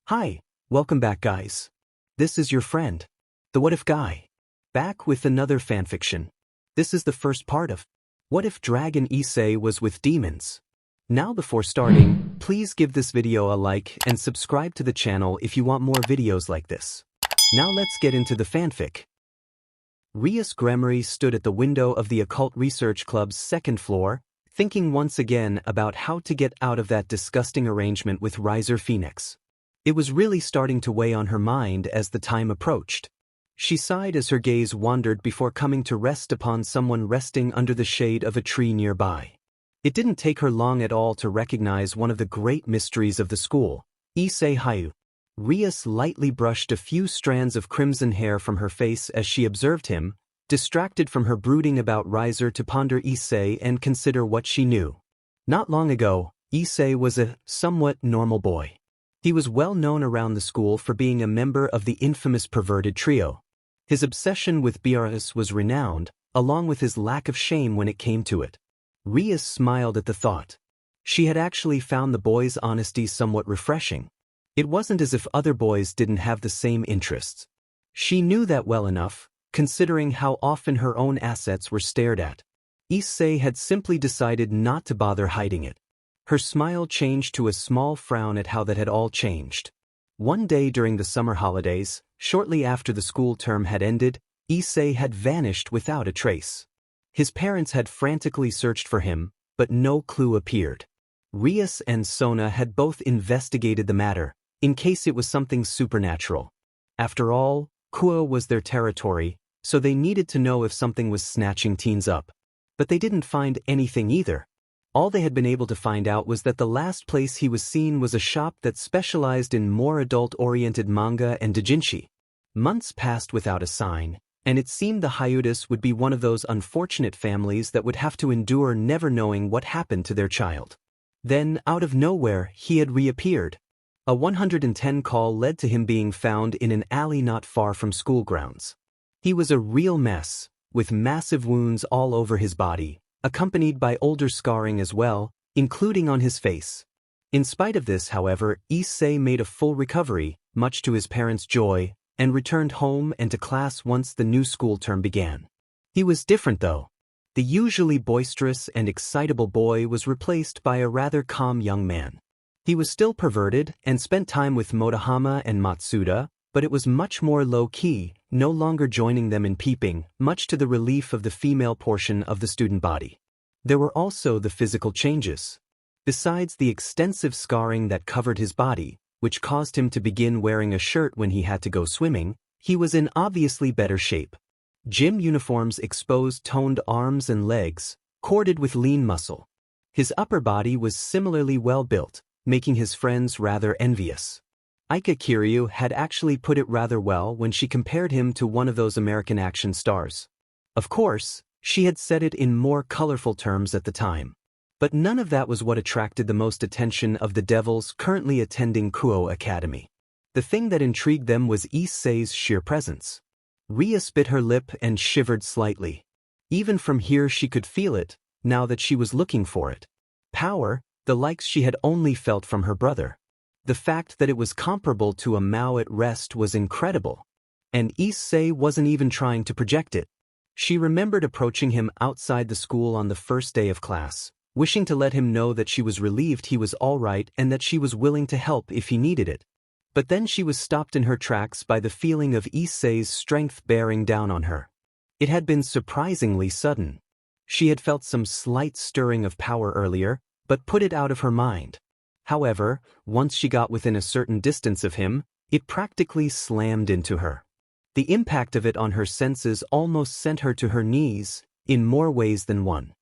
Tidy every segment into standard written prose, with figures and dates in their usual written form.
Hi, welcome back guys. This is your friend, the What If guy, back with another fanfiction. This is the first part of What If Dragon Issei Was with Demons. Now before starting, please give this video a like and subscribe to the channel if you want more videos like this. Now let's get into the fanfic. Rias Gremory stood at the window of the Occult Research Club's second floor, thinking once again about how to get out of that disgusting arrangement with Riser Phoenix. It was really starting to weigh on her mind as the time approached. She sighed as her gaze wandered before coming to rest upon someone resting under the shade of a tree nearby. It didn't take her long at all to recognize one of the great mysteries of the school, Issei Hyoudou. Rias lightly brushed a few strands of crimson hair from her face as she observed him, distracted from her brooding about Riser to ponder Issei and consider what she knew. Not long ago, Issei was a somewhat normal boy. He was well known around the school for being a member of the infamous perverted trio. His obsession with BGMI was renowned, along with his lack of shame when it came to it. Rias smiled at the thought. She had actually found the boy's honesty somewhat refreshing. It wasn't as if other boys didn't have the same interests. She knew that well enough, considering how often her own assets were stared at. Issei had simply decided not to bother hiding it. Her smile changed to a small frown at how that had all changed. One day during the summer holidays, shortly after the school term had ended, Issei had vanished without a trace. His parents had frantically searched for him, but no clue appeared. Rias and Sona had both investigated the matter, in case it was something supernatural. After all, Kuoh was their territory, so they needed to know if something was snatching teens up. But they didn't find anything either. All they had been able to find out was that the last place he was seen was a shop that specialized in more adult-oriented manga and doujinshi. Months passed without a sign, and it seemed the Hyoudous would be one of those unfortunate families that would have to endure never knowing what happened to their child. Then, out of nowhere, he had reappeared. A 110 call led to him being found in an alley not far from school grounds. He was a real mess, with massive wounds all over his body, accompanied by older scarring as well, including on his face. In spite of this, however, Issei made a full recovery, much to his parents' joy, and returned home and to class once the new school term began. He was different though. The usually boisterous and excitable boy was replaced by a rather calm young man. He was still perverted and spent time with Motohama and Matsuda, but it was much more low-key, no longer joining them in peeping, much to the relief of the female portion of the student body. There were also the physical changes. Besides the extensive scarring that covered his body, which caused him to begin wearing a shirt when he had to go swimming, he was in obviously better shape. Gym uniforms exposed toned arms and legs, corded with lean muscle. His upper body was similarly well built, making his friends rather envious. Aika Kiryu had actually put it rather well when she compared him to one of those American action stars. Of course, she had said it in more colorful terms at the time. But none of that was what attracted the most attention of the devils currently attending Kuoh Academy. The thing that intrigued them was Issei's sheer presence. Rias bit her lip and shivered slightly. Even from here she could feel it, now that she was looking for it. Power, the likes she had only felt from her brother. The fact that it was comparable to a Mao at rest was incredible. And Issei wasn't even trying to project it. She remembered approaching him outside the school on the first day of class, wishing to let him know that she was relieved he was all right and that she was willing to help if he needed it. But then she was stopped in her tracks by the feeling of Issei's strength bearing down on her. It had been surprisingly sudden. She had felt some slight stirring of power earlier, but put it out of her mind. However, once she got within a certain distance of him, it practically slammed into her. The impact of it on her senses almost sent her to her knees, in more ways than one.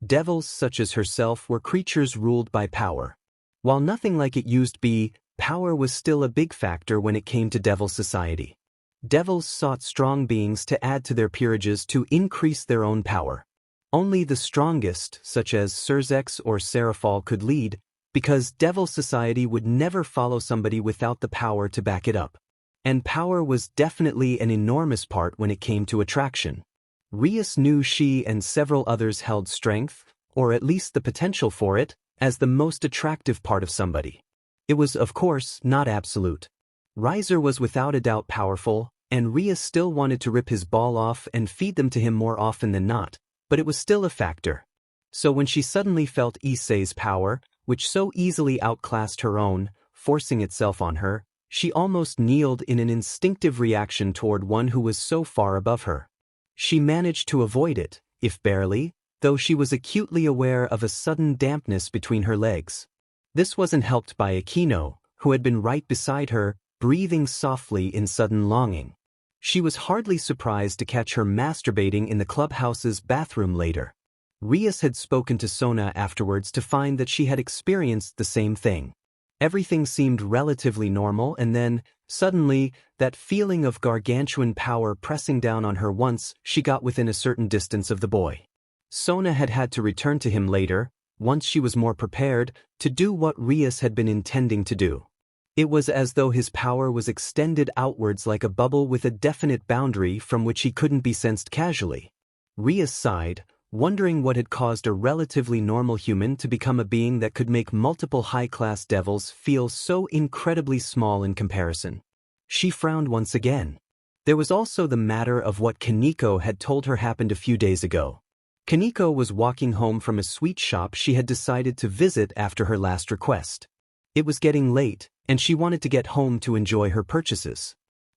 Devils such as herself were creatures ruled by power. While nothing like it used to be, power was still a big factor when it came to devil society. Devils sought strong beings to add to their peerages to increase their own power. Only the strongest, such as Surzex or Serafal, could lead, because devil society would never follow somebody without the power to back it up. And power was definitely an enormous part when it came to attraction. Rias knew she and several others held strength, or at least the potential for it, as the most attractive part of somebody. It was, of course, not absolute. Riser was without a doubt powerful, and Ria still wanted to rip his ball off and feed them to him more often than not, but it was still a factor. So when she suddenly felt Issei's power, which so easily outclassed her own, forcing itself on her, she almost kneeled in an instinctive reaction toward one who was so far above her. She managed to avoid it, if barely, though she was acutely aware of a sudden dampness between her legs. This wasn't helped by Akino, who had been right beside her, breathing softly in sudden longing. She was hardly surprised to catch her masturbating in the clubhouse's bathroom later. Rias had spoken to Sona afterwards to find that she had experienced the same thing. Everything seemed relatively normal, and then, suddenly, that feeling of gargantuan power pressing down on her once she got within a certain distance of the boy. Sona had had to return to him later, once she was more prepared, to do what Rias had been intending to do. It was as though his power was extended outwards like a bubble with a definite boundary from which he couldn't be sensed casually. Rias sighed, wondering what had caused a relatively normal human to become a being that could make multiple high-class devils feel so incredibly small in comparison. She frowned once again. There was also the matter of what Kaneko had told her happened a few days ago. Kaneko was walking home from a sweet shop she had decided to visit after her last request. It was getting late, and she wanted to get home to enjoy her purchases.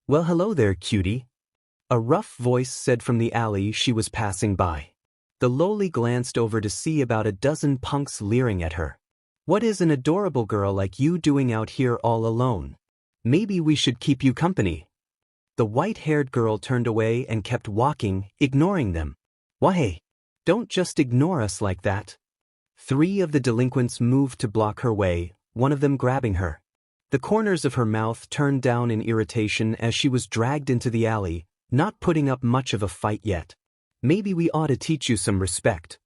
"Well, hello there, cutie," a rough voice said from the alley she was passing by. The lowly glanced over to see about a dozen punks leering at her. "What is an adorable girl like you doing out here all alone? Maybe we should keep you company." The white-haired girl turned away and kept walking, ignoring them. "Why? Don't just ignore us like that." 3 of the delinquents moved to block her way, one of them grabbing her. The corners of her mouth turned down in irritation as she was dragged into the alley, not putting up much of a fight yet. "Maybe we ought to teach you some respect."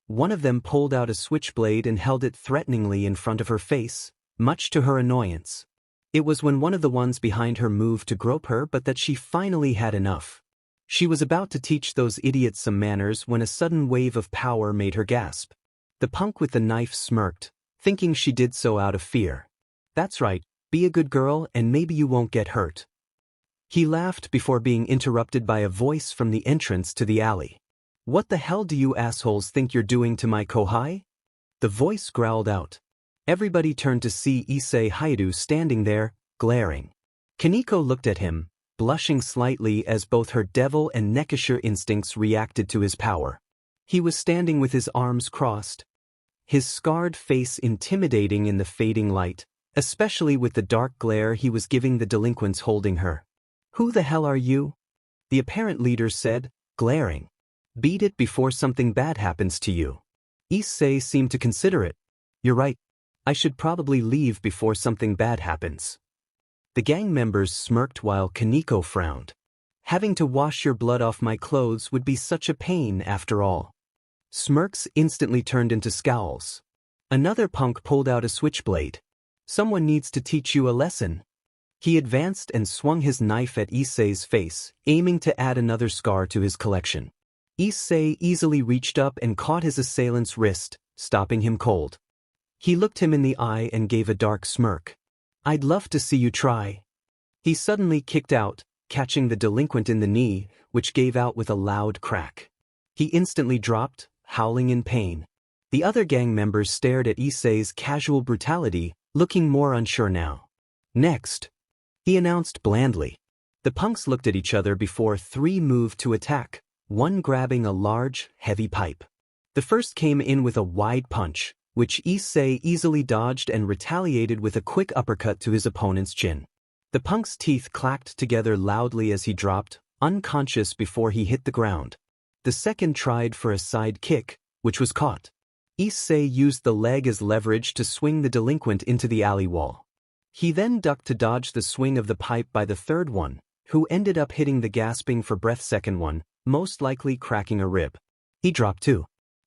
One of them pulled out a switchblade and held it threateningly in front of her face, much to her annoyance. It was when one of the ones behind her moved to grope her but that she finally had enough. She was about to teach those idiots some manners when a sudden wave of power made her gasp. The punk with the knife smirked, thinking she did so out of fear. "That's right, be a good girl and maybe you won't get hurt." He laughed before being interrupted by a voice from the entrance to the alley. "What the hell do you assholes think you're doing to my kohai?" The voice growled out. Everybody turned to see Issei Hyoudou standing there, glaring. Kaneko looked at him, blushing slightly as both her devil and Nekashir instincts reacted to his power. He was standing with his arms crossed, his scarred face intimidating in the fading light, especially with the dark glare he was giving the delinquents holding her. "Who the hell are you?" the apparent leader said, glaring. "Beat it before something bad happens to you." Issei seemed to consider it. "You're right. I should probably leave before something bad happens." The gang members smirked while Kaneko frowned. "Having to wash your blood off my clothes would be such a pain after all." Smirks instantly turned into scowls. Another punk pulled out a switchblade. "Someone needs to teach you a lesson." He advanced and swung his knife at Issei's face, aiming to add another scar to his collection. Issei easily reached up and caught his assailant's wrist, stopping him cold. He looked him in the eye and gave a dark smirk. "I'd love to see you try." He suddenly kicked out, catching the delinquent in the knee, which gave out with a loud crack. He instantly dropped, howling in pain. The other gang members stared at Issei's casual brutality, looking more unsure now. "Next," he announced blandly. The punks looked at each other before 3 moved to attack, one grabbing a large, heavy pipe. The first came in with a wide punch, which Issei easily dodged and retaliated with a quick uppercut to his opponent's chin. The punk's teeth clacked together loudly as he dropped, unconscious before he hit the ground. The second tried for a side kick, which was caught. Issei used the leg as leverage to swing the delinquent into the alley wall. He then ducked to dodge the swing of the pipe by the third one, who ended up hitting the gasping for breath second one, most likely cracking a rib. He dropped too.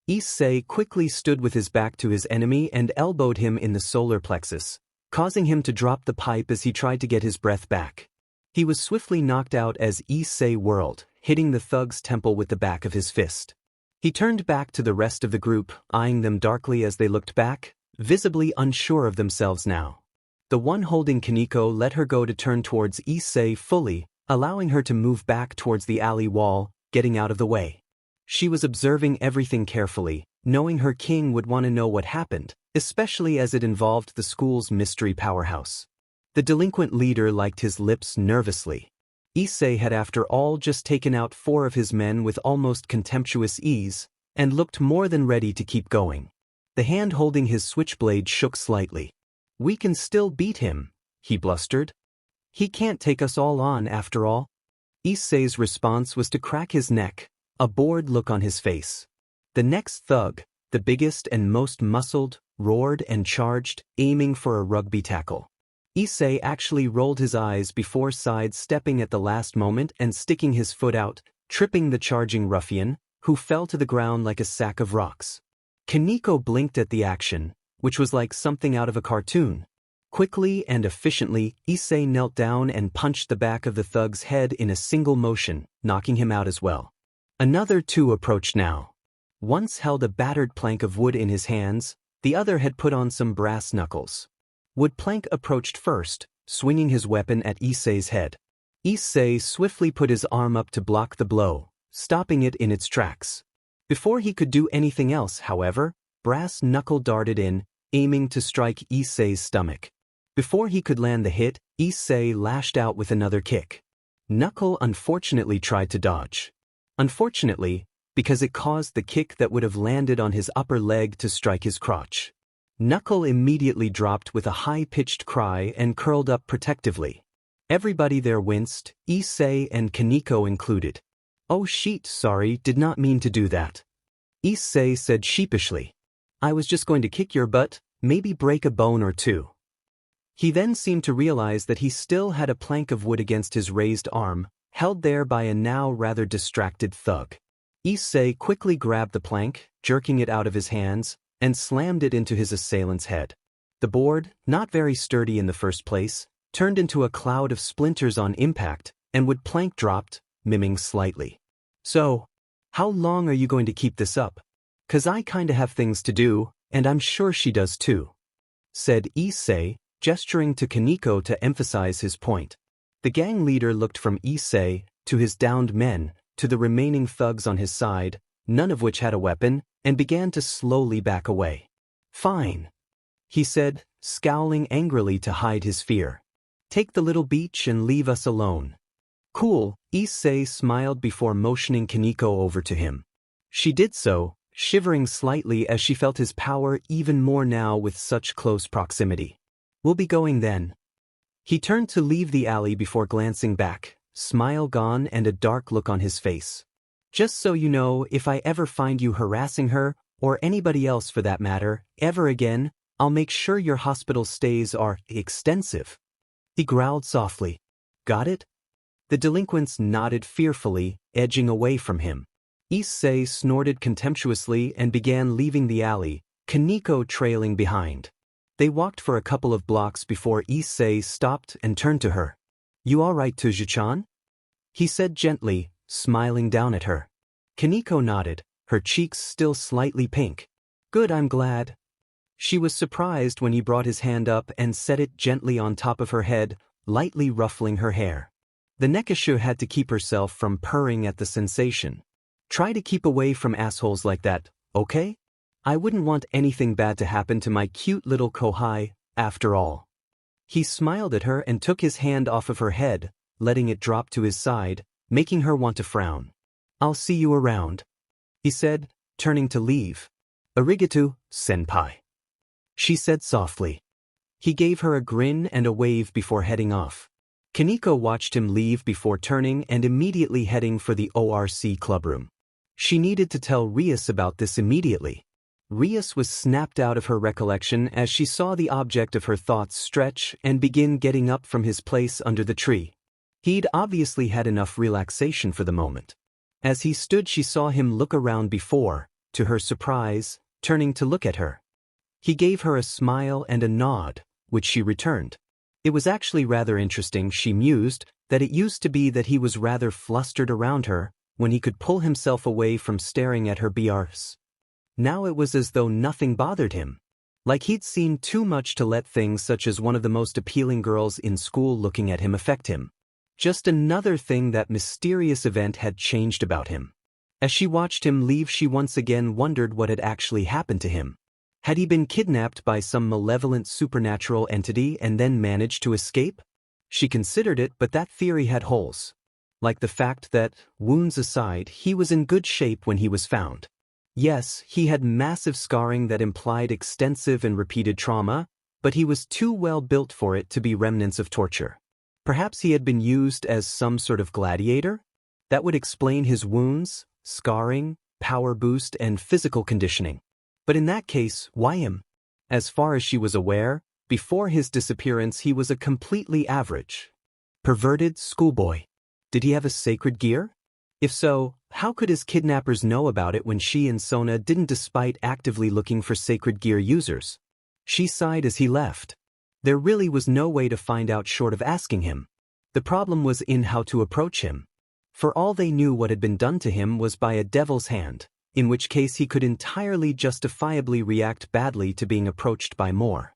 Issei quickly stood with his back to his enemy and elbowed him in the solar plexus, causing him to drop the pipe as he tried to get his breath back. He was swiftly knocked out as Issei whirled, hitting the thug's temple with the back of his fist. He turned back to the rest of the group, eyeing them darkly as they looked back, visibly unsure of themselves now. The one holding Kaneko let her go to turn towards Issei fully, allowing her to move back towards the alley wall, getting out of the way. She was observing everything carefully, knowing her king would want to know what happened, especially as it involved the school's mystery powerhouse. The delinquent leader liked his lips nervously. Issei had after all just taken out 4 of his men with almost contemptuous ease, and looked more than ready to keep going. The hand holding his switchblade shook slightly. "We can still beat him," he blustered. "He can't take us all on after all." Issei's response was to crack his neck, a bored look on his face. The next thug, the biggest and most muscled, roared and charged, aiming for a rugby tackle. Issei actually rolled his eyes before side-stepping at the last moment and sticking his foot out, tripping the charging ruffian, who fell to the ground like a sack of rocks. Kaneko blinked at the action, which was like something out of a cartoon. Quickly and efficiently, Issei knelt down and punched the back of the thug's head in a single motion, knocking him out as well. Another 2 approached now. Once held a battered plank of wood in his hands, the other had put on some brass knuckles. Wood plank approached first, swinging his weapon at Issei's head. Issei swiftly put his arm up to block the blow, stopping it in its tracks. Before he could do anything else, however, brass knuckle darted in, aiming to strike Issei's stomach. Before he could land the hit, Issei lashed out with another kick. Knuckle unfortunately tried to dodge. Unfortunately, because it caused the kick that would have landed on his upper leg to strike his crotch. Knuckle immediately dropped with a high-pitched cry and curled up protectively. Everybody there winced, Issei and Kaneko included. "Oh shit, sorry, did not mean to do that," Issei said sheepishly. "I was just going to kick your butt, maybe break a bone or 2. He then seemed to realize that he still had a plank of wood against his raised arm, held there by a now rather distracted thug. Issei quickly grabbed the plank, jerking it out of his hands, and slammed it into his assailant's head. The board, not very sturdy in the first place, turned into a cloud of splinters on impact, and wood plank dropped, miming slightly. "So, how long are you going to keep this up? 'Cause I kinda have things to do, and I'm sure she does too," said Issei, gesturing to Kaneko to emphasize his point. The gang leader looked from Issei, to his downed men, to the remaining thugs on his side, none of which had a weapon, and began to slowly back away. "Fine," he said, scowling angrily to hide his fear. "Take the little beach and leave us alone." "Cool," Issei smiled before motioning Kaneko over to him. She did so, shivering slightly as she felt his power even more now with such close proximity. "We'll be going then." He turned to leave the alley before glancing back, smile gone and a dark look on his face. "Just so you know, if I ever find you harassing her, or anybody else for that matter, ever again, I'll make sure your hospital stays are extensive." He growled softly. "Got it?" The delinquents nodded fearfully, edging away from him. Issei snorted contemptuously and began leaving the alley, Kaneko trailing behind. They walked for a couple of blocks before Issei stopped and turned to her. "You all right, Tuju-chan?" he said gently, smiling down at her. Kaneko nodded, her cheeks still slightly pink. "Good, I'm glad." She was surprised when he brought his hand up and set it gently on top of her head, lightly ruffling her hair. The Nekishu had to keep herself from purring at the sensation. "Try to keep away from assholes like that, okay? I wouldn't want anything bad to happen to my cute little Kohai, after all." He smiled at her and took his hand off of her head, letting it drop to his side, making her want to frown. "I'll see you around," he said, turning to leave. "Arigato, senpai," she said softly. He gave her a grin and a wave before heading off. Kaneko watched him leave before turning and immediately heading for the ORC clubroom. She needed to tell Rias about this immediately. Rias was snapped out of her recollection as she saw the object of her thoughts stretch and begin getting up from his place under the tree. He'd obviously had enough relaxation for the moment. As he stood, she saw him look around before, to her surprise, turning to look at her. He gave her a smile and a nod, which she returned. It was actually rather interesting, she mused, that it used to be that he was rather flustered around her, when he could pull himself away from staring at her BRs. Now it was as though nothing bothered him. Like he'd seen too much to let things such as one of the most appealing girls in school looking at him affect him. Just another thing that mysterious event had changed about him. As she watched him leave, she once again wondered what had actually happened to him. Had he been kidnapped by some malevolent supernatural entity and then managed to escape? She considered it, but that theory had holes. Like the fact that, wounds aside, he was in good shape when he was found. Yes, he had massive scarring that implied extensive and repeated trauma, but he was too well built for it to be remnants of torture. Perhaps he had been used as some sort of gladiator? That would explain his wounds, scarring, power boost, and physical conditioning. But in that case, why him? As far as she was aware, before his disappearance he was a completely average, perverted schoolboy. Did he have a sacred gear? If so, how could his kidnappers know about it when she and Sona didn't, despite actively looking for sacred gear users? She sighed as he left. There really was no way to find out short of asking him. The problem was in how to approach him. For all they knew, what had been done to him was by a devil's hand, in which case he could entirely justifiably react badly to being approached by more.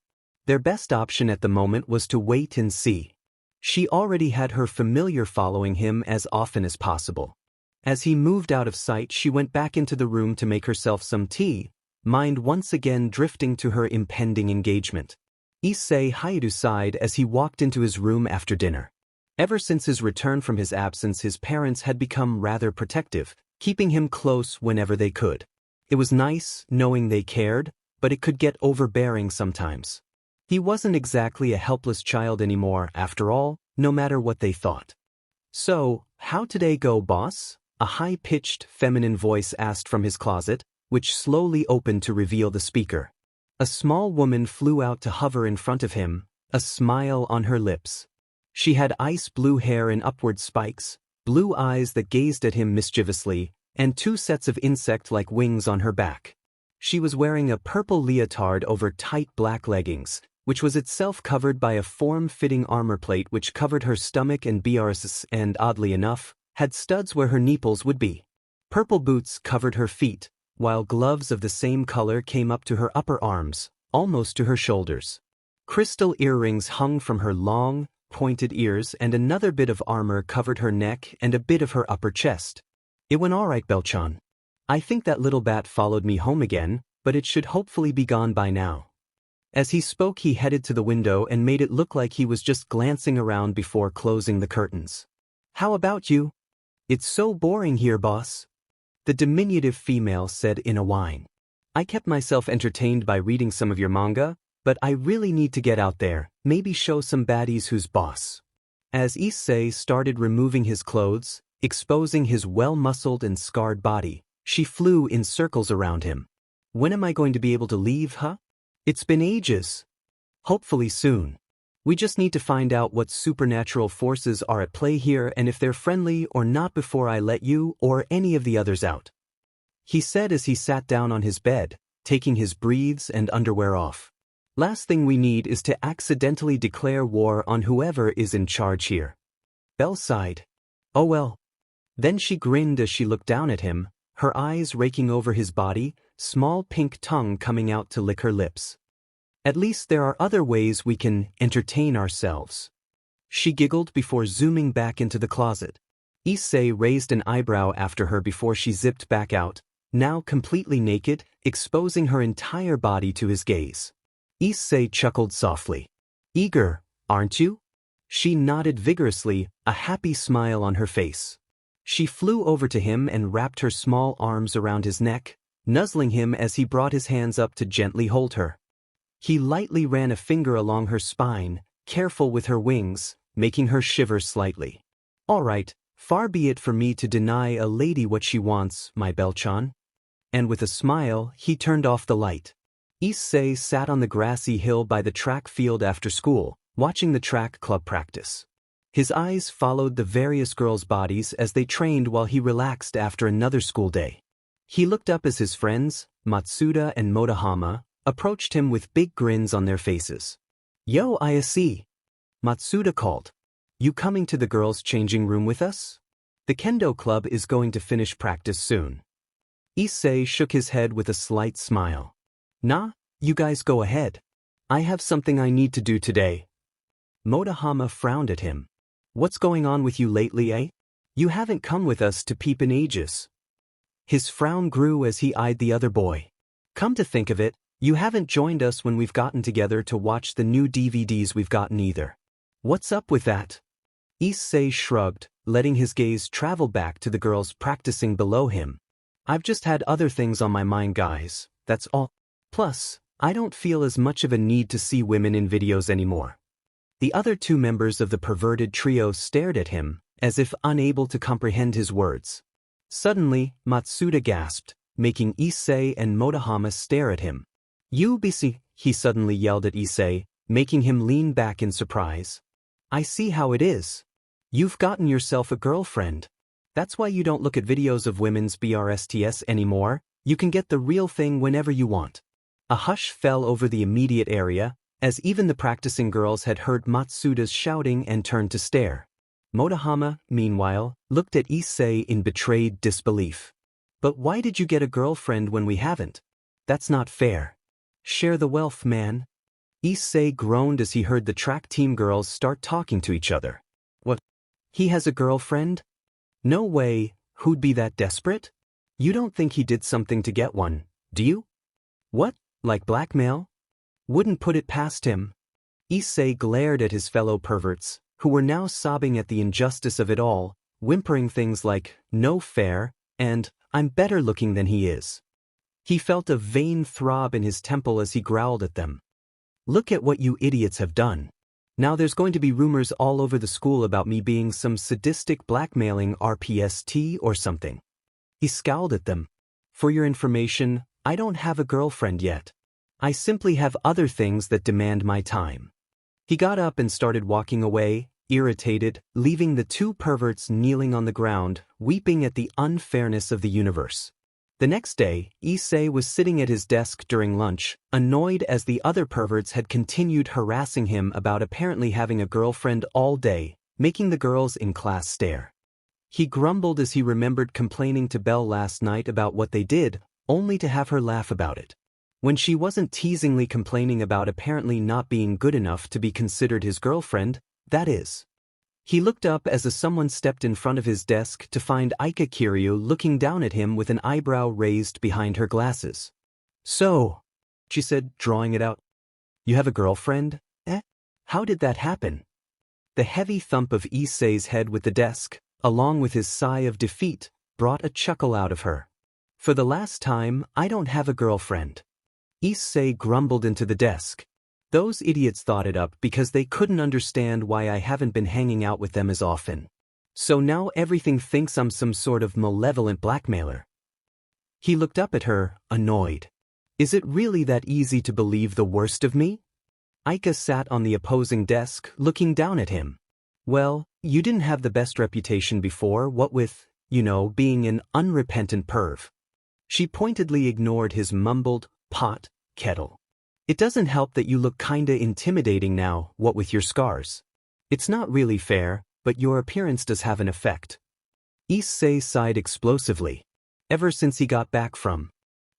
Their best option at the moment was to wait and see. She already had her familiar following him as often as possible. As he moved out of sight, she went back into the room to make herself some tea, mind once again drifting to her impending engagement. Issei Hyoudou sighed as he walked into his room after dinner. Ever since his return from his absence, his parents had become rather protective, keeping him close whenever they could. It was nice knowing they cared, but it could get overbearing sometimes. He wasn't exactly a helpless child anymore, after all, no matter what they thought. "So, how today go, boss?" a high-pitched, feminine voice asked from his closet, which slowly opened to reveal the speaker. A small woman flew out to hover in front of him, a smile on her lips. She had ice blue hair in upward spikes, blue eyes that gazed at him mischievously, and 2 sets of insect-like wings on her back. She was wearing a purple leotard over tight black leggings, which was itself covered by a form-fitting armor plate which covered her stomach and BRSS and, oddly enough, had studs where her nipples would be. Purple boots covered her feet, while gloves of the same color came up to her upper arms, almost to her shoulders. Crystal earrings hung from her long, pointed ears, and another bit of armor covered her neck and a bit of her upper chest. "It went all right, Belchan. I think that little bat followed me home again, but it should hopefully be gone by now." As he spoke, he headed to the window and made it look like he was just glancing around before closing the curtains. "How about you?" "It's so boring here, boss," the diminutive female said in a whine. "I kept myself entertained by reading some of your manga, but I really need to get out there, maybe show some baddies who's boss." As Issei started removing his clothes, exposing his well-muscled and scarred body, she flew in circles around him. "When am I going to be able to leave, huh? It's been ages." "Hopefully soon. We just need to find out what supernatural forces are at play here and if they're friendly or not before I let you or any of the others out," he said as he sat down on his bed, taking his briefs and underwear off. "Last thing we need is to accidentally declare war on whoever is in charge here." Belle sighed. "Oh well." Then she grinned as she looked down at him, her eyes raking over his body, small pink tongue coming out to lick her lips. "At least there are other ways we can entertain ourselves." She giggled before zooming back into the closet. Issei raised an eyebrow after her before she zipped back out, now completely naked, exposing her entire body to his gaze. Issei chuckled softly. "Eager, aren't you?" She nodded vigorously, a happy smile on her face. She flew over to him and wrapped her small arms around his neck, nuzzling him as he brought his hands up to gently hold her. He lightly ran a finger along her spine, careful with her wings, making her shiver slightly. "All right, far be it for me to deny a lady what she wants, my Belchan." And with a smile, he turned off the light. Issei sat on the grassy hill by the track field after school, watching the track club practice. His eyes followed the various girls' bodies as they trained while he relaxed after another school day. He looked up as his friends, Matsuda and Motohama, approached him with big grins on their faces. "Yo, Issei," Matsuda called. "You coming to the girls' changing room with us? The kendo club is going to finish practice soon." Issei shook his head with a slight smile. "Nah, You guys go ahead. I have something I need to do today. Motohama frowned at him. What's going on with you lately, eh? You haven't come with us to peep in ages. His frown grew as he eyed the other boy. Come to think of it, you haven't joined us when we've gotten together to watch the new DVDs we've gotten either. What's up with that? Issei shrugged, letting his gaze travel back to the girls practicing below him. I've just had other things on my mind, guys, that's all. Plus, I don't feel as much of a need to see women in videos anymore. The other two members of the perverted trio stared at him, as if unable to comprehend his words. Suddenly, Matsuda gasped, making Issei and Motohama stare at him. You busy, he suddenly yelled at Issei, making him lean back in surprise. I see how it is. You've gotten yourself a girlfriend. That's why you don't look at videos of women's BRSTS anymore, you can get the real thing whenever you want. A hush fell over the immediate area, as even the practicing girls had heard Matsuda's shouting and turned to stare. Motohama, meanwhile, looked at Issei in betrayed disbelief. But why did you get a girlfriend when we haven't? That's not fair. Share the wealth, man. Issei groaned as he heard the track team girls start talking to each other. What? He has a girlfriend? No way, who'd be that desperate? You don't think he did something to get one, do you? What, like blackmail? Wouldn't put it past him. Issei glared at his fellow perverts, who were now sobbing at the injustice of it all, whimpering things like, no fair, and, I'm better looking than he is. He felt a vain throb in his temple as he growled at them. Look at what you idiots have done. Now there's going to be rumors all over the school about me being some sadistic blackmailing RPST or something. He scowled at them. For your information, I don't have a girlfriend yet. I simply have other things that demand my time. He got up and started walking away, irritated, leaving the two perverts kneeling on the ground, weeping at the unfairness of the universe. The next day, Issei was sitting at his desk during lunch, annoyed as the other perverts had continued harassing him about apparently having a girlfriend all day, making the girls in class stare. He grumbled as he remembered complaining to Belle last night about what they did, only to have her laugh about it. When she wasn't teasingly complaining about apparently not being good enough to be considered his girlfriend, that is. He looked up as someone stepped in front of his desk to find Aika Kiryu looking down at him with an eyebrow raised behind her glasses. So, she said, drawing it out. You have a girlfriend? How did that happen? The heavy thump of Issei's head with the desk, along with his sigh of defeat, brought a chuckle out of her. For the last time, I don't have a girlfriend. Issei grumbled into the desk. Those idiots thought it up because they couldn't understand why I haven't been hanging out with them as often. So now everything thinks I'm some sort of malevolent blackmailer. He looked up at her, annoyed. Is it really that easy to believe the worst of me? Aika sat on the opposing desk, looking down at him. Well, you didn't have the best reputation before, what with, being an unrepentant perv. She pointedly ignored his mumbled, pot, kettle. It doesn't help that you look kinda intimidating now, what with your scars. It's not really fair, but your appearance does have an effect. Issei sighed explosively. Ever since he got back from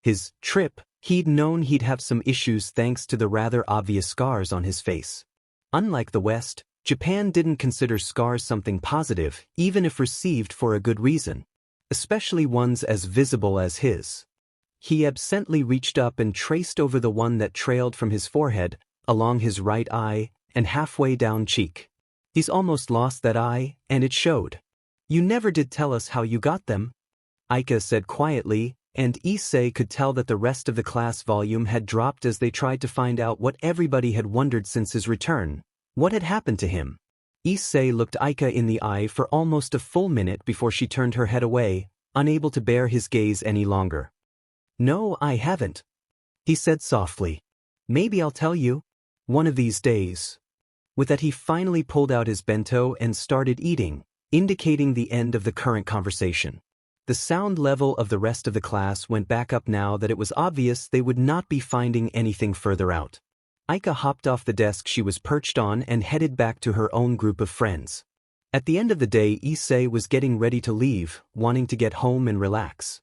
his trip, he'd known he'd have some issues thanks to the rather obvious scars on his face. Unlike the West, Japan didn't consider scars something positive, even if received for a good reason, especially ones as visible as his. He absently reached up and traced over the one that trailed from his forehead, along his right eye, and halfway down cheek. He's almost lost that eye, and it showed. You never did tell us how you got them, Aika said quietly, and Issei could tell that the rest of the class volume had dropped as they tried to find out what everybody had wondered since his return. What had happened to him? Issei looked Aika in the eye for almost a full minute before she turned her head away, unable to bear his gaze any longer. No, I haven't, he said softly. Maybe I'll tell you. One of these days. With that he finally pulled out his bento and started eating, indicating the end of the current conversation. The sound level of the rest of the class went back up now that it was obvious they would not be finding anything further out. Aika hopped off the desk she was perched on and headed back to her own group of friends. At the end of the day, Issei was getting ready to leave, wanting to get home and relax.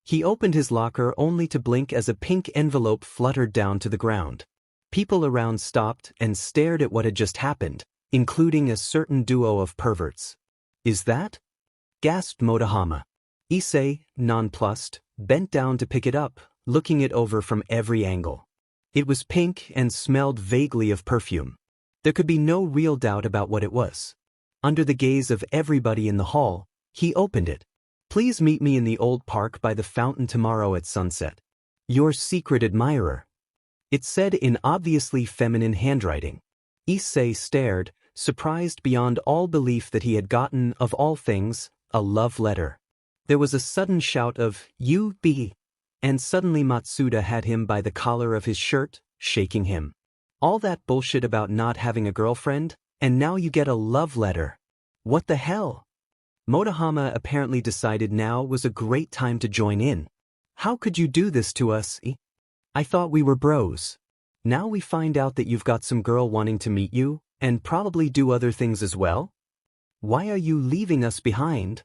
He opened his locker only to blink as a pink envelope fluttered down to the ground. People around stopped and stared at what had just happened, including a certain duo of perverts. "Is that?" gasped Motohama. Issei, nonplussed, bent down to pick it up, looking it over from every angle. It was pink and smelled vaguely of perfume. There could be no real doubt about what it was. Under the gaze of everybody in the hall, he opened it. "Please meet me in the old park by the fountain tomorrow at sunset. Your secret admirer." It said in obviously feminine handwriting. Issei stared, surprised beyond all belief that he had gotten, of all things, a love letter. There was a sudden shout of, "You be," and suddenly Matsuda had him by the collar of his shirt, shaking him. "All that bullshit about not having a girlfriend, and now you get a love letter. What the hell?" Motohama apparently decided now was a great time to join in. "How could you do this to us? I thought we were bros. Now we find out that you've got some girl wanting to meet you, and probably do other things as well? Why are you leaving us behind?"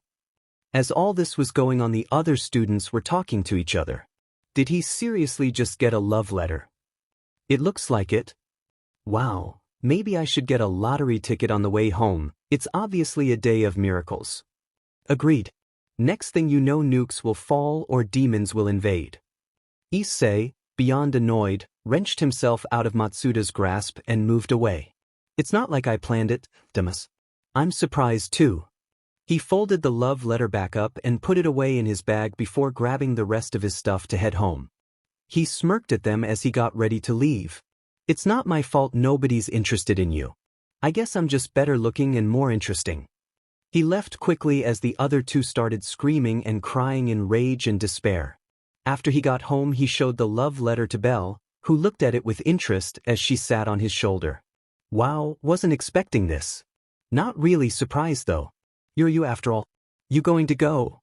As all this was going on, the other students were talking to each other. Did he seriously just get a love letter? It looks like it. Wow, maybe I should get a lottery ticket on the way home. It's obviously a day of miracles. Agreed. Next thing you know, nukes will fall or demons will invade. Issei, beyond annoyed, wrenched himself out of Matsuda's grasp and moved away. "It's not like I planned it, Damas. I'm surprised too." He folded the love letter back up and put it away in his bag before grabbing the rest of his stuff to head home. He smirked at them as he got ready to leave. "It's not my fault nobody's interested in you. I guess I'm just better looking and more interesting." He left quickly as the other two started screaming and crying in rage and despair. After he got home, he showed the love letter to Belle, who looked at it with interest as she sat on his shoulder. "Wow, wasn't expecting this. Not really surprised though. You're you after all. You going to go?"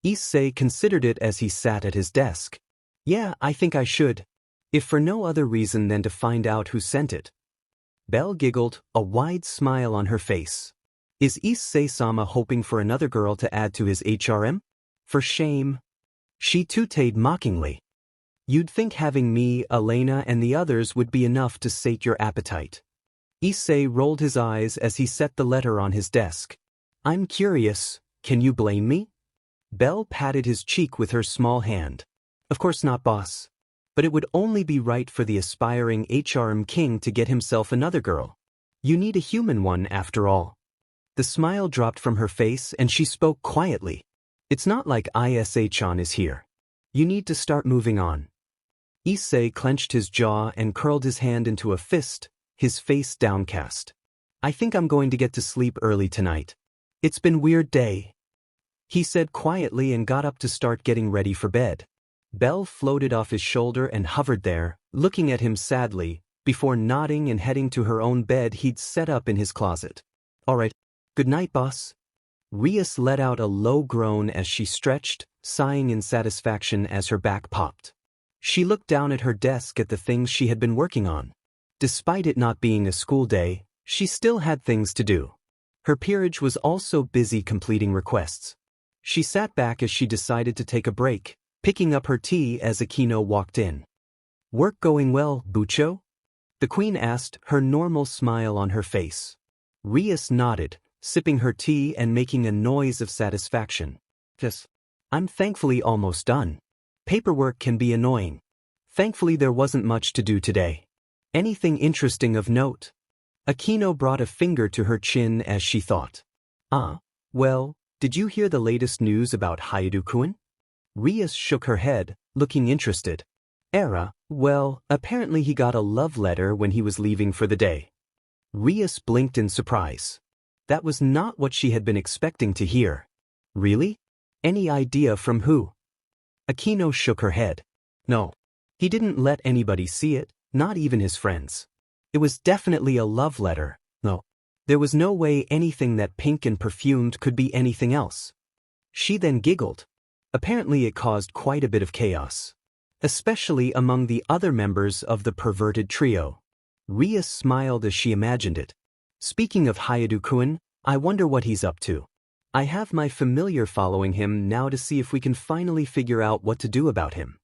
Issei considered it as he sat at his desk. "Yeah, I think I should. If for no other reason than to find out who sent it." Belle giggled, a wide smile on her face. Is Issei-sama hoping for another girl to add to his HRM? For shame. She tooted mockingly. "You'd think having me, Elena, and the others would be enough to sate your appetite." Issei rolled his eyes as he set the letter on his desk. "I'm curious, can you blame me?" Belle patted his cheek with her small hand. "Of course not, boss. But it would only be right for the aspiring HRM king to get himself another girl. You need a human one after all." The smile dropped from her face and she spoke quietly. "It's not like Issei-chan is here. You need to start moving on." Issei clenched his jaw and curled his hand into a fist, his face downcast. "I think I'm going to get to sleep early tonight. It's been weird day," he said quietly and got up to start getting ready for bed. Belle floated off his shoulder and hovered there, looking at him sadly, before nodding and heading to her own bed he'd set up in his closet. "All right, good night, boss." Rias let out a low groan as she stretched, sighing in satisfaction as her back popped. She looked down at her desk at the things she had been working on. Despite it not being a school day, she still had things to do. Her peerage was also busy completing requests. She sat back as she decided to take a break, picking up her tea as Akino walked in. "Work going well, Bucho?" the queen asked, her normal smile on her face. Rias nodded, sipping her tea and making a noise of satisfaction. "Yes. I'm thankfully almost done. Paperwork can be annoying. Thankfully there wasn't much to do today." "Anything interesting of note?" Akino brought a finger to her chin as she thought. Well, did you hear the latest news about Hyoudou-kun?" Rias shook her head, looking interested. Well, apparently he got a love letter when he was leaving for the day." Rias blinked in surprise. That was not what she had been expecting to hear. "Really? Any idea from who?" Akino shook her head. "No. He didn't let anybody see it, not even his friends. It was definitely a love letter. No. There was no way anything that pink and perfumed could be anything else." She then giggled. Apparently it caused quite a bit of chaos, especially among the other members of the perverted trio. Rias smiled as she imagined it. "Speaking of Hyoudou-kun, I wonder what he's up to. I have my familiar following him now to see if we can finally figure out what to do about him.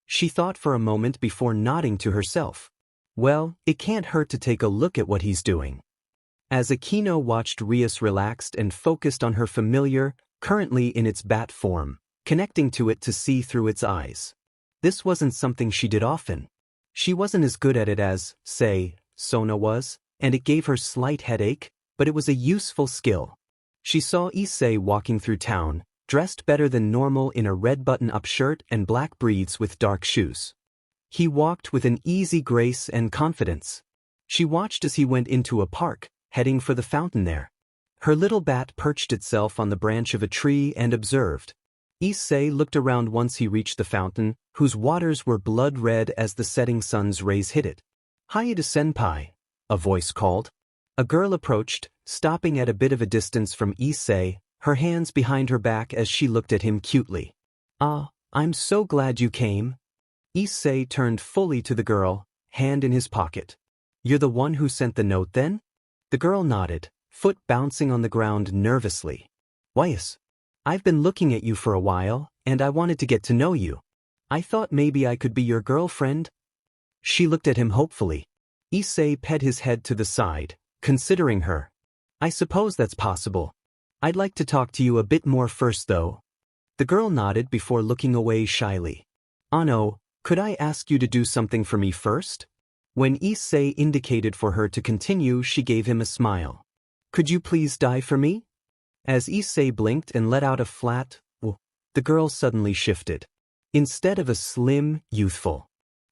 She thought for a moment before nodding to herself. Well, it can't hurt to take a look at what he's doing. As Akino watched Rias relaxed and focused on her familiar, currently in its bat form, connecting to it to see through its eyes. This wasn't something she did often. She wasn't as good at it as, say, Sona was, and it gave her slight headache, but it was a useful skill. She saw Issei walking through town, dressed better than normal in a red button-up shirt and black breeds with dark shoes. He walked with an easy grace and confidence. She watched as he went into a park, heading for the fountain there. Her little bat perched itself on the branch of a tree and observed. Issei looked around once he reached the fountain, whose waters were blood-red as the setting sun's rays hit it. "Hyoudou-senpai," a voice called. A girl approached, stopping at a bit of a distance from Issei, her hands behind her back as she looked at him cutely. "Ah, I'm so glad you came." Issei turned fully to the girl, hand in his pocket. "You're the one who sent the note then?" The girl nodded, foot bouncing on the ground nervously. "Yes. I've been looking at you for a while, and I wanted to get to know you. I thought maybe I could be your girlfriend." She looked at him hopefully. Issei ped his head to the side, considering her. "I suppose that's possible. I'd like to talk to you a bit more first though." The girl nodded before looking away shyly. "Ano, could I ask you to do something for me first?" When Issei indicated for her to continue, she gave him a smile. "Could you please die for me?" As Issei blinked and let out a flat "w," the girl suddenly shifted. Instead of a slim, youthful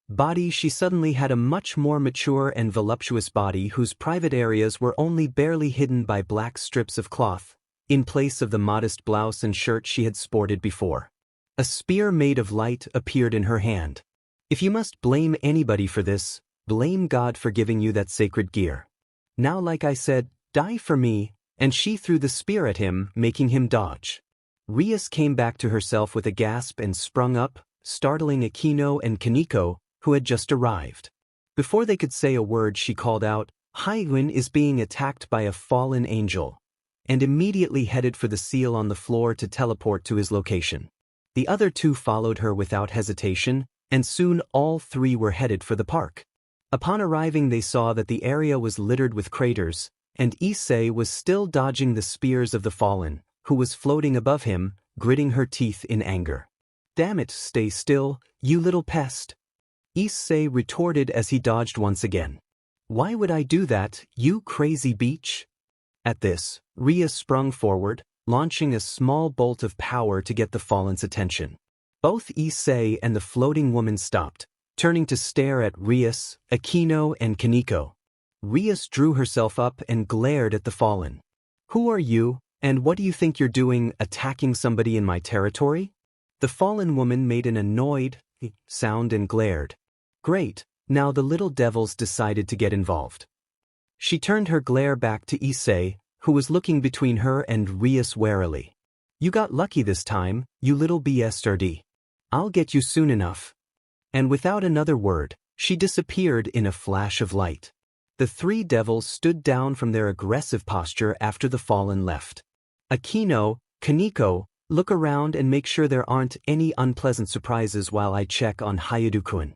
body, she suddenly had a much more mature and voluptuous body whose private areas were only barely hidden by black strips of cloth, in place of the modest blouse and shirt she had sported before. A spear made of light appeared in her hand. "If you must blame anybody for this, blame God for giving you that sacred gear. Now, like I said, die for me," and she threw the spear at him, making him dodge. Rias came back to herself with a gasp and sprung up, startling Akino and Kaneko, who had just arrived. Before they could say a word, she called out, "Hyoudou is being attacked by a fallen angel," and immediately headed for the seal on the floor to teleport to his location. The other two followed her without hesitation, and soon all three were headed for the park. Upon arriving, they saw that the area was littered with craters, and Issei was still dodging the spears of the fallen, who was floating above him, gritting her teeth in anger. "Damn it, stay still, you little pest," Issei retorted as he dodged once again. "Why would I do that, you crazy beach?" At this, Rias sprung forward, launching a small bolt of power to get the fallen's attention. Both Issei and the floating woman stopped, turning to stare at Rias, Akino, and Kaneko. Rias drew herself up and glared at the fallen. "Who are you, and what do you think you're doing, attacking somebody in my territory?" The fallen woman made an annoyed sound and glared. Great, now the little devils decided to get involved. She turned her glare back to Issei, who was looking between her and Rias warily. "You got lucky this time, you little bastard. I'll get you soon enough." And without another word, she disappeared in a flash of light. The three devils stood down from their aggressive posture after the fallen left. "Akino, Kaneko, look around and make sure there aren't any unpleasant surprises while I check on Hyoudou-kun."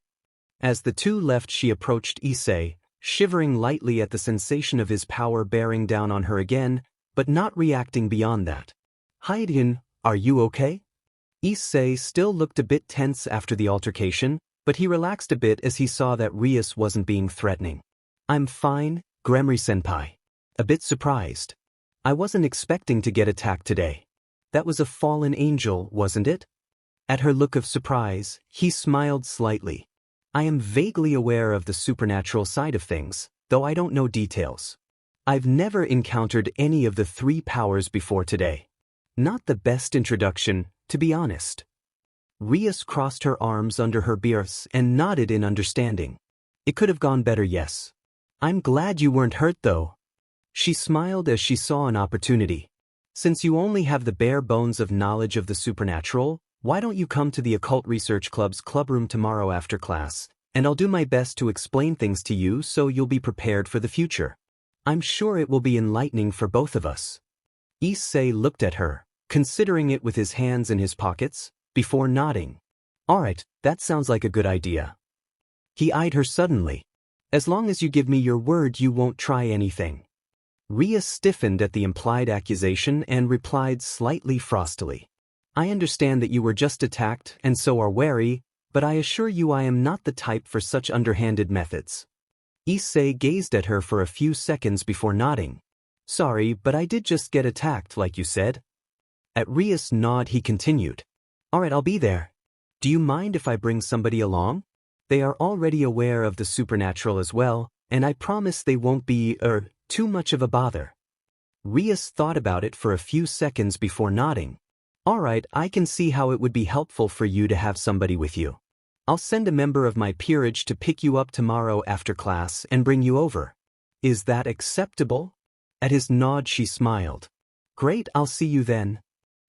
As the two left, she approached Issei, shivering lightly at the sensation of his power bearing down on her again, but not reacting beyond that. "Hyoudou, are you okay?" Issei still looked a bit tense after the altercation, but he relaxed a bit as he saw that Rias wasn't being threatening. "I'm fine, Gremry-senpai." A bit surprised. "I wasn't expecting to get attacked today. That was a fallen angel, wasn't it?" At her look of surprise, he smiled slightly. "I am vaguely aware of the supernatural side of things, though I don't know details. I've never encountered any of the three powers before today. Not the best introduction, to be honest." Rias crossed her arms under her biers and nodded in understanding. "It could have gone better, yes. I'm glad you weren't hurt though." She smiled as she saw an opportunity. "Since you only have the bare bones of knowledge of the supernatural, why don't you come to the Occult Research Club's clubroom tomorrow after class, and I'll do my best to explain things to you so you'll be prepared for the future. I'm sure it will be enlightening for both of us." Issei looked at her, considering it with his hands in his pockets, before nodding. Alright, that sounds like a good idea. He eyed her suddenly. As long as you give me your word you won't try anything. Ria stiffened at the implied accusation and replied slightly frostily. I understand that you were just attacked and so are wary, but I assure you I am not the type for such underhanded methods. Issei gazed at her for a few seconds before nodding. Sorry, but I did just get attacked like you said. At Ria's nod he continued. Alright, I'll be there. Do you mind if I bring somebody along? They are already aware of the supernatural as well, and I promise they won't be, too much of a bother. Rias thought about it for a few seconds before nodding. Alright, I can see how it would be helpful for you to have somebody with you. I'll send a member of my peerage to pick you up tomorrow after class and bring you over. Is that acceptable? At his nod she smiled. Great, I'll see you then.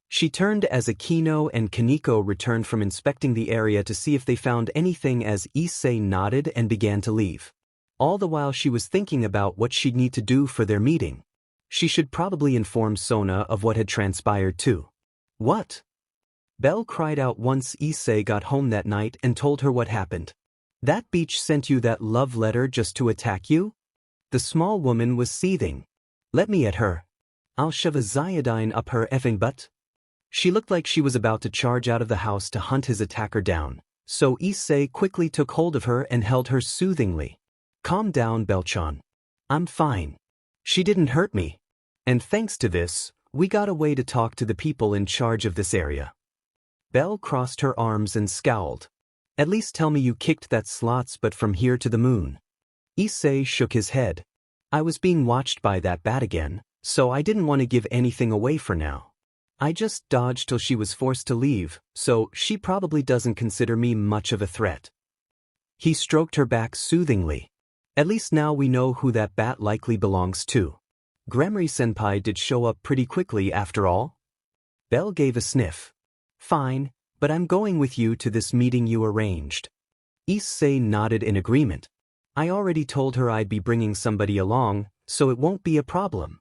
She turned as Akino and Kaneko returned from inspecting the area to see if they found anything as Issei nodded and began to leave. All the while she was thinking about what she'd need to do for their meeting. She should probably inform Sona of what had transpired too. What? Belle cried out once Issei got home that night and told her what happened. That beach sent you that love letter just to attack you? The small woman was seething. Let me at her. I'll shove a Zyodine up her effing butt. She looked like she was about to charge out of the house to hunt his attacker down, so Issei quickly took hold of her and held her soothingly. Calm down, Belle-chan. I'm fine. She didn't hurt me. And thanks to this, we got a way to talk to the people in charge of this area. Belle crossed her arms and scowled. At least tell me you kicked that slot's butt from here to the moon. Issei shook his head. I was being watched by that bat again, so I didn't want to give anything away for now. I just dodged till she was forced to leave, so she probably doesn't consider me much of a threat. He stroked her back soothingly. At least now we know who that bat likely belongs to. Gremory-senpai did show up pretty quickly after all. Belle gave a sniff. Fine, but I'm going with you to this meeting you arranged. Issei nodded in agreement. I already told her I'd be bringing somebody along, so it won't be a problem.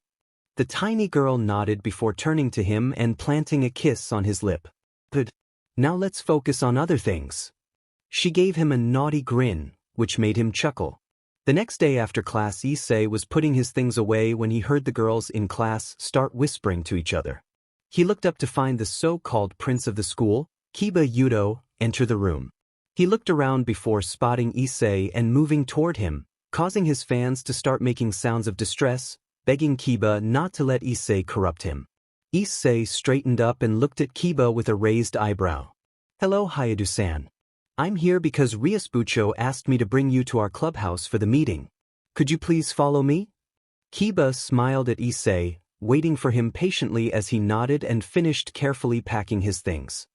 The tiny girl nodded before turning to him and planting a kiss on his lip. Good. Now let's focus on other things. She gave him a naughty grin, which made him chuckle. The next day after class Issei was putting his things away when he heard the girls in class start whispering to each other. He looked up to find the so-called prince of the school, Issei Hyoudou, enter the room. He looked around before spotting Issei and moving toward him, causing his fans to start making sounds of distress, begging Kiba not to let Issei corrupt him. Issei straightened up and looked at Kiba with a raised eyebrow. Hello Hyoudou-san. I'm here because Riasbucho asked me to bring you to our clubhouse for the meeting. Could you please follow me? Kiba smiled at Issei, waiting for him patiently as he nodded and finished carefully packing his things.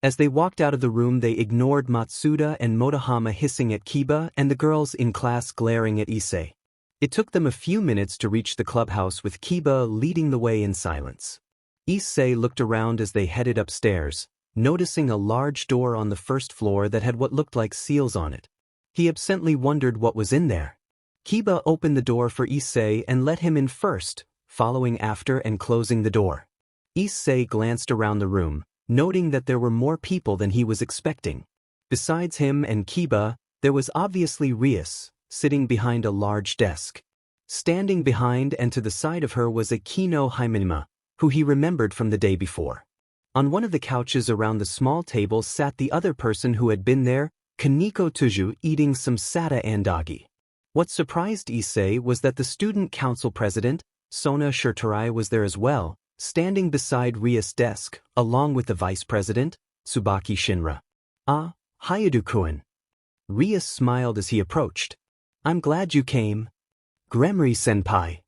As they walked out of the room they ignored Matsuda and Motohama hissing at Kiba and the girls in class glaring at Issei. It took them a few minutes to reach the clubhouse with Kiba leading the way in silence. Issei looked around as they headed upstairs, noticing a large door on the first floor that had what looked like seals on it. He absently wondered what was in there. Kiba opened the door for Issei and let him in first, following after and closing the door. Issei glanced around the room, noting that there were more people than he was expecting. Besides him and Kiba, there was obviously Rias, sitting behind a large desk. Standing behind and to the side of her was Akino Haimanima, who he remembered from the day before. On one of the couches around the small table sat the other person who had been there, Kaneko Tuju, eating some sata andagi. What surprised Issei was that the student council president, Sona Shirtarai, was there as well, standing beside Rias' desk, along with the vice president, Tsubaki Shinra. Ah, Hyoudou-kun. Rias smiled as he approached. I'm glad you came. Gremory-senpai.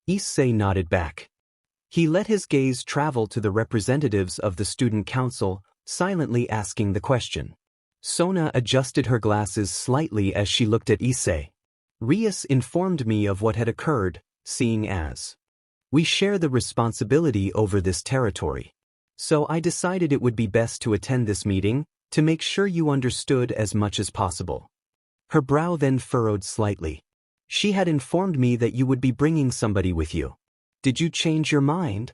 Issei nodded back. He let his gaze travel to the representatives of the student council, silently asking the question. Sona adjusted her glasses slightly as she looked at Issei. Rias informed me of what had occurred, seeing as we share the responsibility over this territory. So I decided it would be best to attend this meeting, to make sure you understood as much as possible. Her brow then furrowed slightly. She had informed me that you would be bringing somebody with you. Did you change your mind?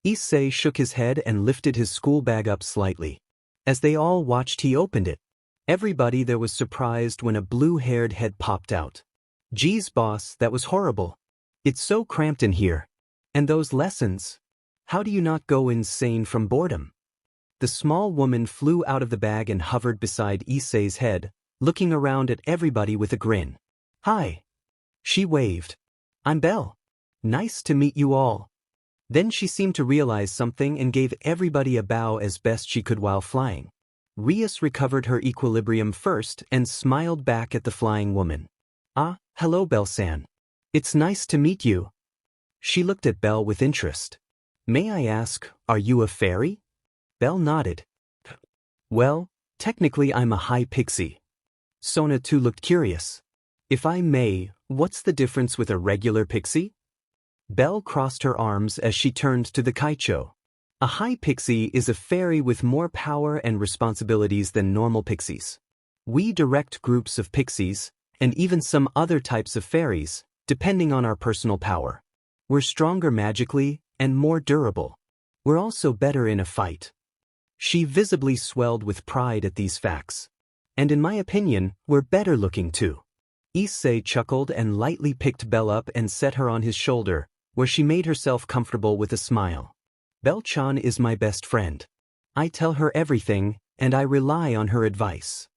Issei shook his head and lifted his school bag up slightly. As they all watched, he opened it. Everybody there was surprised when a blue-haired head popped out. "Geez, boss, that was horrible. It's so cramped in here. And those lessons? How do you not go insane from boredom?" The small woman flew out of the bag and hovered beside Issei's head, looking around at everybody with a grin. "Hi." She waved. "I'm Belle. Nice to meet you all." Then she seemed to realize something and gave everybody a bow as best she could while flying. Rias recovered her equilibrium first and smiled back at the flying woman. "Ah, hello Belle-san. It's nice to meet you." She looked at Belle with interest. "May I ask, are you a fairy?" Belle nodded. "Well, technically I'm a high pixie." Sona too looked curious. "If I may, what's the difference with a regular pixie?" Belle crossed her arms as she turned to the kaicho. A high pixie is a fairy with more power and responsibilities than normal pixies. We direct groups of pixies, and even some other types of fairies, depending on our personal power. We're stronger magically and more durable. We're also better in a fight. She visibly swelled with pride at these facts. And in my opinion, we're better looking too. Issei chuckled and lightly picked Belle up and set her on his shoulder, where she made herself comfortable with a smile. "Belle-chan is my best friend. I tell her everything, and I rely on her advice."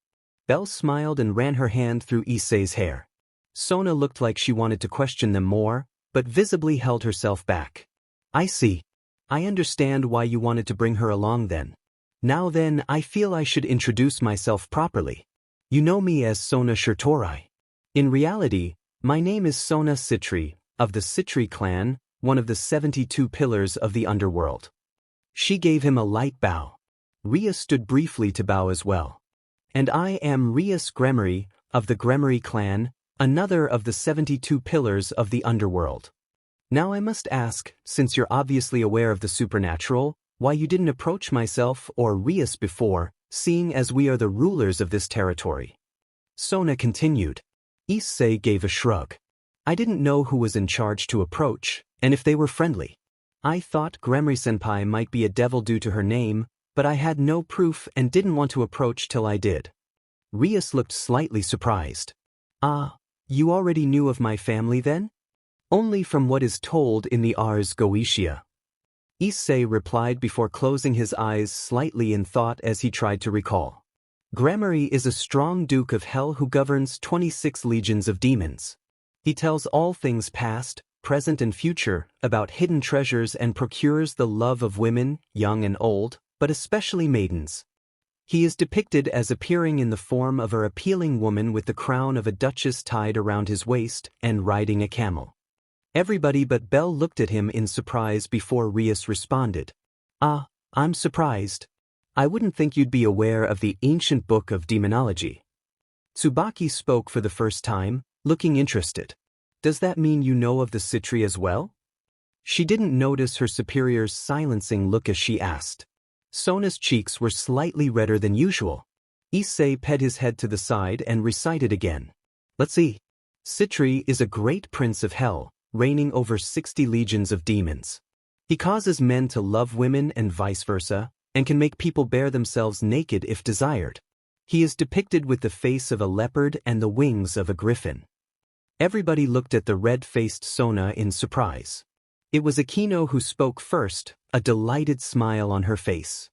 Belle smiled and ran her hand through Issei's hair. Sona looked like she wanted to question them more, but visibly held herself back. "I see. I understand why you wanted to bring her along then. Now then, I feel I should introduce myself properly. You know me as Sona Shirtorai. In reality, my name is Sona Citri, of the Citri clan, one of the 72 pillars of the underworld." She gave him a light bow. Ria stood briefly to bow as well. "And I am Rias Gremory, of the Gremory clan, another of the 72 pillars of the underworld. Now I must ask, since you're obviously aware of the supernatural, why you didn't approach myself or Rias before, seeing as we are the rulers of this territory." Sona continued. Issei gave a shrug. "I didn't know who was in charge to approach, and if they were friendly. I thought Gremory-senpai might be a devil due to her name, but I had no proof and didn't want to approach till I did." Rias looked slightly surprised. "Ah, you already knew of my family then?" "Only from what is told in the Ars Goetia." Issei replied before closing his eyes slightly in thought as he tried to recall. "Gremory is a strong duke of hell who governs 26 legions of demons. He tells all things past, present and future, about hidden treasures and procures the love of women, young and old, but especially maidens. He is depicted as appearing in the form of an appealing woman with the crown of a duchess tied around his waist and riding a camel." Everybody but Belle looked at him in surprise before Rias responded. "Ah, I'm surprised. I wouldn't think you'd be aware of the ancient book of demonology." Tsubaki spoke for the first time, looking interested. "Does that mean you know of the Citri as well?" She didn't notice her superior's silencing look as she asked. Sona's cheeks were slightly redder than usual. Issei pet his head to the side and recited again. "Let's see. Citri is a great prince of hell, reigning over 60 legions of demons. He causes men to love women and vice versa, and can make people bare themselves naked if desired. He is depicted with the face of a leopard and the wings of a griffin." Everybody looked at the red-faced Sona in surprise. It was Akino who spoke first, a delighted smile on her face.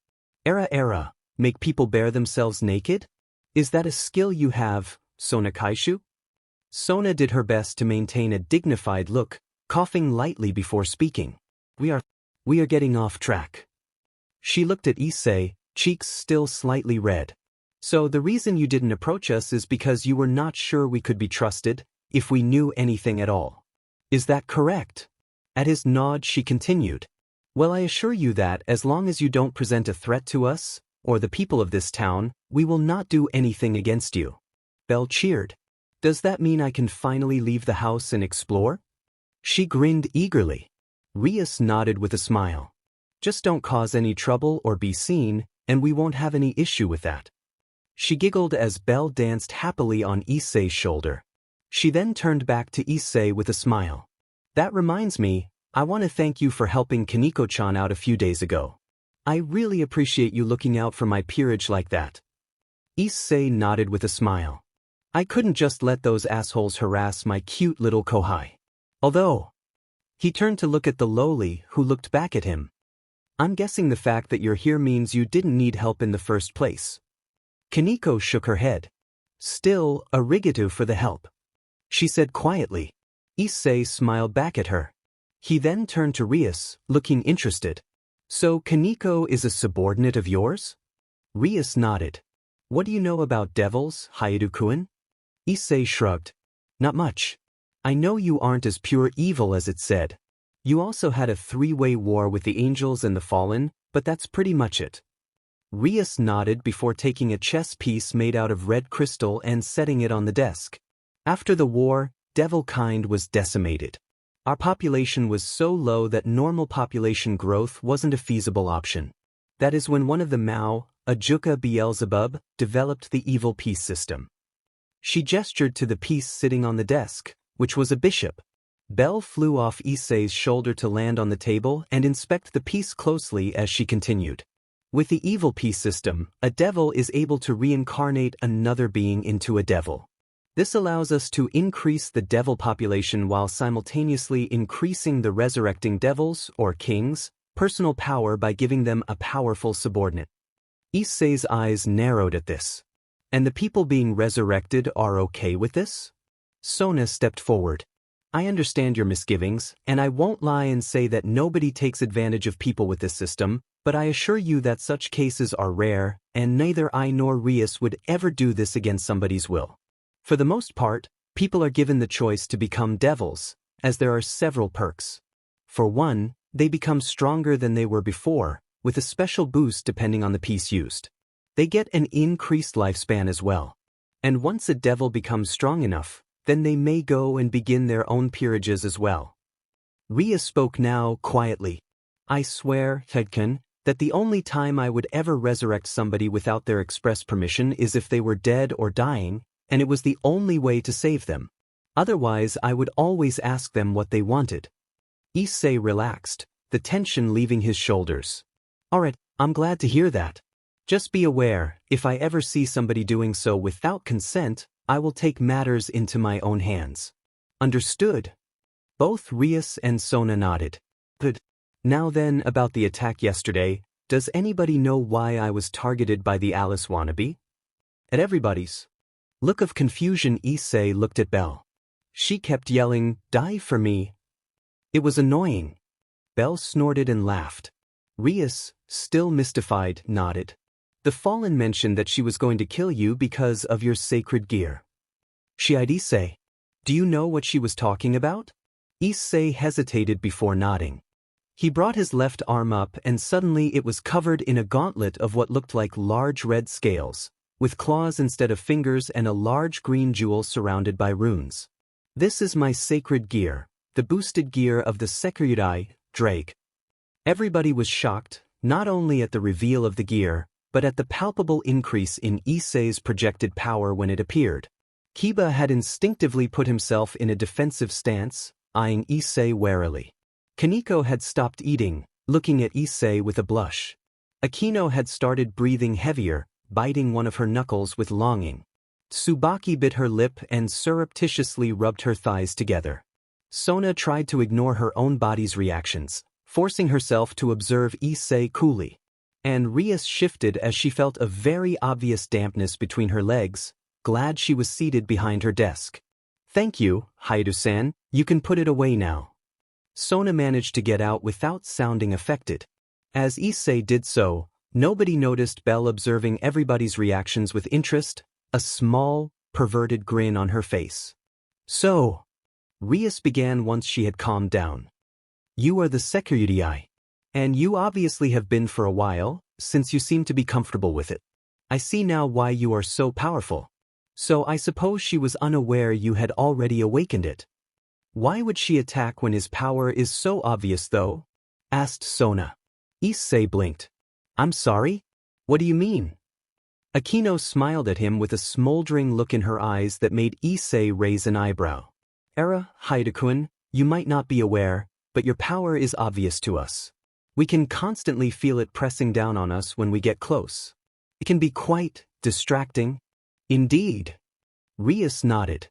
Era, make people bare themselves naked? Is that a skill you have, Sona Kaishu?" Sona did her best to maintain a dignified look, coughing lightly before speaking. We are getting off track." She looked at Issei, cheeks still slightly red. "So the reason you didn't approach us is because you were not sure we could be trusted, if we knew anything at all. Is that correct?" At his nod she continued. "Well, I assure you that as long as you don't present a threat to us, or the people of this town, we will not do anything against you." Belle cheered. "Does that mean I can finally leave the house and explore?" She grinned eagerly. Rias nodded with a smile. "Just don't cause any trouble or be seen, and we won't have any issue with that." She giggled as Belle danced happily on Issei's shoulder. She then turned back to Issei with a smile. "That reminds me, I want to thank you for helping Kaneko-chan out a few days ago. I really appreciate you looking out for my peerage like that. Issei nodded with a smile. I couldn't just let those assholes harass my cute little kohai. Although, he turned to look at the lowly, who looked back at him. I'm guessing the fact that you're here means you didn't need help in the first place. Kaneko shook her head. Still, arigato for the help, she said quietly. Issei smiled back at her. He then turned to Rias, looking interested. So Kaneko is a subordinate of yours? Rias nodded. What do you know about devils, Hyoudou-kun? Issei shrugged. Not much. I know you aren't as pure evil as it said. You also had a three-way war with the angels and the fallen, but that's pretty much it. Rias nodded before taking a chess piece made out of red crystal and setting it on the desk. After the war, devil kind was decimated. Our population was so low that normal population growth wasn't a feasible option. That is when one of the Mao, Ajuka Beelzebub, developed the evil piece system. She gestured to the piece sitting on the desk, which was a bishop. Bell flew off Issei's shoulder to land on the table and inspect the piece closely as she continued. With the evil piece system, a devil is able to reincarnate another being into a devil. This allows us to increase the devil population while simultaneously increasing the resurrecting devils, or kings, personal power by giving them a powerful subordinate. Issei's eyes narrowed at this. And the people being resurrected are okay with this? Sona stepped forward. I understand your misgivings, and I won't lie and say that nobody takes advantage of people with this system, but I assure you that such cases are rare, and neither I nor Rias would ever do this against somebody's will. For the most part, people are given the choice to become devils, as there are several perks. For one, they become stronger than they were before, with a special boost depending on the piece used. They get an increased lifespan as well. And once a devil becomes strong enough, then they may go and begin their own peerages as well. Rias spoke now quietly. I swear, Hedkin, that the only time I would ever resurrect somebody without their express permission is if they were dead or dying, and it was the only way to save them. Otherwise, I would always ask them what they wanted. Issei relaxed, the tension leaving his shoulders. Alright, I'm glad to hear that. Just be aware, if I ever see somebody doing so without consent, I will take matters into my own hands. Understood? Both Rias and Sona nodded. Good. Now then, about the attack yesterday, does anybody know why I was targeted by the Alice wannabe? At everybody's look of confusion, Issei looked at Belle. She kept yelling, "Die for me." It was annoying. Belle snorted and laughed. Rias, still mystified, nodded. The Fallen mentioned that she was going to kill you because of your sacred gear. She eyed Issei. Do you know what she was talking about? Issei hesitated before nodding. He brought his left arm up and suddenly it was covered in a gauntlet of what looked like large red scales, with claws instead of fingers and a large green jewel surrounded by runes. This is my sacred gear, the boosted gear of the Sekyudai, Drake. Everybody was shocked, not only at the reveal of the gear, but at the palpable increase in Issei's projected power when it appeared. Kiba had instinctively put himself in a defensive stance, eyeing Issei warily. Kaneko had stopped eating, looking at Issei with a blush. Akino had started breathing heavier, biting one of her knuckles with longing. Tsubaki bit her lip and surreptitiously rubbed her thighs together. Sona tried to ignore her own body's reactions, forcing herself to observe Issei coolly. And Rias shifted as she felt a very obvious dampness between her legs, glad she was seated behind her desk. Thank you, Hyoudou-san, you can put it away now. Sona managed to get out without sounding affected. As Issei did so, nobody noticed Belle observing everybody's reactions with interest, a small, perverted grin on her face. So, Rias began once she had calmed down. You are the Sekyudai. And you obviously have been for a while, since you seem to be comfortable with it. I see now why you are so powerful. So I suppose she was unaware you had already awakened it. Why would she attack when his power is so obvious though? Asked Sona. Issei blinked. I'm sorry? What do you mean? Akino smiled at him with a smoldering look in her eyes that made Issei raise an eyebrow. Hyoudou-kun, you might not be aware, but your power is obvious to us. We can constantly feel it pressing down on us when we get close. It can be quite distracting. Indeed. Rias nodded.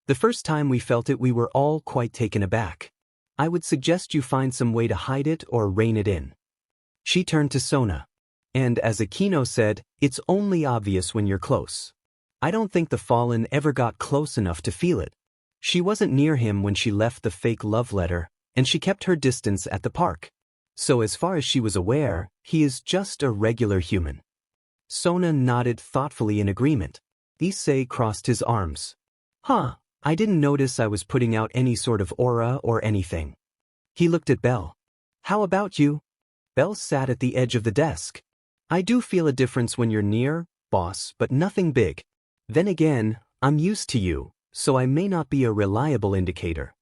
The first time we felt it, we were all quite taken aback. I would suggest you find some way to hide it or rein it in. She turned to Sona. And as Aquino said, it's only obvious when you're close. I don't think the Fallen ever got close enough to feel it. She wasn't near him when she left the fake love letter, and she kept her distance at the park. So as far as she was aware, he is just a regular human. Sona nodded thoughtfully in agreement. Issei crossed his arms. I didn't notice I was putting out any sort of aura or anything. He looked at Belle. How about you? Belle sat at the edge of the desk. I do feel a difference when you're near, boss, but nothing big. Then again, I'm used to you, so I may not be a reliable indicator.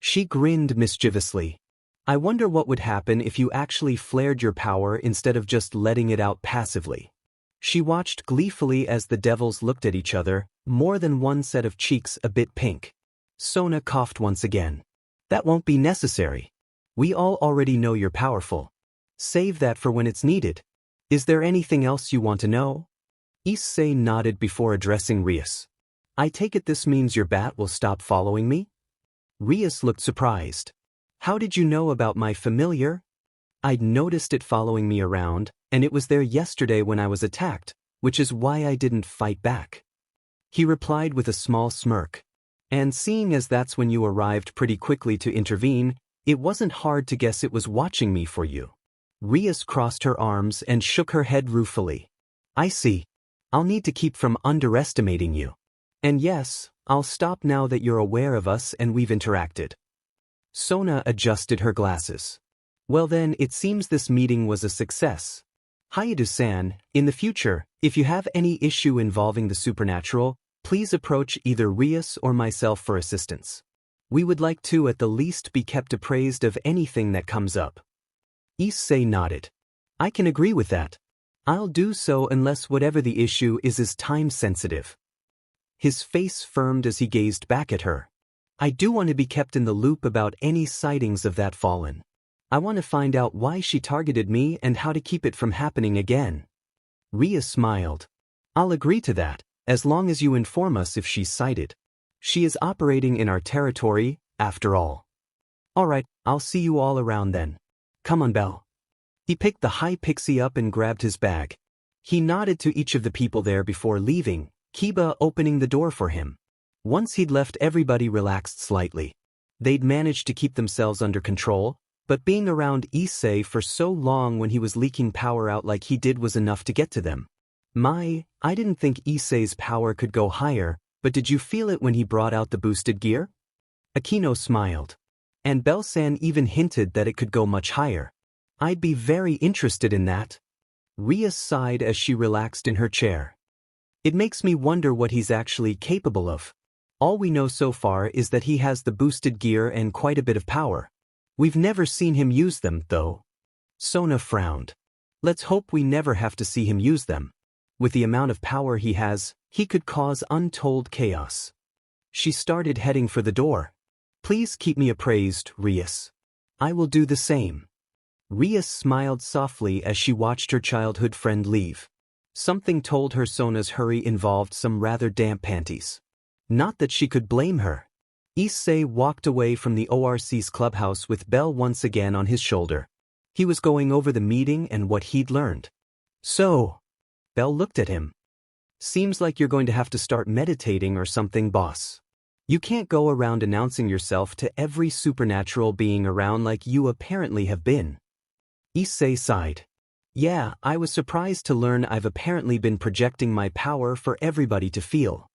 She grinned mischievously. I wonder what would happen if you actually flared your power instead of just letting it out passively. She watched gleefully as the devils looked at each other, more than one set of cheeks a bit pink. Sona coughed once again. That won't be necessary. We all already know you're powerful. Save that for when it's needed. Is there anything else you want to know? Issei nodded before addressing Rias. I take it this means your bat will stop following me? Rias looked surprised. How did you know about my familiar? I'd noticed it following me around, and it was there yesterday when I was attacked, which is why I didn't fight back. He replied with a small smirk. And seeing as that's when you arrived pretty quickly to intervene, it wasn't hard to guess it was watching me for you. Rias crossed her arms and shook her head ruefully. I see. I'll need to keep from underestimating you. And yes, I'll stop now that you're aware of us and we've interacted. Sona adjusted her glasses. Well then, it seems this meeting was a success. Hyoudou-san, in the future, if you have any issue involving the supernatural, please approach either Rias or myself for assistance. We would like to at the least be kept appraised of anything that comes up. Issei nodded. I can agree with that. I'll do so unless whatever the issue is time-sensitive. His face firmed as he gazed back at her. I do want to be kept in the loop about any sightings of that Fallen. I want to find out why she targeted me and how to keep it from happening again. Rias smiled. I'll agree to that, as long as you inform us if she's sighted. She is operating in our territory, after all. Alright, I'll see you all around then. Come on, Belle. He picked the high pixie up and grabbed his bag. He nodded to each of the people there before leaving, Kiba opening the door for him. Once he'd left, everybody relaxed slightly. They'd managed to keep themselves under control, but being around Issei for so long when he was leaking power out like he did was enough to get to them. I didn't think Issei's power could go higher, but did you feel it when he brought out the boosted gear? Aquino smiled. And Belle-san even hinted that it could go much higher. I'd be very interested in that. Rias sighed as she relaxed in her chair. It makes me wonder what he's actually capable of. All we know so far is that he has the boosted gear and quite a bit of power. We've never seen him use them, though. Sona frowned. Let's hope we never have to see him use them. With the amount of power he has, he could cause untold chaos. She started heading for the door. Please keep me appraised, Rias. I will do the same. Rias smiled softly as she watched her childhood friend leave. Something told her Sona's hurry involved some rather damp panties. Not that she could blame her. Issei walked away from the ORC's clubhouse with Belle once again on his shoulder. He was going over the meeting and what he'd learned. So, Belle looked at him. Seems like you're going to have to start meditating or something, boss. You can't go around announcing yourself to every supernatural being around like you apparently have been. Issei sighed. Yeah, I was surprised to learn I've apparently been projecting my power for everybody to feel.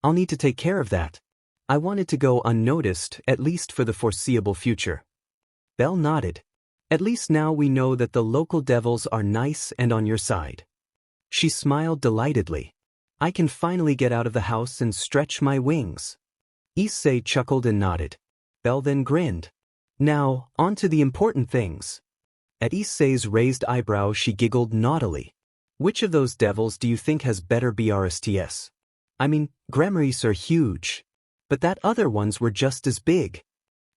I'll need to take care of that. I wanted to go unnoticed, at least for the foreseeable future. Belle nodded. At least now we know that the local devils are nice and on your side. She smiled delightedly. I can finally get out of the house and stretch my wings. Issei chuckled and nodded. Belle then grinned. Now, on to the important things. At Issei's raised eyebrow she giggled naughtily. Which of those devils do you think has better BRSTS? I mean, Gremmeries are huge. But that other ones were just as big.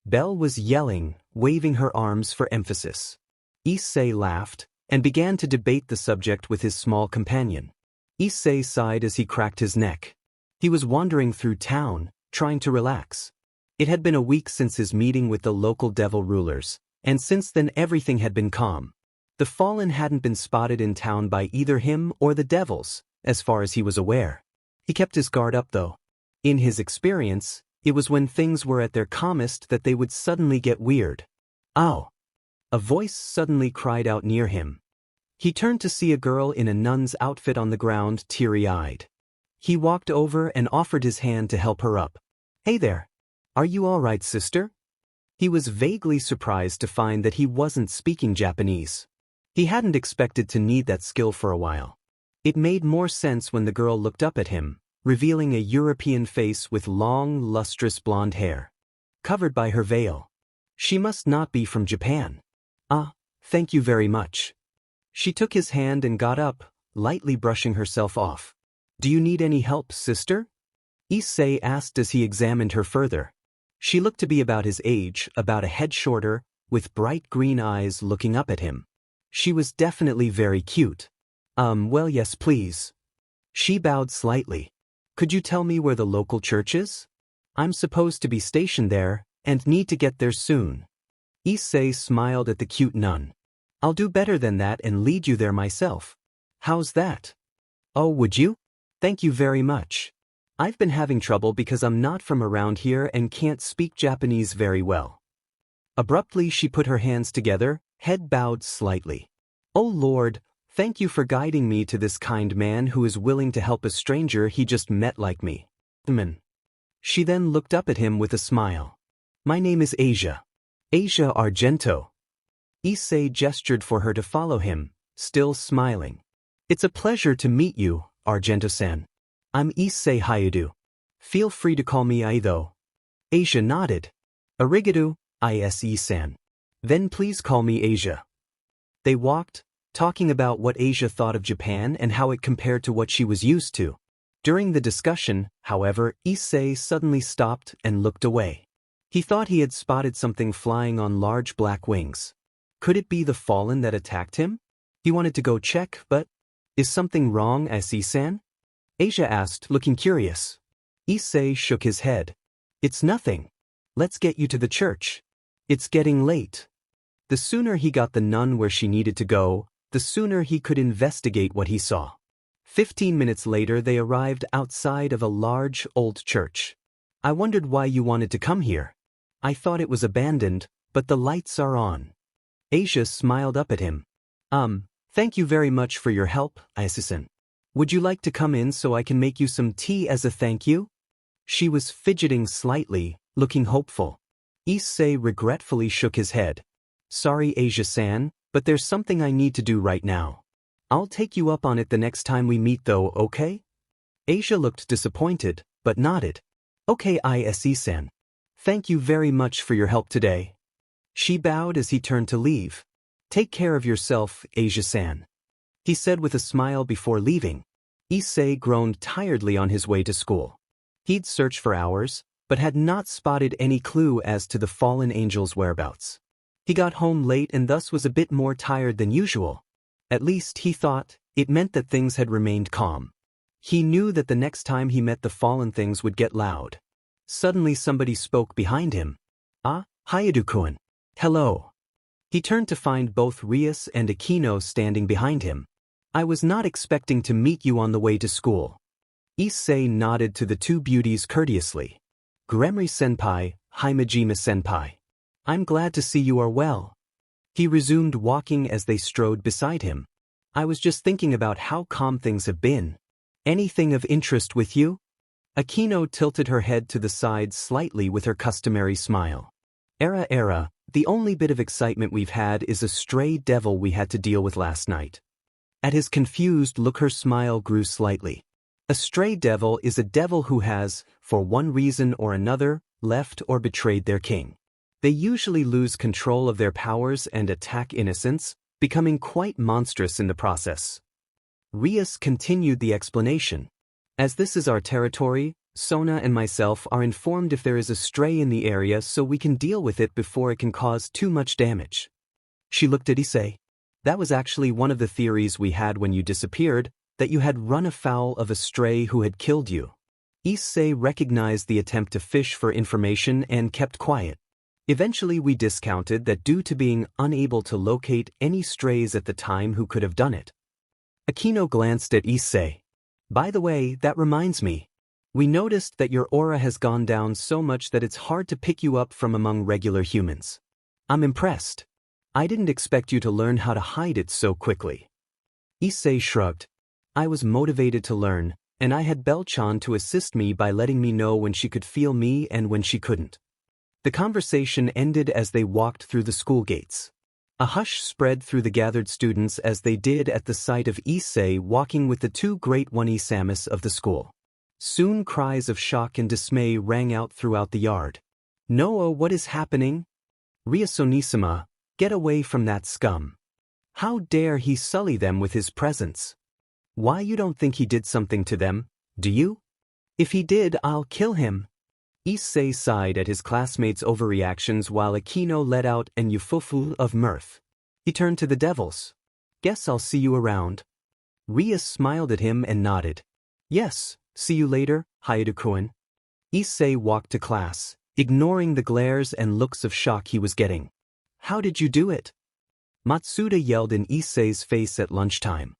Belle was yelling, waving her arms for emphasis. Issei laughed and began to debate the subject with his small companion. Issei sighed as he cracked his neck. He was wandering through town, trying to relax. It had been a week since his meeting with the local devil rulers, and since then everything had been calm. The fallen hadn't been spotted in town by either him or the devils, as far as he was aware. He kept his guard up though. In his experience, it was when things were at their calmest that they would suddenly get weird. "Ow!" A voice suddenly cried out near him. He turned to see a girl in a nun's outfit on the ground, teary-eyed. He walked over and offered his hand to help her up. "Hey there. Are you all right, sister?" He was vaguely surprised to find that he wasn't speaking Japanese. He hadn't expected to need that skill for a while. It made more sense when the girl looked up at him, revealing a European face with long, lustrous blonde hair, covered by her veil. She must not be from Japan. "Ah, thank you very much." She took his hand and got up, lightly brushing herself off. "Do you need any help, sister?" Issei asked as he examined her further. She looked to be about his age, about a head shorter, with bright green eyes looking up at him. She was definitely very cute. Well, yes, please." She bowed slightly. "Could you tell me where the local church is? I'm supposed to be stationed there, and need to get there soon." Issei smiled at the cute nun. "I'll do better than that and lead you there myself." "How's that?" "Oh, would you? Thank you very much. I've been having trouble because I'm not from around here and can't speak Japanese very well." Abruptly she put her hands together, head bowed slightly. "Oh Lord, thank you for guiding me to this kind man who is willing to help a stranger he just met like me." She then looked up at him with a smile. "My name is Asia. Asia Argento." Issei gestured for her to follow him, still smiling. "It's a pleasure to meet you, Argento-san. I'm Issei Hyoudou. Feel free to call me Ai though." Asia nodded. "Arigato, Ise-san. Then please call me Asia." They walked, talking about what Asia thought of Japan and how it compared to what she was used to. During the discussion, however, Issei suddenly stopped and looked away. He thought he had spotted something flying on large black wings. Could it be the fallen that attacked him? He wanted to go check, but... "Is something wrong, Ise-san?" Asia asked, looking curious. Issei shook his head. "It's nothing. Let's get you to the church. It's getting late." The sooner he got the nun where she needed to go, the sooner he could investigate what he saw. 15 minutes later they arrived outside of a large, old church. "I wondered why you wanted to come here. I thought it was abandoned, but the lights are on." Asia smiled up at him. Thank you very much for your help, Ise-san. Would you like to come in so I can make you some tea as a thank you?" She was fidgeting slightly, looking hopeful. Issei regretfully shook his head. "Sorry, Asia-san, but there's something I need to do right now. I'll take you up on it the next time we meet though, okay?" Asia looked disappointed, but nodded. "Okay, Ise-san. Thank you very much for your help today." She bowed as he turned to leave. "Take care of yourself, Asia-san," he said with a smile before leaving. Issei groaned tiredly on his way to school. He'd searched for hours, but had not spotted any clue as to the fallen angel's whereabouts. He got home late and thus was a bit more tired than usual. At least, he thought, it meant that things had remained calm. He knew that the next time he met the fallen things would get loud. Suddenly somebody spoke behind him. "Ah, Hyoudou-kun. Hello." He turned to find both Rias and Akino standing behind him. "I was not expecting to meet you on the way to school." Issei nodded to the two beauties courteously. "Gremri-senpai, Himejima-senpai. I'm glad to see you are well." He resumed walking as they strode beside him. "I was just thinking about how calm things have been. Anything of interest with you?" Akino tilted her head to the side slightly with her customary smile. Era, the only bit of excitement we've had is a stray devil we had to deal with last night." At his confused look her smile grew slightly. A stray devil is a devil who has, for one reason or another, left or betrayed their king. They usually lose control of their powers and attack innocents, becoming quite monstrous in the process. Rias continued the explanation. "As this is our territory, Sona and myself are informed if there is a stray in the area so we can deal with it before it can cause too much damage. She looked at Issei. That was actually one of the theories we had when you disappeared, that you had run afoul of a stray who had killed you. Issei recognized the attempt to fish for information and kept quiet. Eventually we discounted that due to being unable to locate any strays at the time who could have done it. Akino glanced at Issei. By the way, that reminds me. We noticed that your aura has gone down so much that it's hard to pick you up from among regular humans. I'm impressed. I didn't expect you to learn how to hide it so quickly. Issei shrugged. I was motivated to learn, and I had Bell-chan to assist me by letting me know when she could feel me and when she couldn't. The conversation ended as they walked through the school gates. A hush spread through the gathered students as they did at the sight of Issei walking with the two great one-isamis of the school. Soon cries of shock and dismay rang out throughout the yard. Noah, what is happening? Ryosonisama, get away from that scum. How dare he sully them with his presence? Why, you don't think he did something to them, do you? If he did, I'll kill him. Issei sighed at his classmates' overreactions while Akino let out an eufufu of mirth. He turned to the devils. Guess I'll see you around. Ria smiled at him and nodded. Yes, see you later, Hyoudou-kun. Issei walked to class, ignoring the glares and looks of shock he was getting. How did you do it? Matsuda yelled in Issei's face at lunchtime.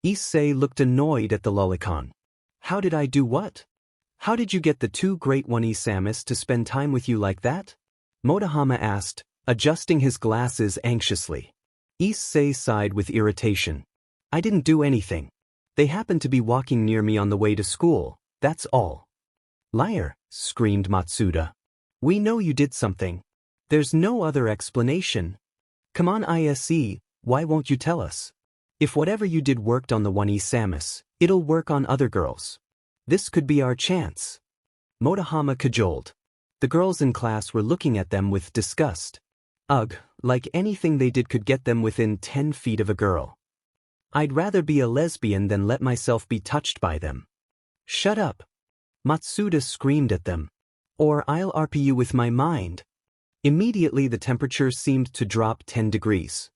Issei looked annoyed at the lolicon. How did I do what? How did you get the two great one-isamis to spend time with you like that? Motohama asked, adjusting his glasses anxiously. Issei sighed with irritation. I didn't do anything. They happened to be walking near me on the way to school, that's all. Liar, screamed Matsuda. We know you did something. There's no other explanation. Come on Ise, why won't you tell us? If whatever you did worked on the one-isamis, it'll work on other girls. This could be our chance. Motohama cajoled. The girls in class were looking at them with disgust. Ugh, like anything they did could get them within 10 feet of a girl. I'd rather be a lesbian than let myself be touched by them. Shut up. Matsuda screamed at them. Or I'll RP you with my mind. Immediately the temperature seemed to drop 10 degrees.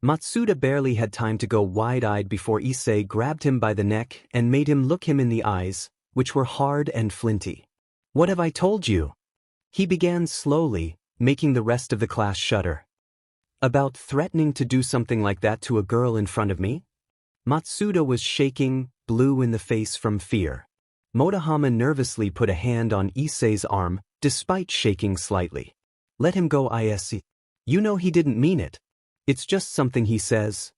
Matsuda barely had time to go wide-eyed before Issei grabbed him by the neck and made him look him in the eyes, which were hard and flinty. What have I told you? He began slowly, making the rest of the class shudder. About threatening to do something like that to a girl in front of me? Matsuda was shaking, blue in the face from fear. Motohama nervously put a hand on Issei's arm, despite shaking slightly. Let him go, Ise. You know he didn't mean it. It's just something he says.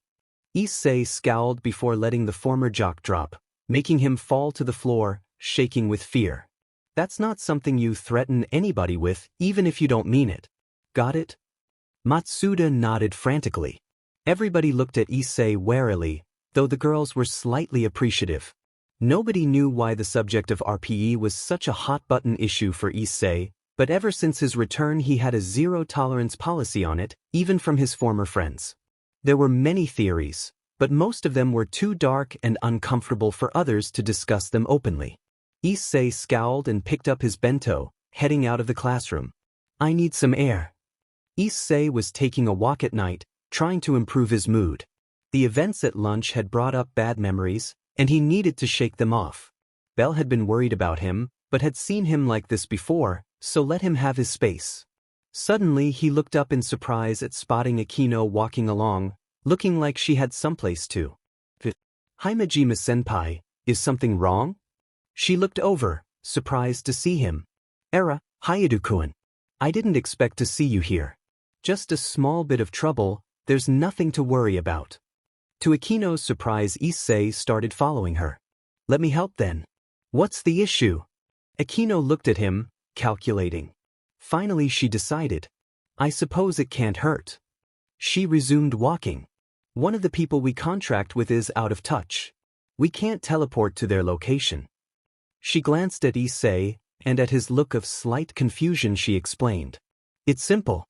Issei scowled before letting the former jock drop, making him fall to the floor, shaking with fear. That's not something you threaten anybody with, even if you don't mean it. Got it? Matsuda nodded frantically. Everybody looked at Issei warily, though the girls were slightly appreciative. Nobody knew why the subject of RPE was such a hot-button issue for Issei, but ever since his return he had a zero-tolerance policy on it, even from his former friends. There were many theories, but most of them were too dark and uncomfortable for others to discuss them openly. Issei scowled and picked up his bento, heading out of the classroom. I need some air. Issei was taking a walk at night, trying to improve his mood. The events at lunch had brought up bad memories, and he needed to shake them off. Belle had been worried about him, but had seen him like this before, so let him have his space. Suddenly he looked up in surprise at spotting Akino walking along, looking like she had someplace to. Himejima-senpai, is something wrong? She looked over, surprised to see him. Era, Hyoudou-kun. I didn't expect to see you here. Just a small bit of trouble, there's nothing to worry about. To Akino's surprise, Issei started following her. Let me help then. What's the issue? Akino looked at him, calculating. Finally she decided. I suppose it can't hurt. She resumed walking. One of the people we contract with is out of touch. We can't teleport to their location. She glanced at Issei, and at his look of slight confusion she explained. It's simple.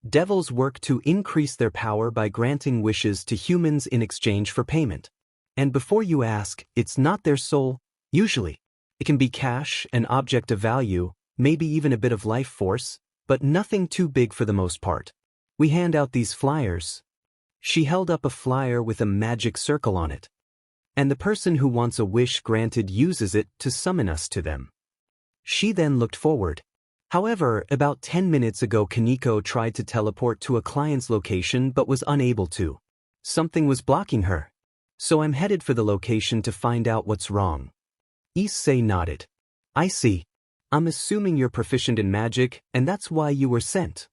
Devils work to increase their power by granting wishes to humans in exchange for payment. And before you ask, it's not their soul, usually. It can be cash, an object of value, maybe even a bit of life force, but nothing too big for the most part. We hand out these flyers. She held up a flyer with a magic circle on it. And the person who wants a wish granted uses it to summon us to them. She then looked forward. However, about 10 minutes ago Kaneko tried to teleport to a client's location but was unable to. Something was blocking her. So I'm headed for the location to find out what's wrong. Issei nodded. I see. I'm assuming you're proficient in magic, and that's why you were sent.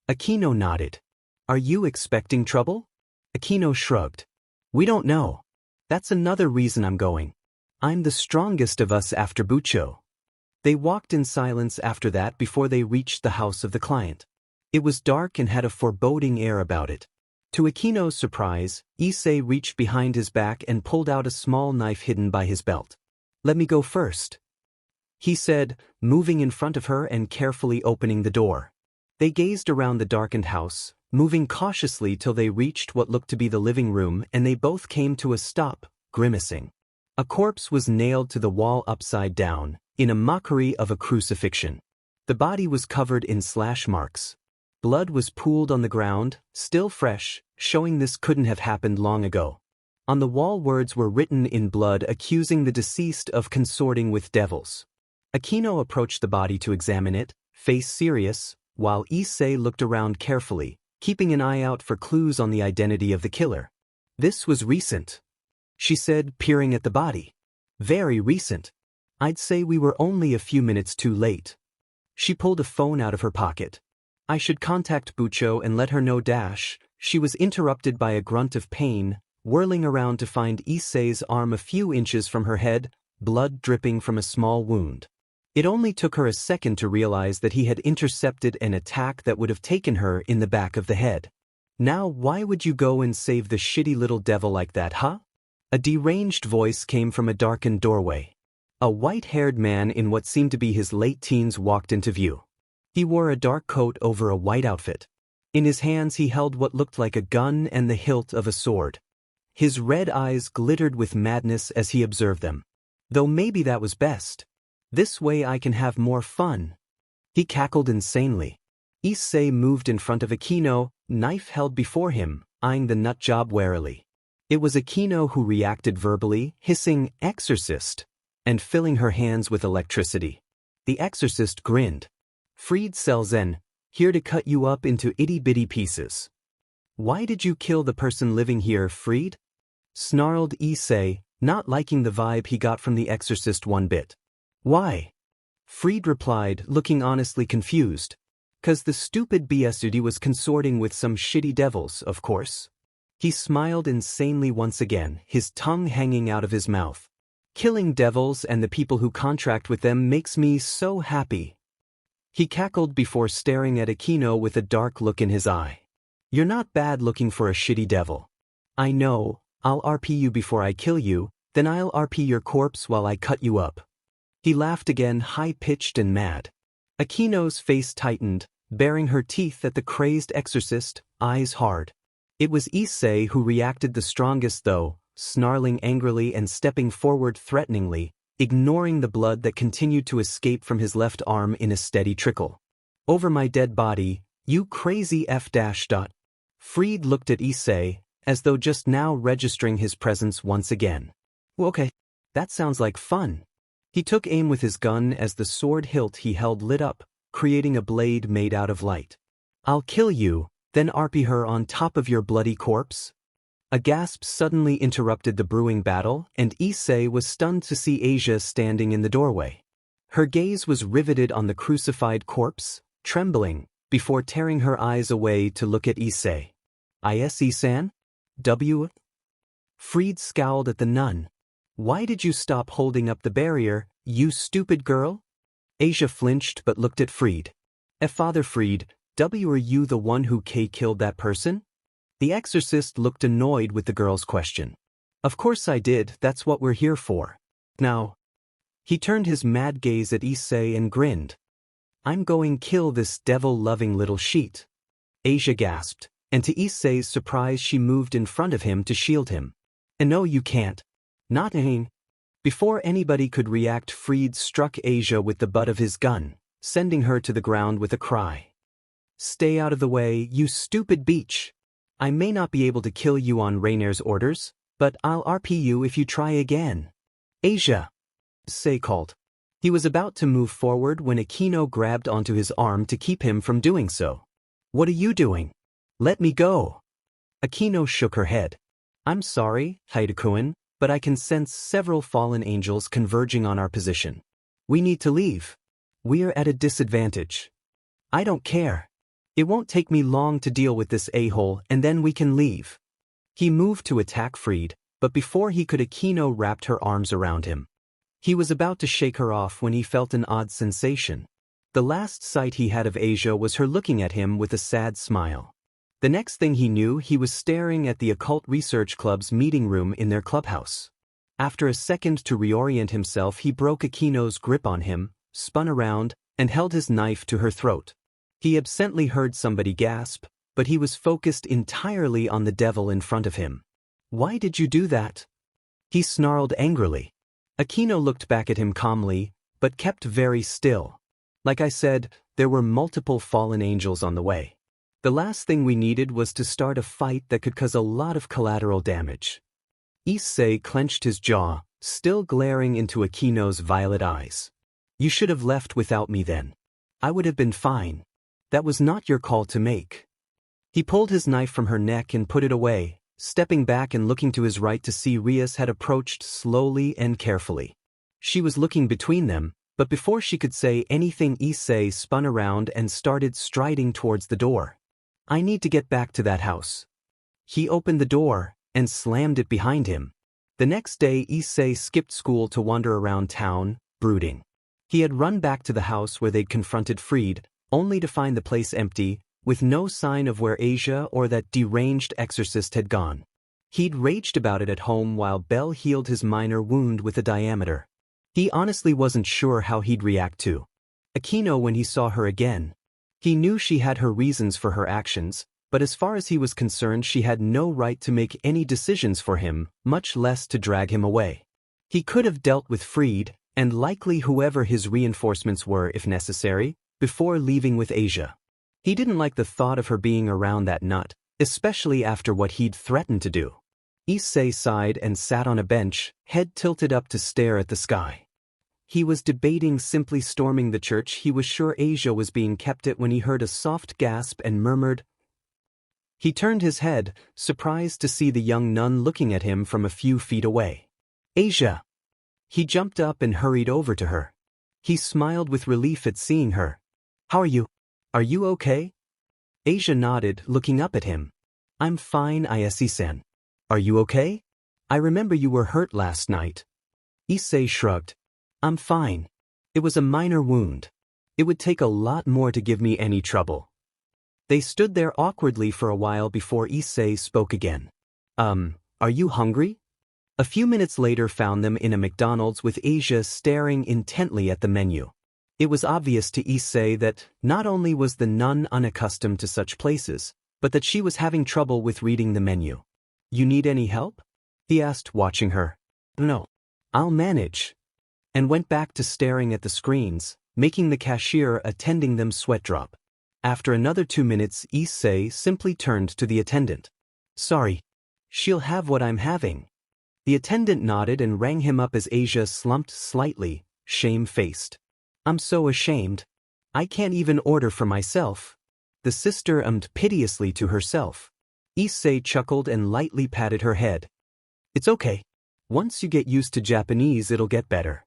Akino nodded. Are you expecting trouble? Akino shrugged. We don't know. That's another reason I'm going. I'm the strongest of us after Bucho. They walked in silence after that before they reached the house of the client. It was dark and had a foreboding air about it. To Akino's surprise, Issei reached behind his back and pulled out a small knife hidden by his belt. Let me go first, he said, moving in front of her and carefully opening the door. They gazed around the darkened house, moving cautiously till they reached what looked to be the living room, and they both came to a stop, grimacing. A corpse was nailed to the wall upside down, in a mockery of a crucifixion. The body was covered in slash marks. Blood was pooled on the ground, still fresh, showing this couldn't have happened long ago. On the wall words were written in blood accusing the deceased of consorting with devils. Akino approached the body to examine it, face serious, while Issei looked around carefully, keeping an eye out for clues on the identity of the killer. This was recent, she said, peering at the body. Very recent. I'd say we were only a few minutes too late. She pulled a phone out of her pocket. I should contact Bucho and let her know dash. She was interrupted by a grunt of pain, whirling around to find Issei's arm a few inches from her head, blood dripping from a small wound. It only took her a second to realize that he had intercepted an attack that would have taken her in the back of the head. Now why would you go and save the shitty little devil like that, huh? A deranged voice came from a darkened doorway. A white-haired man in what seemed to be his late teens walked into view. He wore a dark coat over a white outfit. In his hands he held what looked like a gun and the hilt of a sword. His red eyes glittered with madness as he observed them. Though maybe that was best. This way I can have more fun. He cackled insanely. Issei moved in front of Akino, knife held before him, eyeing the nutjob warily. It was Akino who reacted verbally, hissing, "Exorcist," and filling her hands with electricity. The exorcist grinned. "Freed Selzen, here to cut you up into itty-bitty pieces." "Why did you kill the person living here, Freed?" snarled Issei, not liking the vibe he got from the exorcist one bit. "Why?" Freed replied, looking honestly confused. "'Cause the stupid BSUD was consorting with some shitty devils, of course." He smiled insanely once again, his tongue hanging out of his mouth. "Killing devils and the people who contract with them makes me so happy." He cackled before staring at Akino with a dark look in his eye. "You're not bad looking for a shitty devil. I know, I'll RP you before I kill you, then I'll RP your corpse while I cut you up." He laughed again, high-pitched and mad. Akino's face tightened, baring her teeth at the crazed exorcist, eyes hard. It was Issei who reacted the strongest though, snarling angrily and stepping forward threateningly, ignoring the blood that continued to escape from his left arm in a steady trickle. "Over my dead body, you crazy F-." Freed looked at Issei, as though just now registering his presence once again. "Okay, that sounds like fun." He took aim with his gun as the sword hilt he held lit up, creating a blade made out of light. "I'll kill you, then RP her on top of your bloody corpse?" A gasp suddenly interrupted the brewing battle, and Issei was stunned to see Asia standing in the doorway. Her gaze was riveted on the crucified corpse, trembling, before tearing her eyes away to look at Issei. "Ise-san? W?" Freed scowled at the nun. "Why did you stop holding up the barrier, you stupid girl?" Asia flinched but looked at Freed. "Father Freed, W, are you the one who killed that person?" The exorcist looked annoyed with the girl's question. "Of course I did, that's what we're here for. Now." He turned his mad gaze at Issei and grinned. "I'm going kill this devil-loving little sheet." Asia gasped, and to Issei's surprise she moved in front of him to shield him. "No you can't. Not Ain." Before anybody could react, Fried struck Asia with the butt of his gun, sending her to the ground with a cry. "Stay out of the way, you stupid beach! I may not be able to kill you on Rainer's orders, but I'll RP you if you try again." "Asia!" Issei called. He was about to move forward when Akino grabbed onto his arm to keep him from doing so. "What are you doing? Let me go." Akino shook her head. "I'm sorry, Hyoudou, but I can sense several fallen angels converging on our position. We need to leave. We're at a disadvantage." "I don't care. It won't take me long to deal with this a-hole and then we can leave." He moved to attack Fried, but before he could, Akino wrapped her arms around him. He was about to shake her off when he felt an odd sensation. The last sight he had of Asia was her looking at him with a sad smile. The next thing he knew, he was staring at the Occult Research Club's meeting room in their clubhouse. After a second to reorient himself, he broke Akino's grip on him, spun around, and held his knife to her throat. He absently heard somebody gasp, but he was focused entirely on the devil in front of him. "Why did you do that?" he snarled angrily. Akino looked back at him calmly, but kept very still. "Like I said, there were multiple fallen angels on the way. The last thing we needed was to start a fight that could cause a lot of collateral damage." Issei clenched his jaw, still glaring into Akino's violet eyes. "You should have left without me then. I would have been fine. That was not your call to make." He pulled his knife from her neck and put it away, stepping back and looking to his right to see Rias had approached slowly and carefully. She was looking between them, but before she could say anything, Issei spun around and started striding towards the door. "I need to get back to that house." He opened the door and slammed it behind him. The next day, Issei skipped school to wander around town, brooding. He had run back to the house where they'd confronted Fried, only to find the place empty, with no sign of where Asia or that deranged exorcist had gone. He'd raged about it at home while Belle healed his minor wound with a diameter. He honestly wasn't sure how he'd react to Akino when he saw her again. He knew she had her reasons for her actions, but as far as he was concerned, she had no right to make any decisions for him, much less to drag him away. He could have dealt with Fried, and likely whoever his reinforcements were if necessary, before leaving with Asia. He didn't like the thought of her being around that nut, especially after what he'd threatened to do. Issei sighed and sat on a bench, head tilted up to stare at the sky. He was debating simply storming the church. He was sure Asia was being kept it when he heard a soft gasp and murmured. He turned his head, surprised to see the young nun looking at him from a few feet away. "Asia!" He jumped up and hurried over to her. He smiled with relief at seeing her. "How are you? Are you okay?" Asia nodded, looking up at him. "I'm fine, Issei-san. Are you okay? I remember you were hurt last night." Issei shrugged. "I'm fine. It was a minor wound. It would take a lot more to give me any trouble." They stood there awkwardly for a while before Issei spoke again. Are you hungry?" A few minutes later found them in a McDonald's with Asia staring intently at the menu. It was obvious to Issei that not only was the nun unaccustomed to such places, but that she was having trouble with reading the menu. "You need any help?" he asked, watching her. "No. I'll manage," and went back to staring at the screens, making the cashier attending them sweat drop. After another 2 minutes, Issei simply turned to the attendant. "Sorry. She'll have what I'm having." The attendant nodded and rang him up as Asia slumped slightly, shame-faced. "I'm so ashamed. I can't even order for myself." The sister ummed piteously to herself. Issei chuckled and lightly patted her head. "It's okay. Once you get used to Japanese, it'll get better."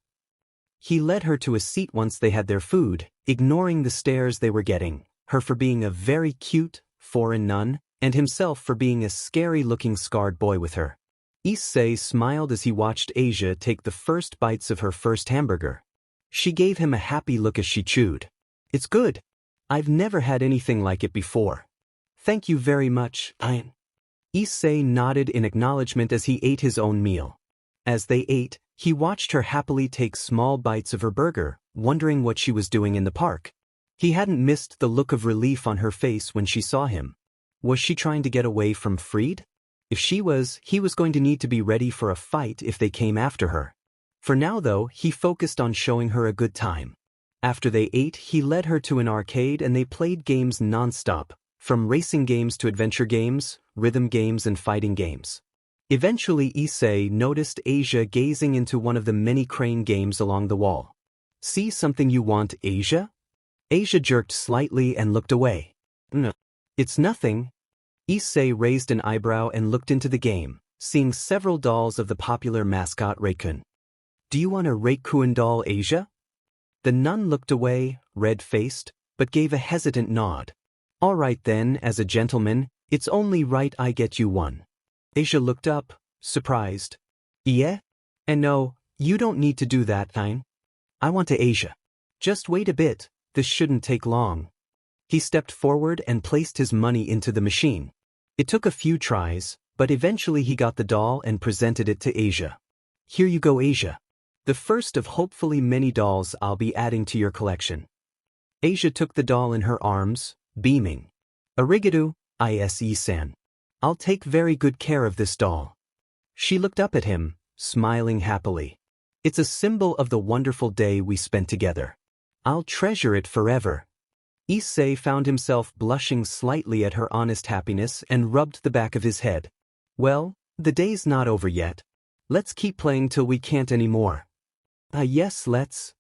He led her to a seat once they had their food, ignoring the stares they were getting, her for being a very cute, foreign nun, and himself for being a scary-looking scarred boy with her. Issei smiled as he watched Asia take the first bites of her first hamburger. She gave him a happy look as she chewed. "It's good. I've never had anything like it before." "Thank you very much, Ian." Issei nodded in acknowledgement as he ate his own meal. As they ate, he watched her happily take small bites of her burger, wondering what she was doing in the park. He hadn't missed the look of relief on her face when she saw him. Was she trying to get away from Fried? If she was, he was going to need to be ready for a fight if they came after her. For now though, he focused on showing her a good time. After they ate, he led her to an arcade and they played games non-stop, from racing games to adventure games, rhythm games and fighting games. Eventually Issei noticed Asia gazing into one of the many crane games along the wall. "See something you want, Asia?" Asia jerked slightly and looked away. "No. It's nothing." Issei raised an eyebrow and looked into the game, seeing several dolls of the popular mascot Raccoon. "Do you want a Raccoon doll, Asia?" The nun looked away, red-faced, but gave a hesitant nod. "All right then, as a gentleman, it's only right I get you one." Asia looked up, surprised. "Yeah? And no, you don't need to do that, Thine. I want to Asia. Just wait a bit, this shouldn't take long." He stepped forward and placed his money into the machine. It took a few tries, but eventually he got the doll and presented it to Asia. "Here you go, Asia. The first of hopefully many dolls I'll be adding to your collection." Asia took the doll in her arms, beaming. "Arigato, Issei-san. I'll take very good care of this doll." She looked up at him, smiling happily. "It's a symbol of the wonderful day we spent together. I'll treasure it forever." Issei found himself blushing slightly at her honest happiness and rubbed the back of his head. "Well, the day's not over yet. Let's keep playing till we can't anymore." Yes, let's."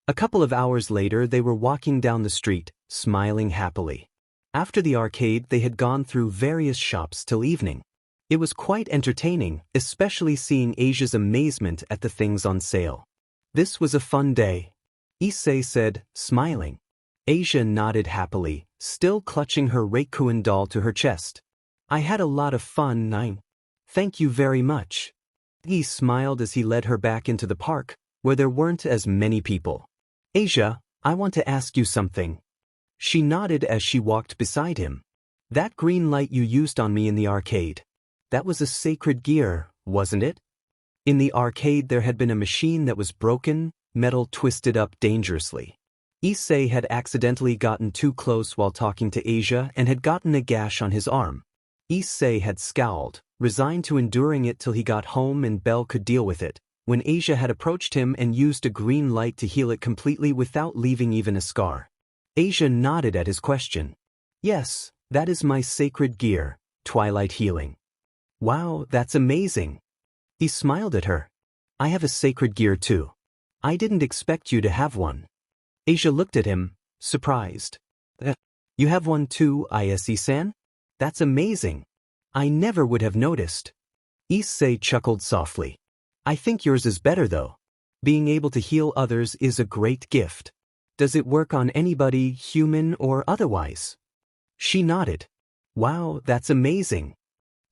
A couple of hours later they were walking down the street, smiling happily. After the arcade they had gone through various shops till evening. It was quite entertaining, especially seeing Asia's amazement at the things on sale. "This was a fun day," Issei said, smiling. Asia nodded happily, still clutching her Raccoon doll to her chest. "I had a lot of fun, Nine. Thank you very much." He smiled as he led her back into the park, where there weren't as many people. "Asia, I want to ask you something." She nodded as she walked beside him. "That green light you used on me in the arcade. That was a sacred gear, wasn't it?" In the arcade there had been a machine that was broken, metal twisted up dangerously. Issei had accidentally gotten too close while talking to Asia and had gotten a gash on his arm. Issei had scowled, resigned to enduring it till he got home and Belle could deal with it, when Asia had approached him and used a green light to heal it completely without leaving even a scar. Asia nodded at his question. "Yes, that is my sacred gear, Twilight Healing." "Wow, that's amazing." He smiled at her. "I have a sacred gear too. I didn't expect you to have one." Asia looked at him, surprised. "You have one too, Issei-san? That's amazing. I never would have noticed." Issei chuckled softly. "I think yours is better though. Being able to heal others is a great gift. Does it work on anybody, human or otherwise?" She nodded. "Wow, that's amazing."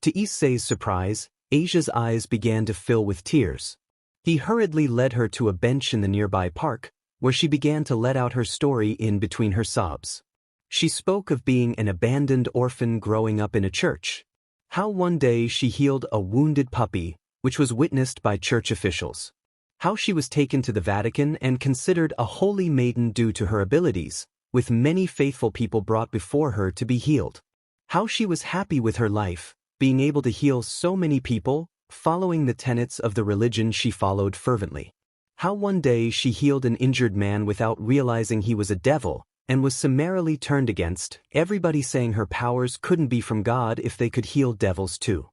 To Issei's surprise, Asia's eyes began to fill with tears. He hurriedly led her to a bench in the nearby park, where she began to let out her story in between her sobs. She spoke of being an abandoned orphan growing up in a church. How one day she healed a wounded puppy, which was witnessed by church officials. How she was taken to the Vatican and considered a holy maiden due to her abilities, with many faithful people brought before her to be healed. How she was happy with her life, being able to heal so many people, following the tenets of the religion she followed fervently. How one day she healed an injured man without realizing he was a devil, and was summarily turned against, everybody saying her powers couldn't be from God if they could heal devils too.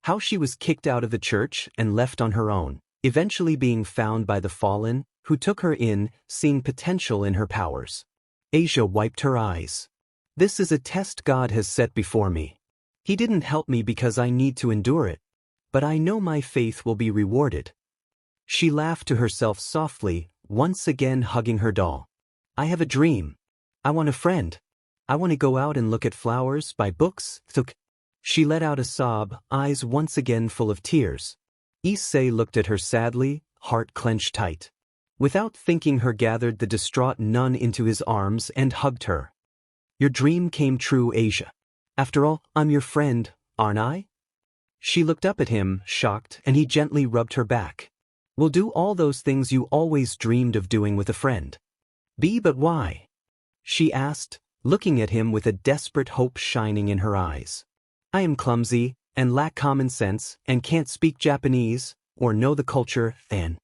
How she was kicked out of the church and left on her own, eventually being found by the fallen, who took her in, seeing potential in her powers. Asia wiped her eyes. "This is a test God has set before me. He didn't help me because I need to endure it, but I know my faith will be rewarded." She laughed to herself softly, once again hugging her doll. "I have a dream. I want a friend. I want to go out and look at flowers, buy books, She let out a sob, eyes once again full of tears. Issei looked at her sadly, heart clenched tight. Without thinking her gathered the distraught nun into his arms and hugged her. "Your dream came true, Asia. After all, I'm your friend, aren't I?" She looked up at him, shocked, and he gently rubbed her back. "We'll do all those things you always dreamed of doing with a friend." But why?" she asked, looking at him with a desperate hope shining in her eyes. "I am clumsy, and lack common sense, and can't speak Japanese, or know the culture, and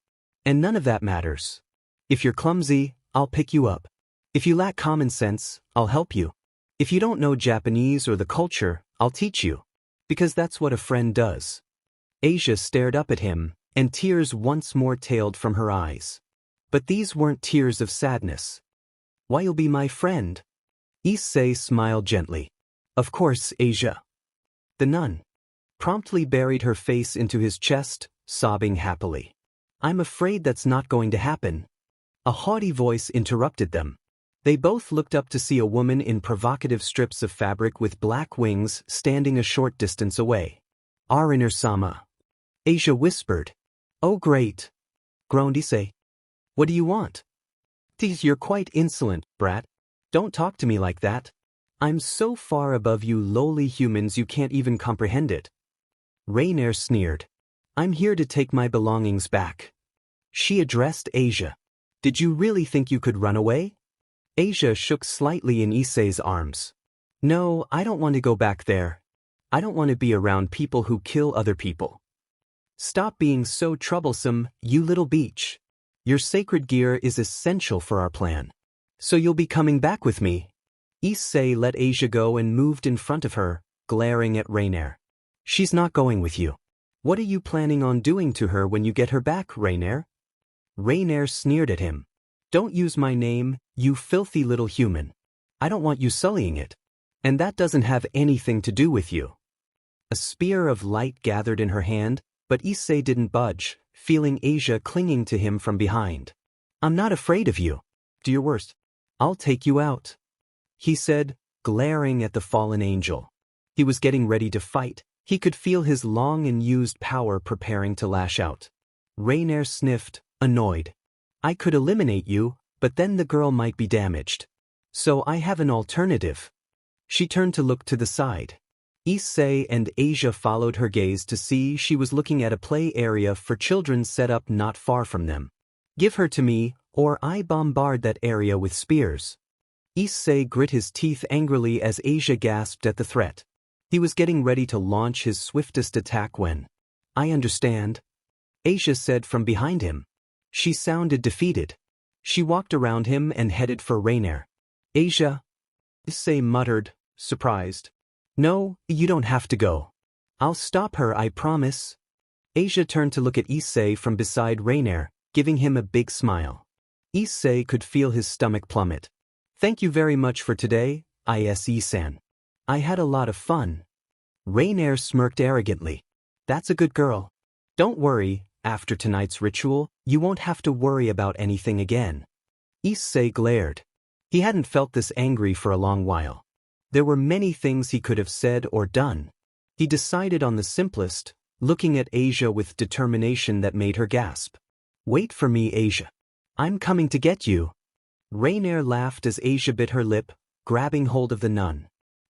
And none of that matters. If you're clumsy, I'll pick you up. If you lack common sense, I'll help you. If you don't know Japanese or the culture, I'll teach you. Because that's what a friend does. Asia stared up at him, and tears once more tailed from her eyes. But these weren't tears of sadness. Why, you'll be my friend? Issei smiled gently. Of course, Asia. The nun promptly buried her face into his chest, sobbing happily. I'm afraid that's not going to happen. A haughty voice interrupted them. They both looked up to see a woman in provocative strips of fabric with black wings standing a short distance away. Ariner-sama. Asia whispered. Oh great, groaned Issei. What do you want? You're quite insolent, brat. Don't talk to me like that. I'm so far above you lowly humans you can't even comprehend it. Rainier sneered. I'm here to take my belongings back. She addressed Asia. Did you really think you could run away? Asia shook slightly in Issei's arms. No, I don't want to go back there. I don't want to be around people who kill other people. Stop being so troublesome, you little beach. Your sacred gear is essential for our plan. So you'll be coming back with me. Issei let Asia go and moved in front of her, glaring at Rainier. She's not going with you. What are you planning on doing to her when you get her back, Rainier? Rainier sneered at him. Don't use my name, you filthy little human. I don't want you sullying it. And that doesn't have anything to do with you. A spear of light gathered in her hand, but Issei didn't budge, feeling Asia clinging to him from behind. I'm not afraid of you. Do your worst. I'll take you out, he said, glaring at the fallen angel. He was getting ready to fight. He could feel his long and used power preparing to lash out. Rainier sniffed, annoyed. I could eliminate you, but then the girl might be damaged. So I have an alternative. She turned to look to the side. Issei and Asia followed her gaze to see she was looking at a play area for children set up not far from them. Give her to me, or I bombard that area with spears. Issei grit his teeth angrily as Asia gasped at the threat. He was getting ready to launch his swiftest attack when, I understand, Asia said from behind him. She sounded defeated. She walked around him and headed for Rainier. Asia? Issei muttered, surprised. No, you don't have to go. I'll stop her, I promise. Asia turned to look at Issei from beside Rainier, giving him a big smile. Issei could feel his stomach plummet. Thank you very much for today, Issei-san. I had a lot of fun. Rainier smirked arrogantly. That's a good girl. Don't worry, after tonight's ritual, you won't have to worry about anything again. Issei glared. He hadn't felt this angry for a long while. There were many things he could have said or done. He decided on the simplest, looking at Asia with determination that made her gasp. Wait for me, Asia. I'm coming to get you. Rainier laughed as Asia bit her lip, grabbing hold of the nun.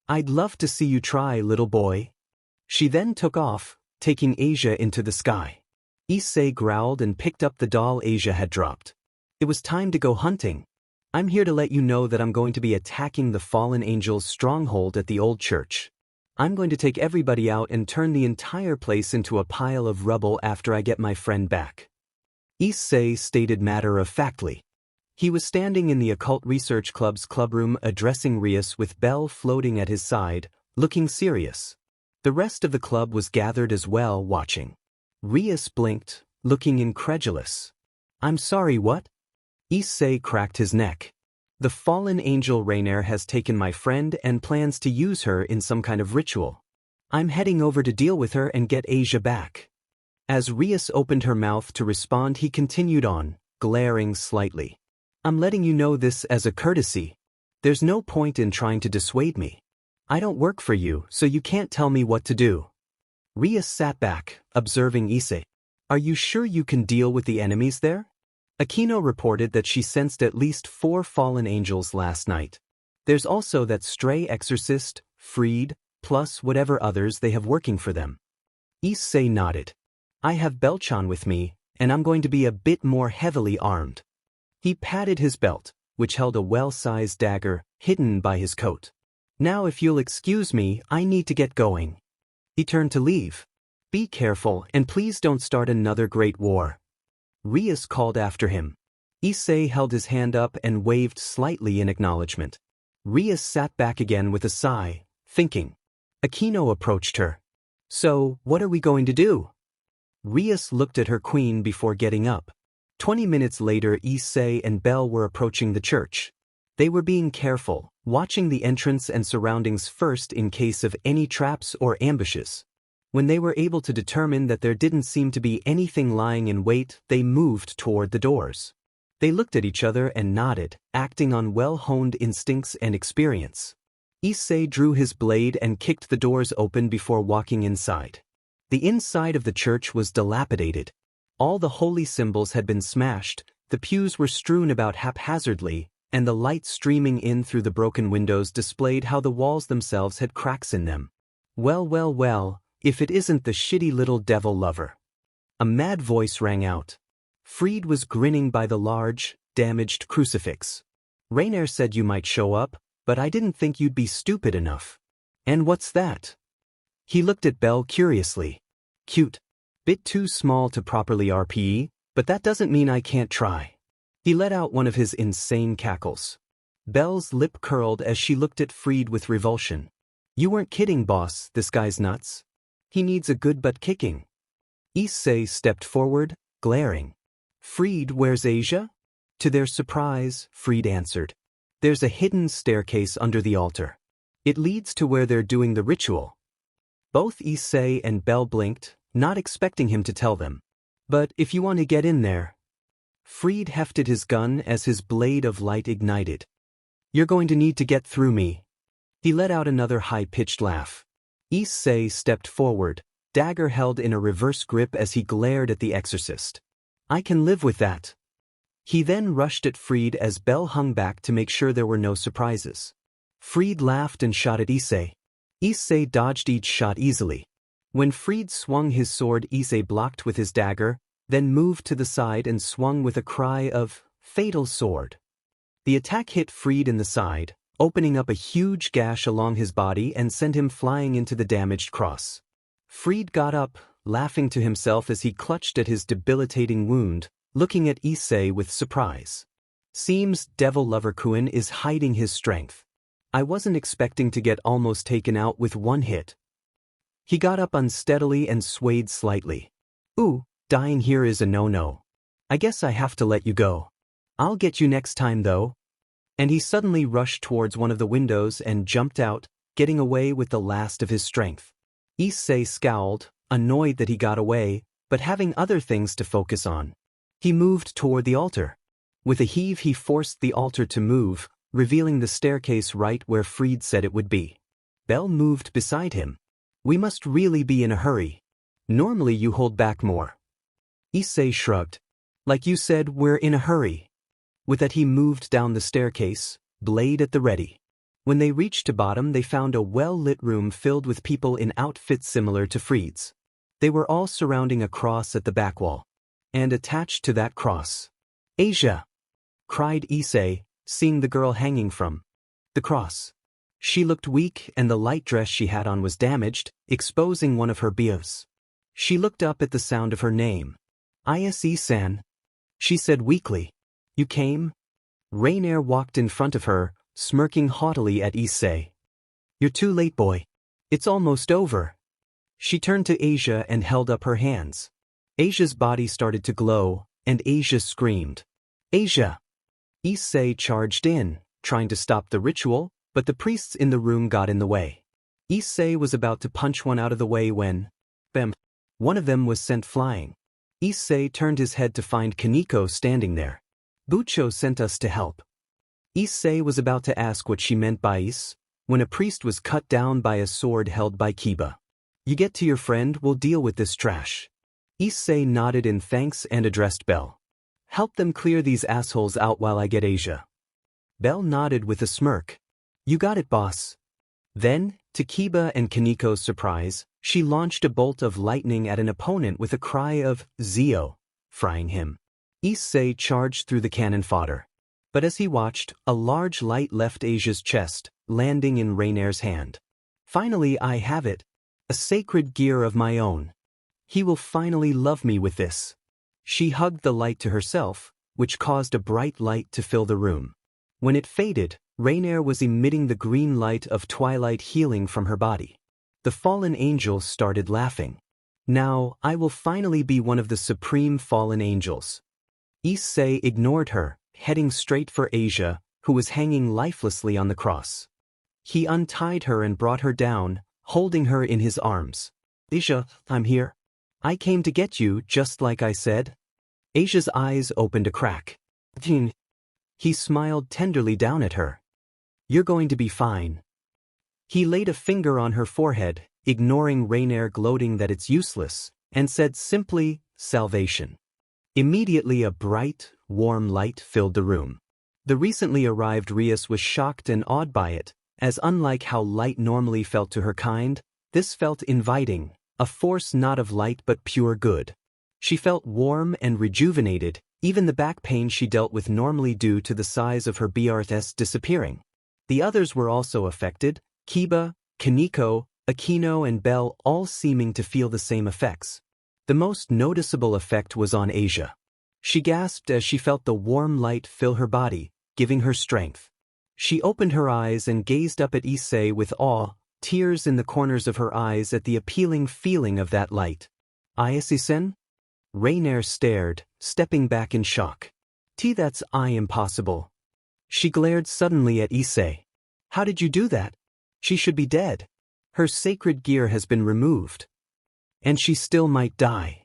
I'd love to see you try, little boy. She then took off, taking Asia into the sky. Issei growled and picked up the doll Asia had dropped. It was time to go hunting. I'm here to let you know that I'm going to be attacking the fallen angel's stronghold at the old church. I'm going to take everybody out and turn the entire place into a pile of rubble after I get my friend back. Issei stated matter-of-factly. He was standing in the Occult Research Club's clubroom addressing Rias with Belle floating at his side, looking serious. The rest of the club was gathered as well, watching. Rias blinked, looking incredulous. I'm sorry, what? Issei cracked his neck. The fallen angel Rainier has taken my friend and plans to use her in some kind of ritual. I'm heading over to deal with her and get Asia back. As Rias opened her mouth to respond, he continued on, glaring slightly. I'm letting you know this as a courtesy. There's no point in trying to dissuade me. I don't work for you, so you can't tell me what to do. Rias sat back, observing Issei. Are you sure you can deal with the enemies there? Aquino reported that she sensed at least 4 fallen angels last night. There's also that stray exorcist, Freed, plus whatever others they have working for them. Issei nodded. I have Belchan with me, and I'm going to be a bit more heavily armed. He patted his belt, which held a well-sized dagger, hidden by his coat. Now if you'll excuse me, I need to get going. He turned to leave. Be careful, and please don't start another great war. Rias called after him. Issei held his hand up and waved slightly in acknowledgement. Rias sat back again with a sigh, thinking. Aquino approached her. So, what are we going to do? Rias looked at her queen before getting up. 20 minutes later, Issei and Belle were approaching the church. They were being careful, watching the entrance and surroundings first in case of any traps or ambushes. When they were able to determine that there didn't seem to be anything lying in wait, they moved toward the doors. They looked at each other and nodded, acting on well-honed instincts and experience. Issei drew his blade and kicked the doors open before walking inside. The inside of the church was dilapidated. All the holy symbols had been smashed, the pews were strewn about haphazardly, and the light streaming in through the broken windows displayed how the walls themselves had cracks in them. Well, if it isn't the shitty little devil lover. A mad voice rang out. Fried was grinning by the large, damaged crucifix. Rainier said you might show up, but I didn't think you'd be stupid enough. And what's that? He looked at Belle curiously. Cute. Bit too small to properly RPE, but that doesn't mean I can't try. He let out one of his insane cackles. Belle's lip curled as she looked at Fried with revulsion. You weren't kidding, boss, this guy's nuts. He needs a good butt kicking. Issei stepped forward, glaring. Fried, where's Asia? To their surprise, Fried answered. There's a hidden staircase under the altar. It leads to where they're doing the ritual. Both Issei and Belle blinked, not expecting him to tell them. But if you want to get in there. Fried hefted his gun as his blade of light ignited. You're going to need to get through me. He let out another high-pitched laugh. Issei stepped forward, dagger held in a reverse grip as he glared at the exorcist. I can live with that. He then rushed at Fried as Belle hung back to make sure there were no surprises. Fried laughed and shot at Issei. Issei dodged each shot easily. When Fried swung his sword, Issei blocked with his dagger, then moved to the side and swung with a cry of, "Fatal sword." The attack hit Fried in the side, opening up a huge gash along his body and sent him flying into the damaged cross. Fried got up, laughing to himself as he clutched at his debilitating wound, looking at Issei with surprise. Seems Devil Lover Kuin is hiding his strength. I wasn't expecting to get almost taken out with one hit. He got up unsteadily and swayed slightly. Ooh, dying here is a no-no. I guess I have to let you go. I'll get you next time though. And he suddenly rushed towards one of the windows and jumped out, getting away with the last of his strength. Issei scowled, annoyed that he got away, but having other things to focus on. He moved toward the altar. With a heave he forced the altar to move, revealing the staircase right where Fried said it would be. Belle moved beside him. We must really be in a hurry. Normally you hold back more. Issei shrugged. Like you said, we're in a hurry. With that he moved down the staircase, blade at the ready. When they reached the bottom they found a well-lit room filled with people in outfits similar to Fried's. They were all surrounding a cross at the back wall. And attached to that cross. Asia! Cried Issei, seeing the girl hanging from the cross. She looked weak and the light dress she had on was damaged, exposing one of her bios. She looked up at the sound of her name. Ise-san. She said weakly. You came? Rainier walked in front of her, smirking haughtily at Issei. You're too late, boy. It's almost over. She turned to Asia and held up her hands. Asia's body started to glow, and Asia screamed. Asia! Issei charged in, trying to stop the ritual, but the priests in the room got in the way. Issei was about to punch one out of the way when, bam, one of them was sent flying. Issei turned his head to find Kaneko standing there. Bucho sent us to help. Issei was about to ask what she meant by is, when a priest was cut down by a sword held by Kiba. You get to your friend, we'll deal with this trash. Issei nodded in thanks and addressed Belle. Help them clear these assholes out while I get Asia. Belle nodded with a smirk. You got it, boss. Then, to Kiba and Kaneko's surprise, she launched a bolt of lightning at an opponent with a cry of, Zio, frying him. Issei charged through the cannon fodder. But as he watched, a large light left Asia's chest, landing in Rainier's hand. Finally I have it. A sacred gear of my own. He will finally love me with this. She hugged the light to herself, which caused a bright light to fill the room. When it faded, Rainier was emitting the green light of twilight healing from her body. The fallen angels started laughing. Now, I will finally be one of the supreme fallen angels. Issei ignored her, heading straight for Asia, who was hanging lifelessly on the cross. He untied her and brought her down, holding her in his arms. Asia, I'm here. I came to get you, just like I said. Asia's eyes opened a crack. He smiled tenderly down at her. You're going to be fine. He laid a finger on her forehead, ignoring Rainier gloating that it's useless, and said simply, salvation. Immediately a bright, warm light filled the room. The recently arrived Rias was shocked and awed by it, as unlike how light normally felt to her kind, this felt inviting, a force not of light but pure good. She felt warm and rejuvenated, even the back pain she dealt with normally due to the size of her BRS disappearing. The others were also affected, Kiba, Kaneko, Aquino and Belle all seeming to feel the same effects. The most noticeable effect was on Asia. She gasped as she felt the warm light fill her body, giving her strength. She opened her eyes and gazed up at Issei with awe, tears in the corners of her eyes at the appealing feeling of that light. Issei-sen? Rainier stared, stepping back in shock. That's impossible. She glared suddenly at Issei. How did you do that? She should be dead. Her sacred gear has been removed. And she still might die.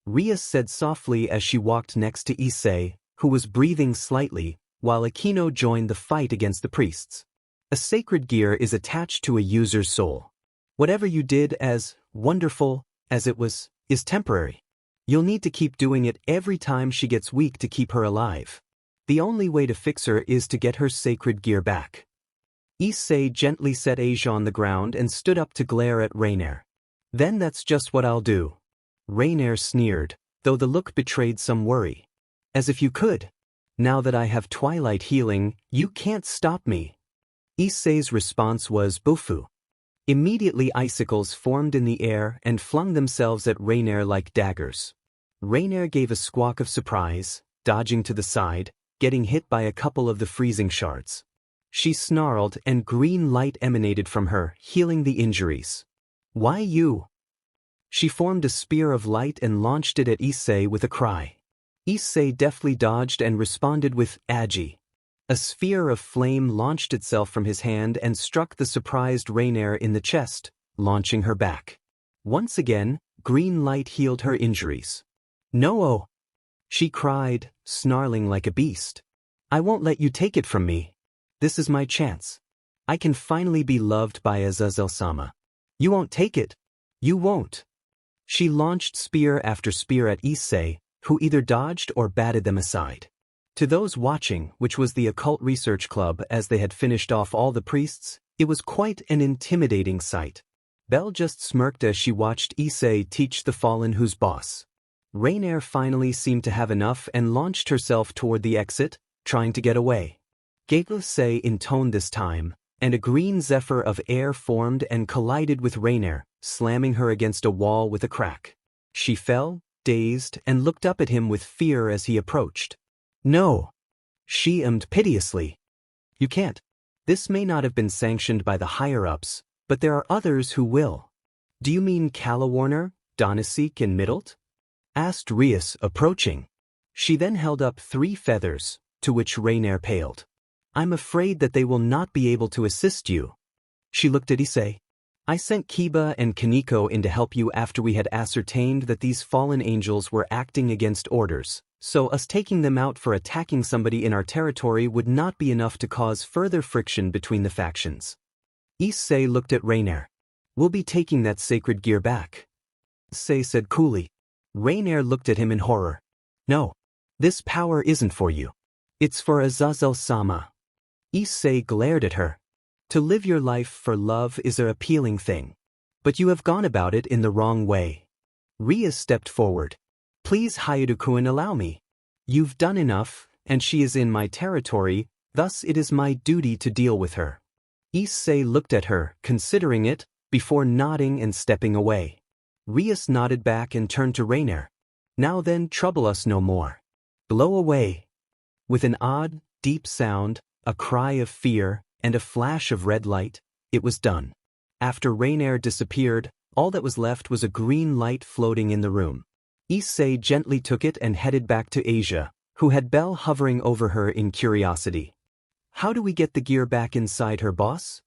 Rias said softly as she walked next to Issei, who was breathing slightly, while Aquino joined the fight against the priests. A sacred gear is attached to a user's soul. Whatever you did, as wonderful as it was, is temporary. You'll need to keep doing it every time she gets weak to keep her alive. The only way to fix her is to get her sacred gear back. Issei gently set Asia on the ground and stood up to glare at Rainier. Then that's just what I'll do. Rainier sneered, though the look betrayed some worry. As if you could. Now that I have twilight healing, you can't stop me. Issei's response was Bufu. Immediately icicles formed in the air and flung themselves at Rainier like daggers. Rainier gave a squawk of surprise, dodging to the side, getting hit by a couple of the freezing shards. She snarled and green light emanated from her, healing the injuries. Why you? She formed a spear of light and launched it at Issei with a cry. Issei deftly dodged and responded with Agi. A sphere of flame launched itself from his hand and struck the surprised Rainier in the chest, launching her back. Once again, green light healed her injuries. No! She cried, snarling like a beast. I won't let you take it from me. This is my chance. I can finally be loved by Azazel-sama. You won't take it. You won't. She launched spear after spear at Issei, who either dodged or batted them aside. To those watching, which was the occult research club as they had finished off all the priests, it was quite an intimidating sight. Belle just smirked as she watched Issei teach the fallen who's boss. Rainier finally seemed to have enough and launched herself toward the exit, trying to get away. Issei intoned this time, and a green zephyr of air formed and collided with Rainier, slamming her against a wall with a crack. She fell, dazed, and looked up at him with fear as he approached. No! She ummed piteously. You can't. This may not have been sanctioned by the higher-ups, but there are others who will. Do you mean Calawarner, Donasek, and Middlet? Asked Rias, approaching. She then held up 3 feathers, to which Rainier paled. I'm afraid that they will not be able to assist you. She looked at Issei. I sent Kiba and Kaneko in to help you after we had ascertained that these fallen angels were acting against orders, so us taking them out for attacking somebody in our territory would not be enough to cause further friction between the factions. Issei looked at Rainier. We'll be taking that sacred gear back. Issei said coolly. Rainier looked at him in horror. No. This power isn't for you. It's for Azazel-sama. Issei glared at her. To live your life for love is an appealing thing. But you have gone about it in the wrong way. Rias stepped forward. Please, Hyoudou-kun, allow me. You've done enough, and she is in my territory, thus it is my duty to deal with her. Issei looked at her, considering it, before nodding and stepping away. Rias nodded back and turned to Rainier. Now then, trouble us no more. Blow away. With an odd, deep sound, a cry of fear, and a flash of red light, it was done. After Rainier disappeared, all that was left was a green light floating in the room. Issei gently took it and headed back to Asia, who had Belle hovering over her in curiosity. How do we get the gear back inside her, boss?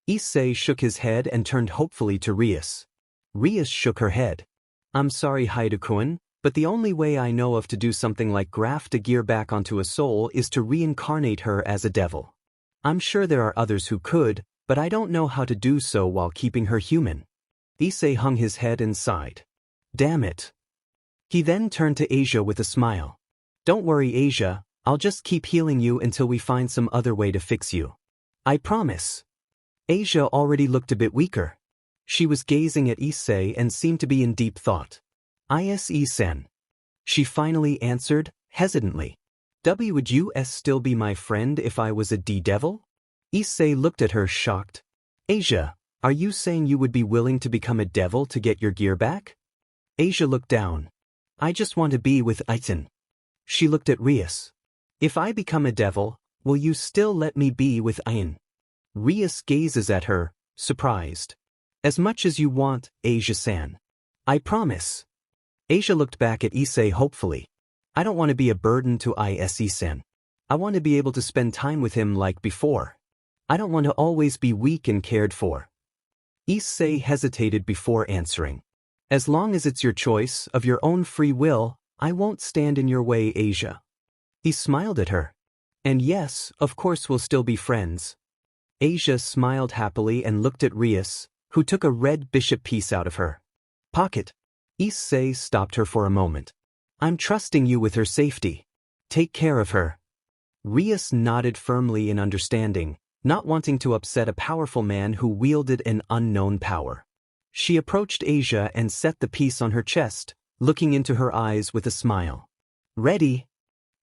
Issei shook his head and turned hopefully to Rias. Rias shook her head. I'm sorry, Hyoudou-kun, but the only way I know of to do something like graft a gear back onto a soul is to reincarnate her as a devil. I'm sure there are others who could, but I don't know how to do so while keeping her human. Issei hung his head and sighed. Damn it. He then turned to Asia with a smile. Don't worry, Asia, I'll just keep healing you until we find some other way to fix you. I promise. Asia already looked a bit weaker. She was gazing at Issei and seemed to be in deep thought. Ise-sen. She finally answered, hesitantly. Would you still be my friend if I was a D-devil? Issei looked at her shocked. Asia, are you saying you would be willing to become a devil to get your gear back? Asia looked down. I just want to be with Aitan. She looked at Rias. If I become a devil, will you still let me be with Aitan? Rias gazes at her, surprised. As much as you want, Asia-san. I promise. Asia looked back at Issei hopefully. I don't want to be a burden to Ise-sen. I want to be able to spend time with him like before. I don't want to always be weak and cared for. Issei hesitated before answering. As long as it's your choice, of your own free will, I won't stand in your way, Asia. He smiled at her. And yes, of course we'll still be friends. Asia smiled happily and looked at Rias, who took a red bishop piece out of her pocket. Issei stopped her for a moment. I'm trusting you with her safety. Take care of her. Rias nodded firmly in understanding, not wanting to upset a powerful man who wielded an unknown power. She approached Asia and set the piece on her chest, looking into her eyes with a smile. Ready?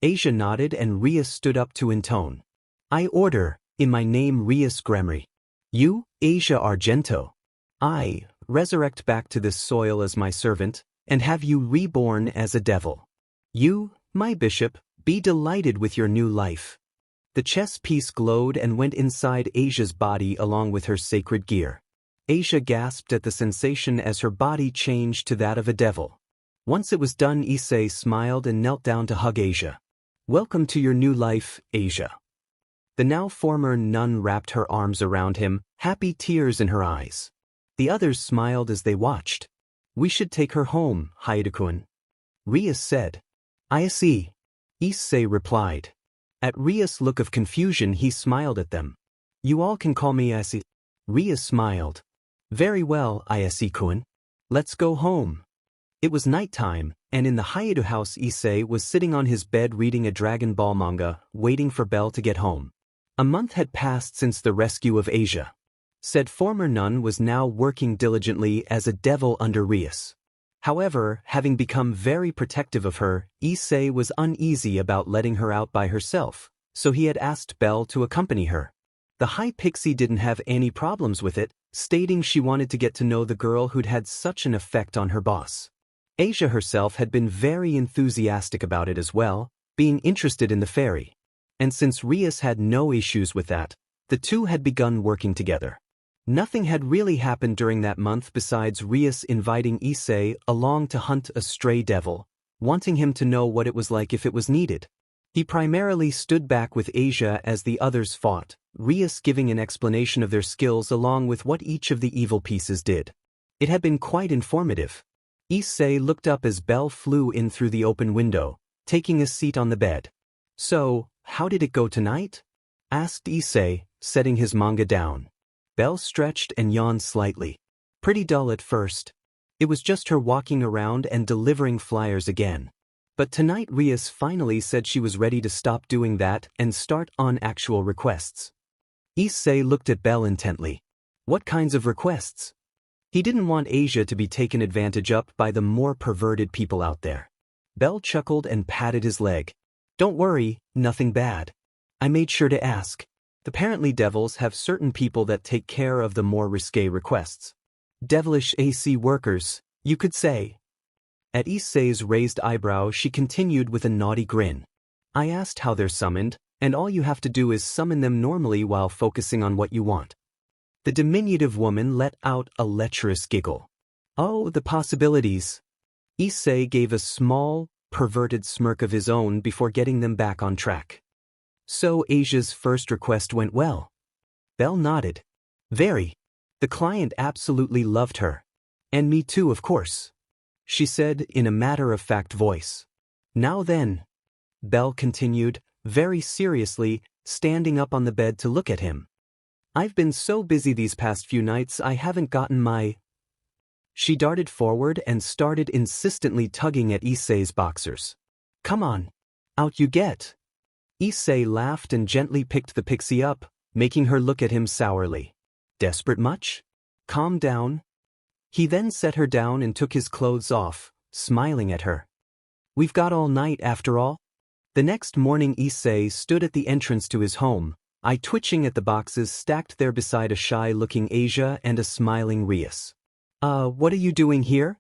Asia nodded and Rias stood up to intone. I order, in my name Rias Gremry. You, Asia Argento. I resurrect back to this soil as my servant, and have you reborn as a devil. You, my bishop, be delighted with your new life. The chess piece glowed and went inside Asia's body along with her sacred gear. Asia gasped at the sensation as her body changed to that of a devil. Once it was done, Issei smiled and knelt down to hug Asia. Welcome to your new life, Asia. The now former nun wrapped her arms around him, happy tears in her eyes. The others smiled as they watched. We should take her home, Hyoudou-kun. Rias said. I see. Issei replied. At Rias' look of confusion, he smiled at them. You all can call me Issei. Rias smiled. Very well, Issei-kun. Let's go home. It was nighttime, and in the Hyoudou house Issei was sitting on his bed reading a Dragon Ball manga, waiting for Belle to get home. A month had passed since the rescue of Asia. Said former nun was now working diligently as a devil under Rias. However, having become very protective of her, Issei was uneasy about letting her out by herself, so he had asked Belle to accompany her. The High Pixie didn't have any problems with it, stating she wanted to get to know the girl who'd had such an effect on her boss. Asia herself had been very enthusiastic about it as well, being interested in the fairy. And since Rias had no issues with that, the two had begun working together. Nothing had really happened during that month besides Rias inviting Issei along to hunt a stray devil, wanting him to know what it was like if it was needed. He primarily stood back with Asia as the others fought, Rias giving an explanation of their skills along with what each of the evil pieces did. It had been quite informative. Issei looked up as Belle flew in through the open window, taking a seat on the bed. So, how did it go tonight? Asked Issei, setting his manga down. Belle stretched and yawned slightly. Pretty dull at first. It was just her walking around and delivering flyers again. But tonight Rias finally said she was ready to stop doing that and start on actual requests. Issei looked at Belle intently. What kinds of requests? He didn't want Asia to be taken advantage of by the more perverted people out there. Belle chuckled and patted his leg. Don't worry, nothing bad. I made sure to ask. Apparently devils have certain people that take care of the more risque requests. Devilish AC workers, you could say. At Issei's raised eyebrow she continued with a naughty grin. I asked how they're summoned, and all you have to do is summon them normally while focusing on what you want. The diminutive woman let out a lecherous giggle. Oh, the possibilities. Issei gave a small, perverted smirk of his own before getting them back on track. So Asia's first request went well. Belle nodded. Very. The client absolutely loved her. And me too, of course, she said in a matter-of-fact voice. Now then, Belle continued, very seriously, standing up on the bed to look at him. I've been so busy these past few nights I haven't gotten my... She darted forward and started insistently tugging at Issei's boxers. Come on. Out you get. Issei laughed and gently picked the pixie up, making her look at him sourly. Desperate much? Calm down. He then set her down and took his clothes off, smiling at her. We've got all night after all. The next morning Issei stood at the entrance to his home, eye twitching at the boxes stacked there beside a shy-looking Asia and a smiling Rias. What are you doing here?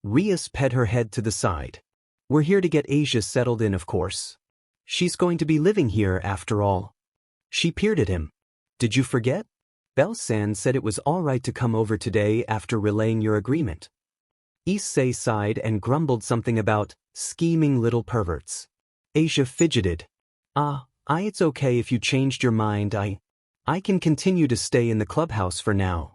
Rias ped her head to the side. We're here to get Asia settled in, of course. She's going to be living here after all. She peered at him. Did you forget? Belle-san said it was all right to come over today after relaying your agreement. Issei sighed and grumbled something about scheming little perverts. Asia fidgeted. It's okay if you changed your mind. I can continue to stay in the clubhouse for now.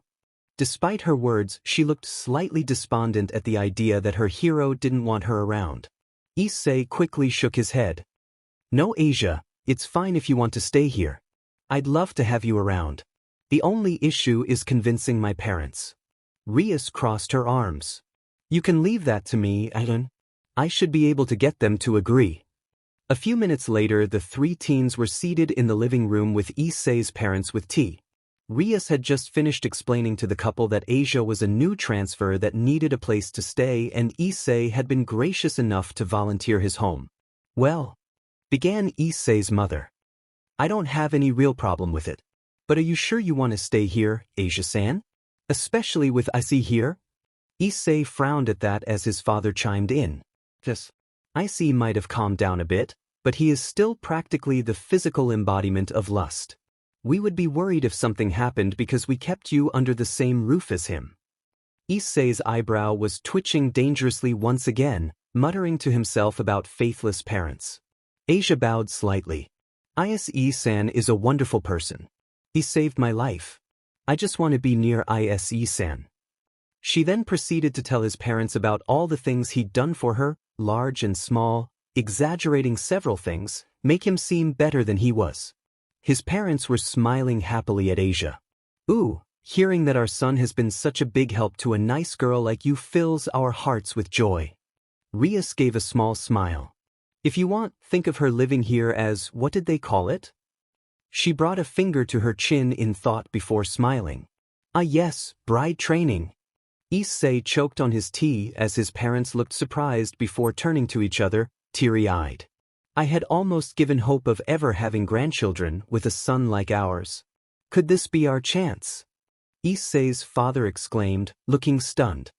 Despite her words, she looked slightly despondent at the idea that her hero didn't want her around. Issei quickly shook his head. No, Asia, it's fine if you want to stay here. I'd love to have you around. The only issue is convincing my parents. Rias crossed her arms. You can leave that to me, Athan. I should be able to get them to agree. A few minutes later, the three teens were seated in the living room with Issei's parents with tea. Rias had just finished explaining to the couple that Asia was a new transfer that needed a place to stay, and Issei had been gracious enough to volunteer his home. Well, began Issei's mother. I don't have any real problem with it. But are you sure you want to stay here, Asia-san? Especially with Issei here? Issei frowned at that as his father chimed in. Yes. Issei might have calmed down a bit, but he is still practically the physical embodiment of lust. We would be worried if something happened because we kept you under the same roof as him. Issei's eyebrow was twitching dangerously once again, muttering to himself about faithless parents. Asia bowed slightly. Issei-san is a wonderful person. He saved my life. I just want to be near Issei-san. She then proceeded to tell his parents about all the things he'd done for her, large and small, exaggerating several things, make him seem better than he was. His parents were smiling happily at Asia. Ooh, hearing that our son has been such a big help to a nice girl like you fills our hearts with joy. Rias gave a small smile. If you want, think of her living here as, what did they call it? She brought a finger to her chin in thought before smiling. Yes, bride training. Issei choked on his tea as his parents looked surprised before turning to each other, teary-eyed. I had almost given hope of ever having grandchildren with a son like ours. Could this be our chance? Issei's father exclaimed, looking stunned.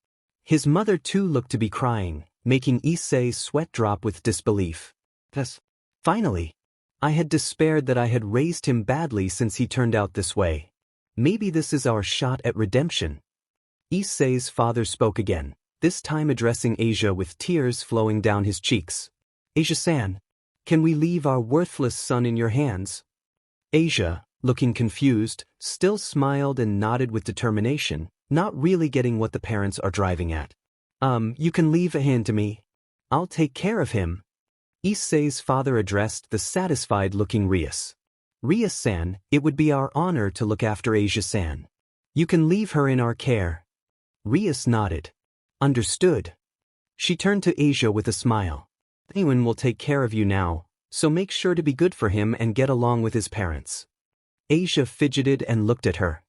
His mother too looked to be crying, making Issei sweat drop with disbelief. Yes. Finally. I had despaired that I had raised him badly since he turned out this way. Maybe this is our shot at redemption. Issei's father spoke again, this time addressing Asia with tears flowing down his cheeks. Asia-san, can we leave our worthless son in your hands? Asia, looking confused, still smiled and nodded with determination, not really getting what the parents are driving at. You can leave a hand to me. I'll take care of him. Issei's father addressed the satisfied-looking Rias. Rias-san, it would be our honor to look after Asia-san. You can leave her in our care. Rias nodded. Understood. She turned to Asia with a smile. Anyone will take care of you now, so make sure to be good for him and get along with his parents. Asia fidgeted and looked at her.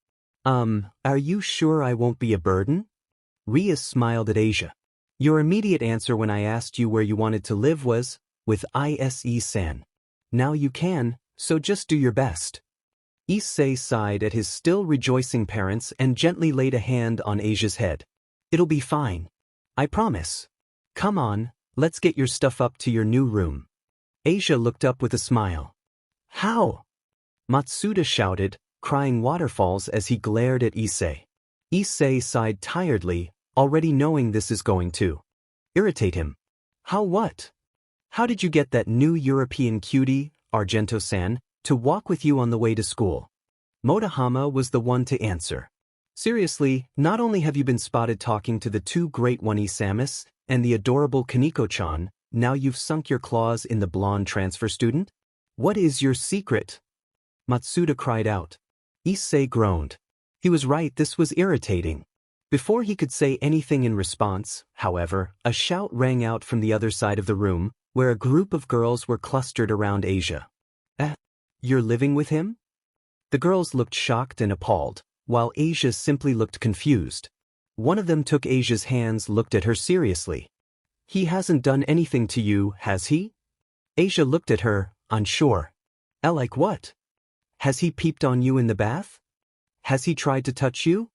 Are you sure I won't be a burden? Rias smiled at Asia. Your immediate answer when I asked you where you wanted to live was, with Issei-san. Now you can, so just do your best. Issei sighed at his still rejoicing parents and gently laid a hand on Asia's head. It'll be fine. I promise. Come on, let's get your stuff up to your new room. Asia looked up with a smile. How? Matsuda shouted, crying waterfalls as he glared at Issei. Issei sighed tiredly, already knowing this is going to irritate him. How what? How did you get that new European cutie, Argento-san, to walk with you on the way to school? Motohama was the one to answer. Seriously, not only have you been spotted talking to the two great one-Isamis and the adorable Kaneko-chan, now you've sunk your claws in the blonde transfer student? What is your secret? Matsuda cried out. Issei groaned. He was right, this was irritating. Before he could say anything in response, however, a shout rang out from the other side of the room, where a group of girls were clustered around Asia. You're living with him? The girls looked shocked and appalled, while Asia simply looked confused. One of them took Asia's hands, looked at her seriously. He hasn't done anything to you, has he? Asia looked at her, unsure. Like what? Has he peeped on you in the bath? Has he tried to touch you?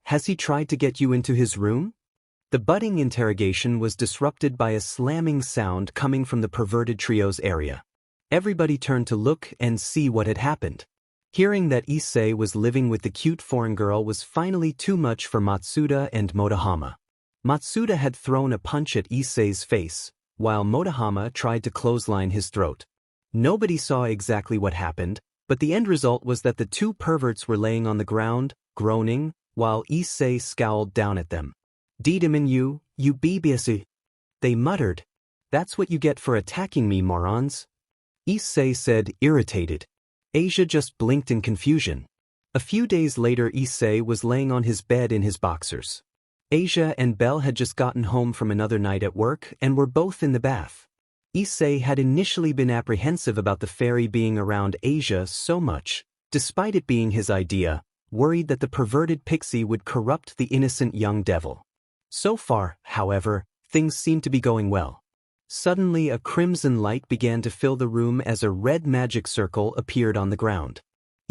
Has he tried to get you into his room? The budding interrogation was disrupted by a slamming sound coming from the perverted trio's area. Everybody turned to look and see what had happened. Hearing that Issei was living with the cute foreign girl was finally too much for Matsuda and Motohama. Matsuda had thrown a punch at Issei's face, while Motohama tried to clothesline his throat. Nobody saw exactly what happened, but the end result was that the two perverts were laying on the ground, groaning, while Issei scowled down at them. Dedemin you BBSE. They muttered. That's what you get for attacking me, morons. Issei said, irritated. Asia just blinked in confusion. A few days later, Issei was laying on his bed in his boxers. Asia and Belle had just gotten home from another night at work and were both in the bath. Issei had initially been apprehensive about the fairy being around Asia so much, despite it being his idea, worried that the perverted pixie would corrupt the innocent young devil. So far, however, things seemed to be going well. Suddenly a crimson light began to fill the room as a red magic circle appeared on the ground.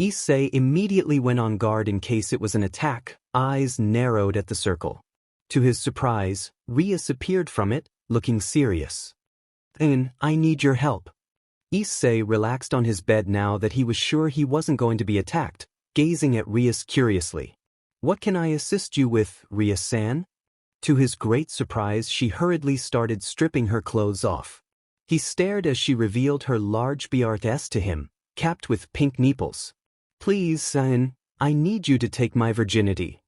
Issei immediately went on guard in case it was an attack, eyes narrowed at the circle. To his surprise, Rias appeared from it, looking serious. I need your help. Issei relaxed on his bed now that he was sure he wasn't going to be attacked, gazing at Rias curiously. What can I assist you with, Rias-san? To his great surprise, she hurriedly started stripping her clothes off. He stared as she revealed her large BRS to him, capped with pink nipples. Please, son, I need you to take my virginity.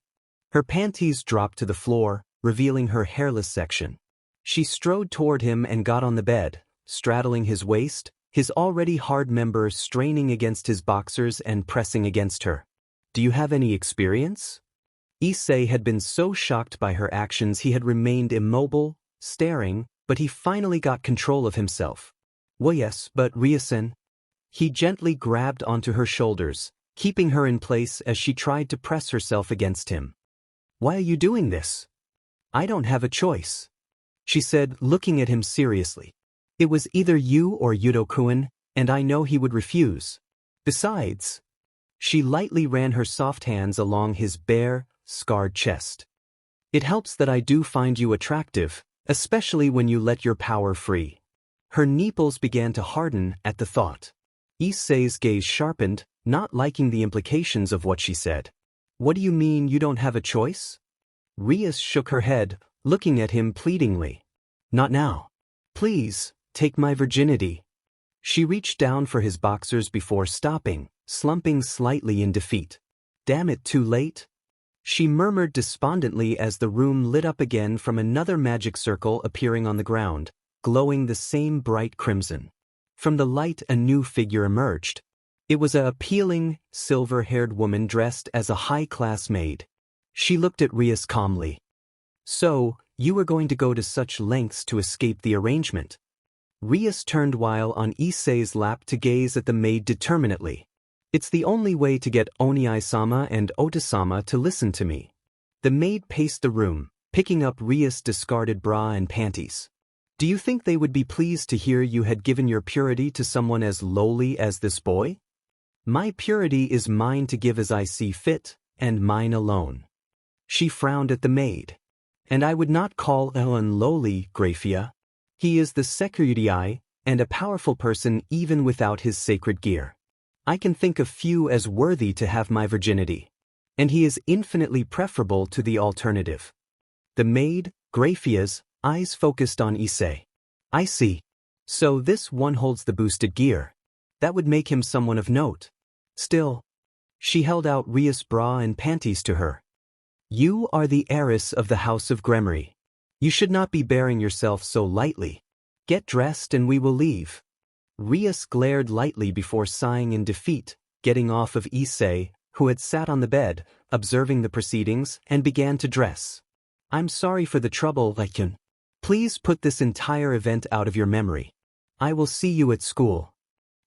Her panties dropped to the floor, revealing her hairless section. She strode toward him and got on the bed, straddling his waist, his already hard member straining against his boxers and pressing against her. Do you have any experience? Issei had been so shocked by her actions he had remained immobile, staring, but he finally got control of himself. Well yes, but Rias-san. He gently grabbed onto her shoulders, keeping her in place as she tried to press herself against him. Why are you doing this? I don't have a choice, she said, looking at him seriously. It was either you or Hyoudou-kun, and I know he would refuse. Besides, she lightly ran her soft hands along his bare, scarred chest. It helps that I do find you attractive, especially when you let your power free. Her nipples began to harden at the thought. Issei's gaze sharpened, not liking the implications of what she said. What do you mean you don't have a choice? Rias shook her head, looking at him pleadingly. Not now. Please, take my virginity. She reached down for his boxers before stopping, slumping slightly in defeat. Damn it, too late? She murmured despondently as the room lit up again from another magic circle appearing on the ground, glowing the same bright crimson. From the light a new figure emerged. It was a appealing, silver-haired woman dressed as a high-class maid. She looked at Rias calmly. So, you were going to go to such lengths to escape the arrangement? Rias turned while on Issei's lap to gaze at the maid determinately. It's the only way to get Oniai-sama and Ota-sama to listen to me. The maid paced the room, picking up Rias' discarded bra and panties. Do you think they would be pleased to hear you had given your purity to someone as lowly as this boy? My purity is mine to give as I see fit, and mine alone. She frowned at the maid. And I would not call Ellen lowly, Graphia. He is the security and a powerful person even without his sacred gear. I can think of few as worthy to have my virginity. And he is infinitely preferable to the alternative. The maid, Graphia's, eyes focused on Issei. I see. So this one holds the boosted gear. That would make him someone of note. Still. She held out Ria's bra and panties to her. You are the heiress of the House of Gremory. You should not be bearing yourself so lightly. Get dressed and we will leave. Rias glared lightly before sighing in defeat, getting off of Issei, who had sat on the bed, observing the proceedings, and began to dress. I'm sorry for the trouble, Lycan. Please put this entire event out of your memory. I will see you at school.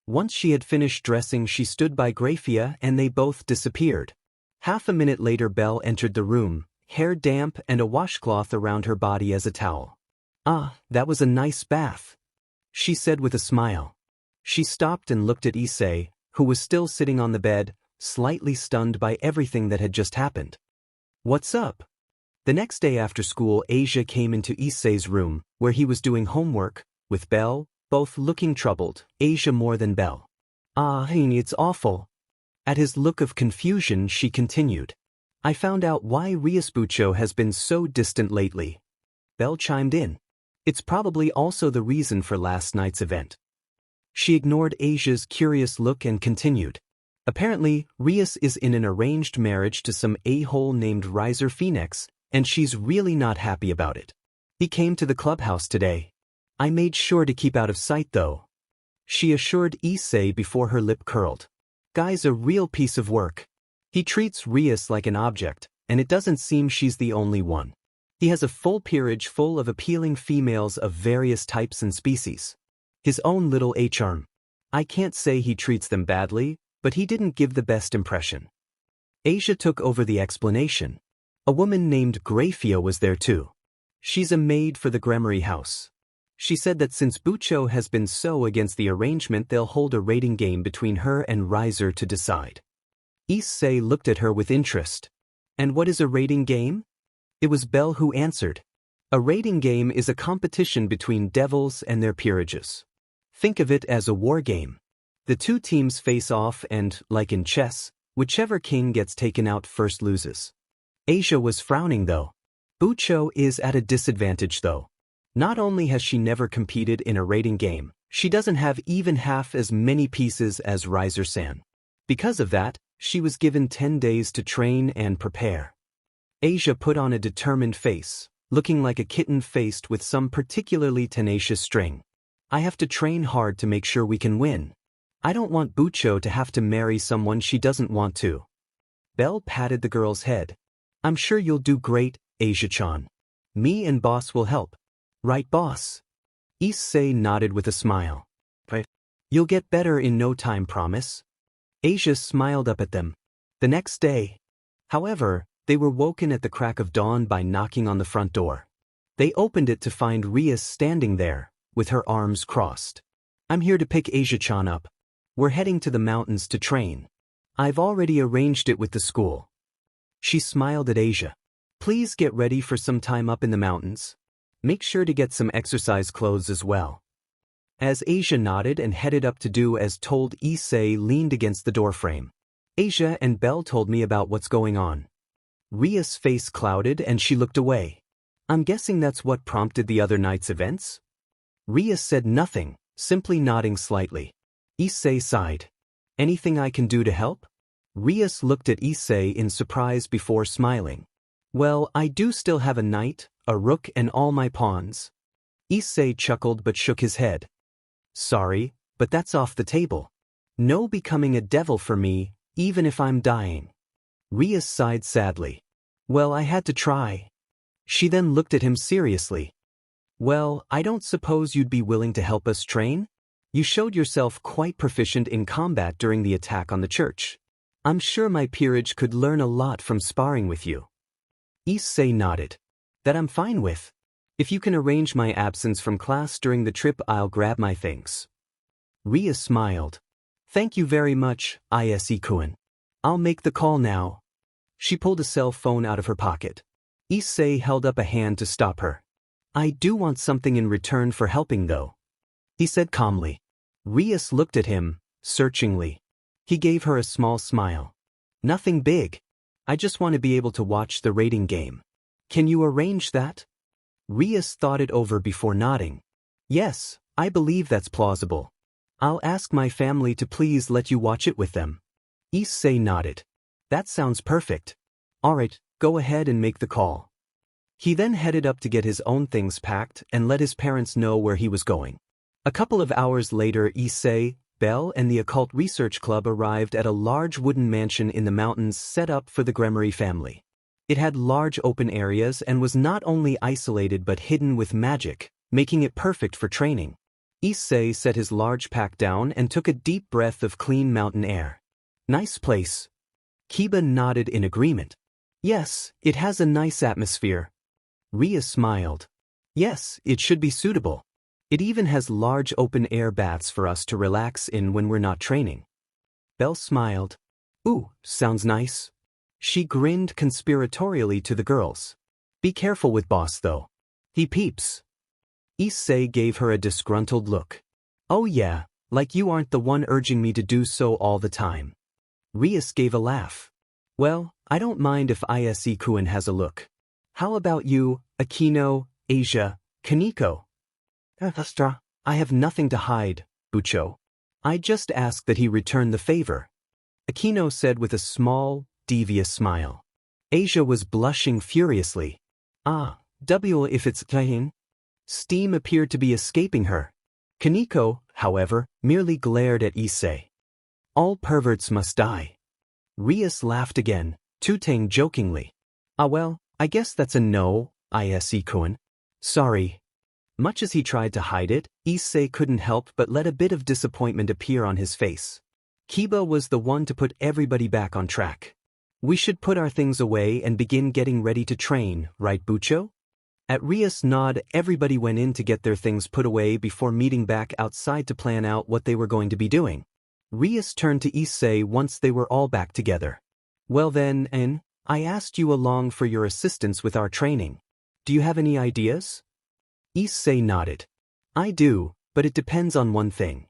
Once she had finished dressing, she stood by Graphia and they both disappeared. Half a minute later Belle entered the room, hair damp and a washcloth around her body as a towel. Ah, that was a nice bath, she said with a smile. She stopped and looked at Issei, who was still sitting on the bed, slightly stunned by everything that had just happened. What's up? The next day after school, Asia came into Issei's room, where he was doing homework, with Belle, both looking troubled, Asia more than Belle. Ah, it's awful. At his look of confusion, she continued. I found out why Riasbucho has been so distant lately. Belle chimed in. It's probably also the reason for last night's event. She ignored Asia's curious look and continued. Apparently, Rias is in an arranged marriage to some a-hole named Riser Phoenix, and she's really not happy about it. He came to the clubhouse today. I made sure to keep out of sight though. She assured Issei before her lip curled. Guy's a real piece of work. He treats Rias like an object, and it doesn't seem she's the only one. He has a full peerage full of appealing females of various types and species. His own little charm. I can't say he treats them badly, but he didn't give the best impression. Asia took over the explanation. A woman named Graphia was there too. She's a maid for the Gremory house. She said that since Bucho has been so against the arrangement, they'll hold a rating game between her and Riser to decide. Issei looked at her with interest. And what is a rating game? It was Belle who answered. A rating game is a competition between devils and their peerages. Think of it as a war game. The two teams face off and, like in chess, whichever king gets taken out first loses. Asia was frowning though. Bucho is at a disadvantage though. Not only has she never competed in a rating game, she doesn't have even half as many pieces as Riser-san. Because of that, she was given 10 days to train and prepare. Asia put on a determined face, looking like a kitten faced with some particularly tenacious string. I have to train hard to make sure we can win. I don't want Bucho to have to marry someone she doesn't want to. Belle patted the girl's head. I'm sure you'll do great, Asia-chan. Me and boss will help. Right, boss? Issei nodded with a smile. Right. You'll get better in no time, promise. Asia smiled up at them. The next day, however, they were woken at the crack of dawn by knocking on the front door. They opened it to find Rias standing there, with her arms crossed. I'm here to pick Asia-chan up. We're heading to the mountains to train. I've already arranged it with the school. She smiled at Asia. Please get ready for some time up in the mountains. Make sure to get some exercise clothes as well. As Asia nodded and headed up to do as told, Issei leaned against the doorframe. Asia and Belle told me about what's going on. Ria's face clouded and she looked away. I'm guessing that's what prompted the other night's events? Ria said nothing, simply nodding slightly. Issei sighed. Anything I can do to help? Rias looked at Issei in surprise before smiling. Well, I do still have a knight, a rook and all my pawns. Issei chuckled but shook his head. Sorry, but that's off the table. No becoming a devil for me, even if I'm dying. Rias sighed sadly. Well, I had to try. She then looked at him seriously. Well, I don't suppose you'd be willing to help us train? You showed yourself quite proficient in combat during the attack on the church. I'm sure my peerage could learn a lot from sparring with you. Issei nodded. That I'm fine with. If you can arrange my absence from class during the trip, I'll grab my things. Ria smiled. Thank you very much, Issei-kun. I'll make the call now. She pulled a cell phone out of her pocket. Issei held up a hand to stop her. I do want something in return for helping though, he said calmly. Rias looked at him, searchingly. He gave her a small smile. Nothing big. I just want to be able to watch the rating game. Can you arrange that? Rias thought it over before nodding. Yes, I believe that's plausible. I'll ask my family to please let you watch it with them. Issei nodded. That sounds perfect. Alright, go ahead and make the call. He then headed up to get his own things packed and let his parents know where he was going. A couple of hours later, Issei, Belle and the Occult Research Club arrived at a large wooden mansion in the mountains set up for the Gremory family. It had large open areas and was not only isolated but hidden with magic, making it perfect for training. Issei set his large pack down and took a deep breath of clean mountain air. Nice place. Kiba nodded in agreement. Yes, it has a nice atmosphere. Ria smiled. Yes, it should be suitable. It even has large open-air baths for us to relax in when we're not training. Belle smiled. Ooh, sounds nice. She grinned conspiratorially to the girls. Be careful with boss though. He peeps. Issei gave her a disgruntled look. Oh yeah, like you aren't the one urging me to do so all the time. Rias gave a laugh. Well, I don't mind if Issei-kun has a look. How about you, Akino, Asia, Kaneko? Astra, I have nothing to hide, Bucho. I just ask that he return the favor. Akino said with a small, devious smile. Asia was blushing furiously. If it's Tahin? Steam appeared to be escaping her. Kaneko, however, merely glared at Issei. All perverts must die. Rias laughed again, Tutang jokingly. Well, I guess that's a no, Issei-kun. Sorry. Much as he tried to hide it, Issei couldn't help but let a bit of disappointment appear on his face. Kiba was the one to put everybody back on track. We should put our things away and begin getting ready to train, right Bucho? At Rias' nod, everybody went in to get their things put away before meeting back outside to plan out what they were going to be doing. Rias turned to Issei once they were all back together. Well then, I asked you along for your assistance with our training. Do you have any ideas? Issei nodded. I do, but it depends on one thing.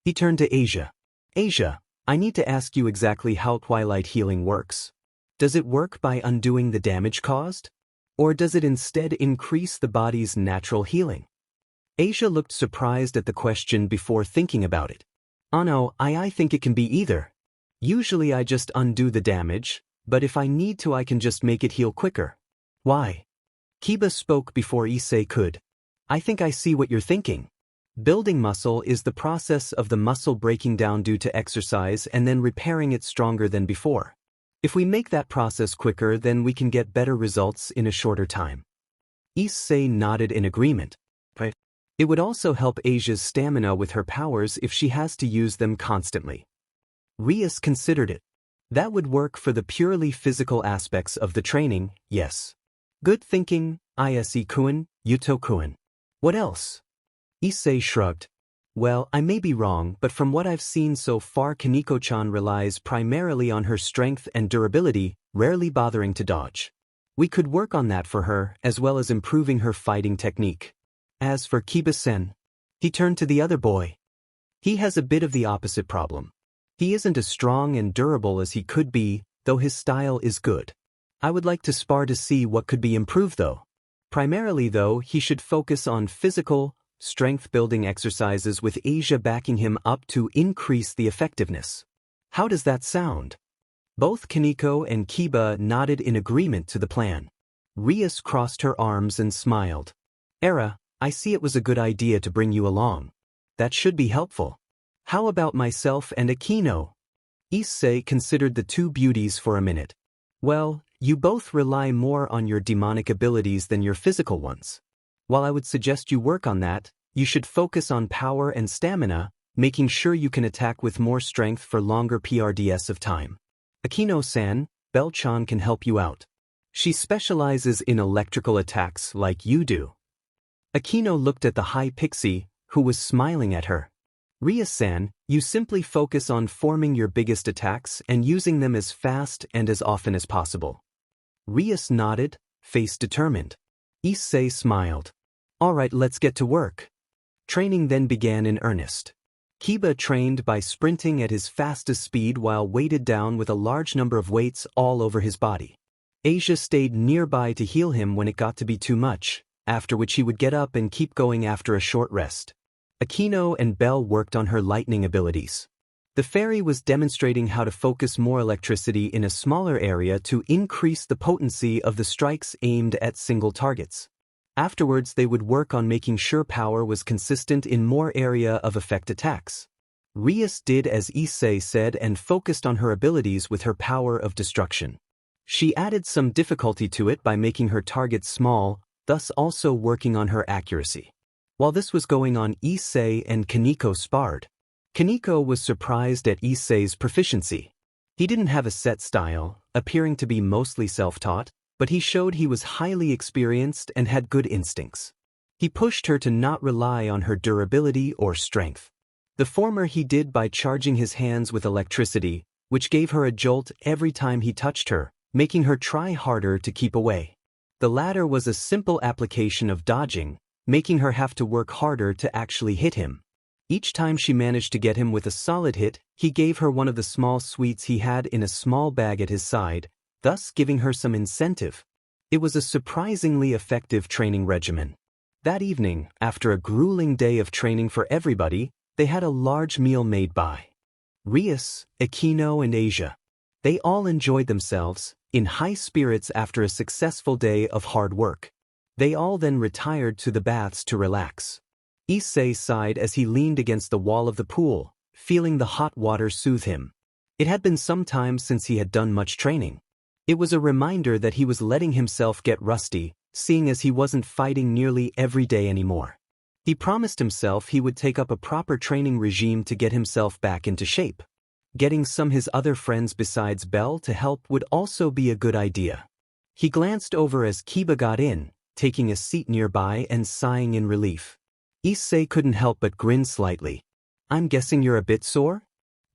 He turned to Asia. Asia, I need to ask you exactly how Twilight healing works. Does it work by undoing the damage caused? Or does it instead increase the body's natural healing? Asia looked surprised at the question before thinking about it. Oh no, I think it can be either. Usually I just undo the damage, but if I need to I can just make it heal quicker. Why? Kiba spoke before Issei could. I think I see what you're thinking. Building muscle is the process of the muscle breaking down due to exercise and then repairing it stronger than before. If we make that process quicker, then we can get better results in a shorter time. Issei nodded in agreement. Right. It would also help Asia's stamina with her powers if she has to use them constantly. Rias considered it. That would work for the purely physical aspects of the training, yes. Good thinking, Issei-kun, Yuto-kun. What else? Issei shrugged. Well, I may be wrong, but from what I've seen so far, Kaneko-chan relies primarily on her strength and durability, rarely bothering to dodge. We could work on that for her, as well as improving her fighting technique. As for Kiba-sen, he turned to the other boy. He has a bit of the opposite problem. He isn't as strong and durable as he could be, though his style is good. I would like to spar to see what could be improved though. Primarily though, he should focus on physical, strength-building exercises with Asia backing him up to increase the effectiveness. How does that sound? Both Kaneko and Kiba nodded in agreement to the plan. Rias crossed her arms and smiled. Era, I see it was a good idea to bring you along. That should be helpful. How about myself and Akino? Issei considered the two beauties for a minute. Well, you both rely more on your demonic abilities than your physical ones. While I would suggest you work on that, you should focus on power and stamina, making sure you can attack with more strength for longer PRDS of time. Akino-san, Belle-chan can help you out. She specializes in electrical attacks like you do. Akino looked at the high pixie, who was smiling at her. Ria-san, you simply focus on forming your biggest attacks and using them as fast and as often as possible. Rias nodded, face determined. Issei smiled. Alright, let's get to work. Training then began in earnest. Kiba trained by sprinting at his fastest speed while weighted down with a large number of weights all over his body. Asia stayed nearby to heal him when it got to be too much, after which he would get up and keep going after a short rest. Akino and Belle worked on her lightning abilities. The fairy was demonstrating how to focus more electricity in a smaller area to increase the potency of the strikes aimed at single targets. Afterwards, they would work on making sure power was consistent in more area of effect attacks. Rias did as Issei said and focused on her abilities with her power of destruction. She added some difficulty to it by making her targets small, thus also working on her accuracy. While this was going on, Issei and Kaneko sparred. Kaneko was surprised at Issei's proficiency. He didn't have a set style, appearing to be mostly self-taught, but he showed he was highly experienced and had good instincts. He pushed her to not rely on her durability or strength. The former he did by charging his hands with electricity, which gave her a jolt every time he touched her, making her try harder to keep away. The latter was a simple application of dodging, making her have to work harder to actually hit him. Each time she managed to get him with a solid hit, he gave her one of the small sweets he had in a small bag at his side, thus giving her some incentive. It was a surprisingly effective training regimen. That evening, after a grueling day of training for everybody, they had a large meal made by Rias, Akino and Asia. They all enjoyed themselves, in high spirits after a successful day of hard work. They all then retired to the baths to relax. Issei sighed as he leaned against the wall of the pool, feeling the hot water soothe him. It had been some time since he had done much training. It was a reminder that he was letting himself get rusty, seeing as he wasn't fighting nearly every day anymore. He promised himself he would take up a proper training regime to get himself back into shape. Getting some his other friends besides Belle to help would also be a good idea. He glanced over as Kiba got in, taking a seat nearby and sighing in relief. Issei couldn't help but grin slightly. I'm guessing you're a bit sore?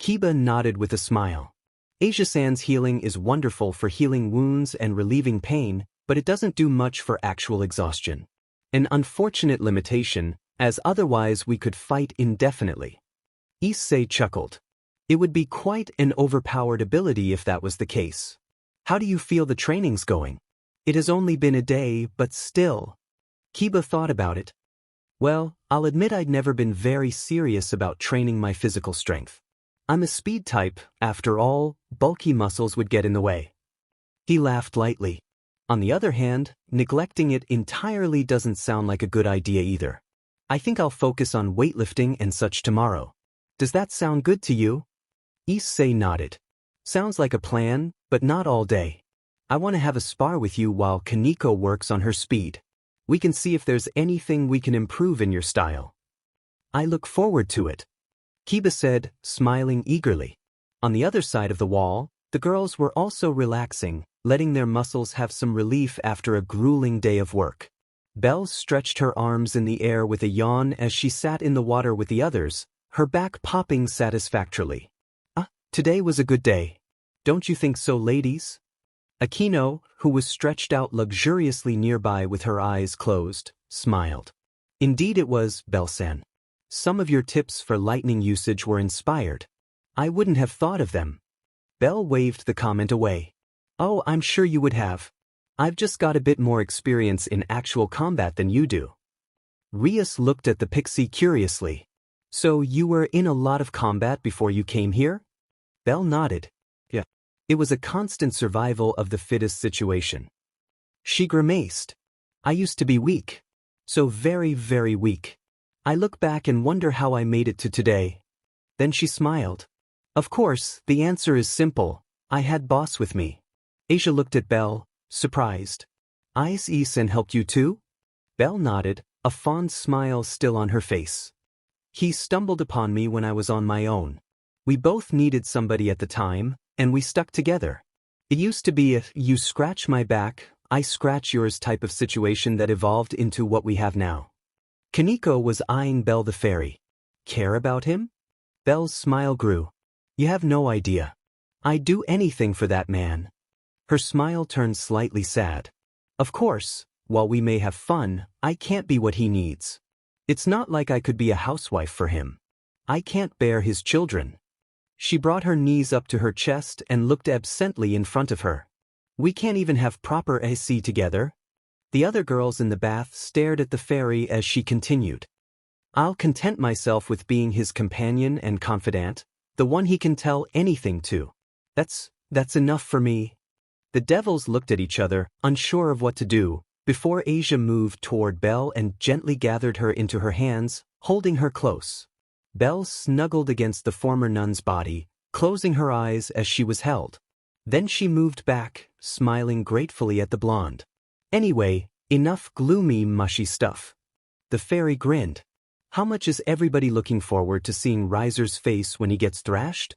Kiba nodded with a smile. Asia-san's healing is wonderful for healing wounds and relieving pain, but it doesn't do much for actual exhaustion. An unfortunate limitation, as otherwise we could fight indefinitely. Issei chuckled. It would be quite an overpowered ability if that was the case. How do you feel the training's going? It has only been a day, but still. Kiba thought about it. Well, I'll admit I'd never been very serious about training my physical strength. I'm a speed type, after all, bulky muscles would get in the way. He laughed lightly. On the other hand, neglecting it entirely doesn't sound like a good idea either. I think I'll focus on weightlifting and such tomorrow. Does that sound good to you? Issei nodded. Sounds like a plan, but not all day. I want to have a spar with you while Kaneko works on her speed. We can see if there's anything we can improve in your style. I look forward to it. Kiba said, smiling eagerly. On the other side of the wall, the girls were also relaxing, letting their muscles have some relief after a grueling day of work. Belle stretched her arms in the air with a yawn as she sat in the water with the others, her back popping satisfactorily. Today was a good day. Don't you think so, ladies? Akino, who was stretched out luxuriously nearby with her eyes closed, smiled. Indeed it was, Belle-san. Some of your tips for lightning usage were inspired. I wouldn't have thought of them. Belle waved the comment away. Oh, I'm sure you would have. I've just got a bit more experience in actual combat than you do. Rias looked at the pixie curiously. So you were in a lot of combat before you came here? Belle nodded. Yeah. It was a constant survival of the fittest situation. She grimaced. I used to be weak. So very, very weak. I look back and wonder how I made it to today. Then she smiled. Of course, the answer is simple. I had boss with me. Asia looked at Belle, surprised. Issei helped you too? Belle nodded, a fond smile still on her face. He stumbled upon me when I was on my own. We both needed somebody at the time, and we stuck together. It used to be a you scratch my back, I scratch yours type of situation that evolved into what we have now. Kaneko was eyeing Belle the fairy. Care about him? Belle's smile grew. You have no idea. I'd do anything for that man. Her smile turned slightly sad. Of course, while we may have fun, I can't be what he needs. It's not like I could be a housewife for him. I can't bear his children. She brought her knees up to her chest and looked absently in front of her. We can't even have proper AC together. The other girls in the bath stared at the fairy as she continued. I'll content myself with being his companion and confidant, the one he can tell anything to. That's enough for me. The devils looked at each other, unsure of what to do, before Asia moved toward Belle and gently gathered her into her hands, holding her close. Belle snuggled against the former nun's body, closing her eyes as she was held. Then she moved back, smiling gratefully at the blonde. Anyway, enough gloomy, mushy stuff. The fairy grinned. How much is everybody looking forward to seeing Riser's face when he gets thrashed?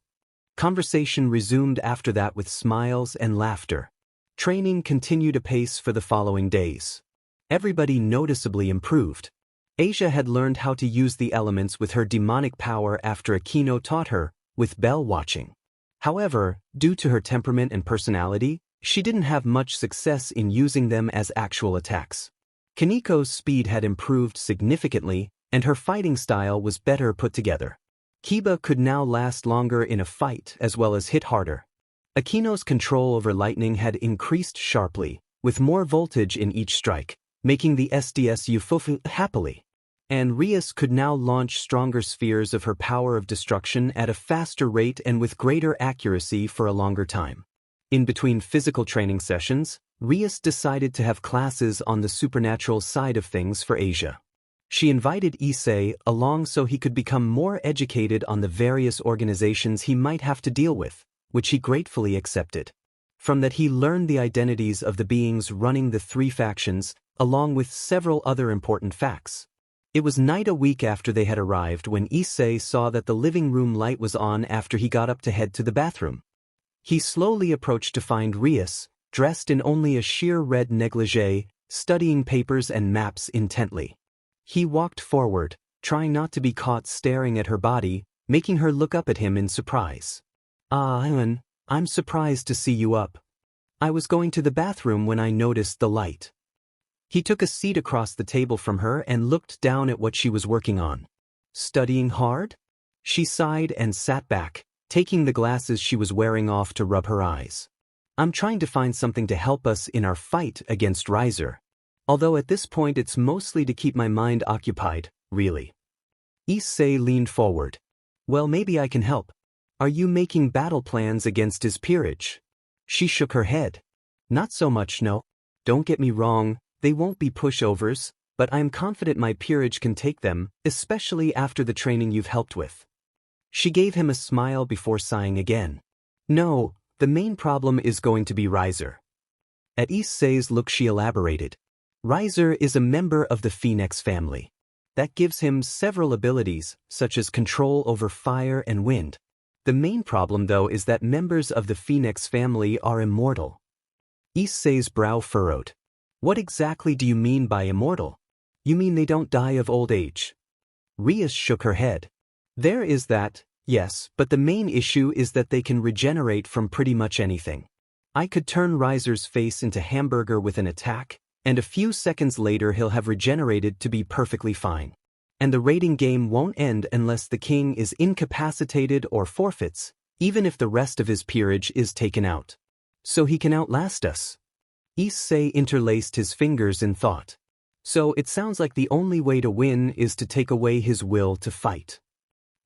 Conversation resumed after that with smiles and laughter. Training continued apace for the following days. Everybody noticeably improved. Asia had learned how to use the elements with her demonic power after Akino taught her, with Belle watching. However, due to her temperament and personality, she didn't have much success in using them as actual attacks. Kaniko's speed had improved significantly, and her fighting style was better put together. Kiba could now last longer in a fight as well as hit harder. Akino's control over lightning had increased sharply, with more voltage in each strike, making the SDS Ufufu happily. And Rias could now launch stronger spheres of her power of destruction at a faster rate and with greater accuracy for a longer time. In between physical training sessions, Rias decided to have classes on the supernatural side of things for Asia. She invited Issei along so he could become more educated on the various organizations he might have to deal with, which he gratefully accepted. From that he learned the identities of the beings running the 3 factions, along with several other important facts. It was night a week after they had arrived when Issei saw that the living room light was on after he got up to head to the bathroom. He slowly approached to find Rias, dressed in only a sheer red negligee, studying papers and maps intently. He walked forward, trying not to be caught staring at her body, making her look up at him in surprise. Ellen, I'm surprised to see you up. I was going to the bathroom when I noticed the light. He took a seat across the table from her and looked down at what she was working on. Studying hard? She sighed and sat back, taking the glasses she was wearing off to rub her eyes. I'm trying to find something to help us in our fight against Riser. Although at this point it's mostly to keep my mind occupied, really. Issei leaned forward. Well, maybe I can help. Are you making battle plans against his peerage? She shook her head. Not so much, no. Don't get me wrong, they won't be pushovers, but I am confident my peerage can take them, especially after the training you've helped with. She gave him a smile before sighing again. No, the main problem is going to be Riser. At Issei's look she elaborated. Riser is a member of the Phoenix family. That gives him several abilities, such as control over fire and wind. The main problem, though, is that members of the Phoenix family are immortal. Issei's brow furrowed. What exactly do you mean by immortal? You mean they don't die of old age? Rias shook her head. There is that, yes, but the main issue is that they can regenerate from pretty much anything. I could turn Riser's face into hamburger with an attack, and a few seconds later he'll have regenerated to be perfectly fine. And the raiding game won't end unless the king is incapacitated or forfeits, even if the rest of his peerage is taken out. So he can outlast us. Issei interlaced his fingers in thought. So it sounds like the only way to win is to take away his will to fight.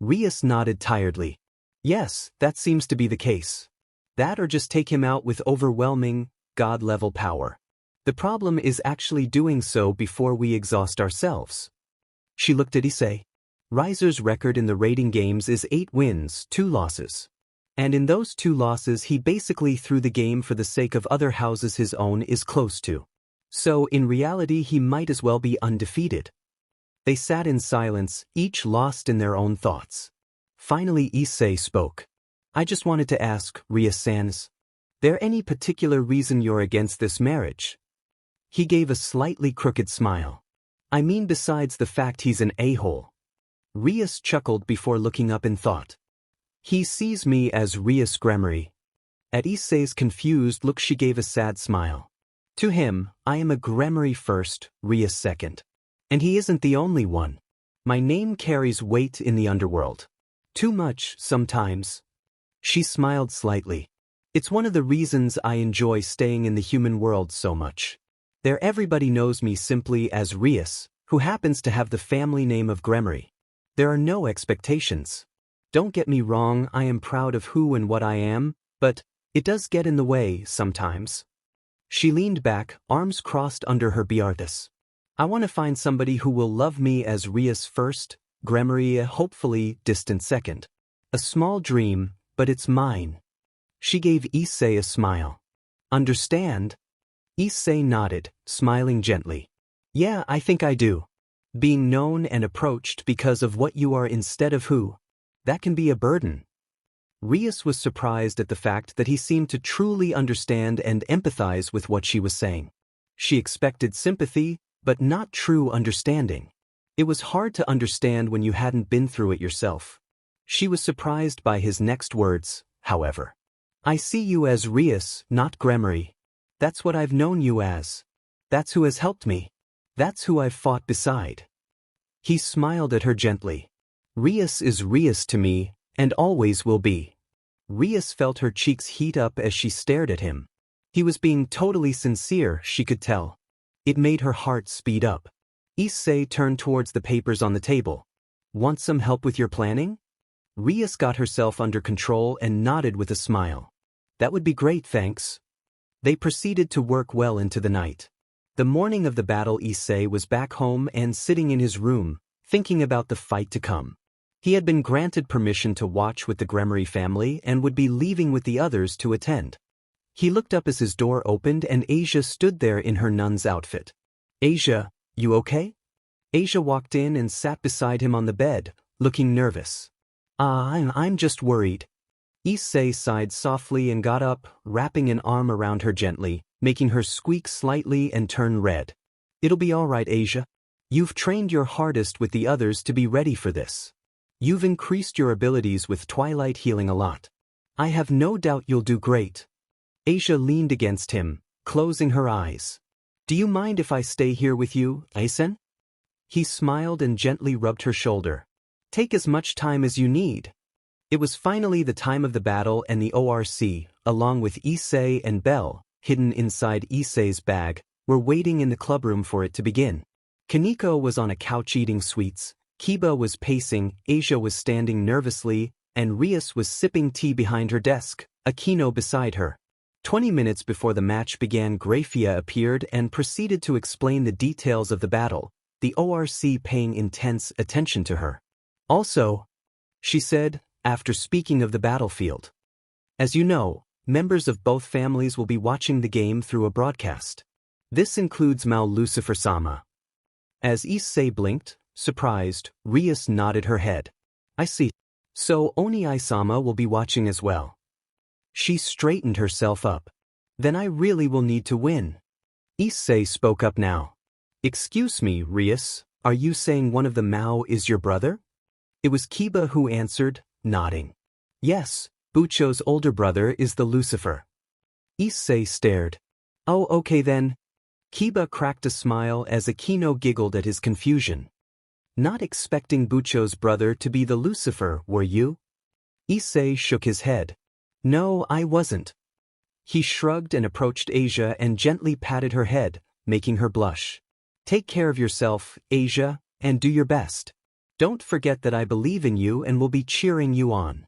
Rias nodded tiredly. Yes, that seems to be the case. That or just take him out with overwhelming, god-level power. The problem is actually doing so before we exhaust ourselves. She looked at Issei. Riser's record in the raiding games is 8 wins, 2 losses. And in those 2 losses he basically threw the game for the sake of other houses his own is close to. So in reality he might as well be undefeated. They sat in silence, each lost in their own thoughts. Finally Issei spoke. I just wanted to ask, Rias-sans, there any particular reason you're against this marriage? He gave a slightly crooked smile. I mean besides the fact he's an a-hole. Rias chuckled before looking up in thought. He sees me as Rias Gremory. At Issei's confused look she gave a sad smile. To him, I am a Gremory first, Rias second. And he isn't the only one. My name carries weight in the underworld. Too much, sometimes. She smiled slightly. It's one of the reasons I enjoy staying in the human world so much. There everybody knows me simply as Rias, who happens to have the family name of Gremory. There are no expectations. Don't get me wrong, I am proud of who and what I am, but it does get in the way sometimes. She leaned back, arms crossed under her Biarthus. I want to find somebody who will love me as Rias first, Gremory hopefully distant second. A small dream, but it's mine. She gave Issei a smile. Understand? Issei nodded, smiling gently. Yeah, I think I do. Being known and approached because of what you are instead of who, that can be a burden. Rias was surprised at the fact that he seemed to truly understand and empathize with what she was saying. She expected sympathy, but not true understanding. It was hard to understand when you hadn't been through it yourself. She was surprised by his next words, however. I see you as Rias, not Gremory. That's what I've known you as. That's who has helped me. That's who I've fought beside. He smiled at her gently. Rias is Rias to me, and always will be. Rias felt her cheeks heat up as she stared at him. He was being totally sincere, she could tell. It made her heart speed up. Issei turned towards the papers on the table. Want some help with your planning? Rias got herself under control and nodded with a smile. That would be great, thanks. They proceeded to work well into the night. The morning of the battle, Issei was back home and sitting in his room, thinking about the fight to come. He had been granted permission to watch with the Gremory family and would be leaving with the others to attend. He looked up as his door opened and Asia stood there in her nun's outfit. Asia, you okay? Asia walked in and sat beside him on the bed, looking nervous. I'm just worried. Issei sighed softly and got up, wrapping an arm around her gently, making her squeak slightly and turn red. It'll be all right, Asia. You've trained your hardest with the others to be ready for this. You've increased your abilities with Twilight healing a lot. I have no doubt you'll do great. Asia leaned against him, closing her eyes. Do you mind if I stay here with you, Aisen? He smiled and gently rubbed her shoulder. Take as much time as you need. It was finally the time of the battle and the ORC, along with Issei and Belle, hidden inside Issei's bag, were waiting in the clubroom for it to begin. Kaneko was on a couch eating sweets, Kiba was pacing, Asia was standing nervously, and Rias was sipping tea behind her desk, Akino beside her. 20 minutes before the match began, Grafia appeared and proceeded to explain the details of the battle, the ORC paying intense attention to her. Also, she said, after speaking of the battlefield. As you know, members of both families will be watching the game through a broadcast. This includes Mao Lucifer-sama. As Issei blinked, surprised, Rias nodded her head. I see. So Oni-sama will be watching as well. She straightened herself up. Then I really will need to win. Issei spoke up now. Excuse me, Rias, are you saying one of the Mao is your brother? It was Kiba who answered, nodding. Yes, Bucho's older brother is the Lucifer. Issei stared. Oh, okay then. Kiba cracked a smile as Akino giggled at his confusion. Not expecting Bucho's brother to be the Lucifer, were you? Issei shook his head. No, I wasn't. He shrugged and approached Asia and gently patted her head, making her blush. Take care of yourself, Asia, and do your best. Don't forget that I believe in you and will be cheering you on.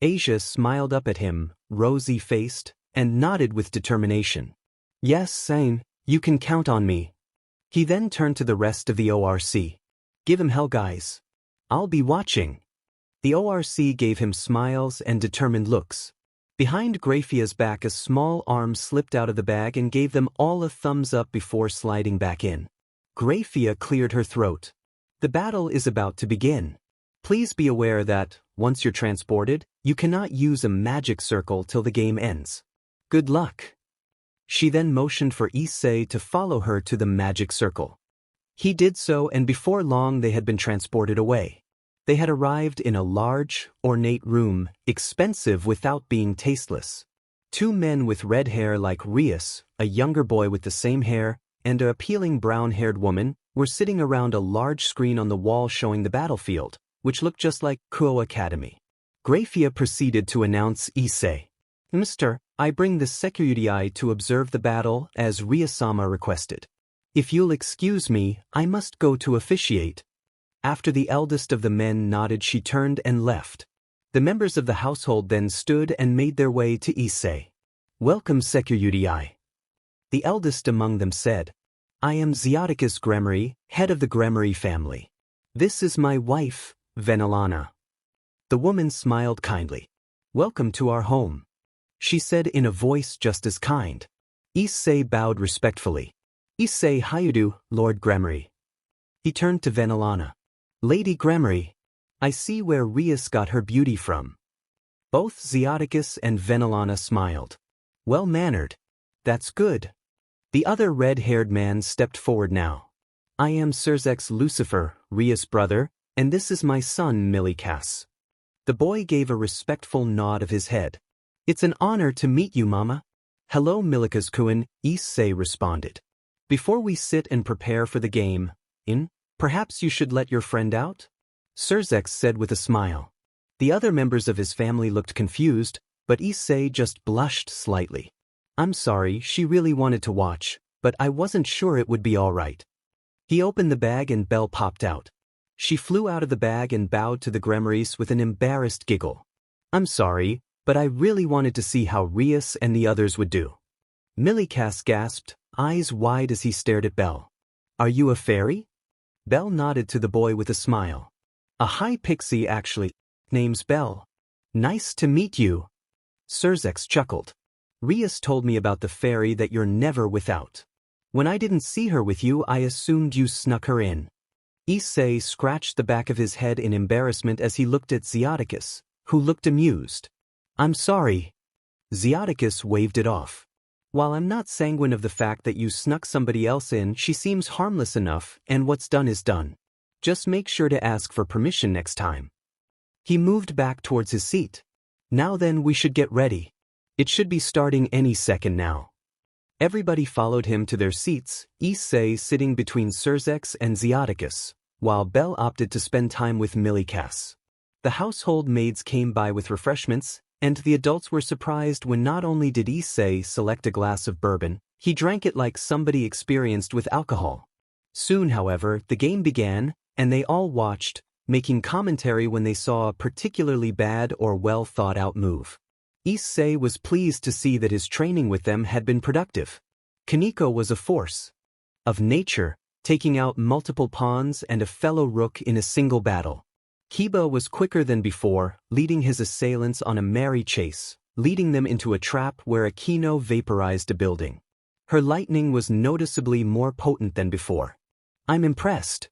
Asia smiled up at him, rosy-faced, and nodded with determination. Yes, same, you can count on me. He then turned to the rest of the ORC. Give him hell, guys. I'll be watching. The ORC gave him smiles and determined looks. Behind Grafia's back, a small arm slipped out of the bag and gave them all a thumbs up before sliding back in. Grafia cleared her throat. The battle is about to begin. Please be aware that, once you're transported, you cannot use a magic circle till the game ends. Good luck. She then motioned for Issei to follow her to the magic circle. He did so, and before long they had been transported away. They had arrived in a large, ornate room, expensive without being tasteless. Two men with red hair like Rias, a younger boy with the same hair, and an appealing brown-haired woman, were sitting around a large screen on the wall showing the battlefield, which looked just like Kuoh Academy. Grafia proceeded to announce Issei. Mr. I bring the security to observe the battle as Rias-sama requested. If you'll excuse me, I must go to officiate. After the eldest of the men nodded, she turned and left. The members of the household then stood and made their way to Issei. Welcome, security. The eldest among them said, I am Zioticus Gremory, head of the Gremory family. This is my wife, Venelana. The woman smiled kindly. Welcome to our home, she said in a voice just as kind. Issei bowed respectfully. Issei Hyoudou, Lord Gremory. He turned to Venelana. Lady Gremory, I see where Rias got her beauty from. Both Zioticus and Venelana smiled. Well-mannered. That's good. The other red-haired man stepped forward now. I am Surzex Lucifer, Rias' brother, and this is my son Milikas. The boy gave a respectful nod of his head. It's an honor to meet you, Mama. Hello, Milikas-kun, Issei responded. Before we sit and prepare for the game, perhaps you should let your friend out? Surzex said with a smile. The other members of his family looked confused, but Issei just blushed slightly. I'm sorry, she really wanted to watch, but I wasn't sure it would be all right. He opened the bag and Belle popped out. She flew out of the bag and bowed to the Gremorys with an embarrassed giggle. I'm sorry, but I really wanted to see how Rias and the others would do. Milikas gasped, eyes wide as he stared at Belle. Are you a fairy? Belle nodded to the boy with a smile. A high pixie actually. Name's Belle. Nice to meet you. Surzex chuckled. Rias told me about the fairy that you're never without. When I didn't see her with you, I assumed you snuck her in. Issei scratched the back of his head in embarrassment as he looked at Zioticus, who looked amused. I'm sorry. Zioticus waved it off. While I'm not sanguine of the fact that you snuck somebody else in, she seems harmless enough, and what's done is done. Just make sure to ask for permission next time. He moved back towards his seat. Now then, we should get ready. It should be starting any second now. Everybody followed him to their seats, Issei sitting between Surzex and Zioticus, while Belle opted to spend time with Milikas. The household maids came by with refreshments, and the adults were surprised when not only did Issei select a glass of bourbon, he drank it like somebody experienced with alcohol. Soon, however, the game began, and they all watched, making commentary when they saw a particularly bad or well-thought-out move. Issei was pleased to see that his training with them had been productive. Kaneko was a force of nature, taking out multiple pawns and a fellow rook in a single battle. Kiba was quicker than before, leading his assailants on a merry chase, leading them into a trap where Akino vaporized a building. Her lightning was noticeably more potent than before. I'm impressed,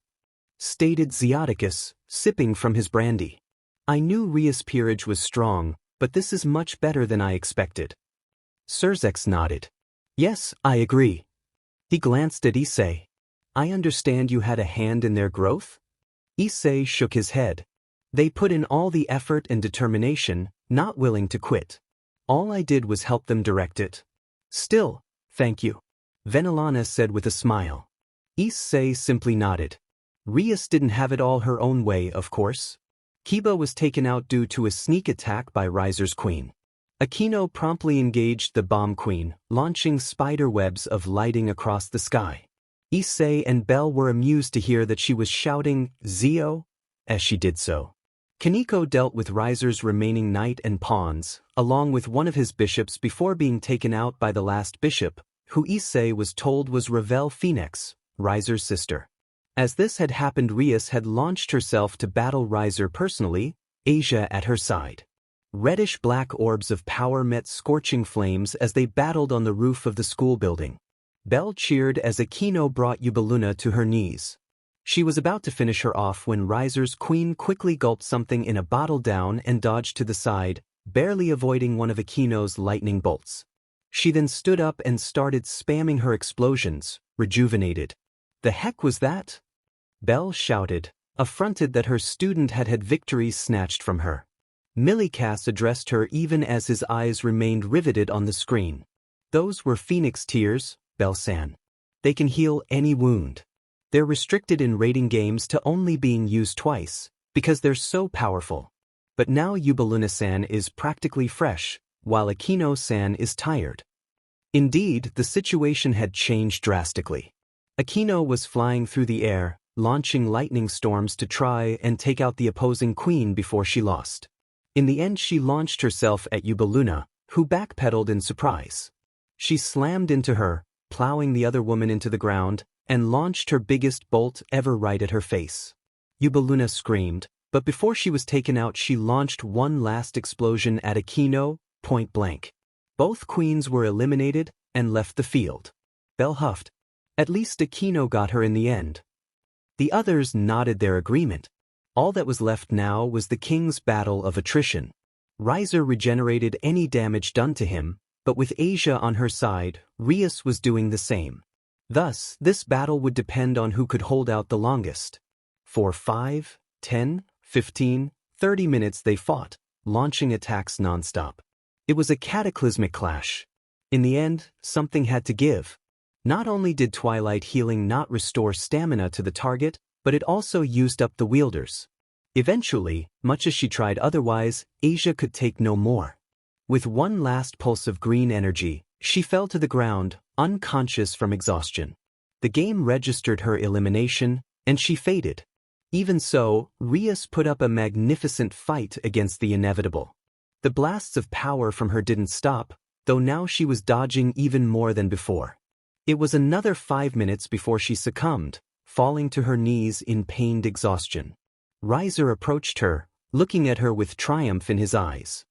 stated Zioticus, sipping from his brandy. I knew Rias' peerage was strong, but this is much better than I expected. Surzex nodded. Yes, I agree. He glanced at Issei. I understand you had a hand in their growth? Issei shook his head. They put in all the effort and determination, not willing to quit. All I did was help them direct it. Still, thank you, Venelana said with a smile. Issei simply nodded. Rias didn't have it all her own way, of course. Kiba was taken out due to a sneak attack by Riser's queen. Akino promptly engaged the bomb queen, launching spider webs of lighting across the sky. Issei and Belle were amused to hear that she was shouting, Zio, as she did so. Kaneko dealt with Riser's remaining knight and pawns, along with one of his bishops before being taken out by the last bishop, who Issei was told was Ravel Phoenix, Riser's sister. As this had happened, Rias had launched herself to battle Riser personally, Asia at her side. Reddish-black orbs of power met scorching flames as they battled on the roof of the school building. Belle cheered as Akino brought Yubaluna to her knees. She was about to finish her off when Riser's queen quickly gulped something in a bottle down and dodged to the side, barely avoiding one of Akino's lightning bolts. She then stood up and started spamming her explosions, rejuvenated. The heck was that? Belle shouted, affronted that her student had had victories snatched from her. Millikas addressed her even as his eyes remained riveted on the screen. Those were Phoenix tears, Belle-san. They can heal any wound. They're restricted in rating games to only being used twice, because they're so powerful. But now Yubaluna-san is practically fresh, while Akino-san is tired. Indeed, the situation had changed drastically. Akino was flying through the air, launching lightning storms to try and take out the opposing queen before she lost. In the end, she launched herself at Yubaluna, who backpedaled in surprise. She slammed into her, plowing the other woman into the ground, and launched her biggest bolt ever right at her face. Yubaluna screamed, but before she was taken out, she launched one last explosion at Akino, point blank. Both queens were eliminated and left the field. Belle huffed. At least Akino got her in the end. The others nodded their agreement. All that was left now was the king's battle of attrition. Riser regenerated any damage done to him, but with Asia on her side, Rias was doing the same. Thus, this battle would depend on who could hold out the longest. For 5, 10, 15, 30 minutes they fought, launching attacks nonstop. It was a cataclysmic clash. In the end, something had to give. Not only did Twilight Healing not restore stamina to the target, but it also used up the wielders. Eventually, much as she tried otherwise, Asia could take no more. With one last pulse of green energy, she fell to the ground, unconscious from exhaustion. The game registered her elimination, and she faded. Even so, Rias put up a magnificent fight against the inevitable. The blasts of power from her didn't stop, though now she was dodging even more than before. It was another 5 minutes before she succumbed, falling to her knees in pained exhaustion. Riser approached her, looking at her with triumph in his eyes.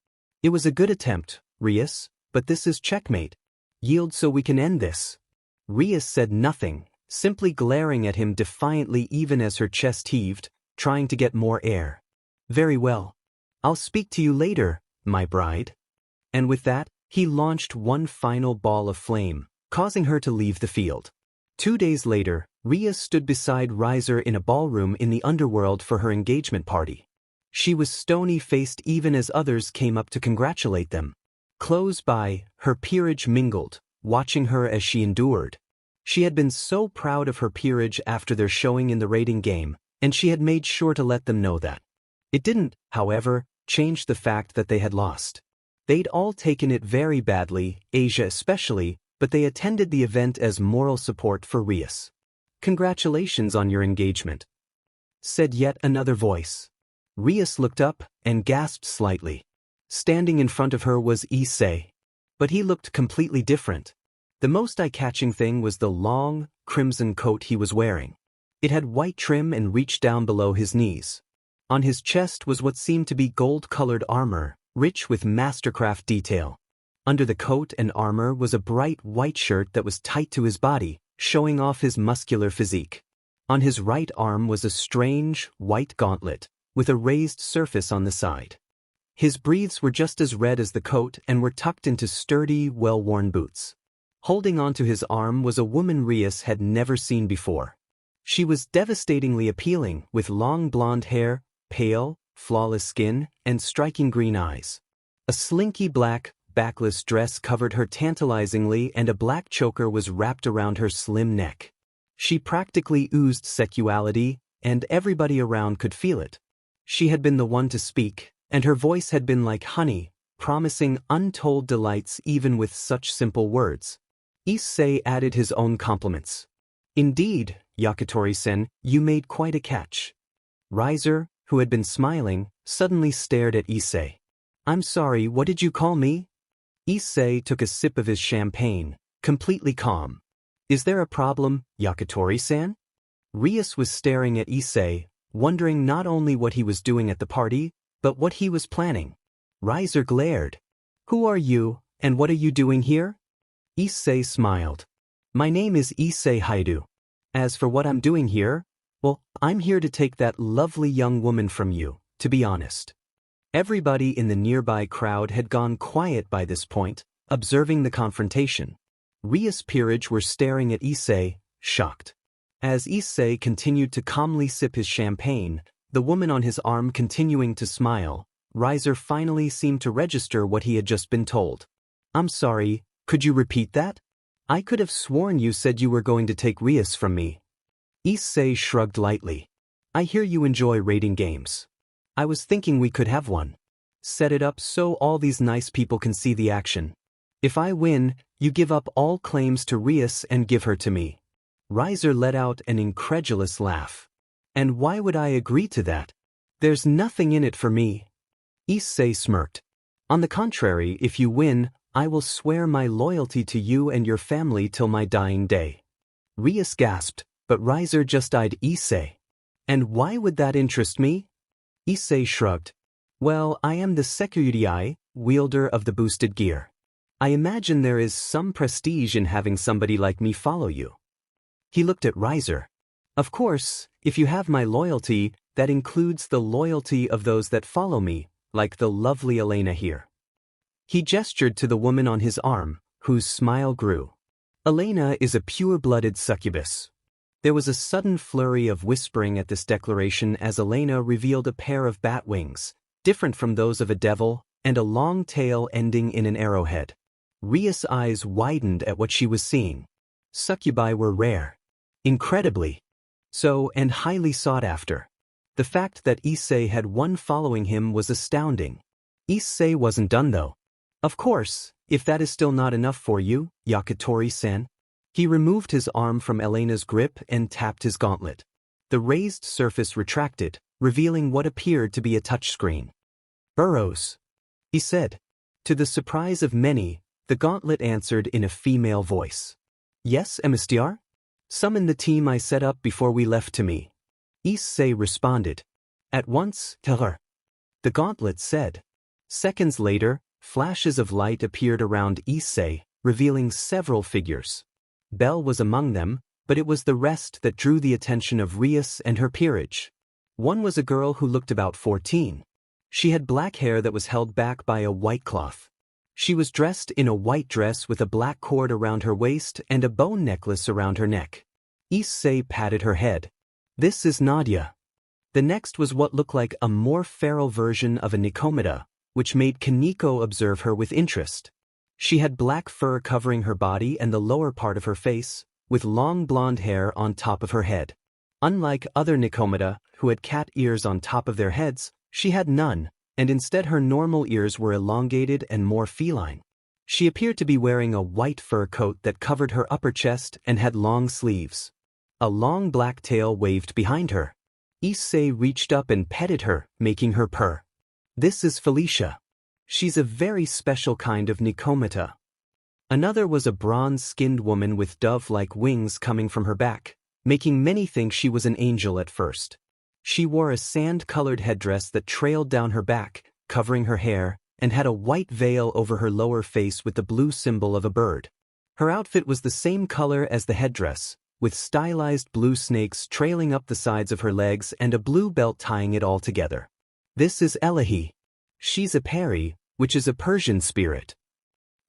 "It was a good attempt, Rias, but this is checkmate. Yield so we can end this." Rias said nothing, simply glaring at him defiantly even as her chest heaved, trying to get more air. "Very well. I'll speak to you later, my bride." And with that, he launched one final ball of flame, causing her to leave the field. 2 days later, Rias stood beside Riser in a ballroom in the underworld for her engagement party. She was stony-faced even as others came up to congratulate them. Close by, her peerage mingled, watching her as she endured. She had been so proud of her peerage after their showing in the rating game, and she had made sure to let them know that. It didn't, however, change the fact that they had lost. They'd all taken it very badly, Asia especially, but they attended the event as moral support for Rias. "Congratulations on your engagement," said yet another voice. Rias looked up and gasped slightly. Standing in front of her was Issei. But he looked completely different. The most eye-catching thing was the long, crimson coat he was wearing. It had white trim and reached down below his knees. On his chest was what seemed to be gold-colored armor, rich with mastercraft detail. Under the coat and armor was a bright white shirt that was tight to his body, showing off his muscular physique. On his right arm was a strange, white gauntlet, with a raised surface on the side. His breaths were just as red as the coat and were tucked into sturdy, well-worn boots. Holding onto his arm was a woman Rias had never seen before. She was devastatingly appealing, with long blonde hair, pale, flawless skin, and striking green eyes. A slinky black, backless dress covered her tantalizingly and a black choker was wrapped around her slim neck. She practically oozed sexuality, and everybody around could feel it. She had been the one to speak, and her voice had been like honey, promising untold delights even with such simple words. Issei added his own compliments. "Indeed, Yakitori-sen, you made quite a catch." Riser, who had been smiling, suddenly stared at Issei. "I'm sorry, what did you call me?" Issei took a sip of his champagne, completely calm. "Is there a problem, Yakitori-san?" Rias was staring at Issei, wondering not only what he was doing at the party, but what he was planning. Riser glared. "Who are you, and what are you doing here?" Issei smiled. "My name is Issei Hyoudou. As for what I'm doing here, well, I'm here to take that lovely young woman from you, to be honest." Everybody in the nearby crowd had gone quiet by this point, observing the confrontation. Rias' peerage were staring at Issei, shocked. As Issei continued to calmly sip his champagne, the woman on his arm continuing to smile, Riser finally seemed to register what he had just been told. I'm sorry, could you repeat that? I could have sworn you said you were going to take Rias from me. Issei shrugged lightly. I hear you enjoy raiding games. I was thinking we could have one. Set it up so all these nice people can see the action. If I win, you give up all claims to Rias and give her to me. Riser let out an incredulous laugh. And why would I agree to that? There's nothing in it for me. Issei smirked. On the contrary, if you win, I will swear my loyalty to you and your family till my dying day. Rias gasped, but Riser just eyed Issei. And why would that interest me? Issei shrugged. Well, I am the Security wielder of the boosted gear. I imagine there is some prestige in having somebody like me follow you. He looked at Riser. Of course, if you have my loyalty, that includes the loyalty of those that follow me, like the lovely Elena here. He gestured to the woman on his arm, whose smile grew. Elena is a pure-blooded succubus. There was a sudden flurry of whispering at this declaration as Elena revealed a pair of bat wings, different from those of a devil, and a long tail ending in an arrowhead. Rias' eyes widened at what she was seeing. Succubi were rare. Incredibly so, and highly sought after. The fact that Issei had one following him was astounding. Issei wasn't done though. Of course, if that is still not enough for you, Yakitori-san. He removed his arm from Elena's grip and tapped his gauntlet. The raised surface retracted, revealing what appeared to be a touchscreen. Burrows, he said. To the surprise of many, the gauntlet answered in a female voice. Yes, Emistiar? Summon the team I set up before we left to me. Issei responded. At once, tell her. The gauntlet said. Seconds later, flashes of light appeared around Issei, revealing several figures. Belle was among them, but it was the rest that drew the attention of Rias and her peerage. One was a girl who looked about 14. She had black hair that was held back by a white cloth. She was dressed in a white dress with a black cord around her waist and a bone necklace around her neck. Issei patted her head. This is Nadia. The next was what looked like a more feral version of a Nikomata, which made Kaneko observe her with interest. She had black fur covering her body and the lower part of her face, with long blonde hair on top of her head. Unlike other Nikomata, who had cat ears on top of their heads, she had none, and instead her normal ears were elongated and more feline. She appeared to be wearing a white fur coat that covered her upper chest and had long sleeves. A long black tail waved behind her. Issei reached up and petted her, making her purr. This is Felicia. She's a very special kind of Nikomata. Another was a bronze-skinned woman with dove-like wings coming from her back, making many think she was an angel at first. She wore a sand-colored headdress that trailed down her back, covering her hair, and had a white veil over her lower face with the blue symbol of a bird. Her outfit was the same color as the headdress, with stylized blue snakes trailing up the sides of her legs and a blue belt tying it all together. This is Elahi. She's a peri, which is a Persian spirit.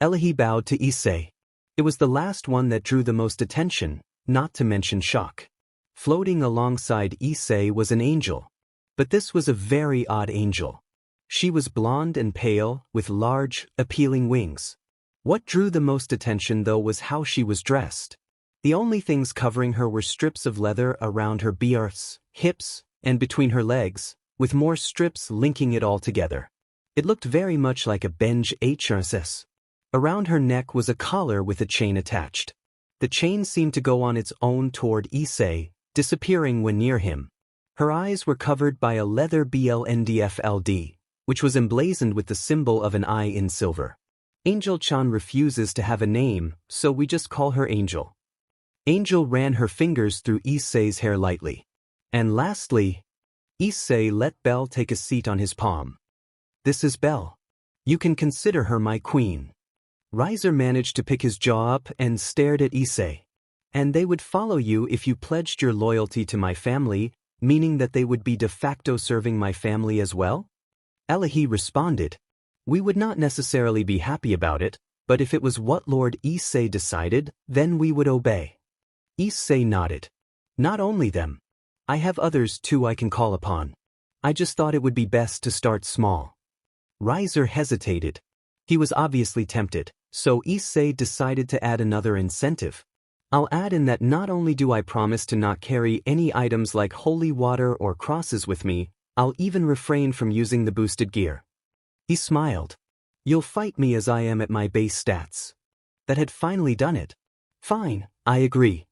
Elahi bowed to Issei. It was the last one that drew the most attention, not to mention shock. Floating alongside Issei was an angel. But this was a very odd angel. She was blonde and pale, with large, appealing wings. What drew the most attention though was how she was dressed. The only things covering her were strips of leather around her biceps, hips, and between her legs, with more strips linking it all together. It looked very much like a benj HRSS. Around her neck was a collar with a chain attached. The chain seemed to go on its own toward Issei, disappearing when near him. Her eyes were covered by a leather BLNDFLD, which was emblazoned with the symbol of an eye in silver. Angel-chan refuses to have a name, so we just call her Angel. Angel ran her fingers through Issei's hair lightly. And lastly, Issei let Belle take a seat on his palm. This is Belle. You can consider her my queen. Riser managed to pick his jaw up and stared at Issei. And they would follow you if you pledged your loyalty to my family, meaning that they would be de facto serving my family as well? Elahi responded. We would not necessarily be happy about it, but if it was what Lord Issei decided, then we would obey. Issei nodded. Not only them. I have others too I can call upon. I just thought it would be best to start small. Riser hesitated. He was obviously tempted, so Issei decided to add another incentive. I'll add in that not only do I promise to not carry any items like holy water or crosses with me, I'll even refrain from using the boosted gear. He smiled. You'll fight me as I am at my base stats. That had finally done it. Fine, I agree.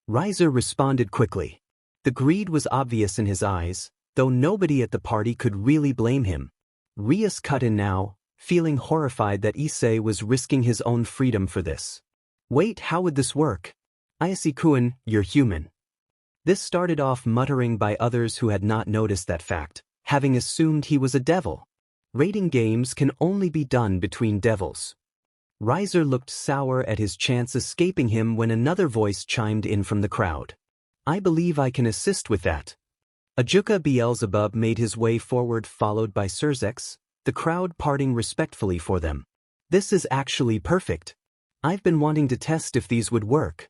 Riser responded quickly. The greed was obvious in his eyes, though nobody at the party could really blame him. Rias cut in now, feeling horrified that Issei was risking his own freedom for this. Wait, how would this work? Issei-kun, you're human. This started off muttering by others who had not noticed that fact, having assumed he was a devil. Raiding games can only be done between devils. Riser looked sour at his chance escaping him when another voice chimed in from the crowd. I believe I can assist with that. Ajuka Beelzebub made his way forward followed by Surzex, the crowd parting respectfully for them. This is actually perfect. I've been wanting to test if these would work.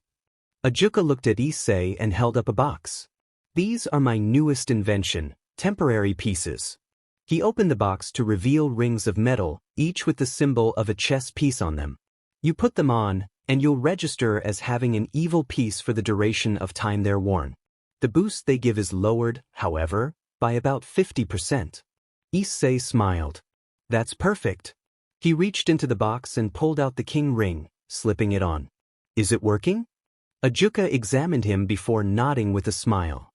Ajuka looked at Issei and held up a box. These are my newest invention, temporary pieces. He opened the box to reveal rings of metal, each with the symbol of a chess piece on them. You put them on, and you'll register as having an evil piece for the duration of time they're worn. The boost they give is lowered, however, by about 50%. Issei smiled. That's perfect. He reached into the box and pulled out the king ring, slipping it on. Is it working? Ajuka examined him before nodding with a smile.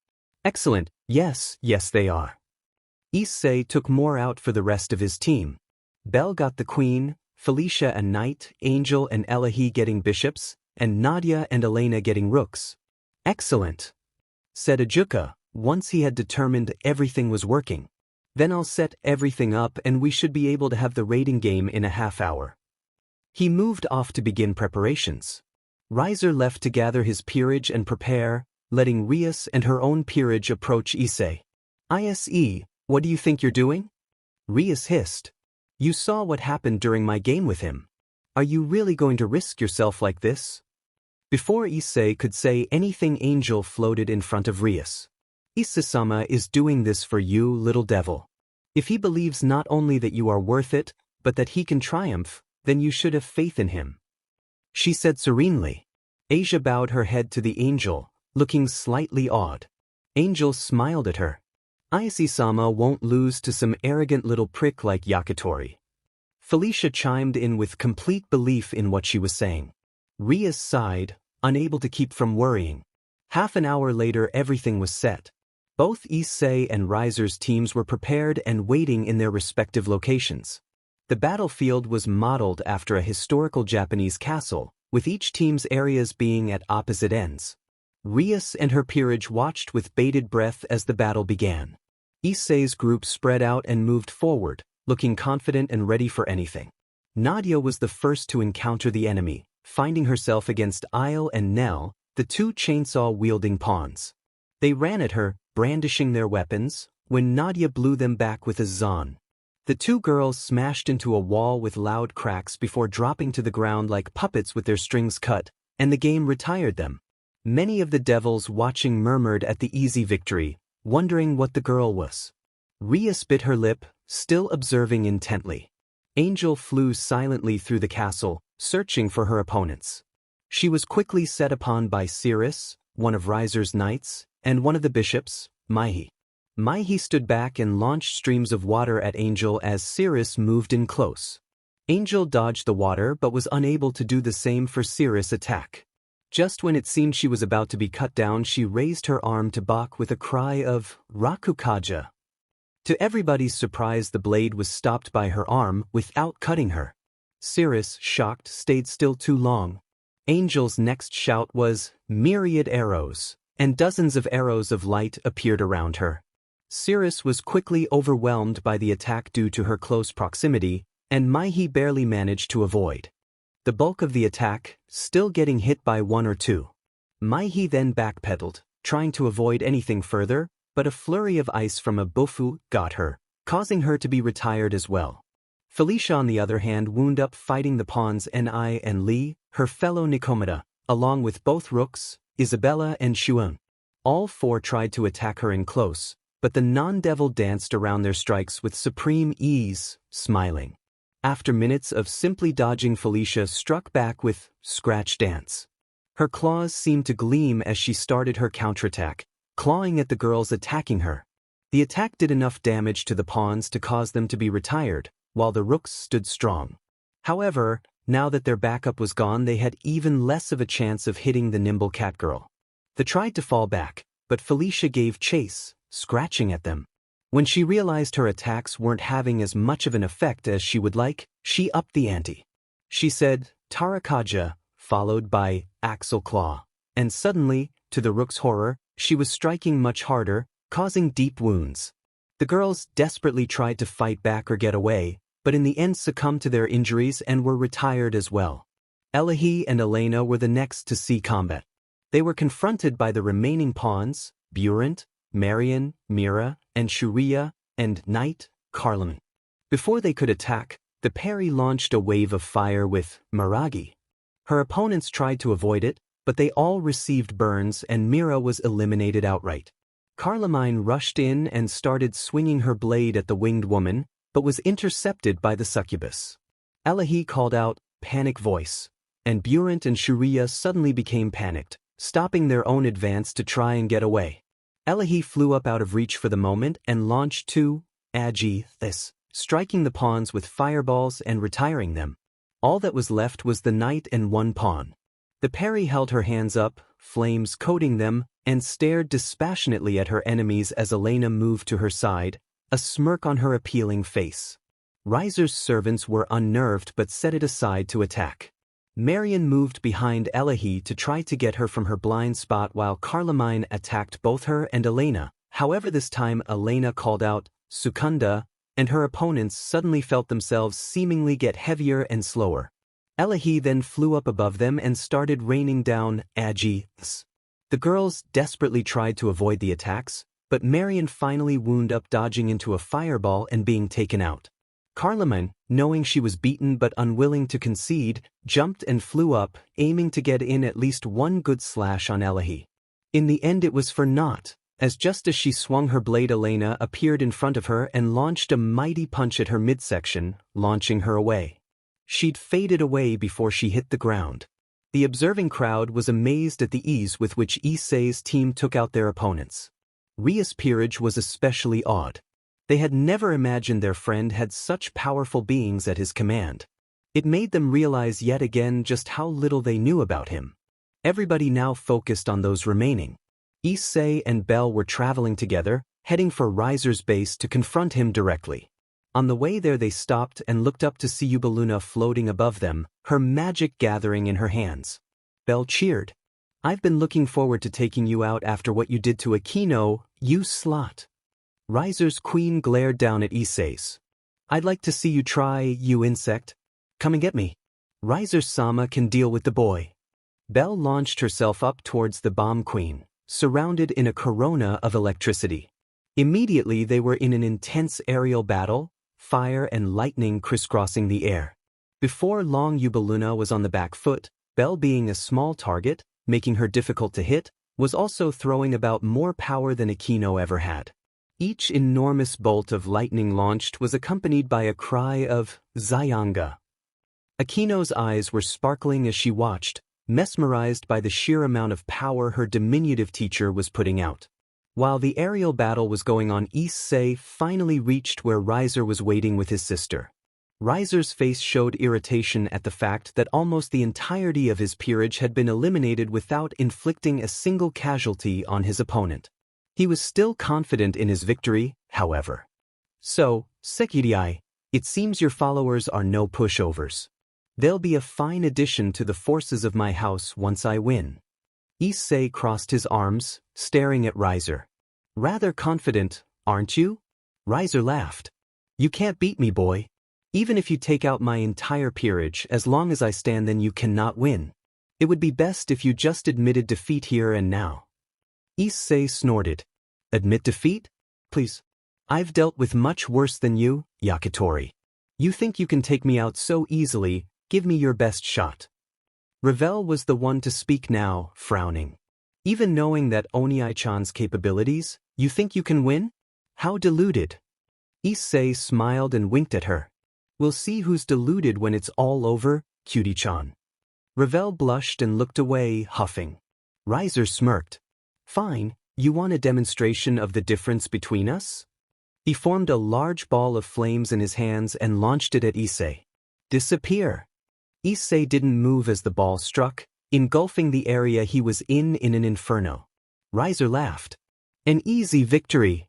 Excellent, yes, they are. Issei took more out for the rest of his team. Belle got the queen, Felicia a knight, Angel and Elahi getting bishops, and Nadia and Elena getting rooks. Excellent, said Ajuka, once he had determined everything was working. Then I'll set everything up and we should be able to have the raiding game in a half hour. He moved off to begin preparations. Riser left to gather his peerage and prepare, letting Rias and her own peerage approach Issei. Ise, what do you think you're doing? Rias hissed. You saw what happened during my game with him. Are you really going to risk yourself like this? Before Issei could say anything, Angel floated in front of Rias. Issei-sama is doing this for you, little devil. If he believes not only that you are worth it, but that he can triumph, then you should have faith in him. She said serenely. Asia bowed her head to the angel, looking slightly awed. Angel smiled at her. Issei-sama won't lose to some arrogant little prick like Yakitori. Felicia chimed in with complete belief in what she was saying. Rias sighed, unable to keep from worrying. Half an hour later everything was set. Both Issei and Riser's teams were prepared and waiting in their respective locations. The battlefield was modeled after a historical Japanese castle, with each team's areas being at opposite ends. Rias and her peerage watched with bated breath as the battle began. Issei's group spread out and moved forward, looking confident and ready for anything. Nadia was the first to encounter the enemy, finding herself against Isle and Nell, the two chainsaw-wielding pawns. They ran at her, brandishing their weapons, when Nadia blew them back with a zon. The two girls smashed into a wall with loud cracks before dropping to the ground like puppets with their strings cut, and the game retired them. Many of the devils watching murmured at the easy victory, wondering what the girl was. Rias bit her lip, still observing intently. Angel flew silently through the castle, searching for her opponents. She was quickly set upon by Cirrus, one of Riser's knights, and one of the bishops, Maihi. Maihi stood back and launched streams of water at Angel as Cirrus moved in close. Angel dodged the water but was unable to do the same for Cirrus' attack. Just when it seemed she was about to be cut down, she raised her arm to block with a cry of Rakukaja. To everybody's surprise, the blade was stopped by her arm without cutting her. Cirrus, shocked, stayed still too long. Angel's next shout was, "Myriad arrows," and dozens of arrows of light appeared around her. Cirrus was quickly overwhelmed by the attack due to her close proximity, and Maihi barely managed to avoid the bulk of the attack, still getting hit by one or two. Maihi then backpedaled, trying to avoid anything further, but a flurry of ice from a bufu got her, causing her to be retired as well. Felicia, on the other hand, wound up fighting the pawns Ni and Li, her fellow Nikomata, along with both rooks, Isabella and Shuon. All four tried to attack her in close, but the non-devil danced around their strikes with supreme ease, smiling. After minutes of simply dodging, Felicia struck back with Scratch Dance. Her claws seemed to gleam as she started her counterattack, clawing at the girls attacking her. The attack did enough damage to the pawns to cause them to be retired, while the rooks stood strong. However, now that their backup was gone, they had even less of a chance of hitting the nimble catgirl. They tried to fall back, but Felicia gave chase, scratching at them. When she realized her attacks weren't having as much of an effect as she would like, she upped the ante. She said, Tarakaja, followed by Axle Claw. And suddenly, to the rook's horror, she was striking much harder, causing deep wounds. The girls desperately tried to fight back or get away, but in the end succumbed to their injuries and were retired as well. Elahi and Elena were the next to see combat. They were confronted by the remaining pawns, Burant, Marian, Mira, and Shuria, and Knight, Carlin. Before they could attack, the parry launched a wave of fire with Maragi. Her opponents tried to avoid it, but they all received burns and Mira was eliminated outright. Carlamine rushed in and started swinging her blade at the winged woman, but was intercepted by the succubus. Elahi called out, Panic Voice, and Burant and Shuria suddenly became panicked, stopping their own advance to try and get away. Elahi flew up out of reach for the moment and launched two Agi-this, striking the pawns with fireballs and retiring them. All that was left was the knight and one pawn. The parry held her hands up, flames coating them, and stared dispassionately at her enemies as Elena moved to her side, a smirk on her appealing face. Riser's servants were unnerved but set it aside to attack. Marian moved behind Elahi to try to get her from her blind spot while Carlamine attacked both her and Elena. However, this time Elena called out, Sukunda, and her opponents suddenly felt themselves seemingly get heavier and slower. Elahi then flew up above them and started raining down Agi-ths. The girls desperately tried to avoid the attacks, but Marian finally wound up dodging into a fireball and being taken out. Carlamine, knowing she was beaten but unwilling to concede, jumped and flew up, aiming to get in at least one good slash on Elahi. In the end it was for naught, as just as she swung her blade, Elena appeared in front of her and launched a mighty punch at her midsection, launching her away. She'd faded away before she hit the ground. The observing crowd was amazed at the ease with which Issei's team took out their opponents. Ria's peerage was especially awed. They had never imagined their friend had such powerful beings at his command. It made them realize yet again just how little they knew about him. Everybody now focused on those remaining. Issei and Belle were traveling together, heading for Riser's base to confront him directly. On the way there they stopped and looked up to see Ubeluna floating above them, her magic gathering in her hands. Belle cheered. I've been looking forward to taking you out after what you did to Akino, you slut. Riser's queen glared down at Issei's. I'd like to see you try, you insect. Come and get me. Riser-sama can deal with the boy. Belle launched herself up towards the bomb queen, surrounded in a corona of electricity. Immediately they were in an intense aerial battle, fire and lightning crisscrossing the air. Before long Ubeluna was on the back foot, Belle, being a small target, making her difficult to hit, was also throwing about more power than Akino ever had. Each enormous bolt of lightning launched was accompanied by a cry of Zayanga. Akino's eyes were sparkling as she watched, mesmerized by the sheer amount of power her diminutive teacher was putting out. While the aerial battle was going on, Issei finally reached where Riser was waiting with his sister. Riser's face showed irritation at the fact that almost the entirety of his peerage had been eliminated without inflicting a single casualty on his opponent. He was still confident in his victory, however. So, Sekirai, it seems your followers are no pushovers. They'll be a fine addition to the forces of my house once I win. Issei crossed his arms, staring at Riser. Rather confident, aren't you? Riser laughed. You can't beat me, boy. Even if you take out my entire peerage, as long as I stand, then you cannot win. It would be best if you just admitted defeat here and now. Issei snorted. Admit defeat? Please. I've dealt with much worse than you, Yakitori. You think you can take me out so easily? Give me your best shot. Ravel was the one to speak now, frowning. Even knowing that Oniai-chan's capabilities, you think you can win? How deluded. Issei smiled and winked at her. We'll see who's deluded when it's all over, cutie-chan. Ravel blushed and looked away, huffing. Riser smirked. Fine, you want a demonstration of the difference between us? He formed a large ball of flames in his hands and launched it at Issei. Disappear. Issei didn't move as the ball struck, engulfing the area he was in an inferno. Riser laughed. An easy victory.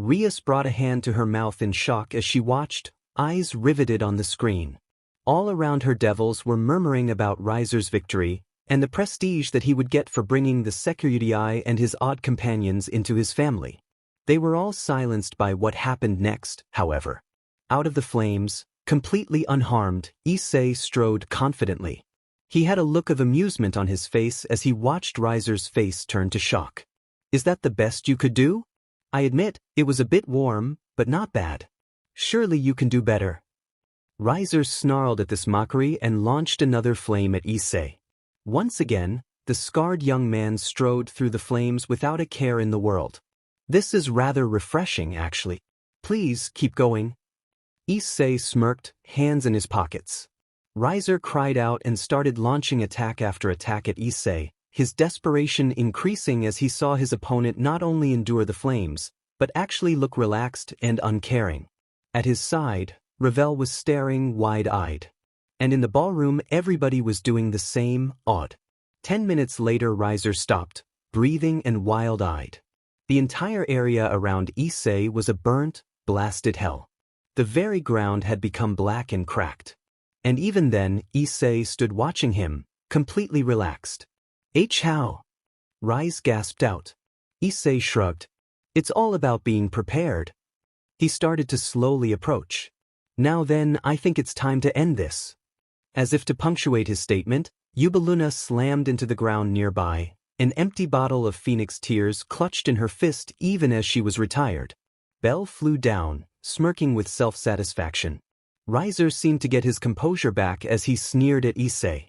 Rias brought a hand to her mouth in shock as she watched, eyes riveted on the screen. All around her devils were murmuring about Riser's victory and the prestige that he would get for bringing the security and his odd companions into his family. They were all silenced by what happened next, however. Out of the flames, completely unharmed, Issei strode confidently. He had a look of amusement on his face as he watched Riser's face turn to shock. Is that the best you could do? I admit, it was a bit warm, but not bad. Surely you can do better. Riser snarled at this mockery and launched another flame at Issei. Once again, the scarred young man strode through the flames without a care in the world. This is rather refreshing, actually. Please, keep going. Issei smirked, hands in his pockets. Riser cried out and started launching attack after attack at Issei, his desperation increasing as he saw his opponent not only endure the flames, but actually look relaxed and uncaring. At his side, Ravel was staring wide-eyed. And in the ballroom everybody was doing the same, odd. 10 minutes later Riser stopped, breathing and wild-eyed. The entire area around Issei was a burnt, blasted hell. The very ground had become black and cracked. And even then, Issei stood watching him, completely relaxed. How? Rise gasped out. Issei shrugged. It's all about being prepared. He started to slowly approach. Now then, I think it's time to end this. As if to punctuate his statement, Yubaluna slammed into the ground nearby, an empty bottle of phoenix tears clutched in her fist even as she was retired. Bell flew down, smirking with self-satisfaction. Riser seemed to get his composure back as he sneered at Issei.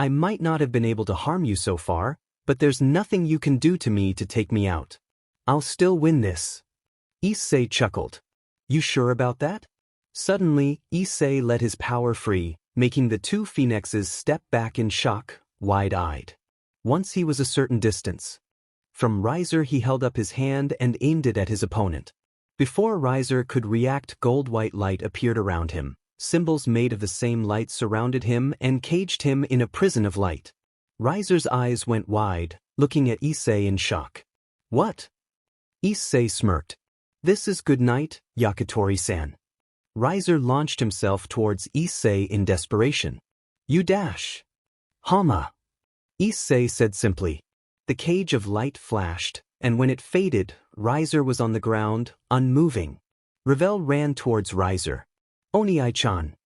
I might not have been able to harm you so far, but there's nothing you can do to me to take me out. I'll still win this. Issei chuckled. You sure about that? Suddenly, Issei let his power free, making the two phoenixes step back in shock, wide-eyed. Once he was a certain distance. From Riser he held up his hand and aimed it at his opponent. Before Riser could react, gold-white light appeared around him. Symbols made of the same light surrounded him and caged him in a prison of light. Riser's eyes went wide, looking at Issei in shock. What? Issei smirked. This is good night, Yakitori-san. Riser launched himself towards Issei in desperation. You dash. Hama. Issei said simply. The cage of light flashed, and when it faded, Riser was on the ground, unmoving. Ravel ran towards Riser. Oni-chan.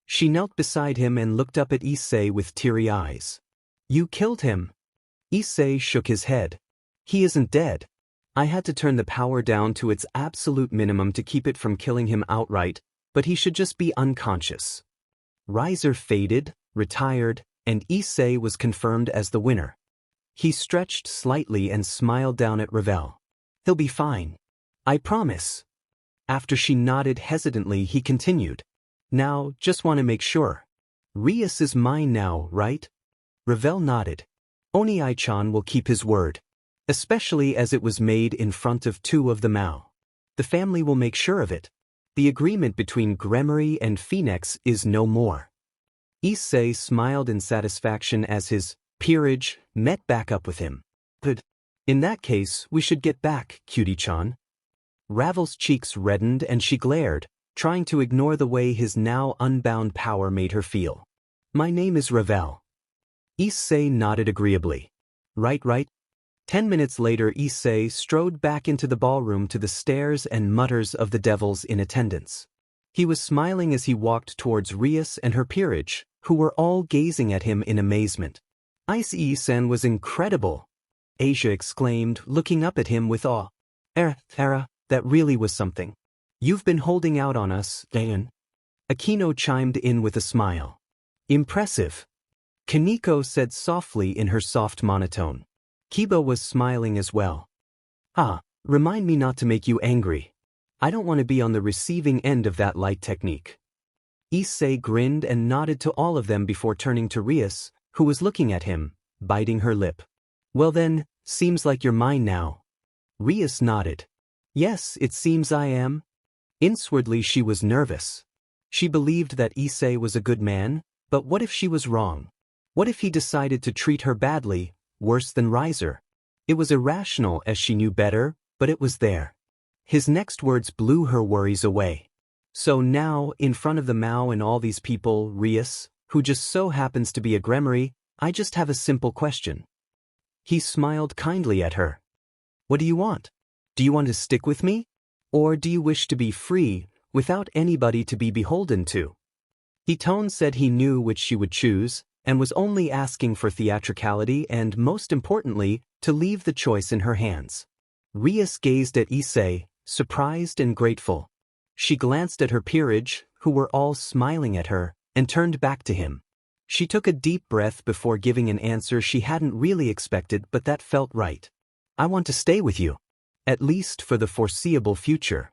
She knelt beside him and looked up at Issei with teary eyes. You killed him. Issei shook his head. He isn't dead. I had to turn the power down to its absolute minimum to keep it from killing him outright, but he should just be unconscious. Riser faded, retired, and Issei was confirmed as the winner. He stretched slightly and smiled down at Ravel. He'll be fine. I promise. After she nodded hesitantly, he continued. Now, just want to make sure. Rias is mine now, right? Ravel nodded. Oni-chan will keep his word. Especially as it was made in front of two of the Mao. The family will make sure of it. The agreement between Gremory and Phoenix is no more. Issei smiled in satisfaction as his peerage met back up with him. But in that case, we should get back, cutie-chan. Ravel's cheeks reddened and she glared, trying to ignore the way his now unbound power made her feel. My name is Ravel. Issei nodded agreeably. Right. 10 minutes later Issei strode back into the ballroom to the stares and mutters of the devils in attendance. He was smiling as he walked towards Rias and her peerage, who were all gazing at him in amazement. Issei-san was incredible, Asia exclaimed, looking up at him with awe. Tara, that really was something. You've been holding out on us, Dayan. Akino chimed in with a smile. Impressive. Kaneko said softly in her soft monotone. Kiba was smiling as well. Remind me not to make you angry. I don't want to be on the receiving end of that light technique. Issei grinned and nodded to all of them before turning to Rias, who was looking at him, biting her lip. Well then, seems like you're mine now. Rias nodded. Yes, it seems I am. Inwardly she was nervous. She believed that Issei was a good man, but what if she was wrong? What if he decided to treat her badly, worse than Riser? It was irrational as she knew better, but it was there. His next words blew her worries away. So now, in front of the Mao and all these people, Rias, who just so happens to be a Gremory, I just have a simple question. He smiled kindly at her. What do you want? Do you want to stick with me? Or do you wish to be free, without anybody to be beholden to? Hiton said he knew which she would choose, and was only asking for theatricality and, most importantly, to leave the choice in her hands. Rias gazed at Issei, surprised and grateful. She glanced at her peerage, who were all smiling at her, and turned back to him. She took a deep breath before giving an answer she hadn't really expected, but that felt right. I want to stay with you. At least for the foreseeable future.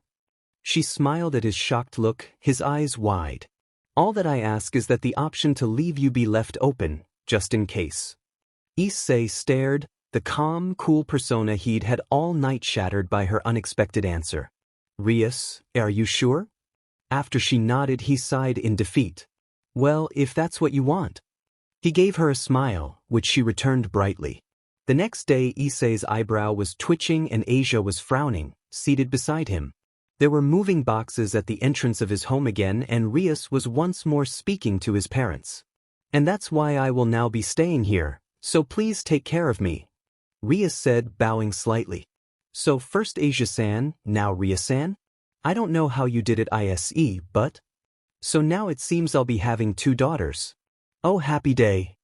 She smiled at his shocked look, his eyes wide. All that I ask is that the option to leave you be left open, just in case. Issei stared, the calm, cool persona he'd had all night shattered by her unexpected answer. Rias, are you sure? After she nodded, he sighed in defeat. Well, if that's what you want. He gave her a smile, which she returned brightly. The next day, Issei's eyebrow was twitching and Asia was frowning, seated beside him. There were moving boxes at the entrance of his home again, and Rias was once more speaking to his parents. And that's why I will now be staying here, so please take care of me. Rias said, bowing slightly. So first Asia-san, now Rias-san? I don't know how you did it ISE, but... So now it seems I'll be having 2 daughters. Oh, happy day.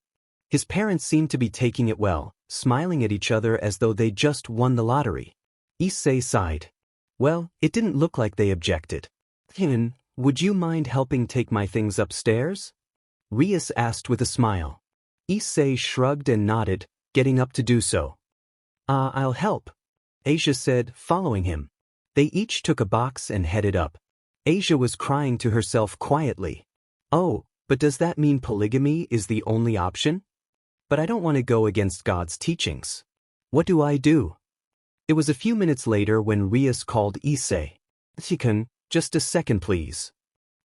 His parents seemed to be taking it well, smiling at each other as though they'd just won the lottery. Issei sighed. Well, it didn't look like they objected. Hin, would you mind helping take my things upstairs? Rias asked with a smile. Issei shrugged and nodded, getting up to do so. I'll help. Asia said, following him. They each took a box and headed up. Asia was crying to herself quietly. Oh, but does that mean polygamy is the only option? But I don't want to go against God's teachings. What do I do? It was a few minutes later when Rias called Issei. Chikan, just a second please.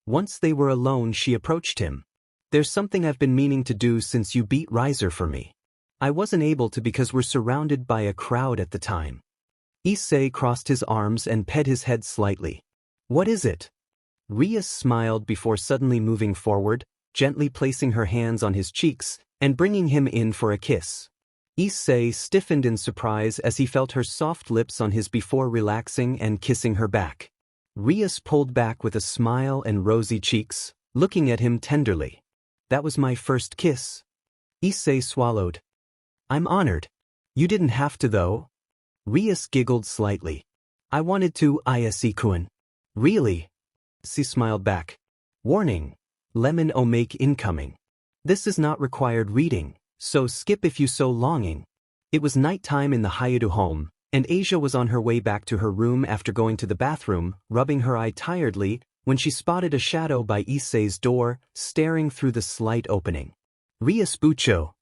Once they were alone, she approached him. There's something I've been meaning to do since you beat Riser for me. I wasn't able to because we're surrounded by a crowd at the time. Issei crossed his arms and pet his head slightly. What is it? Rias smiled before suddenly moving forward, gently placing her hands on his cheeks and bringing him in for a kiss. Issei stiffened in surprise as he felt her soft lips on his before relaxing and kissing her back. Rias pulled back with a smile and rosy cheeks, looking at him tenderly. That was my first kiss. Issei swallowed. I'm honored. You didn't have to though. Rias giggled slightly. I wanted to, Ise-kun. Really? She smiled back. Warning. Lemon omake incoming. This is not required reading, so skip if you so longing. It was nighttime in the Hyoudou home, and Asia was on her way back to her room after going to the bathroom, rubbing her eye tiredly, when she spotted a shadow by Issei's door, staring through the slight opening. Rias Bucho?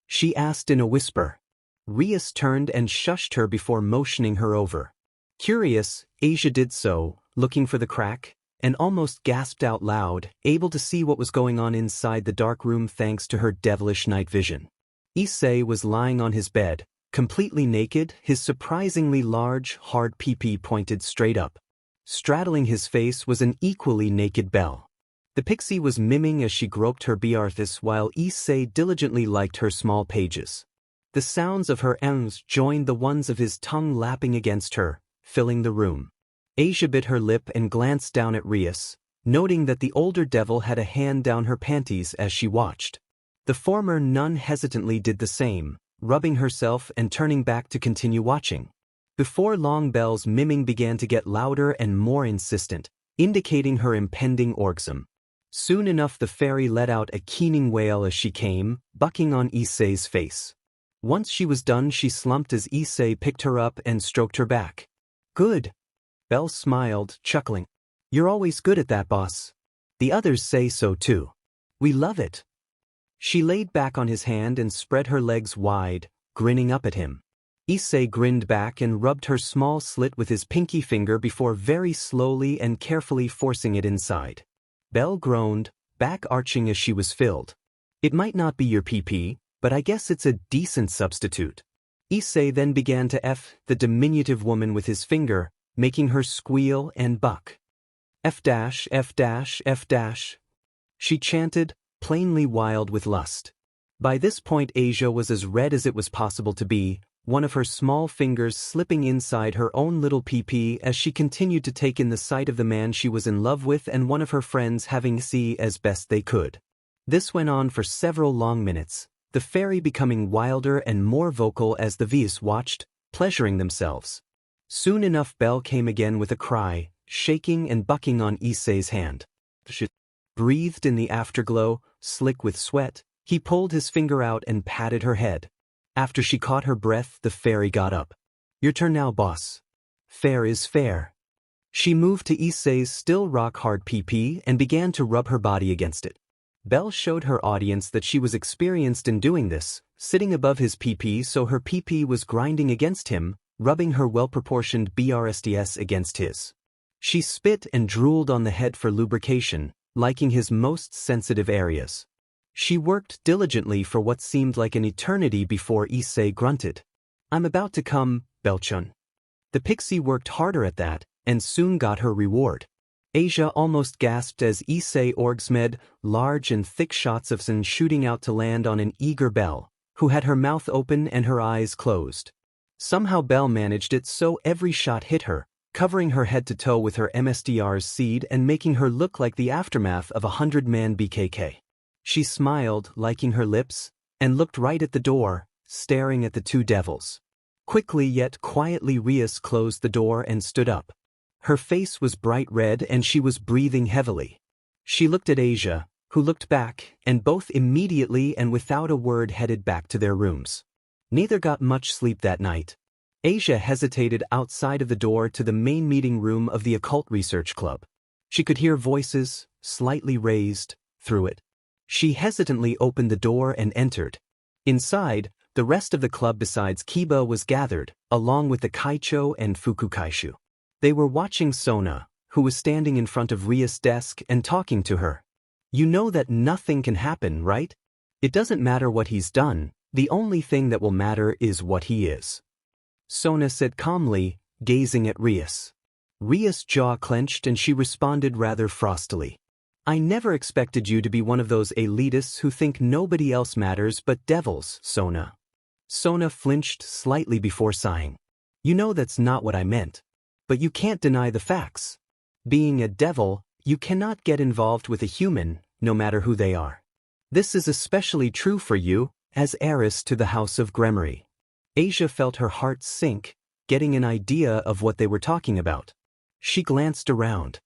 She asked in a whisper. Rias turned and shushed her before motioning her over. Curious, Asia did so, looking for the crack, and almost gasped out loud, able to see what was going on inside the dark room thanks to her devilish night vision. Issei was lying on his bed, completely naked, his surprisingly large, hard pee-pee pointed straight up. Straddling his face was an equally naked Belle. The pixie was miming as she groped her Bearthus while Issei diligently liked her small pages. The sounds of her M's joined the ones of his tongue lapping against her, filling the room. Asia bit her lip and glanced down at Rias, noting that the older devil had a hand down her panties as she watched. The former nun hesitantly did the same, rubbing herself and turning back to continue watching. Before long, Belle's miming began to get louder and more insistent, indicating her impending orgasm. Soon enough the fairy let out a keening wail as she came, bucking on Issei's face. Once she was done, she slumped as Issei picked her up and stroked her back. Good. Belle smiled, chuckling. You're always good at that, boss. The others say so too. We love it. She laid back on his hand and spread her legs wide, grinning up at him. Issei grinned back and rubbed her small slit with his pinky finger before very slowly and carefully forcing it inside. Belle groaned, back arching as she was filled. It might not be your PP, but I guess it's a decent substitute. Issei then began to F the diminutive woman with his finger, making her squeal and buck. F dash, F dash, F dash. She chanted, plainly wild with lust. By this point Asia was as red as it was possible to be, one of her small fingers slipping inside her own little PP as she continued to take in the sight of the man she was in love with and one of her friends having see as best they could. This went on for several long minutes, the fairy becoming wilder and more vocal as the Vies watched, pleasuring themselves. Soon enough Belle came again with a cry, shaking and bucking on Issei's hand. She breathed in the afterglow, slick with sweat. He pulled his finger out and patted her head. After she caught her breath, the fairy got up. Your turn now, boss. Fair is fair. She moved to Issei's still rock-hard PP and began to rub her body against it. Belle showed her audience that she was experienced in doing this, sitting above his PP so her PP was grinding against him, rubbing her well-proportioned BRSDS against his. She spit and drooled on the head for lubrication, liking his most sensitive areas. She worked diligently for what seemed like an eternity before Issei grunted. I'm about to come, Belle-chun. The pixie worked harder at that, and soon got her reward. Asia almost gasped as Issei orgsmed, large and thick shots of sun shooting out to land on an eager Belle, who had her mouth open and her eyes closed. Somehow Belle managed it so every shot hit her, covering her head to toe with her MSDR's seed and making her look like the aftermath of a 100-man BKK. She smiled, liking her lips, and looked right at the door, staring at the two devils. Quickly yet quietly Rias closed the door and stood up. Her face was bright red and she was breathing heavily. She looked at Asia, who looked back, and both immediately and without a word headed back to their rooms. Neither got much sleep that night. Asia hesitated outside of the door to the main meeting room of the Occult Research Club. She could hear voices, slightly raised, through it. She hesitantly opened the door and entered. Inside, the rest of the club besides Kiba was gathered, along with the Kaicho and Fukukaishu. They were watching Sona, who was standing in front of Ria's desk and talking to her. You know that nothing can happen, right? It doesn't matter what he's done, the only thing that will matter is what he is. Sona said calmly, gazing at Rias. Ria's jaw clenched and she responded rather frostily. I never expected you to be one of those elitists who think nobody else matters but devils, Sona. Sona flinched slightly before sighing. You know that's not what I meant. But you can't deny the facts. Being a devil, you cannot get involved with a human, no matter who they are. This is especially true for you, as heiress to the House of Gremory. Asia felt her heart sink, getting an idea of what they were talking about. She glanced around.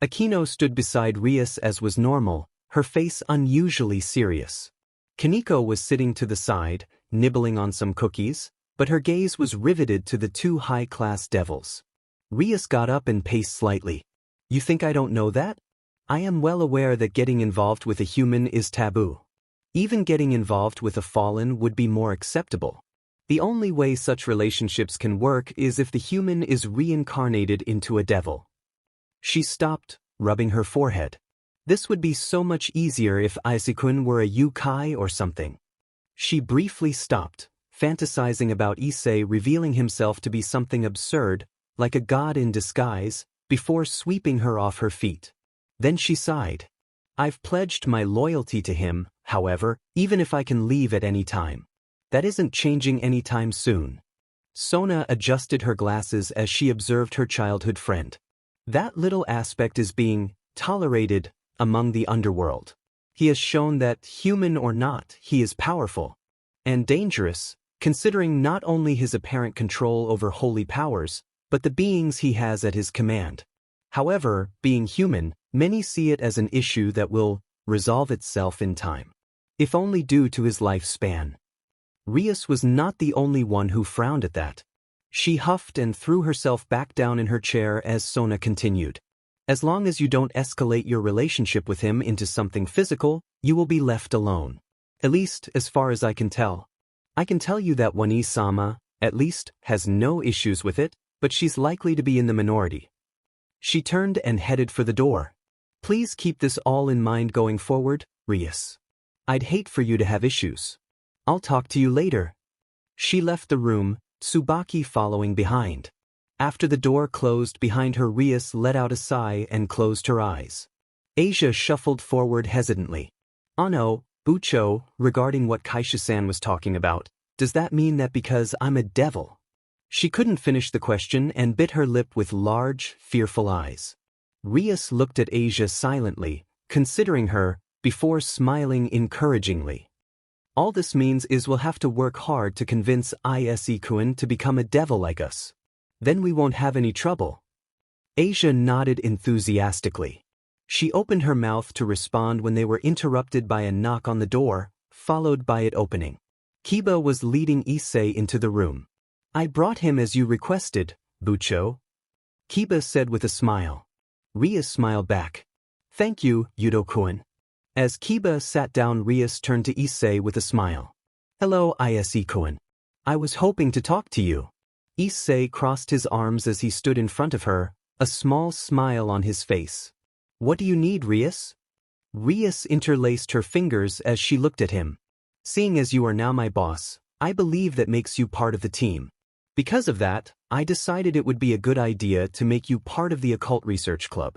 Akino stood beside Rias as was normal, her face unusually serious. Kaneko was sitting to the side, nibbling on some cookies, but her gaze was riveted to the two high-class devils. Rias got up and paced slightly. You think I don't know that? I am well aware that getting involved with a human is taboo. Even getting involved with a fallen would be more acceptable. The only way such relationships can work is if the human is reincarnated into a devil. She stopped, rubbing her forehead. This would be so much easier if Issei-kun were a yukai or something. She briefly stopped, fantasizing about Issei revealing himself to be something absurd, like a god in disguise, before sweeping her off her feet. Then she sighed. I've pledged my loyalty to him, however, even if I can leave at any time. That isn't changing anytime soon. Sona adjusted her glasses as she observed her childhood friend. That little aspect is being tolerated among the underworld. He has shown that, human or not, he is powerful and dangerous, considering not only his apparent control over holy powers, but the beings he has at his command. However, being human, many see it as an issue that will resolve itself in time, if only due to his lifespan. Rias was not the only one who frowned at that. She huffed and threw herself back down in her chair as Sona continued. As long as you don't escalate your relationship with him into something physical, you will be left alone. At least, as far as I can tell. I can tell you that Wani-sama, at least, has no issues with it, but she's likely to be in the minority. She turned and headed for the door. Please keep this all in mind going forward, Rias. I'd hate for you to have issues. I'll talk to you later. She left the room, Tsubaki following behind. After the door closed behind her, Rias let out a sigh and closed her eyes. Asia shuffled forward hesitantly. Oh no, Bucho, regarding what Kaisha-san was talking about, does that mean that because I'm a devil? She couldn't finish the question and bit her lip with large, fearful eyes. Rias looked at Asia silently, considering her, before smiling encouragingly. All this means is we'll have to work hard to convince Issei-kun to become a devil like us. Then we won't have any trouble. Asia nodded enthusiastically. She opened her mouth to respond when they were interrupted by a knock on the door, followed by it opening. Kiba was leading Issei into the room. I brought him as you requested, Bucho. Kiba said with a smile. Rias smiled back. Thank you, Hyoudou-kun. As Kiba sat down, Rias turned to Issei with a smile. Hello, Issei-kun. I was hoping to talk to you. Issei crossed his arms as he stood in front of her, a small smile on his face. What do you need, Rias? Rias interlaced her fingers as she looked at him. Seeing as you are now my boss, I believe that makes you part of the team. Because of that, I decided it would be a good idea to make you part of the Occult Research Club.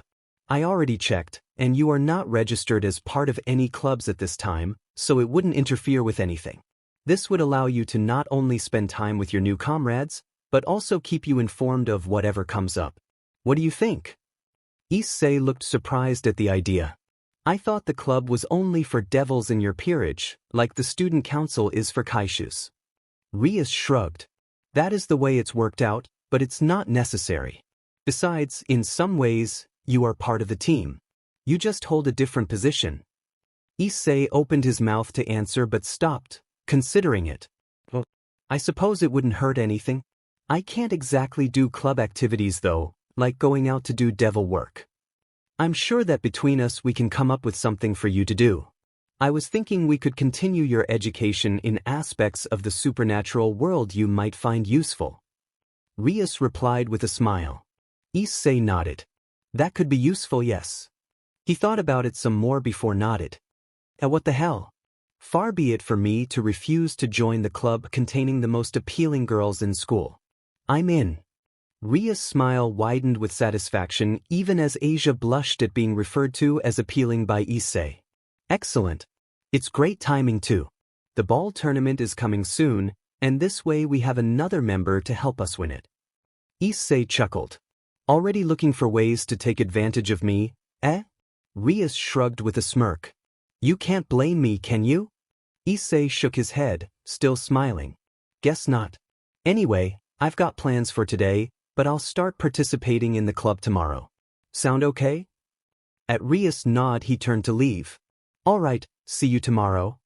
I already checked, and you are not registered as part of any clubs at this time, so it wouldn't interfere with anything. This would allow you to not only spend time with your new comrades, but also keep you informed of whatever comes up. What do you think? Issei looked surprised at the idea. I thought the club was only for devils in your peerage, like the student council is for kaishus. Rias shrugged. That is the way it's worked out, but it's not necessary. Besides, in some ways, you are part of the team. You just hold a different position. Issei opened his mouth to answer but stopped, considering it. Well, I suppose it wouldn't hurt anything. I can't exactly do club activities though, like going out to do devil work. I'm sure that between us we can come up with something for you to do. I was thinking we could continue your education in aspects of the supernatural world you might find useful. Rias replied with a smile. Issei nodded. That could be useful, yes. He thought about it some more before nodded. What the hell? Far be it for me to refuse to join the club containing the most appealing girls in school. I'm in. Ria's smile widened with satisfaction even as Asia blushed at being referred to as appealing by Issei. Excellent. It's great timing too. The ball tournament is coming soon, and this way we have another member to help us win it. Issei chuckled. Already looking for ways to take advantage of me, eh? Rias shrugged with a smirk. You can't blame me, can you? Issei shook his head, still smiling. Guess not. Anyway, I've got plans for today, but I'll start participating in the club tomorrow. Sound okay? At Rias' nod he turned to leave. All right, see you tomorrow.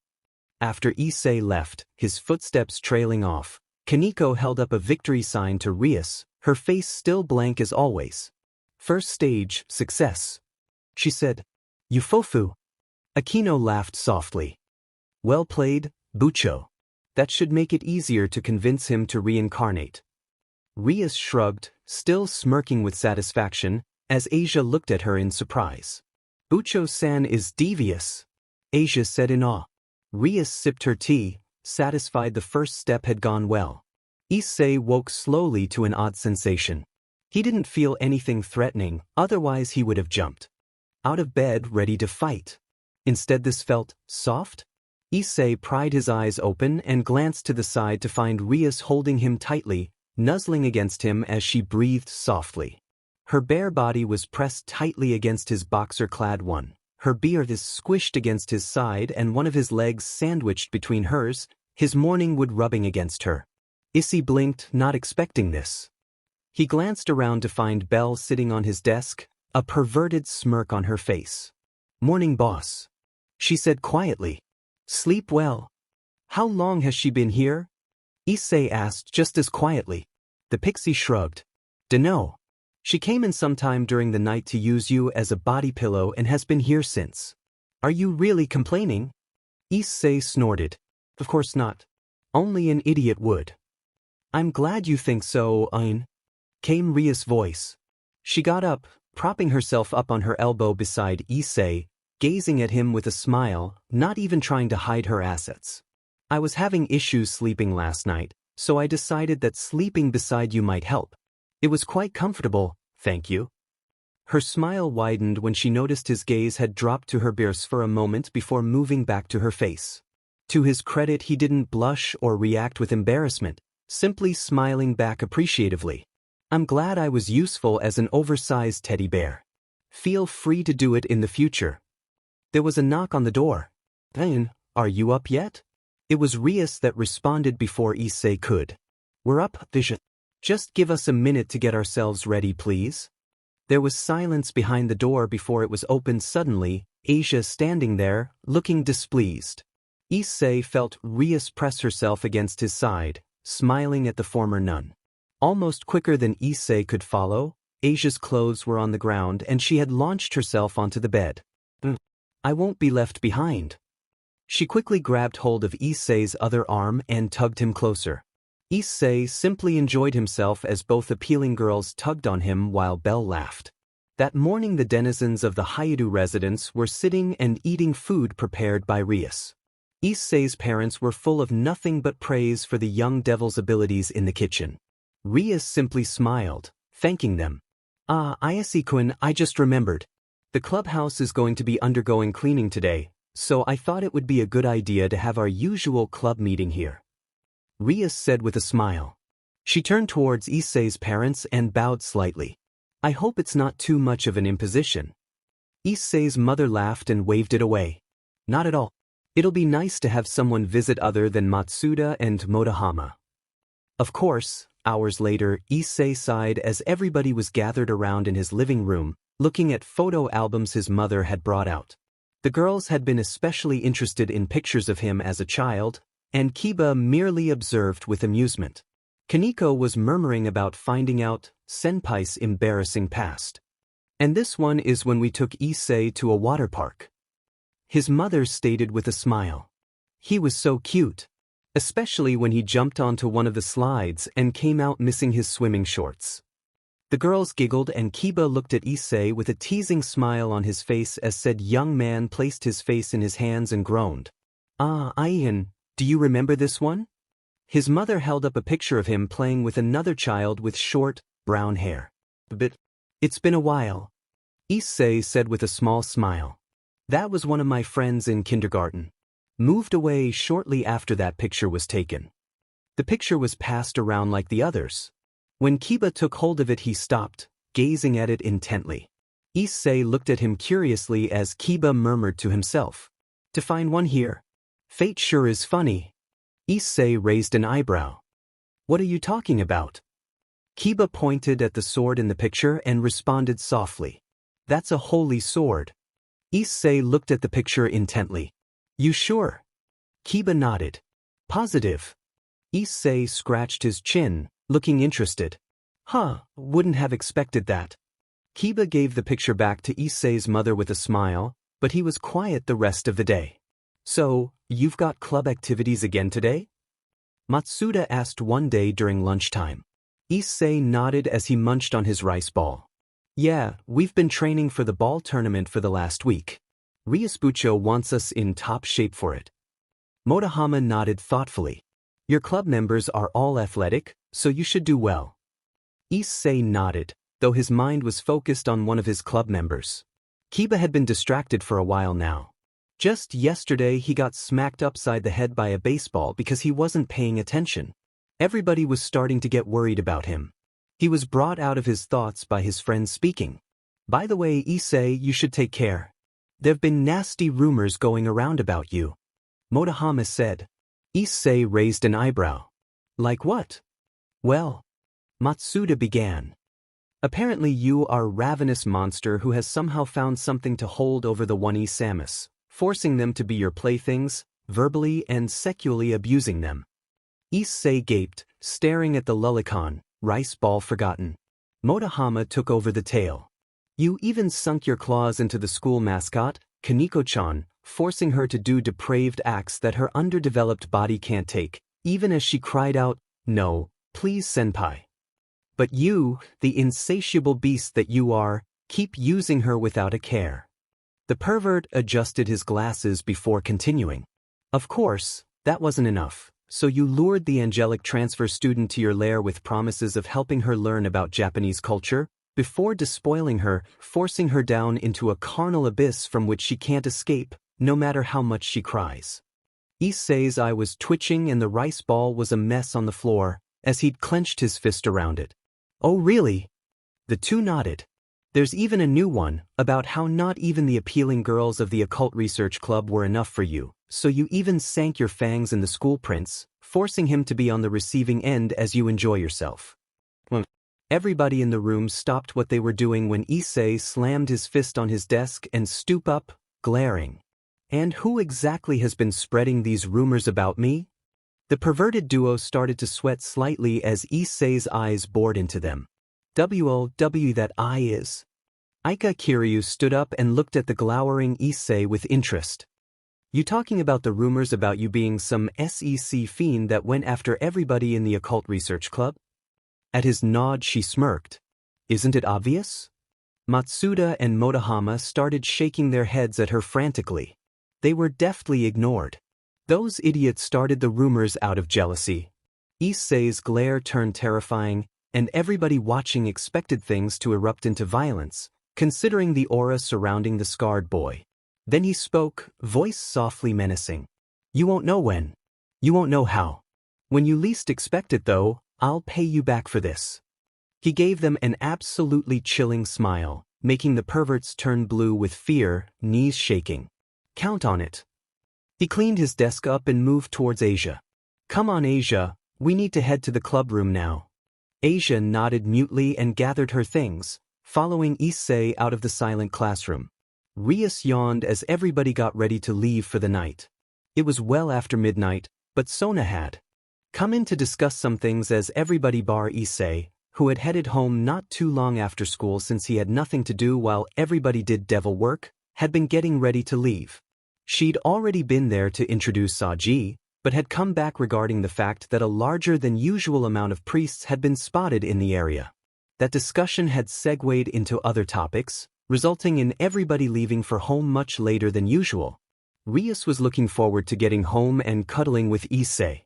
After Issei left, his footsteps trailing off, Kaneko held up a victory sign to Rias, her face still blank as always. First stage, success. She said, Ufofu. Akino laughed softly. Well played, Bucho. That should make it easier to convince him to reincarnate. Rias shrugged, still smirking with satisfaction, as Asia looked at her in surprise. Bucho-san is devious, Asia said in awe. Rias sipped her tea, satisfied the first step had gone well. Issei woke slowly to an odd sensation. He didn't feel anything threatening, otherwise he would have jumped out of bed ready to fight. Instead this felt soft. Issei pried his eyes open and glanced to the side to find Rias holding him tightly, nuzzling against him as she breathed softly. Her bare body was pressed tightly against his boxer-clad one. Her beard is squished against his side and one of his legs sandwiched between hers, his morning wood rubbing against her. Issei blinked, not expecting this. He glanced around to find Belle sitting on his desk, a perverted smirk on her face. Morning, boss. She said quietly. Sleep well. How long has she been here? Issei asked just as quietly. The pixie shrugged. Dunno. She came in sometime during the night to use you as a body pillow and has been here since. Are you really complaining? Issei snorted. Of course not. Only an idiot would. I'm glad you think so, came Ria's voice. She got up, propping herself up on her elbow beside Issei, gazing at him with a smile, not even trying to hide her assets. I was having issues sleeping last night, so I decided that sleeping beside you might help. It was quite comfortable, thank you. Her smile widened when she noticed his gaze had dropped to her ears for a moment before moving back to her face. To his credit, he didn't blush or react with embarrassment, simply smiling back appreciatively. I'm glad I was useful as an oversized teddy bear. Feel free to do it in the future. There was a knock on the door. Are you up yet? It was Rias that responded before Issei could. We're up, Vision. Just give us a minute to get ourselves ready, please. There was silence behind the door before it was opened suddenly, Asia standing there, looking displeased. Issei felt Rias press herself against his side, smiling at the former nun. Almost quicker than Issei could follow, Asia's clothes were on the ground and she had launched herself onto the bed. I won't be left behind. She quickly grabbed hold of Issei's other arm and tugged him closer. Issei simply enjoyed himself as both appealing girls tugged on him while Belle laughed. That morning the denizens of the Hyoudou residence were sitting and eating food prepared by Rias. Issei's parents were full of nothing but praise for the young devil's abilities in the kitchen. Rias simply smiled, thanking them. Issei-kun, I just remembered. The clubhouse is going to be undergoing cleaning today, so I thought it would be a good idea to have our usual club meeting here. Rias said with a smile. She turned towards Issei's parents and bowed slightly. I hope it's not too much of an imposition. Issei's mother laughed and waved it away. Not at all. It'll be nice to have someone visit other than Matsuda and Motohama. Of course, hours later, Issei sighed as everybody was gathered around in his living room, looking at photo albums his mother had brought out. The girls had been especially interested in pictures of him as a child, and Kiba merely observed with amusement. Kaneko was murmuring about finding out Senpai's embarrassing past. And this one is when we took Issei to a water park. His mother stated with a smile. He was so cute, especially when he jumped onto one of the slides and came out missing his swimming shorts. The girls giggled and Kiba looked at Issei with a teasing smile on his face as said young man placed his face in his hands and groaned. Ian, do you remember this one? His mother held up a picture of him playing with another child with short, brown hair. But it's been a while, Issei said with a small smile. That was one of my friends in kindergarten. Moved away shortly after that picture was taken. The picture was passed around like the others. When Kiba took hold of it he stopped, gazing at it intently. Issei looked at him curiously as Kiba murmured to himself. To find one here. Fate sure is funny. Issei raised an eyebrow. What are you talking about? Kiba pointed at the sword in the picture and responded softly. That's a holy sword. Issei looked at the picture intently. You sure? Kiba nodded. Positive. Issei scratched his chin, looking interested. Wouldn't have expected that. Kiba gave the picture back to Issei's mother with a smile, but he was quiet the rest of the day. So, you've got club activities again today? Matsuda asked one day during lunchtime. Issei nodded as he munched on his rice ball. Yeah, we've been training for the ball tournament for the last week. Ryasbucho wants us in top shape for it. Motohama nodded thoughtfully. Your club members are all athletic, so you should do well. Issei nodded, though his mind was focused on one of his club members. Kiba had been distracted for a while now. Just yesterday he got smacked upside the head by a baseball because he wasn't paying attention. Everybody was starting to get worried about him. He was brought out of his thoughts by his friend speaking. By the way, Issei, you should take care. There've been nasty rumors going around about you. Motohama said. Issei raised an eyebrow. Like what? Well, Matsuda began. Apparently you are a ravenous monster who has somehow found something to hold over the One Samus, forcing them to be your playthings, verbally and sexually abusing them. Issei gaped, staring at the Lullicon, Rice ball forgotten. Motohama took over the tale. You even sunk your claws into the school mascot, Kaneko-chan, forcing her to do depraved acts that her underdeveloped body can't take, even as she cried out, "No, please senpai." But you, the insatiable beast that you are, keep using her without a care. The pervert adjusted his glasses before continuing. Of course, that wasn't enough, so you lured the angelic transfer student to your lair with promises of helping her learn about Japanese culture, before despoiling her, forcing her down into a carnal abyss from which she can't escape, no matter how much she cries. Issei's eye was twitching and the rice ball was a mess on the floor, as he'd clenched his fist around it. Oh really? The two nodded. There's even a new one, about how not even the appealing girls of the occult research club were enough for you, so you even sank your fangs in the school prince, forcing him to be on the receiving end as you enjoy yourself. Everybody in the room stopped what they were doing when Issei slammed his fist on his desk and stood up, glaring. And who exactly has been spreading these rumors about me? The perverted duo started to sweat slightly as Issei's eyes bored into them. W that eye is. Aika Kiryu stood up and looked at the glowering Issei with interest. You talking about the rumors about you being some SEC fiend that went after everybody in the occult research club? At his nod she smirked. Isn't it obvious? Matsuda and Motohama started shaking their heads at her frantically. They were deftly ignored. Those idiots started the rumors out of jealousy. Issei's glare turned terrifying, and everybody watching expected things to erupt into violence, considering the aura surrounding the scarred boy. Then he spoke, voice softly menacing. You won't know when. You won't know how. When you least expect it though, I'll pay you back for this. He gave them an absolutely chilling smile, making the perverts turn blue with fear, knees shaking. Count on it. He cleaned his desk up and moved towards Asia. Come on Asia, we need to head to the club room now. Asia nodded mutely and gathered her things, following Issei out of the silent classroom. Rias yawned as everybody got ready to leave for the night. It was well after midnight, but Sona had come in to discuss some things as everybody bar Issei, who had headed home not too long after school since he had nothing to do while everybody did devil work, had been getting ready to leave. She'd already been there to introduce Saji, but had come back regarding the fact that a larger than usual amount of priests had been spotted in the area. That discussion had segued into other topics, resulting in everybody leaving for home much later than usual. Rias was looking forward to getting home and cuddling with Issei.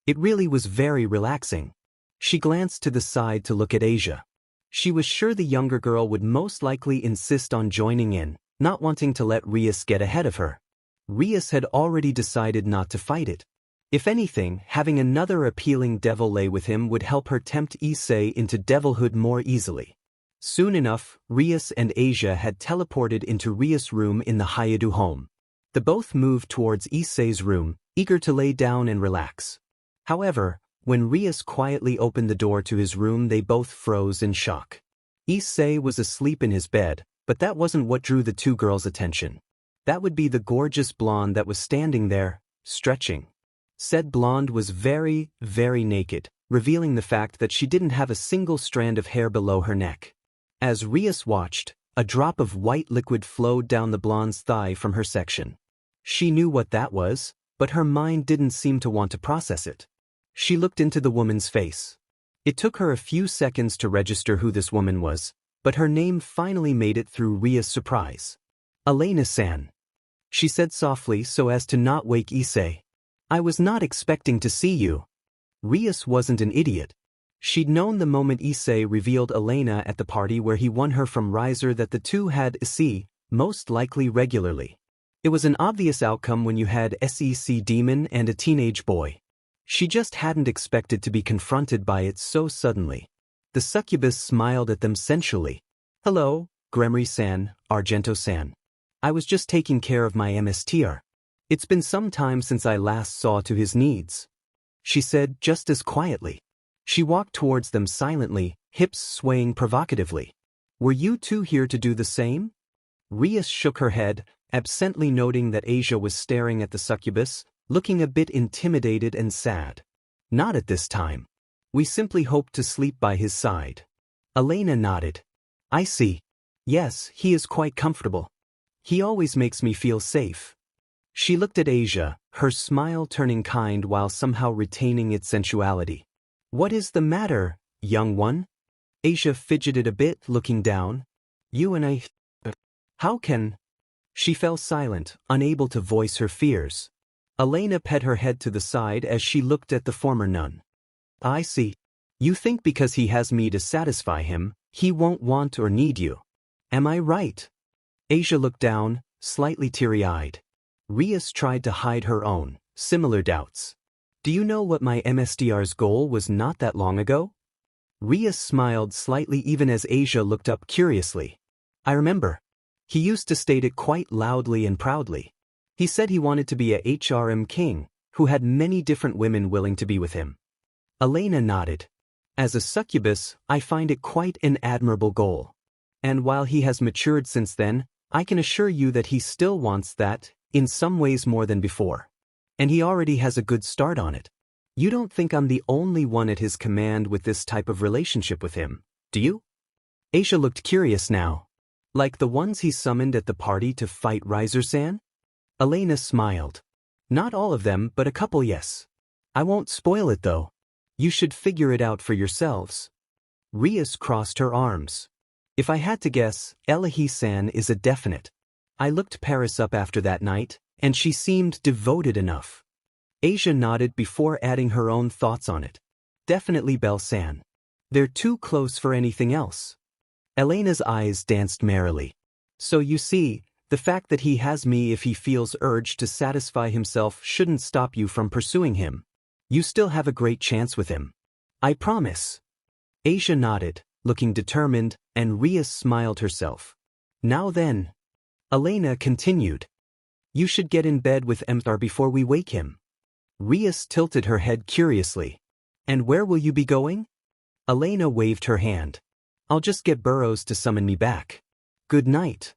It really was very relaxing. She glanced to the side to look at Asia. She was sure the younger girl would most likely insist on joining in, not wanting to let Rias get ahead of her. Rias had already decided not to fight it. If anything, having another appealing devil lay with him would help her tempt Issei into devilhood more easily. Soon enough, Rias and Asia had teleported into Rias' room in the Hyoudou home. The both moved towards Issei's room, eager to lay down and relax. However, when Rias quietly opened the door to his room they both froze in shock. Issei was asleep in his bed, but that wasn't what drew the two girls' attention. That would be the gorgeous blonde that was standing there, stretching. Said blonde was very, very naked, revealing the fact that she didn't have a single strand of hair below her neck. As Rias watched, a drop of white liquid flowed down the blonde's thigh from her section. She knew what that was, but her mind didn't seem to want to process it. She looked into the woman's face. It took her a few seconds to register who this woman was, but her name finally made it through Ria's surprise. Elena-san. She said softly so as to not wake Issei. I was not expecting to see you. Rias wasn't an idiot. She'd known the moment Issei revealed Elena at the party where he won her from Riser that the two had Issei, most likely regularly. It was an obvious outcome when you had SEC demon and a teenage boy. She just hadn't expected to be confronted by it so suddenly. The succubus smiled at them sensually. Hello, Gremory-san, Argento-san. I was just taking care of my MSTR. It's been some time since I last saw to his needs. She said just as quietly. She walked towards them silently, hips swaying provocatively. Were you two here to do the same? Rias shook her head, absently noting that Asia was staring at the succubus, looking a bit intimidated and sad. Not at this time. We simply hoped to sleep by his side. Elena nodded. I see. Yes, he is quite comfortable. He always makes me feel safe. She looked at Asia, her smile turning kind while somehow retaining its sensuality. What is the matter, young one? Asia fidgeted a bit, looking down. You and I… How can… She fell silent, unable to voice her fears. Elena pet her head to the side as she looked at the former nun. I see. You think because he has me to satisfy him, he won't want or need you. Am I right? Asia looked down, slightly teary-eyed. Rias tried to hide her own, similar doubts. Do you know what my MSDR's goal was not that long ago? Rias smiled slightly even as Asia looked up curiously. I remember. He used to state it quite loudly and proudly. He said he wanted to be a HRM king, who had many different women willing to be with him. Elena nodded. As a succubus, I find it quite an admirable goal. And while he has matured since then, I can assure you that he still wants that, in some ways more than before. And he already has a good start on it. You don't think I'm the only one at his command with this type of relationship with him, do you? Asia looked curious now. Like the ones he summoned at the party to fight Riser-san? Elena smiled. Not all of them, but a couple, yes. I won't spoil it though. You should figure it out for yourselves. Rias crossed her arms. If I had to guess, Elahi-san is a definite. I looked Paris up after that night, and she seemed devoted enough. Asia nodded before adding her own thoughts on it. Definitely Belle-san. They're too close for anything else. Elena's eyes danced merrily. So you see, the fact that he has me if he feels urged to satisfy himself shouldn't stop you from pursuing him. You still have a great chance with him. I promise. Asia nodded, looking determined, and Rias smiled herself. Now then. Elena continued. You should get in bed with Mr. before we wake him. Rias tilted her head curiously. And where will you be going? Elena waved her hand. I'll just get Burroughs to summon me back. Good night.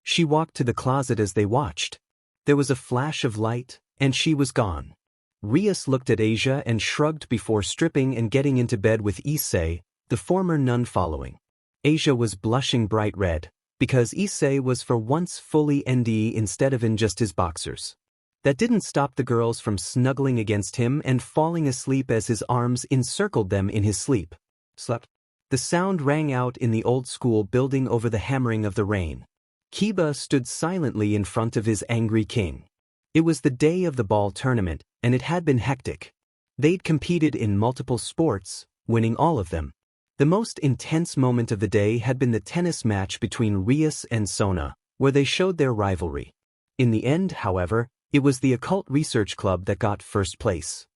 She walked to the closet as they watched. There was a flash of light, and she was gone. Rias looked at Asia and shrugged before stripping and getting into bed with Issei, the former nun following. Asia was blushing bright red, because Issei was for once fully ND instead of in just his boxers. That didn't stop the girls from snuggling against him and falling asleep as his arms encircled them in his sleep. Slept. The sound rang out in the old school building over the hammering of the rain. Kiba stood silently in front of his angry king. It was the day of the ball tournament, and it had been hectic. They'd competed in multiple sports, winning all of them. The most intense moment of the day had been the tennis match between Rias and Sona, where they showed their rivalry. In the end, however, it was the Occult Research Club that got first place.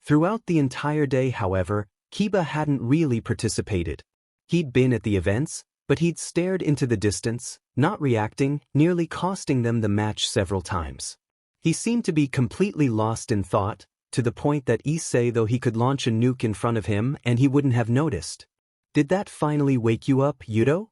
Throughout the entire day, however, Kiba hadn't really participated. He'd been at the events, but he'd stared into the distance, not reacting, nearly costing them the match several times. He seemed to be completely lost in thought, to the point that Issei though he could launch a nuke in front of him and he wouldn't have noticed. Did that finally wake you up, Hyoudou?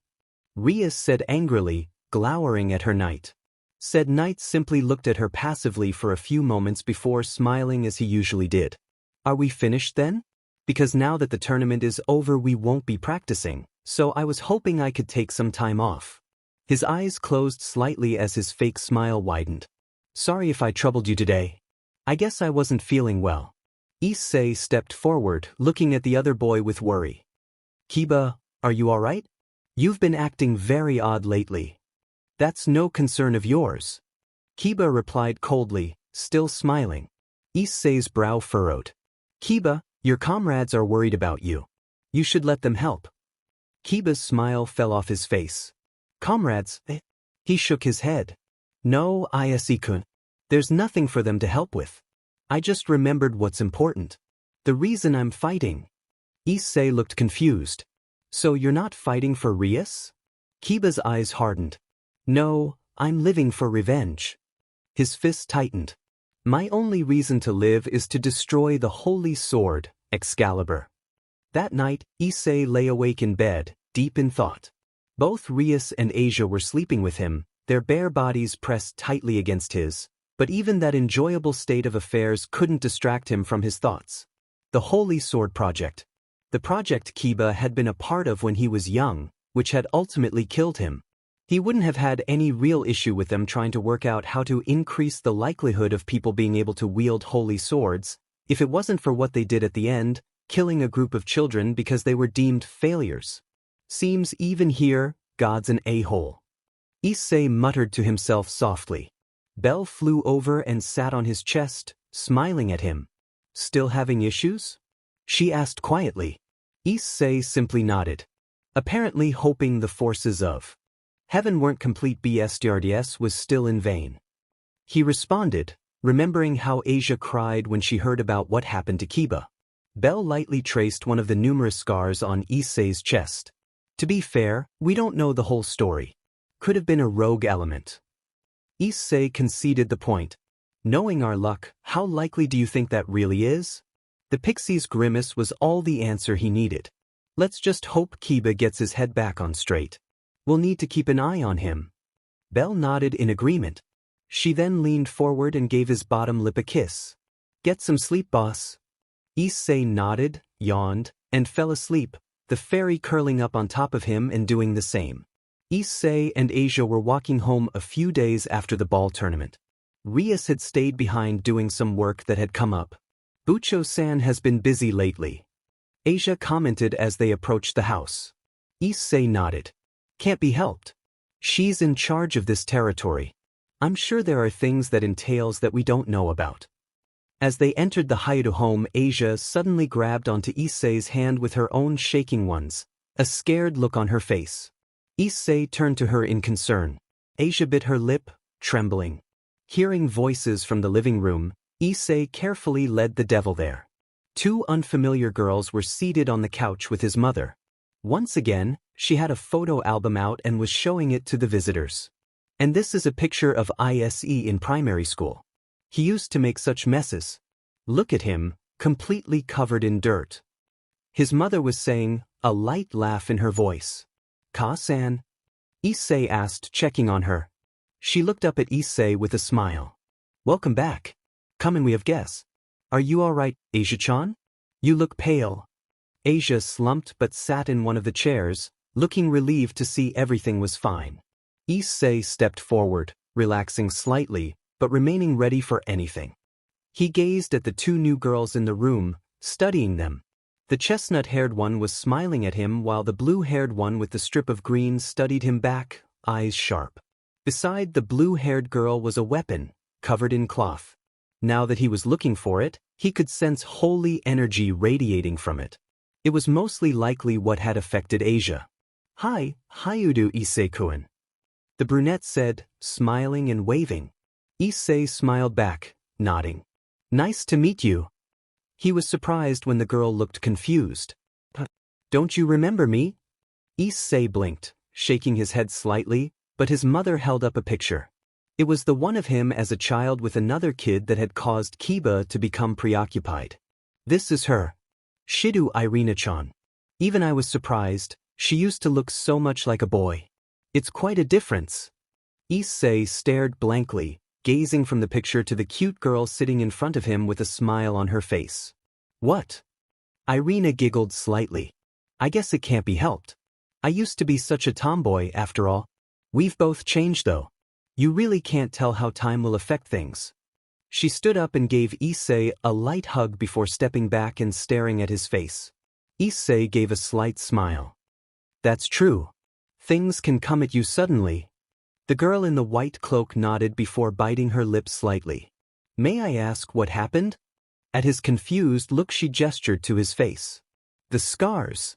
Rias said angrily, glowering at her knight. Said knight simply looked at her passively for a few moments before smiling as he usually did. Are we finished then? Because now that the tournament is over we won't be practicing, so I was hoping I could take some time off. His eyes closed slightly as his fake smile widened. Sorry if I troubled you today. I guess I wasn't feeling well. Issei stepped forward, looking at the other boy with worry. Kiba, are you alright? You've been acting very odd lately. That's no concern of yours. Kiba replied coldly, still smiling. Issei's brow furrowed. Kiba, your comrades are worried about you. You should let them help. Kiba's smile fell off his face. Comrades? He shook his head. No, Issei-kun. There's nothing for them to help with. I just remembered what's important. The reason I'm fighting. Issei looked confused. So you're not fighting for Rias? Kiba's eyes hardened. No, I'm living for revenge. His fist tightened. My only reason to live is to destroy the holy sword, Excalibur. That night, Issei lay awake in bed, deep in thought. Both Rias and Asia were sleeping with him, their bare bodies pressed tightly against his, but even that enjoyable state of affairs couldn't distract him from his thoughts. The Holy Sword Project. The project Kiba had been a part of when he was young, which had ultimately killed him. He wouldn't have had any real issue with them trying to work out how to increase the likelihood of people being able to wield holy swords, if it wasn't for what they did at the end, killing a group of children because they were deemed failures. Seems even here, God's an a-hole. Issei muttered to himself softly. Belle flew over and sat on his chest, smiling at him. Still having issues? She asked quietly. Issei simply nodded. Apparently hoping the forces of heaven weren't complete BSTRDS was still in vain. He responded, remembering how Asia cried when she heard about what happened to Kiba. Belle lightly traced one of the numerous scars on Issei's chest. To be fair, we don't know the whole story. Could have been a rogue element. Issei conceded the point. Knowing our luck, how likely do you think that really is? The pixie's grimace was all the answer he needed. Let's just hope Kiba gets his head back on straight. We'll need to keep an eye on him. Belle nodded in agreement. She then leaned forward and gave his bottom lip a kiss. Get some sleep, boss. Issei nodded, yawned, and fell asleep, the fairy curling up on top of him and doing the same. Issei and Asia were walking home a few days after the ball tournament. Rias had stayed behind doing some work that had come up. Bucho-san has been busy lately. Asia commented as they approached the house. Issei nodded. Can't be helped. She's in charge of this territory. I'm sure there are things that entails that we don't know about. As they entered the Hyoudou home, Asia suddenly grabbed onto Issei's hand with her own shaking ones, a scared look on her face. Issei turned to her in concern. Asia bit her lip, trembling. Hearing voices from the living room, Issei carefully led the devil there. Two unfamiliar girls were seated on the couch with his mother. Once again, she had a photo album out and was showing it to the visitors. And this is a picture of Issei in primary school. He used to make such messes. Look at him, completely covered in dirt. His mother was saying, a light laugh in her voice. Ka-san? Issei asked, checking on her. She looked up at Issei with a smile. Welcome back. Come and we have guests. Are you all right, Asia-chan? You look pale. Asia slumped but sat in one of the chairs, looking relieved to see everything was fine. Issei stepped forward, relaxing slightly, but remaining ready for anything. He gazed at the two new girls in the room, studying them. The chestnut-haired one was smiling at him while the blue-haired one with the strip of green studied him back, eyes sharp. Beside the blue-haired girl was a weapon, covered in cloth. Now that he was looking for it, he could sense holy energy radiating from it. It was mostly likely what had affected Asia. Hi, Hyoudou Issei-kun. The brunette said, smiling and waving. Issei smiled back, nodding. Nice to meet you. He was surprised when the girl looked confused. Don't you remember me? Issei blinked, shaking his head slightly, but his mother held up a picture. It was the one of him as a child with another kid that had caused Kiba to become preoccupied. This is her. Shidu Irina-chan. Even I was surprised, she used to look so much like a boy. It's quite a difference. Issei stared blankly, gazing from the picture to the cute girl sitting in front of him with a smile on her face. What? Irina giggled slightly. I guess it can't be helped. I used to be such a tomboy after all. We've both changed though. You really can't tell how time will affect things. She stood up and gave Issei a light hug before stepping back and staring at his face. Issei gave a slight smile. That's true. Things can come at you suddenly. The girl in the white cloak nodded before biting her lips slightly. May I ask what happened? At his confused look she gestured to his face. The scars.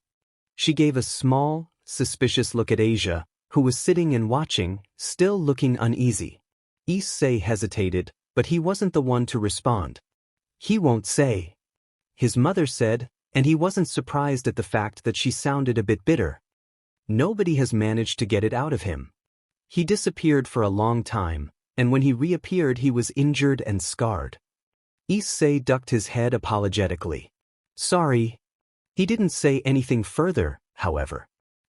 She gave a small, suspicious look at Asia, who was sitting and watching, still looking uneasy. Issei hesitated, but he wasn't the one to respond. He won't say. His mother said, and he wasn't surprised at the fact that she sounded a bit bitter. Nobody has managed to get it out of him. He disappeared for a long time, and when he reappeared he was injured and scarred. Issei ducked his head apologetically. Sorry. He didn't say anything further, however.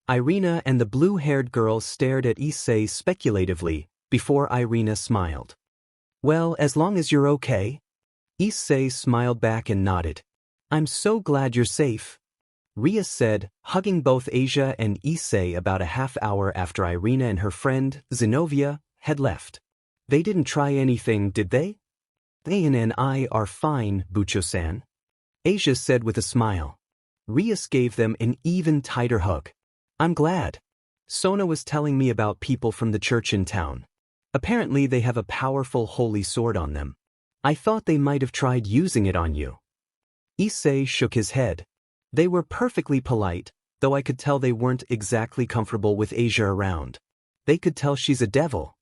Irina and the blue-haired girl stared at Issei speculatively, before Irina smiled. Well, as long as you're okay. Issei smiled back and nodded. I'm so glad you're safe. Rias said, hugging both Asia and Issei about a half hour after Irina and her friend, Zenobia, had left. They didn't try anything, did they? Ayan and I are fine, Bucho-san. Asia said with a smile. Rias gave them an even tighter hug. I'm glad. Sona was telling me about people from the church in town. Apparently they have a powerful holy sword on them. I thought they might have tried using it on you. Issei shook his head. They were perfectly polite, though I could tell they weren't exactly comfortable with Asia around. They could tell she's a devil.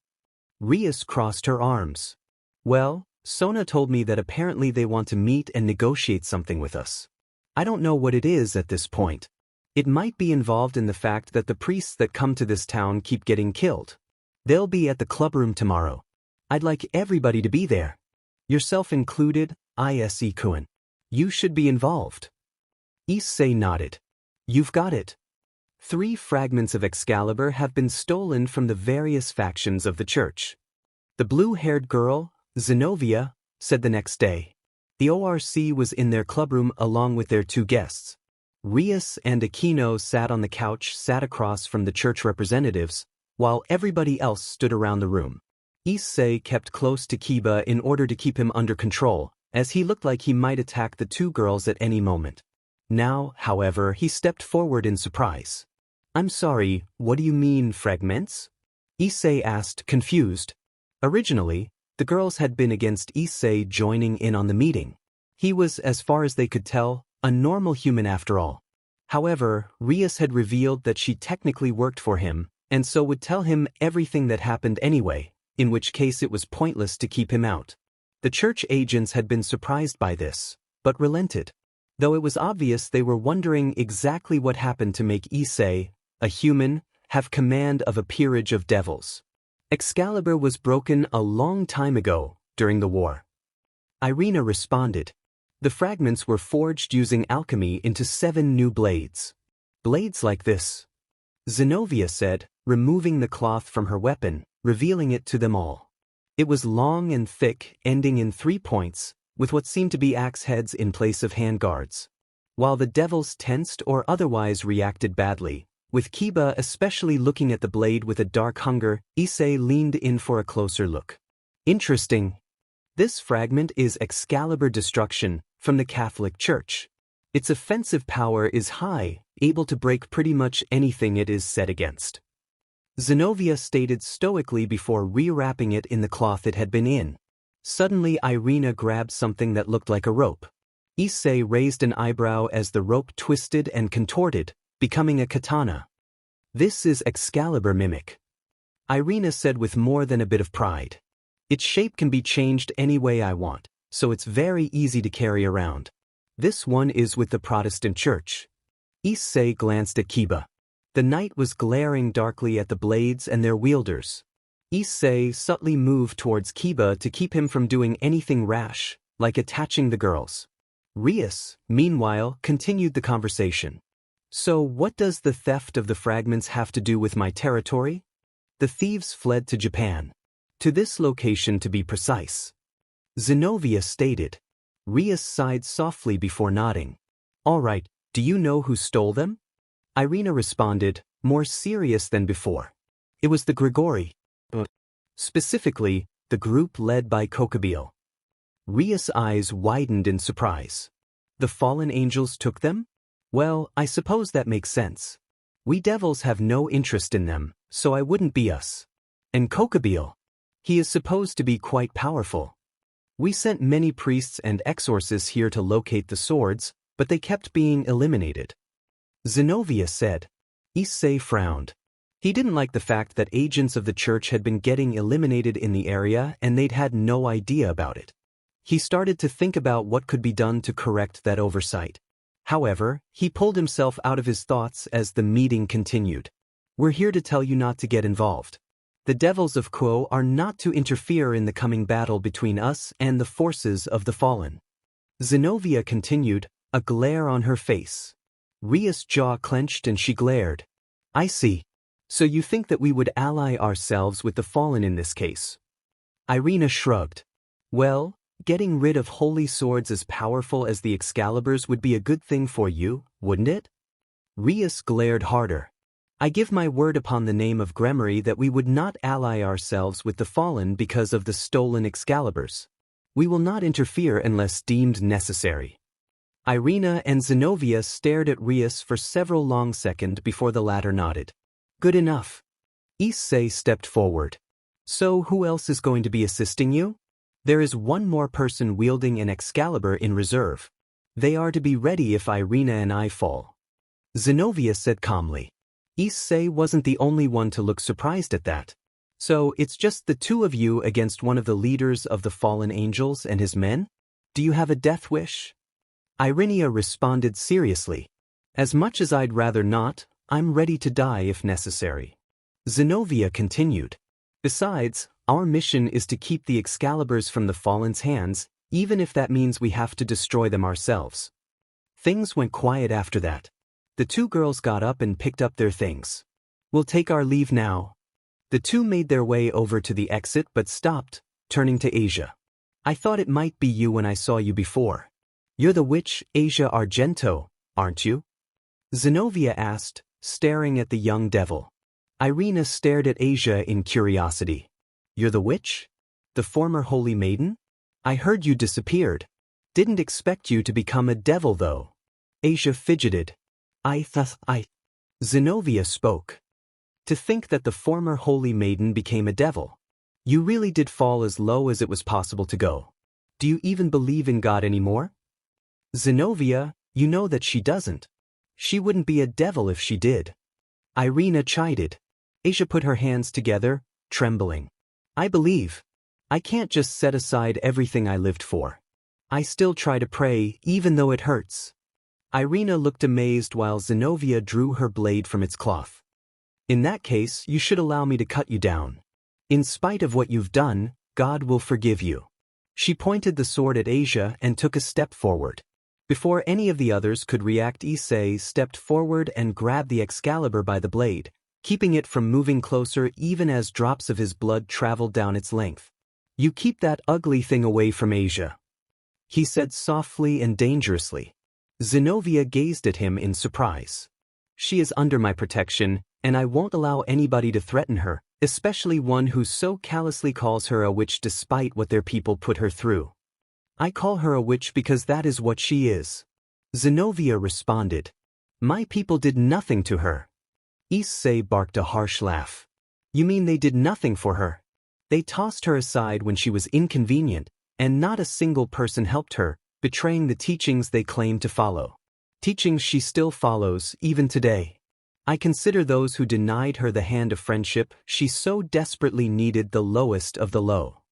Rias crossed her arms. Well, Sona told me that apparently they want to meet and negotiate something with us. I don't know what it is at this point. It might be involved in the fact that the priests that come to this town keep getting killed. They'll be at the clubroom tomorrow. I'd like everybody to be there. Yourself included, Issei-kun. You should be involved. Issei nodded. You've got it. 3 fragments of Excalibur have been stolen from the various factions of the church. The blue-haired girl, Zenobia, said the next day. The ORC was in their clubroom along with their 2 guests. Rias and Aquino sat on the couch sat across from the church representatives, while everybody else stood around the room. Issei kept close to Kiba in order to keep him under control, as he looked like he might attack the 2 girls at any moment. Now, however, he stepped forward in surprise. I'm sorry, what do you mean, fragments? Issei asked, confused. Originally, the girls had been against Issei joining in on the meeting. He was, as far as they could tell, a normal human after all. However, Rias had revealed that she technically worked for him, and so would tell him everything that happened anyway, in which case it was pointless to keep him out. The church agents had been surprised by this, but relented. Though it was obvious they were wondering exactly what happened to make Issei, a human, have command of a peerage of devils. Excalibur was broken a long time ago, during the war. Irina responded. The fragments were forged using alchemy into 7 new blades. Blades like this. Zenobia said, removing the cloth from her weapon, revealing it to them all. It was long and thick, ending in 3 points, with what seemed to be axe heads in place of handguards. While the devils tensed or otherwise reacted badly, with Kiba especially looking at the blade with a dark hunger, Issei leaned in for a closer look. Interesting. This fragment is Excalibur Destruction, from the Catholic Church. Its offensive power is high, able to break pretty much anything it is set against. Zenobia stated stoically before rewrapping it in the cloth it had been in. Suddenly Irina grabbed something that looked like a rope. Issei raised an eyebrow as the rope twisted and contorted, becoming a katana. This is Excalibur Mimic. Irina said with more than a bit of pride. Its shape can be changed any way I want, so it's very easy to carry around. This one is with the Protestant Church. Issei glanced at Kiba. The night was glaring darkly at the blades and their wielders. Issei subtly moved towards Kiba to keep him from doing anything rash, like attaching the girls. Rias, meanwhile, continued the conversation. So what does the theft of the fragments have to do with my territory? The thieves fled to Japan. To this location to be precise. Zenobia stated. Rias sighed softly before nodding. All right, do you know who stole them? Irina responded, more serious than before. It was the Grigori. Specifically, the group led by Kokobile. Rias' eyes widened in surprise. The fallen angels took them? Well, I suppose that makes sense. We devils have no interest in them, so I wouldn't be us. And Kokobile. He is supposed to be quite powerful. We sent many priests and exorcists here to locate the swords, but they kept being eliminated. Zenobia said. Issei frowned. He didn't like the fact that agents of the church had been getting eliminated in the area and they'd had no idea about it. He started to think about what could be done to correct that oversight. However, he pulled himself out of his thoughts as the meeting continued. We're here to tell you not to get involved. The devils of Kuoh are not to interfere in the coming battle between us and the forces of the fallen. Zenobia continued, a glare on her face. Rias' jaw clenched and she glared. I see. So you think that we would ally ourselves with the fallen in this case? Irina shrugged. Well, getting rid of holy swords as powerful as the Excaliburs would be a good thing for you, wouldn't it? Rias glared harder. I give my word upon the name of Gremory that we would not ally ourselves with the fallen because of the stolen Excaliburs. We will not interfere unless deemed necessary. Irina and Zenobia stared at Rias for several long seconds before the latter nodded. Good enough. Issei stepped forward. So who else is going to be assisting you? There is one more person wielding an Excalibur in reserve. They are to be ready if Irina and I fall. Zenobia said calmly. Issei wasn't the only one to look surprised at that. So it's just the two of you against one of the leaders of the fallen angels and his men? Do you have a death wish? Irina responded seriously. As much as I'd rather not, I'm ready to die if necessary. Zenobia continued. Besides, our mission is to keep the Excaliburs from the fallen's hands, even if that means we have to destroy them ourselves. Things went quiet after that. The two girls got up and picked up their things. We'll take our leave now. The two made their way over to the exit but stopped, turning to Asia. I thought it might be you when I saw you before. You're the witch, Asia Argento, aren't you? Zenobia asked, staring at the young devil. Irina stared at Asia in curiosity. You're the witch? The former holy maiden? I heard you disappeared. Didn't expect you to become a devil though. Asia fidgeted. Zenobia spoke. To think that the former holy maiden became a devil. You really did fall as low as it was possible to go. Do you even believe in God anymore? Zenobia, you know that she doesn't. She wouldn't be a devil if she did. Irina chided. Asia put her hands together, trembling. I believe. I can't just set aside everything I lived for. I still try to pray, even though it hurts. Irina looked amazed while Zenobia drew her blade from its cloth. In that case, you should allow me to cut you down. In spite of what you've done, God will forgive you. She pointed the sword at Asia and took a step forward. Before any of the others could react, Issei stepped forward and grabbed the Excalibur by the blade, keeping it from moving closer even as drops of his blood traveled down its length. You keep that ugly thing away from Asia, he said softly and dangerously. Zenobia gazed at him in surprise. She is under my protection, and I won't allow anybody to threaten her, especially one who so callously calls her a witch despite what their people put her through. I call her a witch because that is what she is. Zenobia responded. My people did nothing to her. Issei barked a harsh laugh. You mean they did nothing for her? They tossed her aside when she was inconvenient, and not a single person helped her, betraying the teachings they claimed to follow. Teachings she still follows, even today. I consider those who denied her the hand of friendship she so desperately needed the lowest of the low.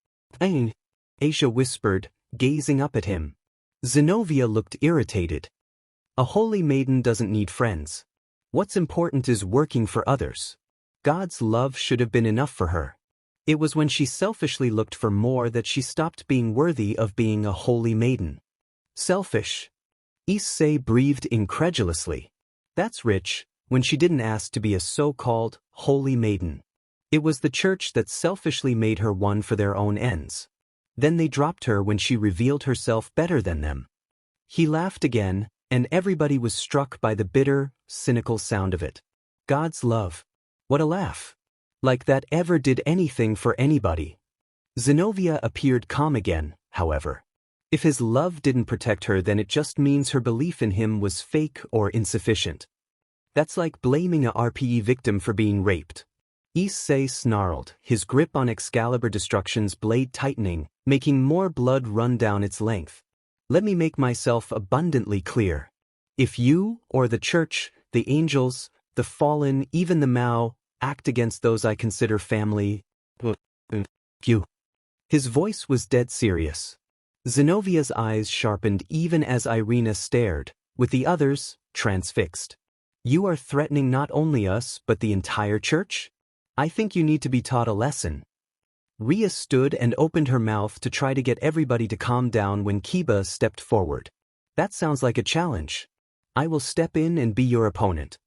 Asia whispered, gazing up at him. Zenobia looked irritated. A holy maiden doesn't need friends. What's important is working for others. God's love should have been enough for her. It was when she selfishly looked for more that she stopped being worthy of being a holy maiden. Selfish. Issei breathed incredulously. That's rich, when she didn't ask to be a so-called holy maiden. It was the church that selfishly made her one for their own ends. Then they dropped her when she revealed herself better than them. He laughed again, and everybody was struck by the bitter, cynical sound of it. God's love. What a laugh. Like that ever did anything for anybody. Zenobia appeared calm again, however. If his love didn't protect her, then it just means her belief in him was fake or insufficient. That's like blaming a RPE victim for being raped. Issei snarled, his grip on Excalibur Destruction's blade tightening, making more blood run down its length. Let me make myself abundantly clear. If you, or the church, the angels, the fallen, even the Mao, act against those I consider family, you. His voice was dead serious. Zenovia's eyes sharpened even as Irina stared, with the others, transfixed. You are threatening not only us but the entire church? I think you need to be taught a lesson. Ria stood and opened her mouth to try to get everybody to calm down when Kiba stepped forward. That sounds like a challenge. I will step in and be your opponent.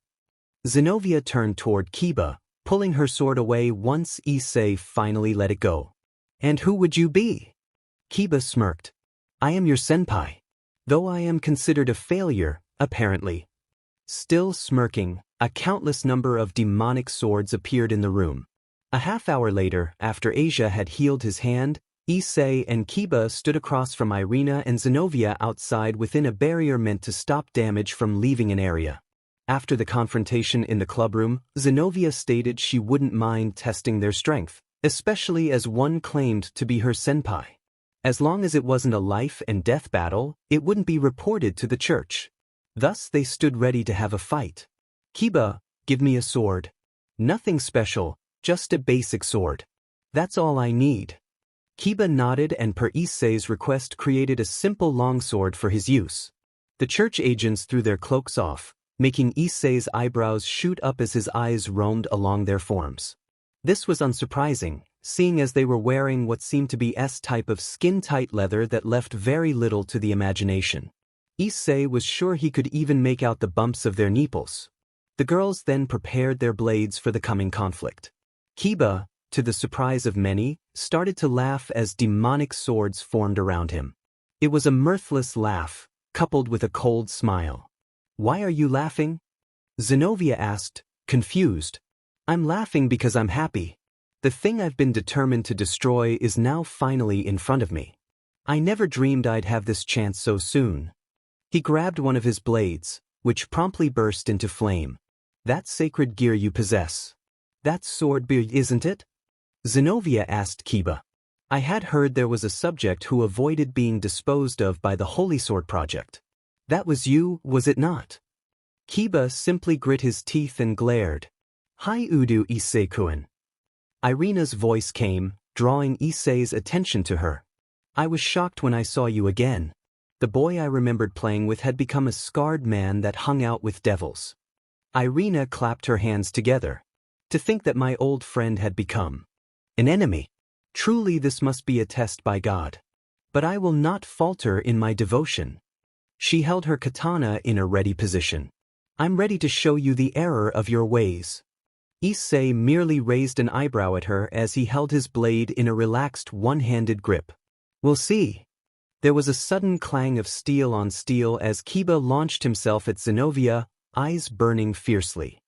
Zenobia turned toward Kiba, pulling her sword away once Issei finally let it go. And who would you be? Kiba smirked. I am your senpai. Though I am considered a failure, apparently. Still smirking, a countless number of demonic swords appeared in the room. A half-hour later, after Asia had healed his hand, Issei and Kiba stood across from Irina and Zenobia outside within a barrier meant to stop damage from leaving an area. After the confrontation in the clubroom, Zenobia stated she wouldn't mind testing their strength, especially as one claimed to be her senpai. As long as it wasn't a life-and-death battle, it wouldn't be reported to the church. Thus they stood ready to have a fight. Kiba, give me a sword. Nothing special, just a basic sword. That's all I need. Kiba nodded and per Issei's request created a simple longsword for his use. The church agents threw their cloaks off, making Issei's eyebrows shoot up as his eyes roamed along their forms. This was unsurprising, seeing as they were wearing what seemed to be S-type of skin-tight leather that left very little to the imagination. Issei was sure he could even make out the bumps of their nipples. The girls then prepared their blades for the coming conflict. Kiba, to the surprise of many, started to laugh as demonic swords formed around him. It was a mirthless laugh, coupled with a cold smile. "Why are you laughing?" Zenobia asked, confused. "I'm laughing because I'm happy. The thing I've been determined to destroy is now finally in front of me. I never dreamed I'd have this chance so soon." He grabbed one of his blades, which promptly burst into flame. "That sacred gear you possess. That's sword beard, isn't it?" Zenobia asked Kiba. "I had heard there was a subject who avoided being disposed of by the Holy Sword Project. That was you, was it not?" Kiba simply grit his teeth and glared. "Hyoudou Issei-kun." Irina's voice came, drawing Issei's attention to her. "I was shocked when I saw you again. The boy I remembered playing with had become a scarred man that hung out with devils." Irina clapped her hands together. "To think that my old friend had become an enemy. Truly this must be a test by God. But I will not falter in my devotion." She held her katana in a ready position. "I'm ready to show you the error of your ways." Issei merely raised an eyebrow at her as he held his blade in a relaxed one-handed grip. "We'll see." There was a sudden clang of steel on steel as Kiba launched himself at Zenobia, eyes burning fiercely.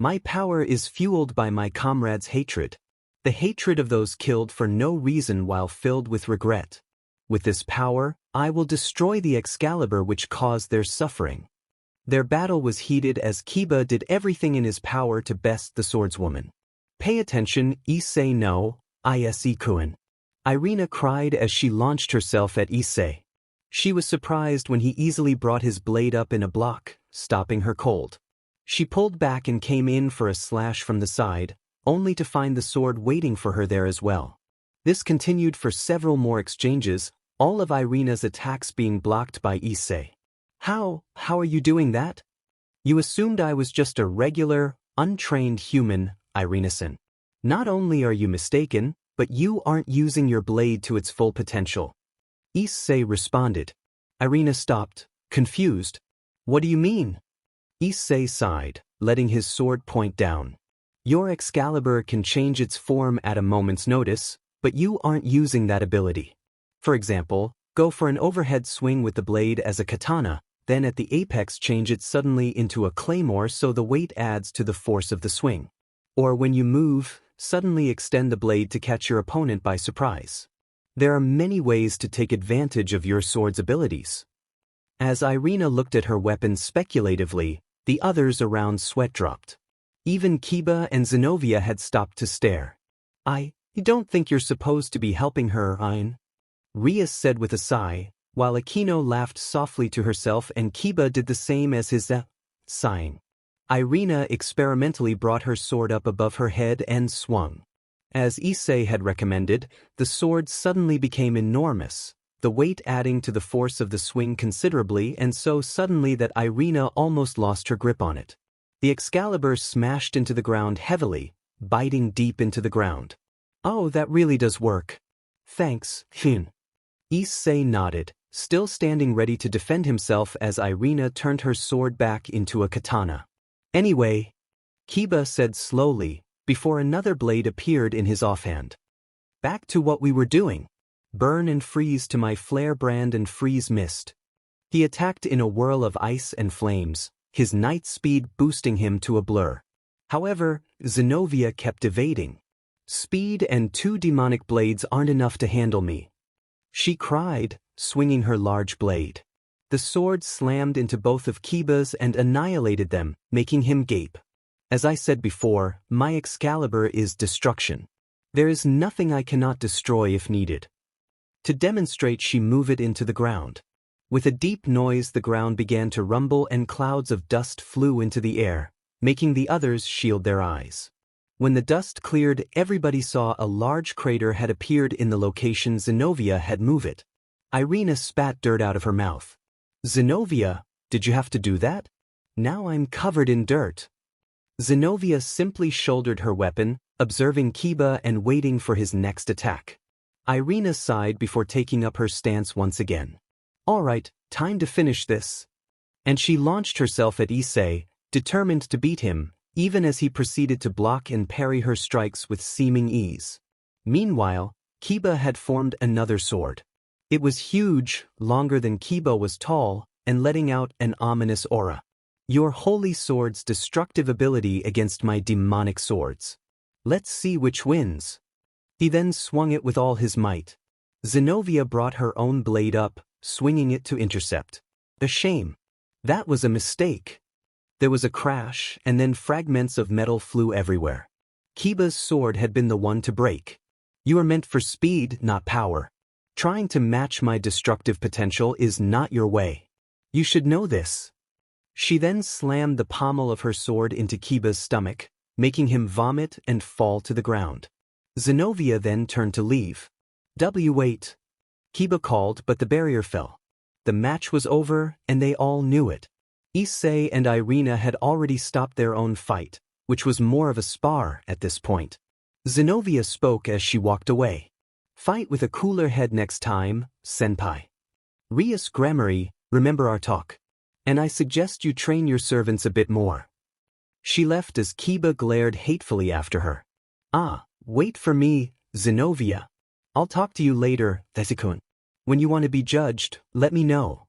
"My power is fueled by my comrades' hatred. The hatred of those killed for no reason while filled with regret. With this power, I will destroy the Excalibur which caused their suffering." Their battle was heated as Kiba did everything in his power to best the swordswoman. "Pay attention, Issei no, Issei-kun." Irina cried as she launched herself at Issei. She was surprised when he easily brought his blade up in a block, stopping her cold. She pulled back and came in for a slash from the side, only to find the sword waiting for her there as well. This continued for several more exchanges, all of Irina's attacks being blocked by Issei. How are you doing that?" "You assumed I was just a regular, untrained human, Irina-san. Not only are you mistaken, but you aren't using your blade to its full potential." Issei responded. Irina stopped, confused. "What do you mean?" Issei sighed, letting his sword point down. "Your Excalibur can change its form at a moment's notice, but you aren't using that ability. For example, go for an overhead swing with the blade as a katana, then at the apex change it suddenly into a claymore so the weight adds to the force of the swing. Or when you move, suddenly extend the blade to catch your opponent by surprise. There are many ways to take advantage of your sword's abilities." As Irina looked at her weapon speculatively, the others around sweat dropped. Even Kiba and Zenobia had stopped to stare. I don't think you're supposed to be helping her, Ein," Rias said with a sigh, while Akino laughed softly to herself and Kiba did the same as his sighing. Irina experimentally brought her sword up above her head and swung. As Issei had recommended, the sword suddenly became enormous, the weight adding to the force of the swing considerably and so suddenly that Irina almost lost her grip on it. The Excalibur smashed into the ground heavily, biting deep into the ground. "Oh, that really does work. Thanks, Hin." Issei nodded, still standing ready to defend himself as Irina turned her sword back into a katana. "Anyway," Kiba said slowly, before another blade appeared in his offhand. "Back to what we were doing. Burn and freeze to my flare brand and freeze mist." He attacked in a whirl of ice and flames, his night speed boosting him to a blur. However, Zenobia kept evading. Speed and 2 demonic blades aren't enough to handle me, she cried, swinging her large blade. The sword slammed into both of Kiba's and annihilated them, making him gape. As I said before, my Excalibur is destruction. There is nothing I cannot destroy if needed. To demonstrate, she moved it into the ground. With a deep noise, the ground began to rumble and clouds of dust flew into the air, making the others shield their eyes. When the dust cleared, everybody saw a large crater had appeared in the location Zenobia had moved it. Irina spat dirt out of her mouth. Zenobia, did you have to do that? Now I'm covered in dirt. Zenobia simply shouldered her weapon, observing Kiba and waiting for his next attack. Irina sighed before taking up her stance once again. All right, time to finish this. And she launched herself at Issei, determined to beat him, even as he proceeded to block and parry her strikes with seeming ease. Meanwhile, Kiba had formed another sword. It was huge, longer than Kiba was tall, and letting out an ominous aura. Your holy sword's destructive ability against my demonic swords. Let's see which wins. He then swung it with all his might. Zenobia brought her own blade up, swinging it to intercept. A shame. That was a mistake. There was a crash, and then fragments of metal flew everywhere. Kiba's sword had been the one to break. You are meant for speed, not power. Trying to match my destructive potential is not your way. You should know this. She then slammed the pommel of her sword into Kiba's stomach, making him vomit and fall to the ground. Zenobia then turned to leave. Wait. Kiba called, but the barrier fell. The match was over, and they all knew it. Issei and Irina had already stopped their own fight, which was more of a spar at this point. Zenobia spoke as she walked away. Fight with a cooler head next time, senpai. Rias Gremory, remember our talk. And I suggest you train your servants a bit more. She left as Kiba glared hatefully after her. Ah, wait for me, Zenobia. I'll talk to you later, Thessikun. When you want to be judged, let me know.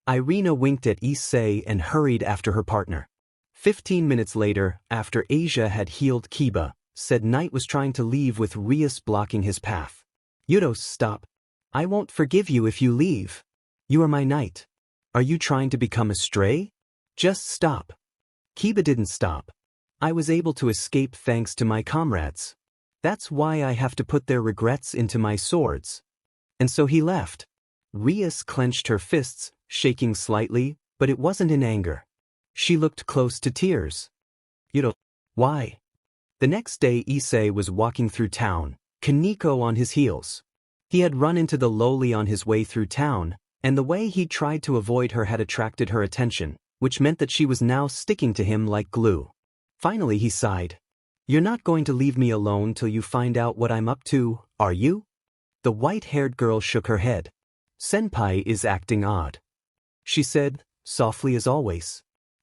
Irina winked at Issei and hurried after her partner. 15 minutes later, after Asia had healed Kiba, said Knight was trying to leave with Rias blocking his path. Hyoudou, stop. I won't forgive you if you leave. You are my knight. Are you trying to become a stray? Just stop. Kiba didn't stop. I was able to escape thanks to my comrades. That's why I have to put their regrets into my swords. And so he left. Rias clenched her fists, shaking slightly, but it wasn't in anger. She looked close to tears. Hyoudou, why? The next day Issei was walking through town, Kaneko on his heels. He had run into the lowly on his way through town, and the way he tried to avoid her had attracted her attention, which meant that she was now sticking to him like glue. Finally he sighed. You're not going to leave me alone till you find out what I'm up to, are you? The white-haired girl shook her head. Senpai is acting odd, she said, softly as always.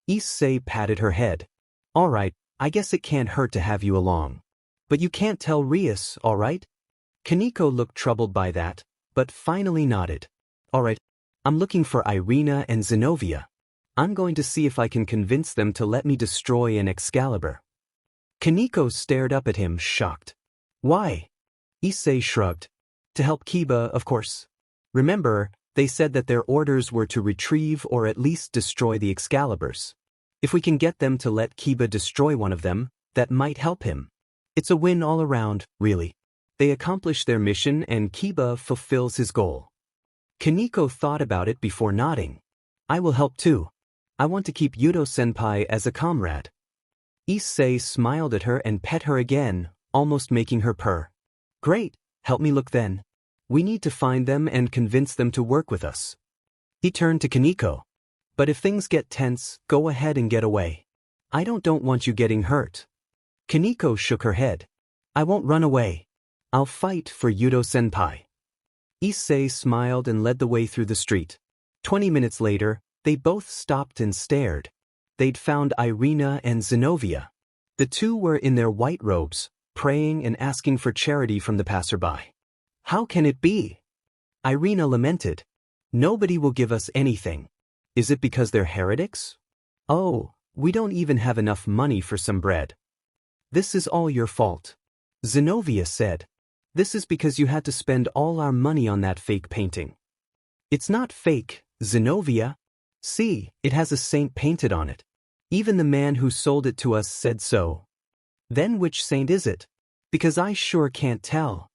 Issei patted her head. All right, I guess it can't hurt to have you along. But you can't tell Rias, all right? Kaneko looked troubled by that, but finally nodded. All right, I'm looking for Irina and Zenobia. I'm going to see if I can convince them to let me destroy an Excalibur. Kaneko stared up at him, shocked. Why? Issei shrugged. To help Kiba, of course. Remember, they said that their orders were to retrieve or at least destroy the Excaliburs. If we can get them to let Kiba destroy one of them, that might help him. It's a win all around, really. They accomplish their mission and Kiba fulfills his goal. Kaneko thought about it before nodding. I will help too. I want to keep Hyoudou-senpai as a comrade. Issei smiled at her and pet her again, almost making her purr. Great, help me look then. We need to find them and convince them to work with us. He turned to Kaneko. But if things get tense, go ahead and get away. I don't want you getting hurt. Kaneko shook her head. I won't run away. I'll fight for Hyoudou-senpai. Issei smiled and led the way through the street. 20 minutes later, they both stopped and stared. They'd found Irina and Zenobia. The two were in their white robes, praying and asking for charity from the passerby. How can it be? Irina lamented. Nobody will give us anything. Is it because they're heretics? Oh, we don't even have enough money for some bread. This is all your fault. Zenobia said. This is because you had to spend all our money on that fake painting. It's not fake, Zenobia. See, it has a saint painted on it. Even the man who sold it to us said so. Then which saint is it? Because I sure can't tell.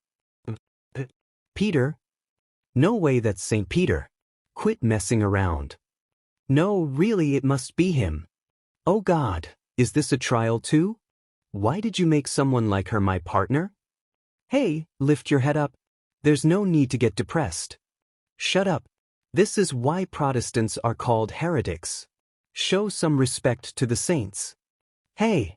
Peter? No way that's Saint Peter. Quit messing around. No, really it must be him. Oh God, is this a trial too? Why did you make someone like her my partner? Hey, lift your head up. There's no need to get depressed. Shut up. This is why Protestants are called heretics. Show some respect to the saints. Hey.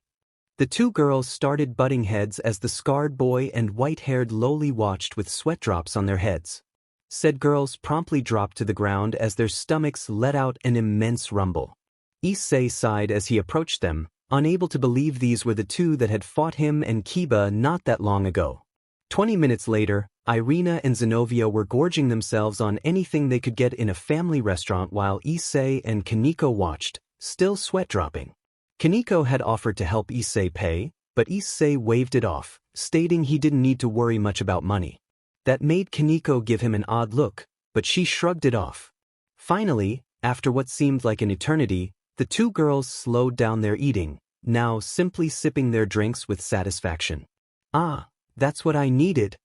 The two girls started butting heads as the scarred boy and white-haired lowly watched with sweat drops on their heads. Said girls promptly dropped to the ground as their stomachs let out an immense rumble. Issei sighed as he approached them, unable to believe these were the two that had fought him and Kiba not that long ago. 20 minutes later, Irina and Zenobia were gorging themselves on anything they could get in a family restaurant while Issei and Kaneko watched, still sweat-dropping. Kaneko had offered to help Issei pay, but Issei waved it off, stating he didn't need to worry much about money. That made Kaneko give him an odd look, but she shrugged it off. Finally, after what seemed like an eternity, the two girls slowed down their eating, now simply sipping their drinks with satisfaction. Ah, that's what I needed,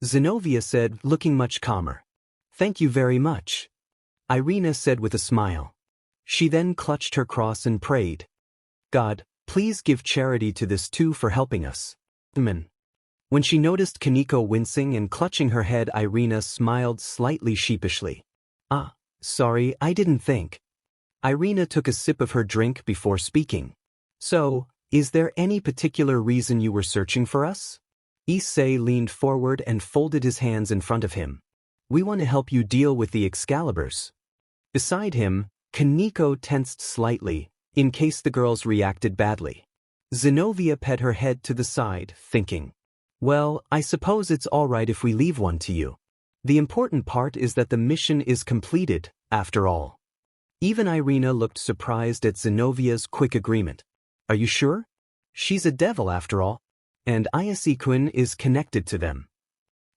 Zenobia said, looking much calmer. Thank you very much, Irina said with a smile. She then clutched her cross and prayed. God, please give charity to this too for helping us. Amen. When she noticed Kaneko wincing and clutching her head, Irina smiled slightly sheepishly. Ah, sorry, I didn't think. Irina took a sip of her drink before speaking. So, is there any particular reason you were searching for us? Issei leaned forward and folded his hands in front of him. We want to help you deal with the Excaliburs. Beside him, Kaneko tensed slightly, in case the girls reacted badly. Zenobia pet her head to the side, thinking, well, I suppose it's all right if we leave one to you. The important part is that the mission is completed, after all. Even Irina looked surprised at Zenovia's quick agreement. Are you sure? She's a devil after all, and Issei-kun is connected to them.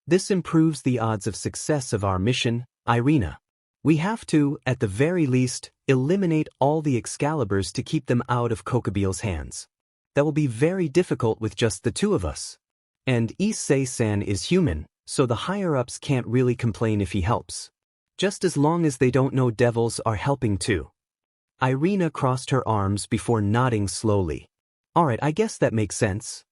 This improves the odds of success of our mission, Irina. We have to, at the very least, eliminate all the Excaliburs to keep them out of Kokobeel's hands. That will be very difficult with just the two of us. And Issei-san is human, so the higher-ups can't really complain if he helps. Just as long as they don't know devils are helping too. Irina crossed her arms before nodding slowly. Alright, I guess that makes sense.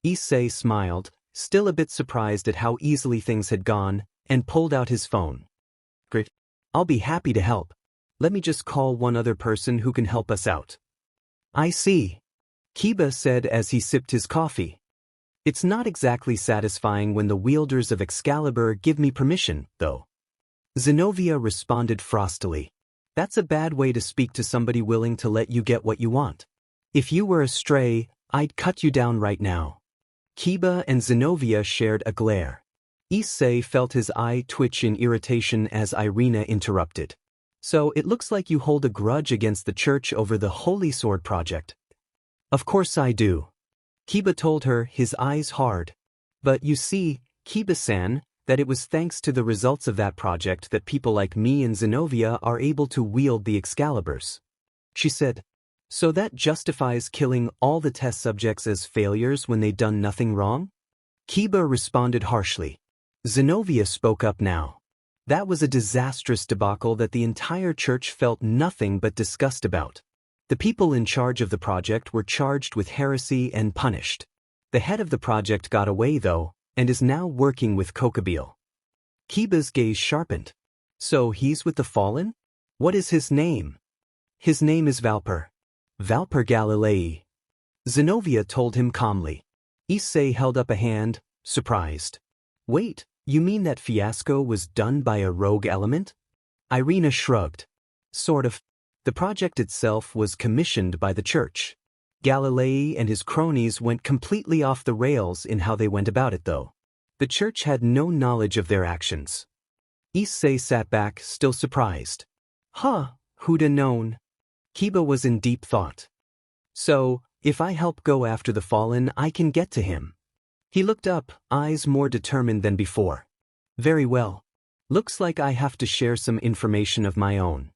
Issei smiled, still a bit surprised at how easily things had gone, and pulled out his phone. Great. I'll be happy to help. Let me just call one other person who can help us out. I see, Kiba said as he sipped his coffee. It's not exactly satisfying when the wielders of Excalibur give me permission, though. Zenobia responded frostily. That's a bad way to speak to somebody willing to let you get what you want. If you were a stray, I'd cut you down right now. Kiba and Zenobia shared a glare. Issei felt his eye twitch in irritation as Irina interrupted. So it looks like you hold a grudge against the church over the Holy Sword project. Of course I do. Kiba told her, his eyes hard. But you see, Kiba-san, that it was thanks to the results of that project that people like me and Zenobia are able to wield the Excaliburs. She said, so that justifies killing all the test subjects as failures when they'd done nothing wrong? Kiba responded harshly. Zenobia spoke up now. That was a disastrous debacle that the entire church felt nothing but disgust about. The people in charge of the project were charged with heresy and punished. The head of the project got away though, and is now working with Kokobeel. Kiba's gaze sharpened. So he's with the Fallen? What is his name? His name is Valper. Valper Galilei. Zenobia told him calmly. Issei held up a hand, surprised. Wait, you mean that fiasco was done by a rogue element? Irina shrugged. Sort of. The project itself was commissioned by the church. Galilei and his cronies went completely off the rails in how they went about it though. The church had no knowledge of their actions. Issei sat back, still surprised. Huh, who'da known? Kiba was in deep thought. So, if I help go after the fallen, I can get to him. He looked up, eyes more determined than before. Very well. Looks like I have to share some information of my own.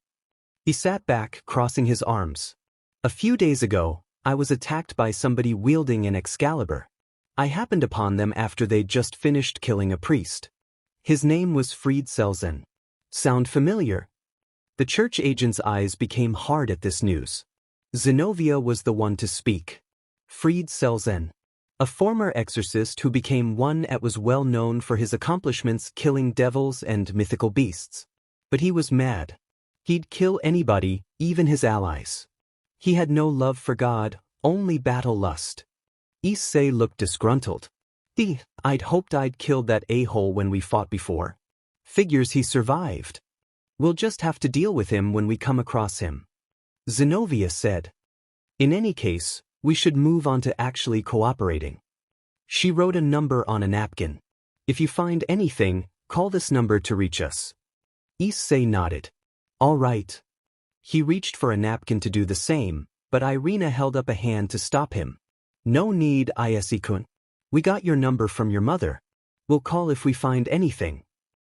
He sat back, crossing his arms. A few days ago, I was attacked by somebody wielding an Excalibur. I happened upon them after they'd just finished killing a priest. His name was Fried Selzen. Sound familiar? The church agent's eyes became hard at this news. Zenobia was the one to speak. Fried Selzen. A former exorcist who became one that was well known for his accomplishments killing devils and mythical beasts. But he was mad. He'd kill anybody, even his allies. He had no love for God, only battle lust. Issei looked disgruntled. I'd hoped I'd killed that a-hole when we fought before. Figures he survived. We'll just have to deal with him when we come across him. Zenobia said. In any case, we should move on to actually cooperating. She wrote a number on a napkin. If you find anything, call this number to reach us. Issei nodded. All right. He reached for a napkin to do the same, but Irina held up a hand to stop him. No need, Issei-kun. We got your number from your mother. We'll call if we find anything,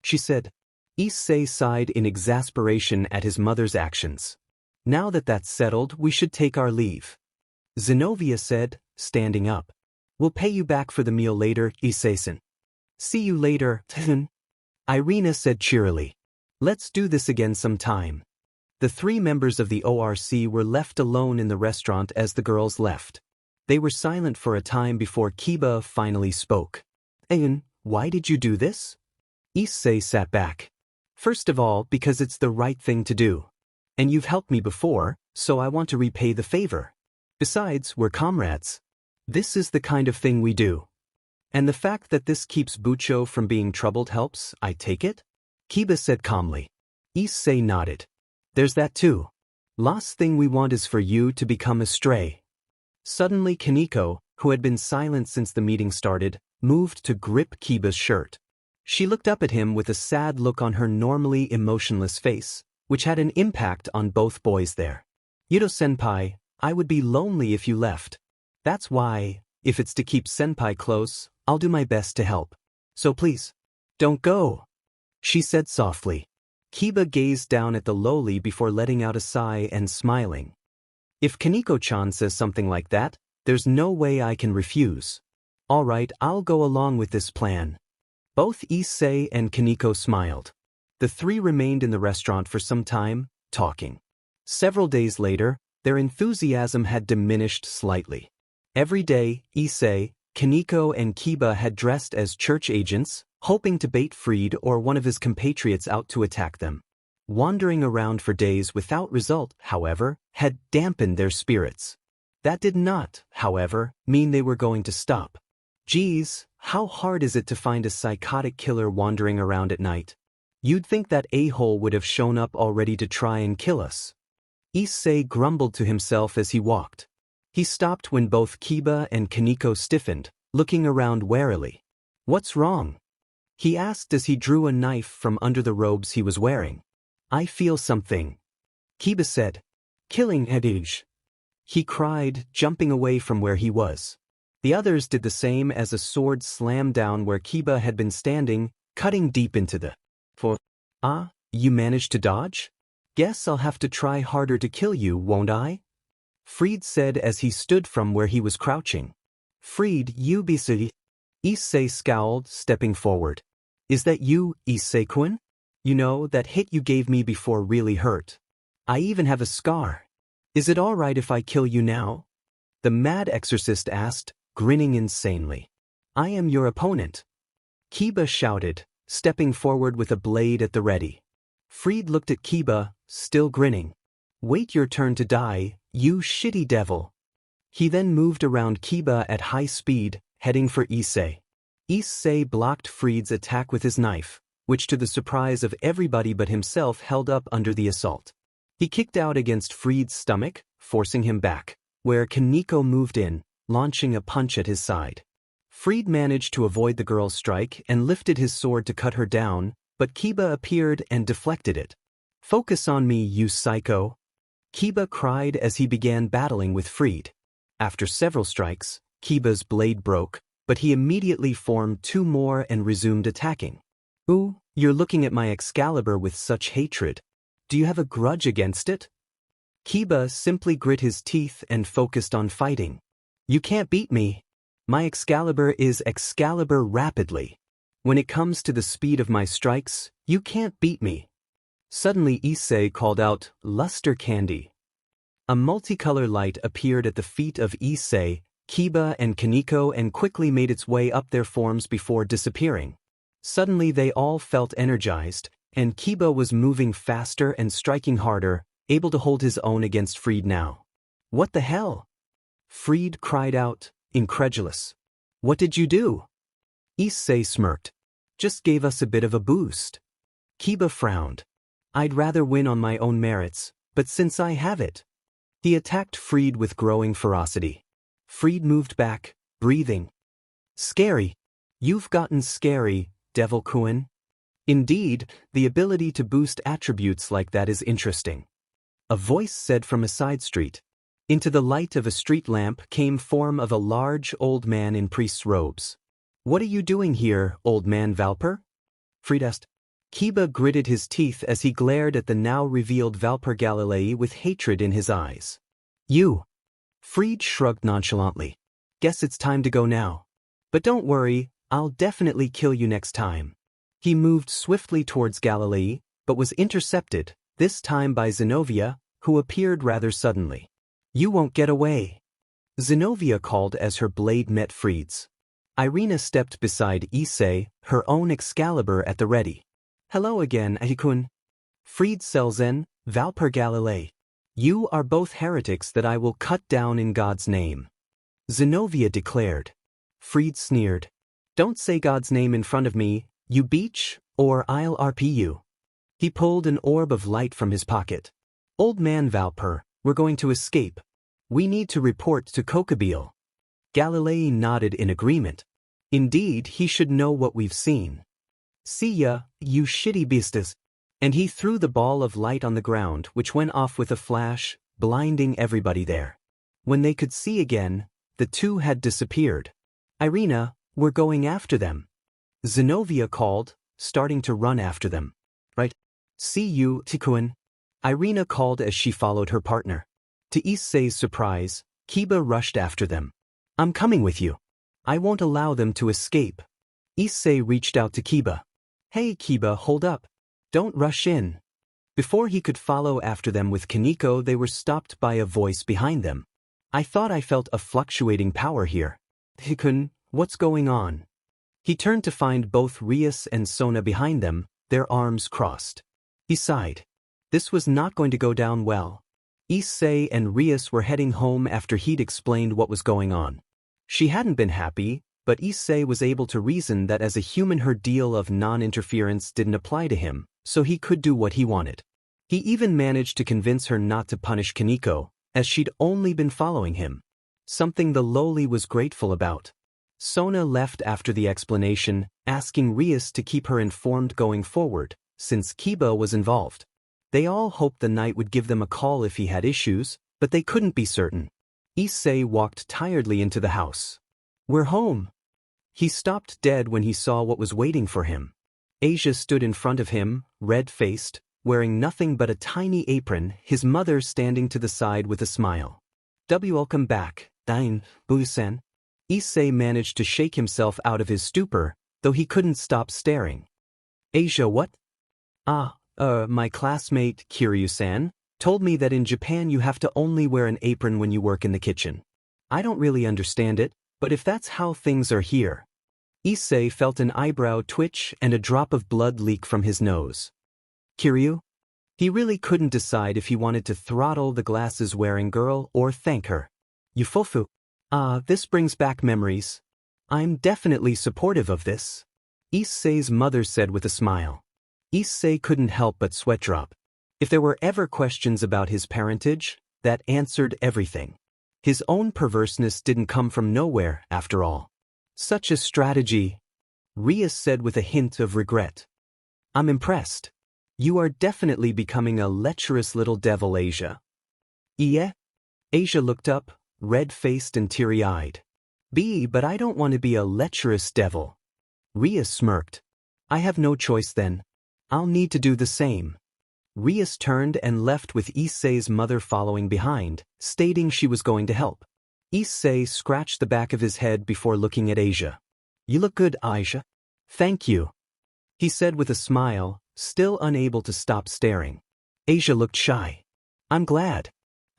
she said. Issei sighed in exasperation at his mother's actions. Now that that's settled, we should take our leave. Zenobia said, standing up. We'll pay you back for the meal later, Issei-san. See you later, Irina said cheerily. Let's do this again sometime. The three members of the ORC were left alone in the restaurant as the girls left. They were silent for a time before Kiba finally spoke. Why did you do this? Issei sat back. First of all, because it's the right thing to do. And you've helped me before, so I want to repay the favor. Besides, we're comrades. This is the kind of thing we do. And the fact that this keeps Bucho from being troubled helps, I take it? Kiba said calmly. Issei nodded. There's that too. Last thing we want is for you to become a stray. Suddenly Kaneko, who had been silent since the meeting started, moved to grip Kiba's shirt. She looked up at him with a sad look on her normally emotionless face, which had an impact on both boys there. Yudo-senpai, I would be lonely if you left. That's why, if it's to keep senpai close, I'll do my best to help. So please, don't go, she said softly. Kiba gazed down at the lowly before letting out a sigh and smiling. If Kaneko-chan says something like that, there's no way I can refuse. All right, I'll go along with this plan. Both Issei and Kaneko smiled. The three remained in the restaurant for some time, talking. Several days later, their enthusiasm had diminished slightly. Every day, Issei, Kaneko and Kiba had dressed as church agents, hoping to bait Fried or one of his compatriots out to attack them. Wandering around for days without result, however, had dampened their spirits. That did not, however, mean they were going to stop. Geez, how hard is it to find a psychotic killer wandering around at night? You'd think that a-hole would have shown up already to try and kill us. Issei grumbled to himself as he walked. He stopped when both Kiba and Kaneko stiffened, looking around warily. What's wrong? He asked as he drew a knife from under the robes he was wearing. I feel something. Kiba said. Killing Hedij. He cried, jumping away from where he was. The others did the same as a sword slammed down where Kiba had been standing, cutting deep into the floor. Ah, you managed to dodge? Guess I'll have to try harder to kill you, won't I? Fried said as he stood from where he was crouching. Fried, you be silly. Issei scowled, stepping forward. Is that you, Issei-kun? You know, that hit you gave me before really hurt. I even have a scar. Is it all right if I kill you now? The mad exorcist asked, grinning insanely. I am your opponent. Kiba shouted, stepping forward with a blade at the ready. Fried looked at Kiba, still grinning. Wait your turn to die, you shitty devil. He then moved around Kiba at high speed, heading for Issei. Issei blocked Fried's attack with his knife, which to the surprise of everybody but himself held up under the assault. He kicked out against Fried's stomach, forcing him back, where Kaneko moved in, launching a punch at his side. Fried managed to avoid the girl's strike and lifted his sword to cut her down, but Kiba appeared and deflected it. Focus on me, you psycho. Kiba cried as he began battling with Fried. After several strikes, Kiba's blade broke, but he immediately formed 2 more and resumed attacking. Ooh, you're looking at my Excalibur with such hatred. Do you have a grudge against it? Kiba simply grit his teeth and focused on fighting. You can't beat me. My Excalibur is Excalibur rapidly. When it comes to the speed of my strikes, you can't beat me. Suddenly Issei called out, "Luster Candy." A multicolor light appeared at the feet of Issei, Kiba and Kaneko and quickly made its way up their forms before disappearing. Suddenly they all felt energized, and Kiba was moving faster and striking harder, able to hold his own against Fried now. What the hell? Fried cried out, incredulous. What did you do? Issei smirked. Just gave us a bit of a boost. Kiba frowned. I'd rather win on my own merits, but since I have it. He attacked Fried with growing ferocity. Fried moved back, breathing. Scary. You've gotten scary, Devil Kuoh. Indeed, the ability to boost attributes like that is interesting. A voice said from a side street. Into the light of a street lamp came form of a large old man in priest's robes. What are you doing here, old man Valper? Fried asked. Kiba gritted his teeth as he glared at the now revealed Valper Galilei with hatred in his eyes. You. Fried shrugged nonchalantly. Guess it's time to go now. But don't worry, I'll definitely kill you next time. He moved swiftly towards Galilei, but was intercepted, this time by Zenobia, who appeared rather suddenly. You won't get away. Zenobia called as her blade met Fried's. Irina stepped beside Issei, her own Excalibur at the ready. Hello again, Ahikun. Fried Selzen, Valper Galilei. You are both heretics that I will cut down in God's name. Zenobia declared. Fried sneered. Don't say God's name in front of me, you beach, or I'll RP you. He pulled an orb of light from his pocket. Old man Valper, we're going to escape. We need to report to Kokabeel. Galilei nodded in agreement. Indeed, he should know what we've seen. See ya, you shitty beastas. And he threw the ball of light on the ground, which went off with a flash, blinding everybody there. When they could see again, the 2 had disappeared. Irina, we're going after them. Zenobia called, starting to run after them. Right. See you, Tikuan. Irina called as she followed her partner. To Issei's surprise, Kiba rushed after them. I'm coming with you. I won't allow them to escape. Issei reached out to Kiba. Hey Kiba, hold up. Don't rush in. Before he could follow after them with Kaneko, they were stopped by a voice behind them. I thought I felt a fluctuating power here. Hikun, what's going on? He turned to find both Rias and Sona behind them, their arms crossed. He sighed. This was not going to go down well. Issei and Rias were heading home after he'd explained what was going on. She hadn't been happy, but Issei was able to reason that as a human her deal of non-interference didn't apply to him, so he could do what he wanted. He even managed to convince her not to punish Kaneko, as she'd only been following him. Something the lowly was grateful about. Sona left after the explanation, asking Rias to keep her informed going forward, since Kiba was involved. They all hoped the knight would give them a call if he had issues, but they couldn't be certain. Issei walked tiredly into the house. We're home. He stopped dead when he saw what was waiting for him. Asia stood in front of him, red-faced, wearing nothing but a tiny apron, his mother standing to the side with a smile. Welcome back, Dain, Busen. Issei managed to shake himself out of his stupor, though he couldn't stop staring. Asia, what? My classmate, Kiryu-san, told me that in Japan you have to only wear an apron when you work in the kitchen. I don't really understand it, but if that's how things are here. Issei felt an eyebrow twitch and a drop of blood leak from his nose. Kiryu? He really couldn't decide if he wanted to throttle the glasses-wearing girl or thank her. Yufofu. This brings back memories. I'm definitely supportive of this. Issei's mother said with a smile. Issei couldn't help but sweat drop. If there were ever questions about his parentage, that answered everything. His own perverseness didn't come from nowhere, after all. Such a strategy, Rias said with a hint of regret. I'm impressed. You are definitely becoming a lecherous little devil, Asia. Yeah? Asia looked up, red-faced and teary-eyed. But I don't want to be a lecherous devil. Rias smirked. I have no choice then. I'll need to do the same. Rias turned and left with Issei's mother following behind, stating she was going to help. Issei scratched the back of his head before looking at Asia. You look good, Aisha. Thank you, he said with a smile, still unable to stop staring. Asia looked shy. I'm glad.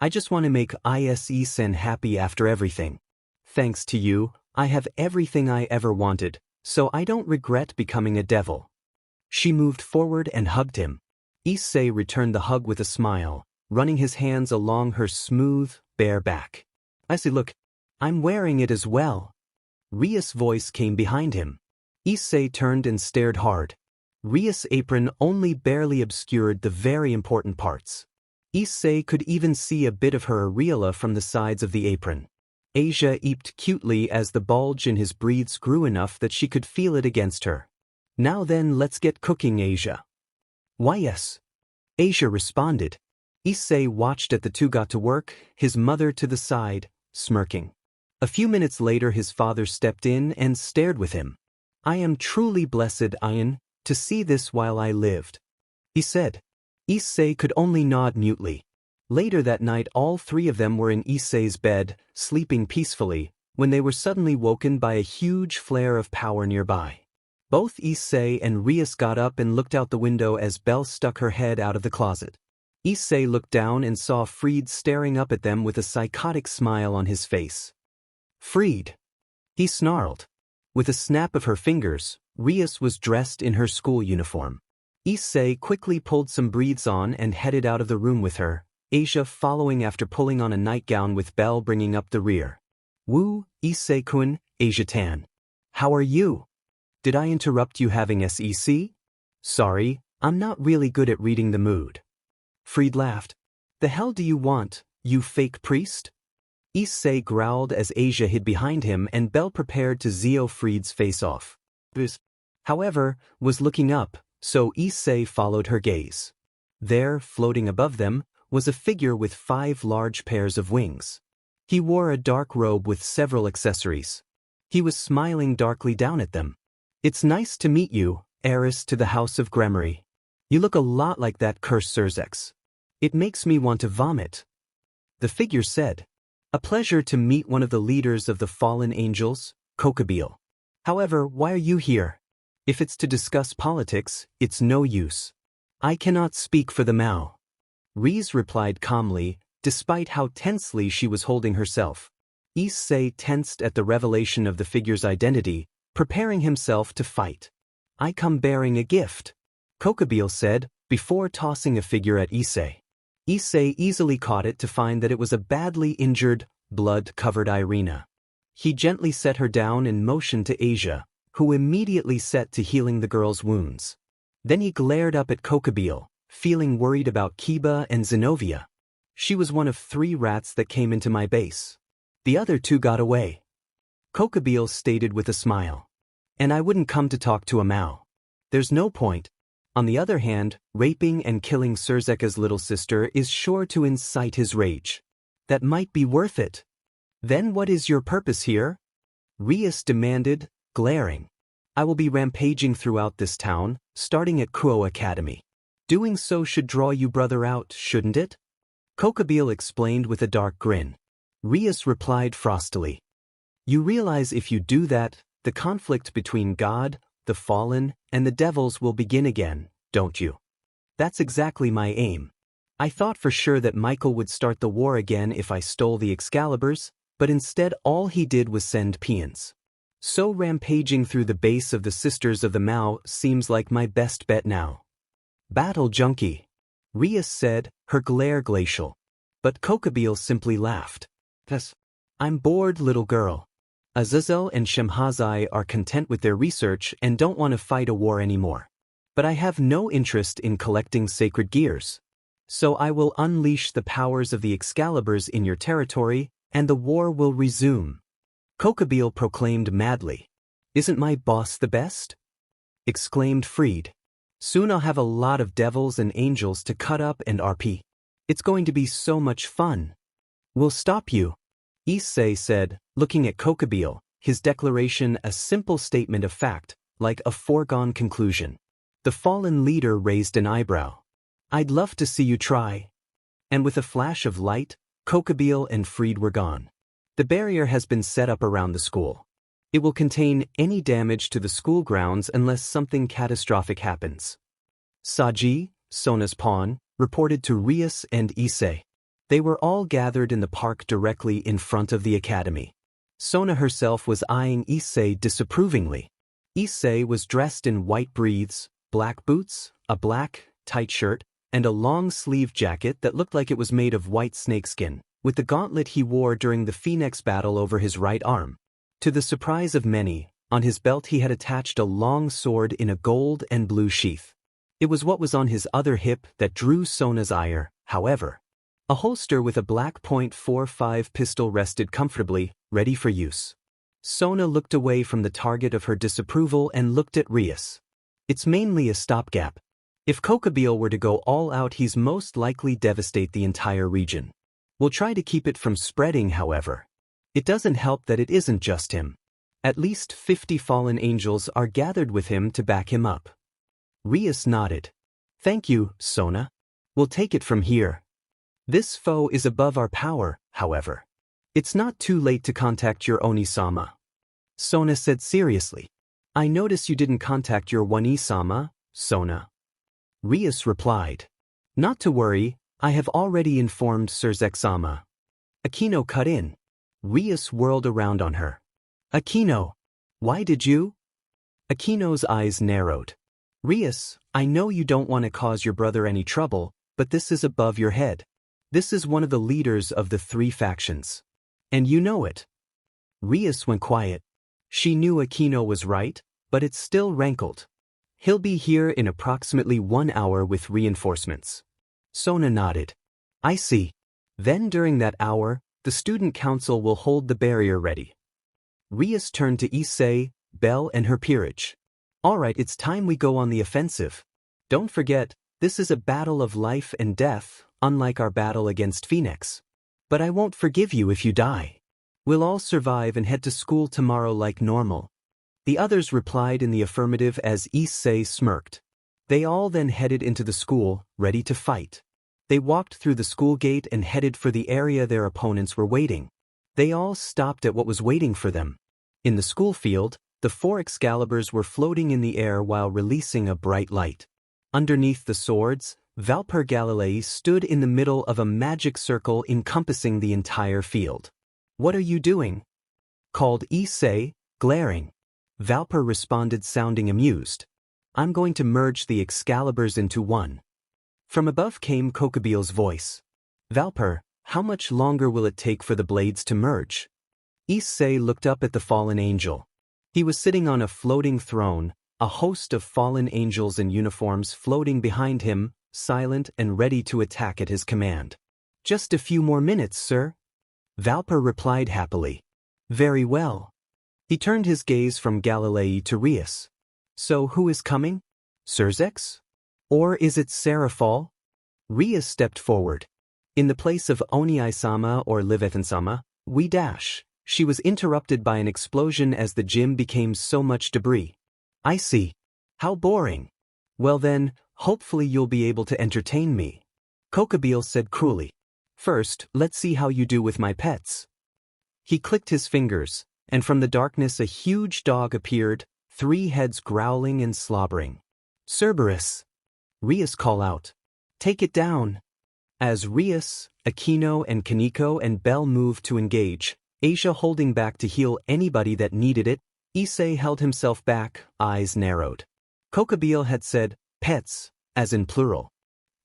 I just want to make Issei-sen happy after everything. Thanks to you, I have everything I ever wanted, so I don't regret becoming a devil. She moved forward and hugged him. Issei returned the hug with a smile, running his hands along her smooth, bare back. I see, look, I'm wearing it as well. Rias' voice came behind him. Issei turned and stared hard. Rias' apron only barely obscured the very important parts. Issei could even see a bit of her areola from the sides of the apron. Asia eeped cutely as the bulge in his breeds grew enough that she could feel it against her. Now then, let's get cooking, Asia. Why yes. Asia responded. Issei watched as the two got to work, his mother to the side, smirking. A few minutes later his father stepped in and stared with him. I am truly blessed, Ayan, to see this while I lived, he said. Issei could only nod mutely. Later that night all three of them were in Issei's bed, sleeping peacefully, when they were suddenly woken by a huge flare of power nearby. Both Issei and Rias got up and looked out the window as Belle stuck her head out of the closet. Issei looked down and saw Fried staring up at them with a psychotic smile on his face. Fried, he snarled. With a snap of her fingers, Rias was dressed in her school uniform. Issei quickly pulled some breathes on and headed out of the room with her, Asia following after pulling on a nightgown with Belle bringing up the rear. Woo, Issei-kun, Asia-tan. How are you? Did I interrupt you having SEC? Sorry, I'm not really good at reading the mood. Fried laughed. The hell do you want, you fake priest? Issei growled as Asia hid behind him and Belle prepared to zeo Fried's face off. This, however, was looking up, so Issei followed her gaze. There, floating above them, was a figure with 5 large pairs of wings. He wore a dark robe with several accessories. He was smiling darkly down at them. It's nice to meet you, heiress to the House of Gremory. You look a lot like that cursed Surzex. It makes me want to vomit. The figure said. A pleasure to meet one of the leaders of the fallen angels, Kokobeel. However, why are you here? If it's to discuss politics, it's no use. I cannot speak for the Mao. Rias replied calmly, despite how tensely she was holding herself. Issei tensed at the revelation of the figure's identity, preparing himself to fight. I come bearing a gift, Kokobeel said, before tossing a figure at Issei. Issei easily caught it to find that it was a badly injured, blood-covered Irina. He gently set her down and motioned to Asia, who immediately set to healing the girl's wounds. Then he glared up at Kokobeel, feeling worried about Kiba and Zenobia. She was one of 3 rats that came into my base. The other 2 got away. Kokobeel stated with a smile. And I wouldn't come to talk to a Mao. There's no point. On the other hand, raping and killing Surzeka's little sister is sure to incite his rage. That might be worth it. Then what is your purpose here? Rias demanded, glaring. I will be rampaging throughout this town, starting at Kuoh Academy. Doing so should draw you brother out, shouldn't it? Kokobeel explained with a dark grin. Rias replied frostily. You realize if you do that, the conflict between God, the fallen, and the devils will begin again, don't you? That's exactly my aim. I thought for sure that Michael would start the war again if I stole the Excaliburs, but instead all he did was send peons. So rampaging through the base of the Sisters of the Mao seems like my best bet now. Battle junkie, Rias said, her glare glacial. But Kokobeel simply laughed. I'm bored, little girl. Azazel and Shemhazai are content with their research and don't want to fight a war anymore. But I have no interest in collecting sacred gears. So I will unleash the powers of the Excaliburs in your territory, and the war will resume. Kokobeel proclaimed madly. Isn't my boss the best? Exclaimed Fried. Soon I'll have a lot of devils and angels to cut up and RP. It's going to be so much fun. We'll stop you, Issei said, looking at Kokubile, his declaration a simple statement of fact, like a foregone conclusion. The fallen leader raised an eyebrow. I'd love to see you try. And with a flash of light, Kokubile and Fried were gone. The barrier has been set up around the school. It will contain any damage to the school grounds unless something catastrophic happens. Saji, Sona's pawn, reported to Rias and Issei. They were all gathered in the park directly in front of the academy. Sona herself was eyeing Issei disapprovingly. Issei was dressed in white breathes, black boots, a black, tight shirt, and a long-sleeved jacket that looked like it was made of white snakeskin, with the gauntlet he wore during the Phoenix battle over his right arm. To the surprise of many, on his belt he had attached a long sword in a gold and blue sheath. It was what was on his other hip that drew Sona's ire, however. A holster with a black .45 pistol rested comfortably, ready for use. Sona looked away from the target of her disapproval and looked at Rias. It's mainly a stopgap. If Kokubile were to go all out, he's most likely devastate the entire region. We'll try to keep it from spreading, however. It doesn't help that it isn't just him. At least 50 fallen angels are gathered with him to back him up. Rias nodded. Thank you, Sona. We'll take it from here. This foe is above our power, however. It's not too late to contact your Oni-sama. Sona said seriously. I notice you didn't contact your Oni-sama, Sona. Rias replied. Not to worry, I have already informed Surzek-sama. Akino cut in. Rias whirled around on her. Akino, why did you? Akino's eyes narrowed. Rias, I know you don't want to cause your brother any trouble, but this is above your head. This is one of the leaders of the 3 factions. And you know it. Rias went quiet. She knew Akino was right, but it still rankled. He'll be here in approximately 1 hour with reinforcements. Sona nodded. I see. Then during that hour, the student council will hold the barrier ready. Rias turned to Issei, Belle and her peerage. All right, it's time we go on the offensive. Don't forget, this is a battle of life and death, unlike our battle against Phoenix. But I won't forgive you if you die. We'll all survive and head to school tomorrow like normal. The others replied in the affirmative as Issei smirked. They all then headed into the school, ready to fight. They walked through the school gate and headed for the area their opponents were waiting. They all stopped at what was waiting for them. In the school field, the 4 Excaliburs were floating in the air while releasing a bright light. Underneath the swords, Valper Galilei stood in the middle of a magic circle encompassing the entire field. What are you doing? Called Issei, glaring. Valper responded sounding amused. I'm going to merge the Excaliburs into one. From above came Kokubile's voice. Valper, how much longer will it take for the blades to merge? Issei looked up at the fallen angel. He was sitting on a floating throne, a host of fallen angels in uniforms floating behind him, silent and ready to attack at his command. Just a few more minutes, sir. Valper replied happily. Very well. He turned his gaze from Galilei to Rias. So who is coming? Surzex? Or is it Serafal? Rias stepped forward. In the place of Oni-sama or Livethan-sama, we dash. She was interrupted by an explosion as the gym became so much debris. I see. How boring. Well then, hopefully you'll be able to entertain me. Kokubile said cruelly. First, let's see how you do with my pets. He clicked his fingers, and from the darkness a huge dog appeared, 3 heads growling and slobbering. Cerberus. Rias called out. Take it down. As Rias, Akino and Kaneko and Belle moved to engage, Asia holding back to heal anybody that needed it, Issei held himself back, eyes narrowed. Kokubile had said, pets, as in plural.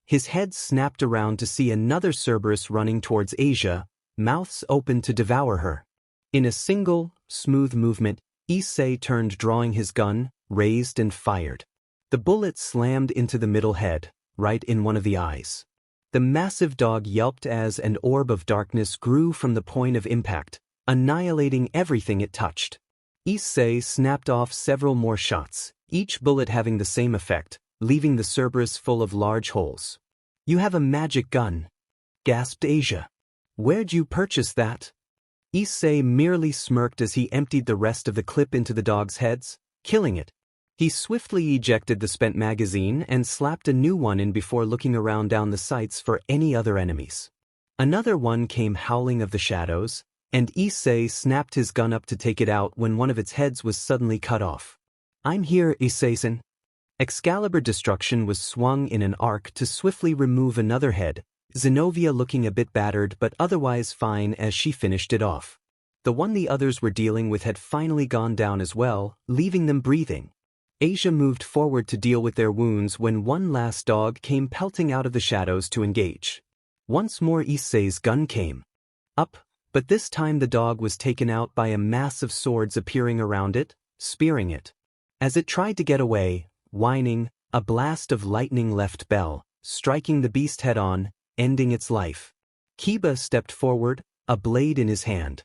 His head snapped around to see another Cerberus running towards Asia, mouths open to devour her. In a single, smooth movement, Issei turned, drawing his gun, raised and fired. The bullet slammed into the middle head, right in one of the eyes. The massive dog yelped as an orb of darkness grew from the point of impact, annihilating everything it touched. Issei snapped off several more shots, each bullet having the same effect, leaving the Cerberus full of large holes. You have a magic gun. gasped Asia. Where'd you purchase that? Issei merely smirked as he emptied the rest of the clip into the dog's heads, killing it. He swiftly ejected the spent magazine and slapped a new one in before looking around down the sights for any other enemies. Another one came howling of the shadows, and Issei snapped his gun up to take it out when one of its heads was suddenly cut off. I'm here, Issei-san. Excalibur Destruction was swung in an arc to swiftly remove another head, Zenobia looking a bit battered but otherwise fine as she finished it off. The one the others were dealing with had finally gone down as well, leaving them breathing. Asia moved forward to deal with their wounds when one last dog came pelting out of the shadows to engage. Once more Issei's gun came up, but this time the dog was taken out by a mass of swords appearing around it, spearing it. As it tried to get away, whining, a blast of lightning left Bell, striking the beast head-on, ending its life. Kiba stepped forward, a blade in his hand.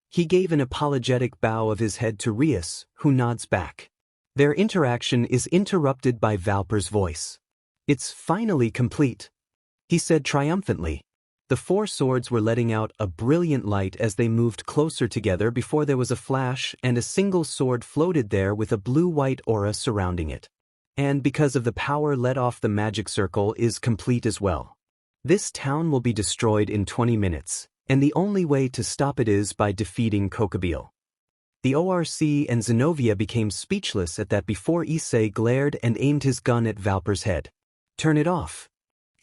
He gave an apologetic bow of his head to Rias, who nods back. Their interaction is interrupted by Valper's voice. It's finally complete, he said triumphantly. The four swords were letting out a brilliant light as they moved closer together before there was a flash and a single sword floated there with a blue-white aura surrounding it. And because of the power let off the magic circle is complete as well. This town will be destroyed in 20 minutes, and the only way to stop it is by defeating Kokobile. The ORC and Zenobia became speechless at that before Issei glared and aimed his gun at Valper's head. Turn it off,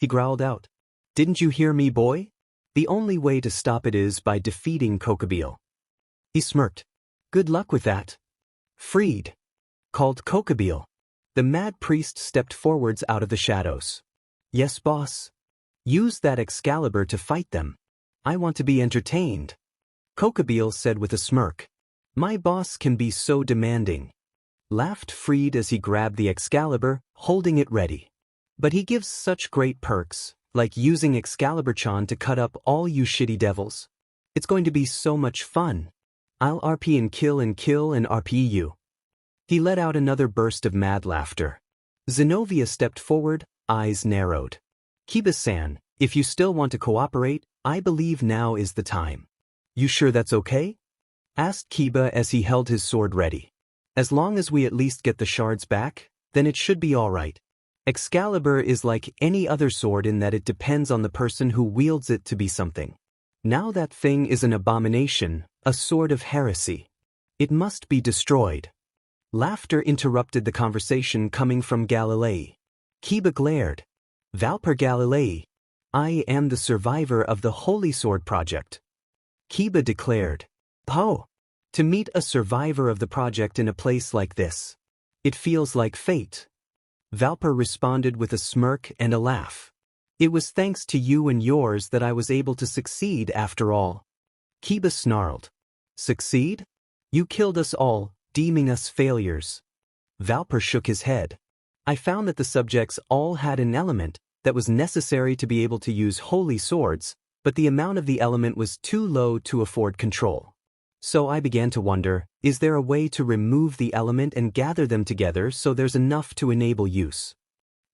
he growled out. Didn't you hear me, boy? The only way to stop it is by defeating Kokobile. He smirked. Good luck with that. Freed, called Kokobile. The mad priest stepped forwards out of the shadows. Yes, boss. Use that Excalibur to fight them. I want to be entertained. Kokobile said with a smirk. My boss can be so demanding. Laughed Freed as he grabbed the Excalibur, holding it ready. But he gives such great perks, like using Excalibur-chan to cut up all you shitty devils. It's going to be so much fun. I'll RP and kill and RP you. He let out another burst of mad laughter. Zenobia stepped forward, eyes narrowed. Kiba-san, if you still want to cooperate, I believe now is the time. You sure that's okay? Asked Kiba as he held his sword ready. As long as we at least get the shards back, then it should be all right. Excalibur is like any other sword in that it depends on the person who wields it to be something. Now that thing is an abomination, a sword of heresy. It must be destroyed. Laughter interrupted the conversation coming from Galilei. Kiba glared. Valper Galilei, I am the survivor of the Holy Sword Project. Kiba declared. Oh, to meet a survivor of the project in a place like this. It feels like fate. Valper responded with a smirk and a laugh. It was thanks to you and yours that I was able to succeed after all. Kiba snarled. Succeed? You killed us all, deeming us failures. Valper shook his head. I found that the subjects all had an element that was necessary to be able to use holy swords, but the amount of the element was too low to afford control. So I began to wonder, is there a way to remove the element and gather them together so there's enough to enable use?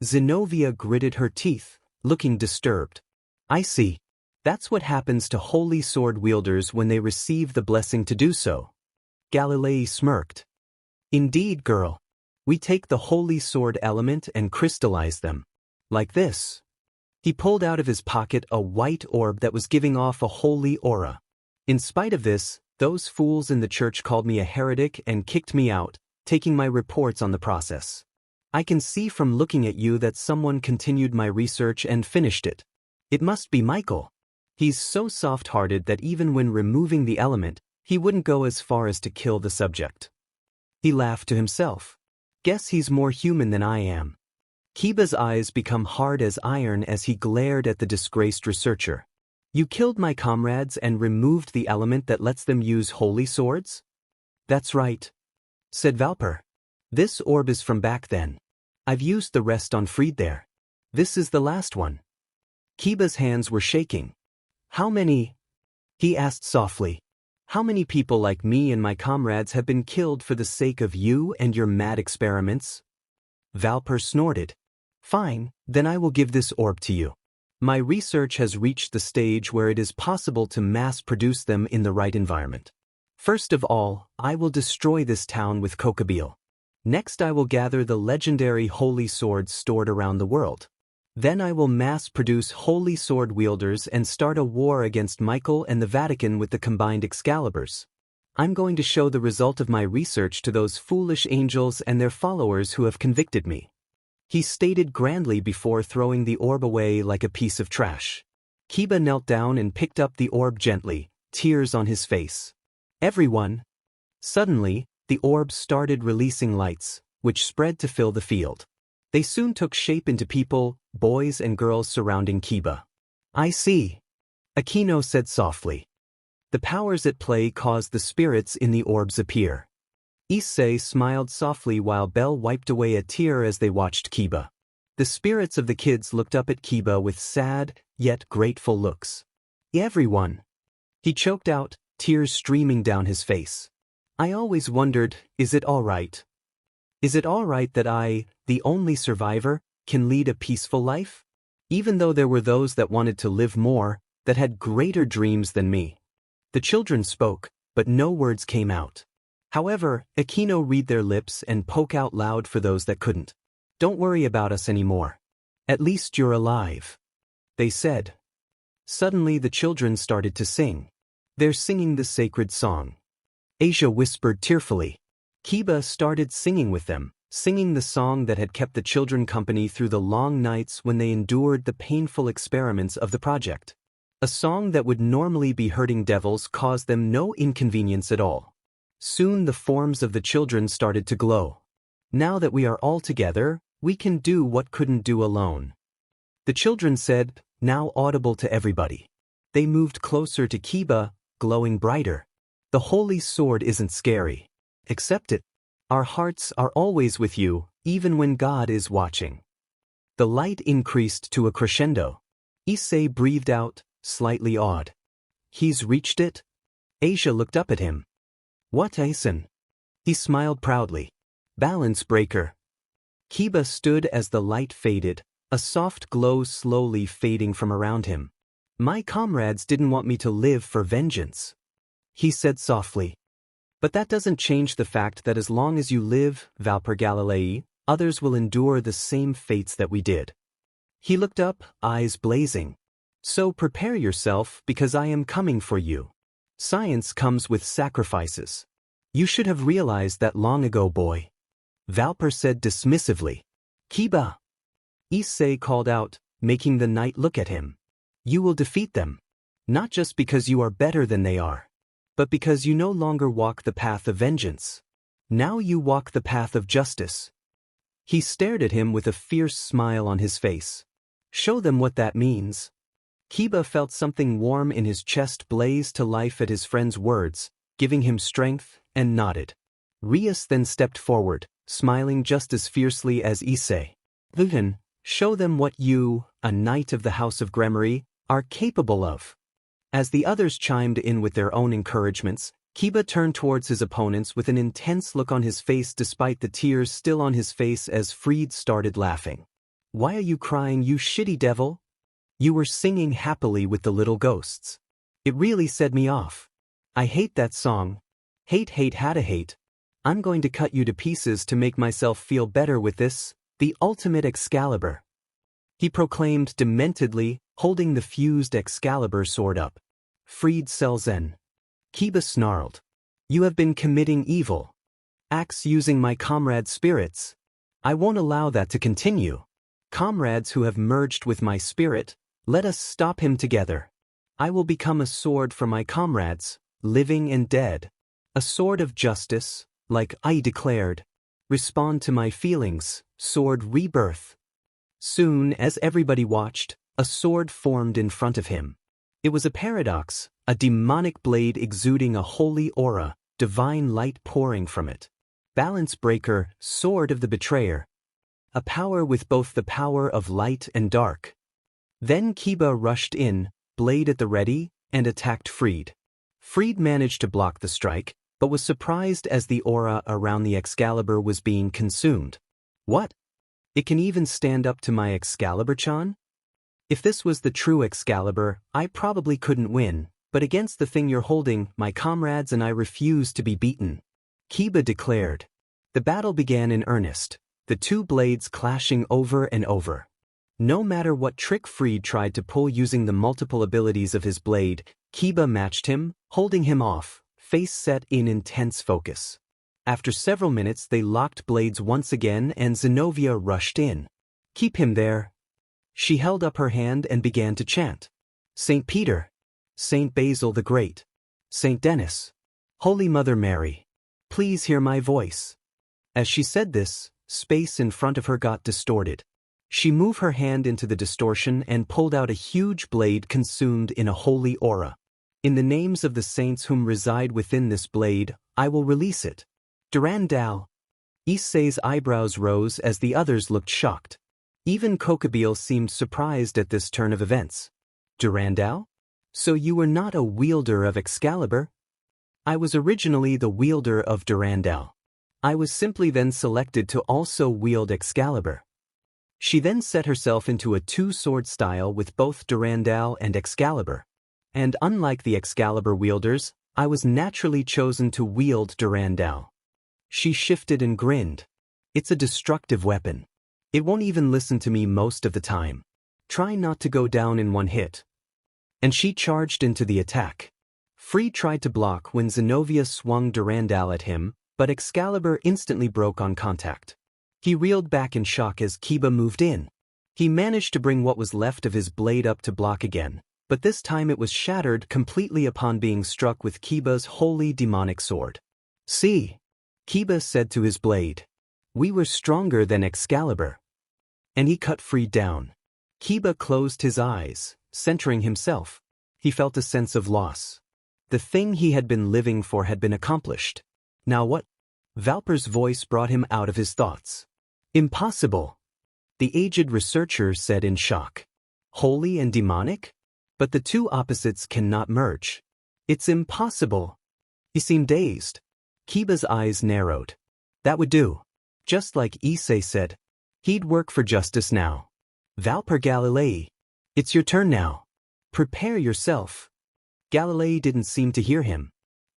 Zenobia gritted her teeth, looking disturbed. I see. That's what happens to holy sword wielders when they receive the blessing to do so. Galilei smirked. Indeed, girl. We take the holy sword element and crystallize them. Like this. He pulled out of his pocket a white orb that was giving off a holy aura. In spite of this, those fools in the church called me a heretic and kicked me out, taking my reports on the process. I can see from looking at you that someone continued my research and finished it. It must be Michael. He's so soft-hearted that even when removing the element, he wouldn't go as far as to kill the subject. He laughed to himself. Guess he's more human than I am. Kiba's eyes become hard as iron as he glared at the disgraced researcher. You killed my comrades and removed the element that lets them use holy swords? That's right, said Valper. This orb is from back then. I've used the rest on Freed there. This is the last one. Kiba's hands were shaking. How many? He asked softly. How many people like me and my comrades have been killed for the sake of you and your mad experiments? Valper snorted. Fine, then I will give this orb to you. My research has reached the stage where it is possible to mass-produce them in the right environment. First of all, I will destroy this town with Kokabeel. Next I will gather the legendary holy swords stored around the world. Then I will mass-produce holy sword wielders and start a war against Michael and the Vatican with the combined Excaliburs. I'm going to show the result of my research to those foolish angels and their followers who have convicted me. He stated grandly before throwing the orb away like a piece of trash. Kiba knelt down and picked up the orb gently, tears on his face. Everyone! Suddenly, the orb started releasing lights, which spread to fill the field. They soon took shape into people, boys and girls surrounding Kiba. I see. Aquino said softly. The powers at play caused the spirits in the orbs appear. Issei smiled softly while Belle wiped away a tear as they watched Kiba. The spirits of the kids looked up at Kiba with sad, yet grateful looks. Everyone! He choked out, tears streaming down his face. I always wondered, is it all right? Is it all right that I, the only survivor, can lead a peaceful life? Even though there were those that wanted to live more, that had greater dreams than me. The children spoke, but no words came out. However, Aquino read their lips and poke out loud for those that couldn't. Don't worry about us anymore. At least you're alive. They said. Suddenly the children started to sing. They're singing the sacred song. Asia whispered tearfully. Kiba started singing with them, singing the song that had kept the children company through the long nights when they endured the painful experiments of the project. A song that would normally be hurting devils caused them no inconvenience at all. Soon the forms of the children started to glow. Now that we are all together, we can do what couldn't do alone. The children said, now audible to everybody. They moved closer to Kiba, glowing brighter. The holy sword isn't scary. Accept it. Our hearts are always with you, even when God is watching. The light increased to a crescendo. Issei breathed out, slightly awed. He's reached it? Asia looked up at him. What, Aizen? He smiled proudly. Balance breaker. Kiba stood as the light faded, a soft glow slowly fading from around him. My comrades didn't want me to live for vengeance. He said softly. But that doesn't change the fact that as long as you live, Valper Galilei, others will endure the same fates that we did. He looked up, eyes blazing. So prepare yourself because I am coming for you. Science comes with sacrifices. You should have realized that long ago, boy. Valper said dismissively. Kiba. Issei called out, making the knight look at him. You will defeat them. Not just because you are better than they are, but because you no longer walk the path of vengeance. Now you walk the path of justice. He stared at him with a fierce smile on his face. Show them what that means. Kiba felt something warm in his chest blaze to life at his friend's words, giving him strength, and nodded. Rias then stepped forward, smiling just as fiercely as Issei. Then, show them what you, a knight of the House of Gremory, are capable of. As the others chimed in with their own encouragements, Kiba turned towards his opponents with an intense look on his face despite the tears still on his face as Fried started laughing. Why are you crying, you shitty devil? You were singing happily with the little ghosts. It really set me off. I hate that song. Hate hata hate. I'm going to cut you to pieces to make myself feel better with this, the ultimate Excalibur. He proclaimed dementedly, holding the fused Excalibur sword up. Fried Selzen. Kiba snarled. You have been committing evil. Acts using my comrades' spirits. I won't allow that to continue. Comrades who have merged with my spirit, let us stop him together. I will become a sword for my comrades, living and dead. A sword of justice, like I declared. Respond to my feelings, sword rebirth. Soon as everybody watched, a sword formed in front of him. It was a paradox, a demonic blade exuding a holy aura, divine light pouring from it. Balance breaker, sword of the betrayer. A power with both the power of light and dark. Then Kiba rushed in, blade at the ready, and attacked Fried. Fried managed to block the strike, but was surprised as the aura around the Excalibur was being consumed. What? It can even stand up to my Excalibur-chan? If this was the true Excalibur, I probably couldn't win, but against the thing you're holding, my comrades and I refuse to be beaten. Kiba declared. The battle began in earnest, the two blades clashing over and over. No matter what trick Freed tried to pull using the multiple abilities of his blade, Kiba matched him, holding him off, face set in intense focus. After several minutes they locked blades once again and Zenobia rushed in. Keep him there. She held up her hand and began to chant. Saint Peter, Saint Basil the Great, Saint Denis, Holy Mother Mary, please hear my voice. As she said this, space in front of her got distorted. She moved her hand into the distortion and pulled out a huge blade consumed in a holy aura. In the names of the saints whom reside within this blade, I will release it. Durandal. Issei's eyebrows rose as the others looked shocked. Even Kokobile seemed surprised at this turn of events. Durandal? So you were not a wielder of Excalibur? I was originally the wielder of Durandal. I was simply then selected to also wield Excalibur. She then set herself into a two-sword style with both Durandal and Excalibur. And unlike the Excalibur wielders, I was naturally chosen to wield Durandal. She shifted and grinned. It's a destructive weapon. It won't even listen to me most of the time. Try not to go down in one hit. And she charged into the attack. Free tried to block when Zenobia swung Durandal at him, but Excalibur instantly broke on contact. He reeled back in shock as Kiba moved in. He managed to bring what was left of his blade up to block again, but this time it was shattered completely upon being struck with Kiba's holy demonic sword. See, Kiba said to his blade. We were stronger than Excalibur. And he cut Free down. Kiba closed his eyes, centering himself. He felt a sense of loss. The thing he had been living for had been accomplished. Now what? Valper's voice brought him out of his thoughts. Impossible. The aged researcher said in shock. Holy and demonic? But the two opposites cannot merge. It's impossible. He seemed dazed. Kiba's eyes narrowed. That would do. Just like Issei said. He'd work for justice now. Valper Galilei. It's your turn now. Prepare yourself. Galilei didn't seem to hear him.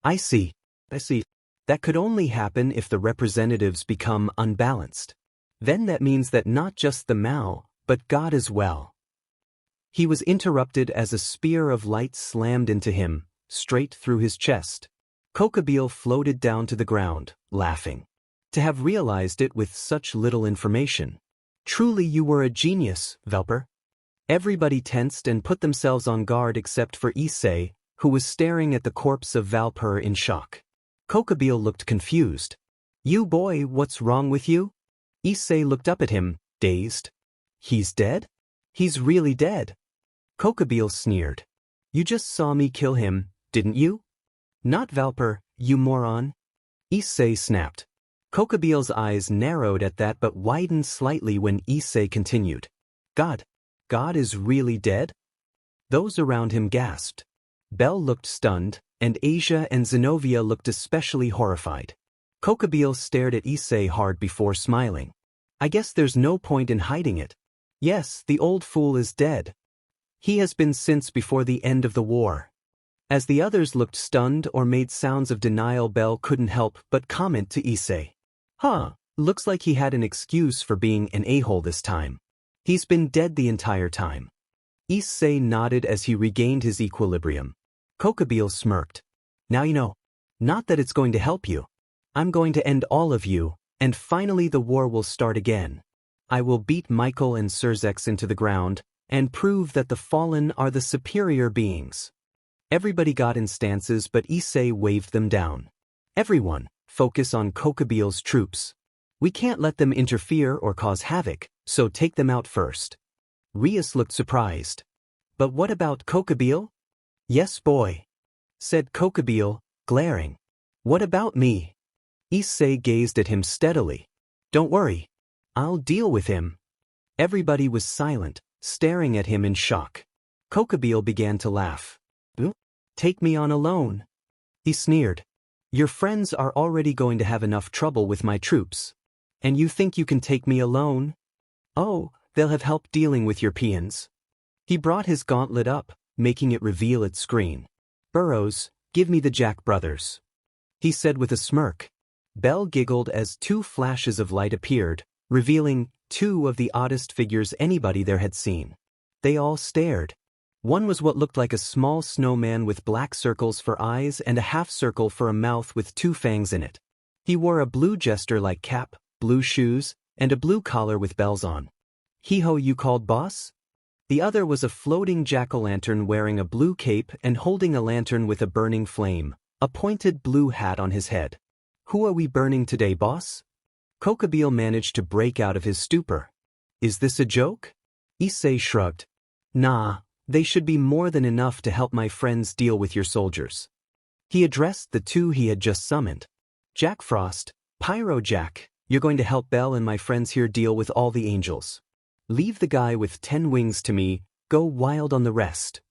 I see. That could only happen if the representatives become unbalanced. Then that means that not just the Mao, but God as well. He was interrupted as a spear of light slammed into him, straight through his chest. Kokobile floated down to the ground, laughing. To have realized it with such little information. Truly you were a genius, Valper. Everybody tensed and put themselves on guard except for Issei, who was staring at the corpse of Valper in shock. Kokobile looked confused. You boy, what's wrong with you? Issei looked up at him, dazed. He's dead? He's really dead. Kokobile sneered. You just saw me kill him, didn't you? Not Valper, you moron. Issei snapped. Kokobile's eyes narrowed at that but widened slightly when Issei continued. God is really dead? Those around him gasped. Belle looked stunned, and Asia and Zenobia looked especially horrified. Kokobile stared at Issei hard before smiling. I guess there's no point in hiding it. Yes, the old fool is dead. He has been since before the end of the war. As the others looked stunned or made sounds of denial, Belle couldn't help but comment to Issei. Looks like he had an excuse for being an a-hole this time. He's been dead the entire time. Issei nodded as he regained his equilibrium. Kokobile smirked. Now you know. Not that it's going to help you. I'm going to end all of you, and finally the war will start again. I will beat Michael and Surzex into the ground, and prove that the fallen are the superior beings. Everybody got in stances but Issei waved them down. Everyone, focus on Kokobile's troops. We can't let them interfere or cause havoc, so take them out first. Rias looked surprised. But what about Kokobile? Yes, boy, said Kokobile, glaring. What about me? Issei gazed at him steadily. Don't worry. I'll deal with him. Everybody was silent, staring at him in shock. Kokobile began to laugh. Take me on alone. He sneered. Your friends are already going to have enough trouble with my troops. And you think you can take me alone? Oh, they'll have help dealing with your peons. He brought his gauntlet up, making it reveal its screen. "Burrows, give me the Jack brothers," he said with a smirk. Belle giggled as two flashes of light appeared, revealing two of the oddest figures anybody there had seen. They all stared. One was what looked like a small snowman with black circles for eyes and a half circle for a mouth with two fangs in it. He wore a blue jester-like cap, blue shoes, and a blue collar with bells on. "Hee-ho, you called boss?" The other was a floating jack-o'-lantern wearing a blue cape and holding a lantern with a burning flame, a pointed blue hat on his head. "Who are we burning today, boss?" Kokobeel managed to break out of his stupor. "Is this a joke?" Issei shrugged. "Nah, they should be more than enough to help my friends deal with your soldiers." He addressed the two he had just summoned. "Jack Frost, Pyro Jack, you're going to help Belle and my friends here deal with all the angels. Leave the guy with 10 wings to me, go wild on the rest."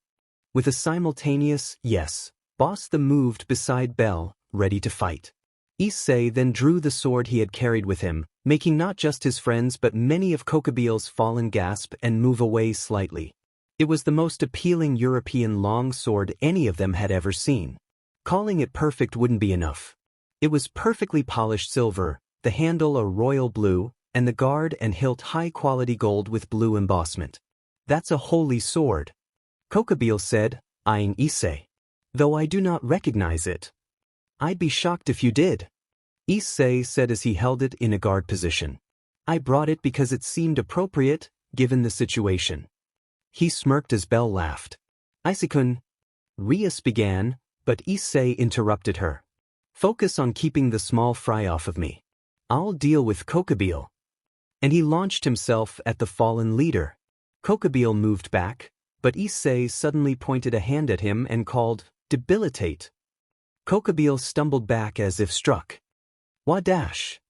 With a simultaneous yes, Boss the moved beside Belle, ready to fight. Issei then drew the sword he had carried with him, making not just his friends but many of Kokobeel's fallen gasp and move away slightly. It was the most appealing European long sword any of them had ever seen. Calling it perfect wouldn't be enough. It was perfectly polished silver, the handle a royal blue, and the guard and hilt high-quality gold with blue embossment. "That's a holy sword," Kokobeel said, eyeing Issei. "Though I do not recognize it." "I'd be shocked if you did," Issei said as he held it in a guard position. "I brought it because it seemed appropriate, given the situation." He smirked as Belle laughed. "Issei-kun," Rias began, but Issei interrupted her. "Focus on keeping the small fry off of me. I'll deal with Kokobeel." And he launched himself at the fallen leader. Kokobeel moved back, but Issei suddenly pointed a hand at him and called, "Debilitate." Kokobeel stumbled back as if struck. Wadash!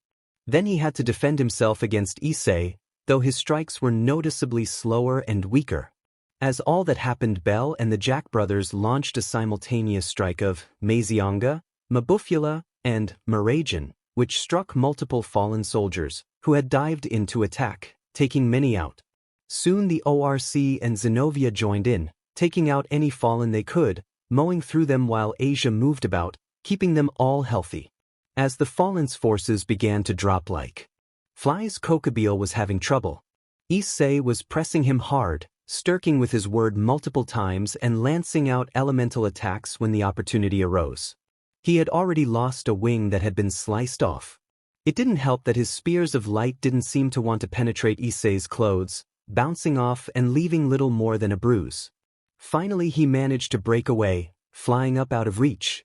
Then he had to defend himself against Issei, though his strikes were noticeably slower and weaker. As all that happened, Belle and the Jack brothers launched a simultaneous strike of Mazionga, Mabufula, and Marajan, which struck multiple fallen soldiers, who had dived in to attack, taking many out. Soon the ORC and Zenobia joined in, taking out any fallen they could, mowing through them while Asia moved about, keeping them all healthy. As the fallen's forces began to drop like flies, Kokobeel was having trouble. Issei was pressing him hard, stirking with his word multiple times and lancing out elemental attacks when the opportunity arose. He had already lost a wing that had been sliced off. It didn't help that his spears of light didn't seem to want to penetrate Issei's clothes, bouncing off and leaving little more than a bruise. Finally he managed to break away, flying up out of reach.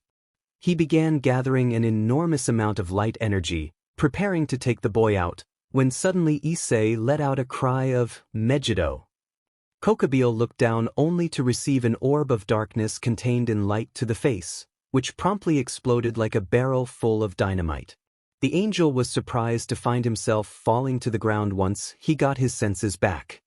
He began gathering an enormous amount of light energy, preparing to take the boy out, when suddenly Issei let out a cry of Megiddo. Kokobeel looked down only to receive an orb of darkness contained in light to the face, which promptly exploded like a barrel full of dynamite. The angel was surprised to find himself falling to the ground once he got his senses back.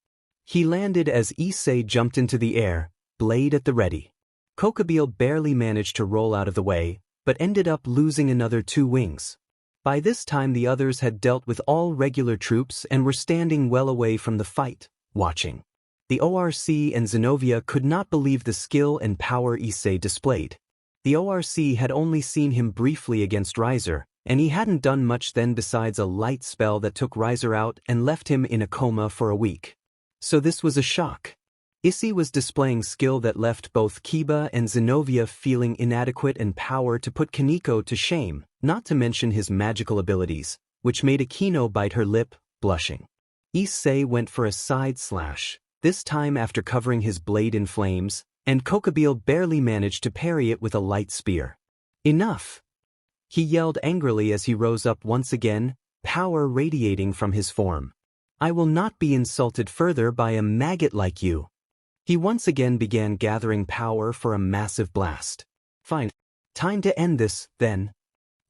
He landed as Issei jumped into the air, blade at the ready. Kokobeel barely managed to roll out of the way, but ended up losing another 2 wings. By this time the others had dealt with all regular troops and were standing well away from the fight, watching. The ORC and Zenobia could not believe the skill and power Issei displayed. The ORC had only seen him briefly against Riser, and he hadn't done much then besides a light spell that took Riser out and left him in a coma for a week. So this was a shock. Issei was displaying skill that left both Kiba and Zenobia feeling inadequate and power to put Kaneko to shame, not to mention his magical abilities, which made Akino bite her lip, blushing. Issei went for a side slash, this time after covering his blade in flames, and Kokobeel barely managed to parry it with a light spear. "Enough!" he yelled angrily as he rose up once again, power radiating from his form. "I will not be insulted further by a maggot like you." He once again began gathering power for a massive blast. "Fine. Time to end this, then."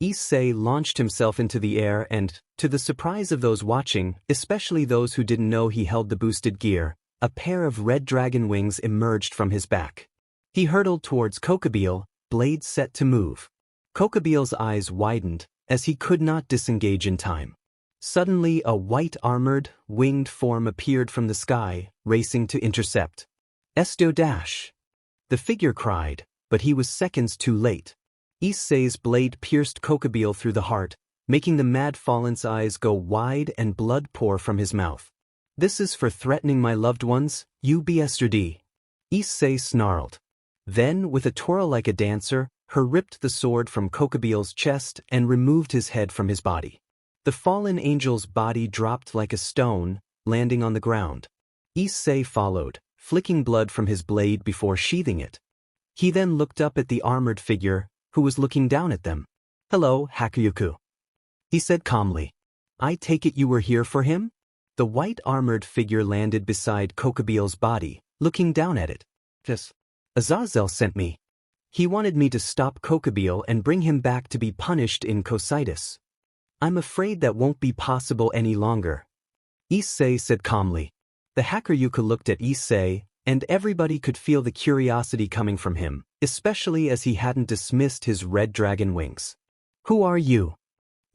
Issei launched himself into the air and, to the surprise of those watching, especially those who didn't know he held the boosted gear, a pair of red dragon wings emerged from his back. He hurtled towards Kokobeel, blade set to move. Kokobeel's eyes widened, as he could not disengage in time. Suddenly a white armored, winged form appeared from the sky, racing to intercept. Esto dash. The figure cried, but he was seconds too late. Issei's blade pierced Kokobile through the heart, making the mad fallen's eyes go wide and blood pour from his mouth. This is for threatening my loved ones, you bastard. Issei snarled. Then, with a twirl like a dancer, her ripped the sword from Kokobile's chest and removed his head from his body. The fallen angel's body dropped like a stone, landing on the ground. Issei followed, flicking blood from his blade before sheathing it. He then looked up at the armored figure, who was looking down at them. Hello, Hakuyoku. He said calmly. I take it you were here for him? The white armored figure landed beside Kokobile's body, looking down at it. Yes. Azazel sent me. He wanted me to stop Kokobile and bring him back to be punished in Cocytus. I'm afraid that won't be possible any longer. Issei said calmly. The Hakuryuka looked at Issei, and everybody could feel the curiosity coming from him, especially as he hadn't dismissed his red dragon wings. Who are you?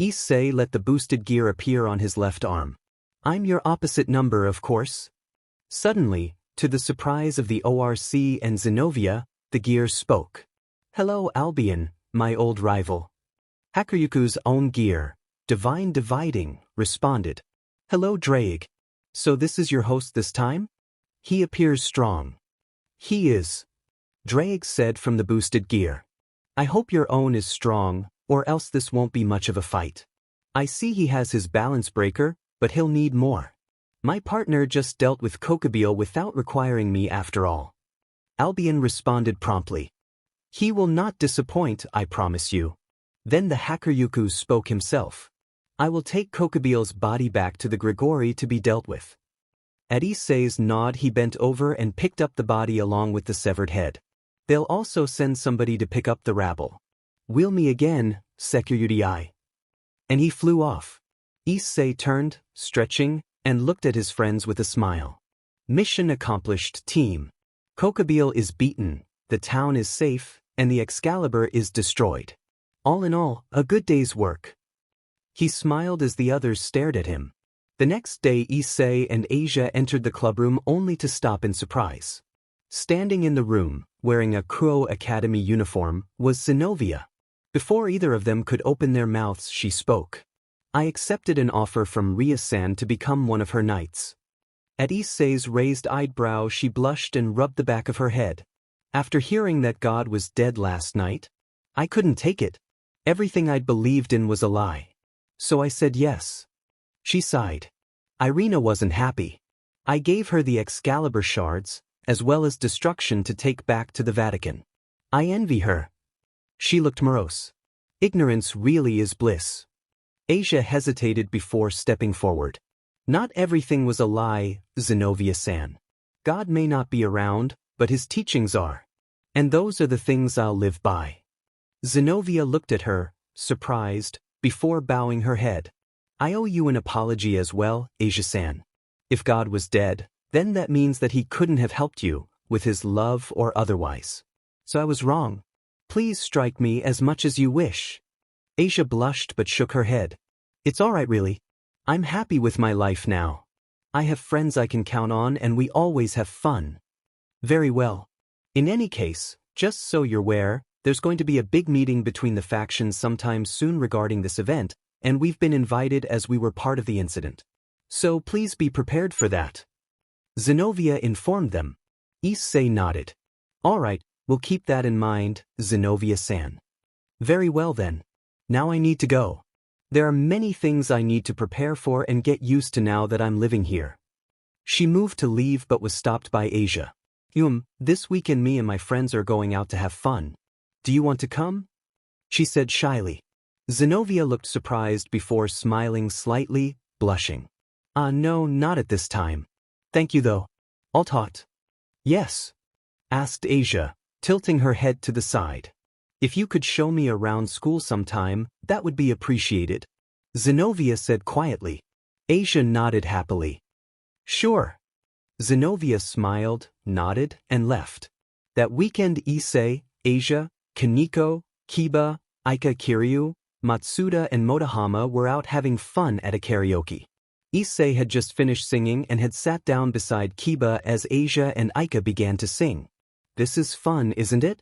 Issei let the boosted gear appear on his left arm. I'm your opposite number, of course. Suddenly, to the surprise of the ORC and Zenobia, the gear spoke. Hello, Albion, my old rival. Hakuryuku's own gear, Divine Dividing, responded. Hello, Drake. So this is your host this time? He appears strong. He is. Drake said from the boosted gear. I hope your own is strong, or else this won't be much of a fight. I see he has his balance breaker, but he'll need more. My partner just dealt with Kokobile without requiring me after all. Albion responded promptly. He will not disappoint, I promise you. Then the Hakuryuku spoke himself. I will take Kokobile's body back to the Grigori to be dealt with. At Issei's nod he bent over and picked up the body along with the severed head. They'll also send somebody to pick up the rabble. Wheel me again, Sekyuri. And he flew off. Issei turned, stretching, and looked at his friends with a smile. Mission accomplished, team. Kokobile is beaten, the town is safe, and the Excalibur is destroyed. All in all, a good day's work. He smiled as the others stared at him. The next day Issei and Asia entered the clubroom only to stop in surprise. Standing in the room, wearing a Kuoh Academy uniform, was Zenobia. Before either of them could open their mouths she spoke. I accepted an offer from Ria-san to become one of her knights. At Issei's raised eyebrow she blushed and rubbed the back of her head. After hearing that God was dead last night, I couldn't take it. Everything I'd believed in was a lie. So I said yes. She sighed. Irina wasn't happy. I gave her the Excalibur shards, as well as destruction to take back to the Vatican. I envy her. She looked morose. Ignorance really is bliss. Asia hesitated before stepping forward. Not everything was a lie, Zenobia-san. God may not be around, but his teachings are. And those are the things I'll live by. Zenobia looked at her, surprised, before bowing her head. I owe you an apology as well, Asia-san. If God was dead, then that means that he couldn't have helped you, with his love or otherwise. So I was wrong. Please strike me as much as you wish. Asia blushed but shook her head. It's all right really. I'm happy with my life now. I have friends I can count on and we always have fun. Very well. In any case, just so you're aware, there's going to be a big meeting between the factions sometime soon regarding this event, and we've been invited as we were part of the incident. So please be prepared for that. Zenobia informed them. Issei nodded. All right, we'll keep that in mind, Zenobia-san. Very well then. Now I need to go. There are many things I need to prepare for and get used to now that I'm living here. She moved to leave but was stopped by Asia. This weekend me and my friends are going out to have fun. Do you want to come? She said shyly. Zenobia looked surprised before smiling slightly, blushing. No, not at this time. Thank you though. I'll talk. Yes? Asked Asia, tilting her head to the side. If you could show me around school sometime, that would be appreciated. Zenobia said quietly. Asia nodded happily. Sure. Zenobia smiled, nodded, and left. That weekend Issei, Asia, Kaneko, Kiba, Aika Kiryu, Matsuda and Motohama were out having fun at a karaoke. Issei had just finished singing and had sat down beside Kiba as Asia and Aika began to sing. "This is fun, isn't it?"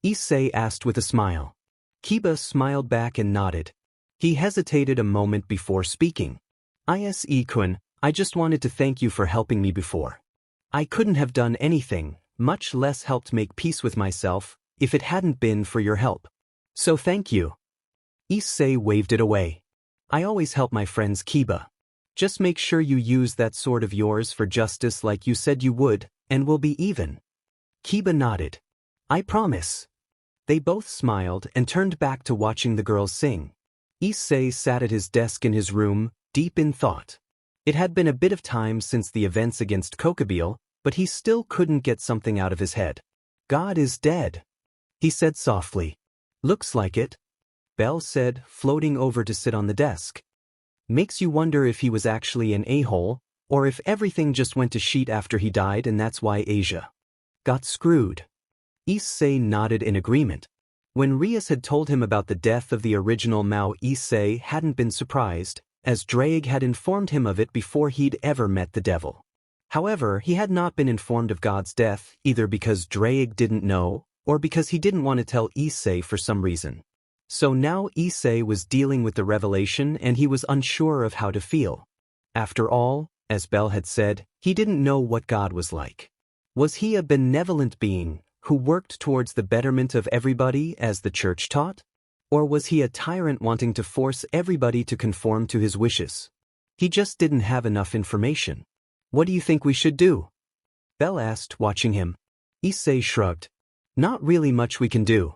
Issei asked with a smile. Kiba smiled back and nodded. He hesitated a moment before speaking. "Ise-kun, I just wanted to thank you for helping me before. I couldn't have done anything, much less helped make peace with myself, if it hadn't been for your help. So thank you." Issei waved it away. "I always help my friends, Kiba. Just make sure you use that sword of yours for justice like you said you would, and we'll be even." Kiba nodded. "I promise." They both smiled and turned back to watching the girls sing. Issei sat at his desk in his room, deep in thought. It had been a bit of time since the events against Kokobile, but he still couldn't get something out of his head. "God is dead," he said softly. "Looks like it," Belle said, floating over to sit on the desk. "Makes you wonder if he was actually an a-hole, or if everything just went to shit after he died and that's why Asia got screwed." Issei nodded in agreement. When Rias had told him about the death of the original Mao, Issei hadn't been surprised, as Drake had informed him of it before he'd ever met the devil. However, he had not been informed of God's death, either because Drake didn't know, or because he didn't want to tell Issei for some reason. So now Issei was dealing with the revelation and he was unsure of how to feel. After all, as Belle had said, he didn't know what God was like. Was he a benevolent being who worked towards the betterment of everybody as the church taught? Or was he a tyrant wanting to force everybody to conform to his wishes? He just didn't have enough information. "What do you think we should do?" Belle asked, watching him. Issei shrugged. "Not really much we can do.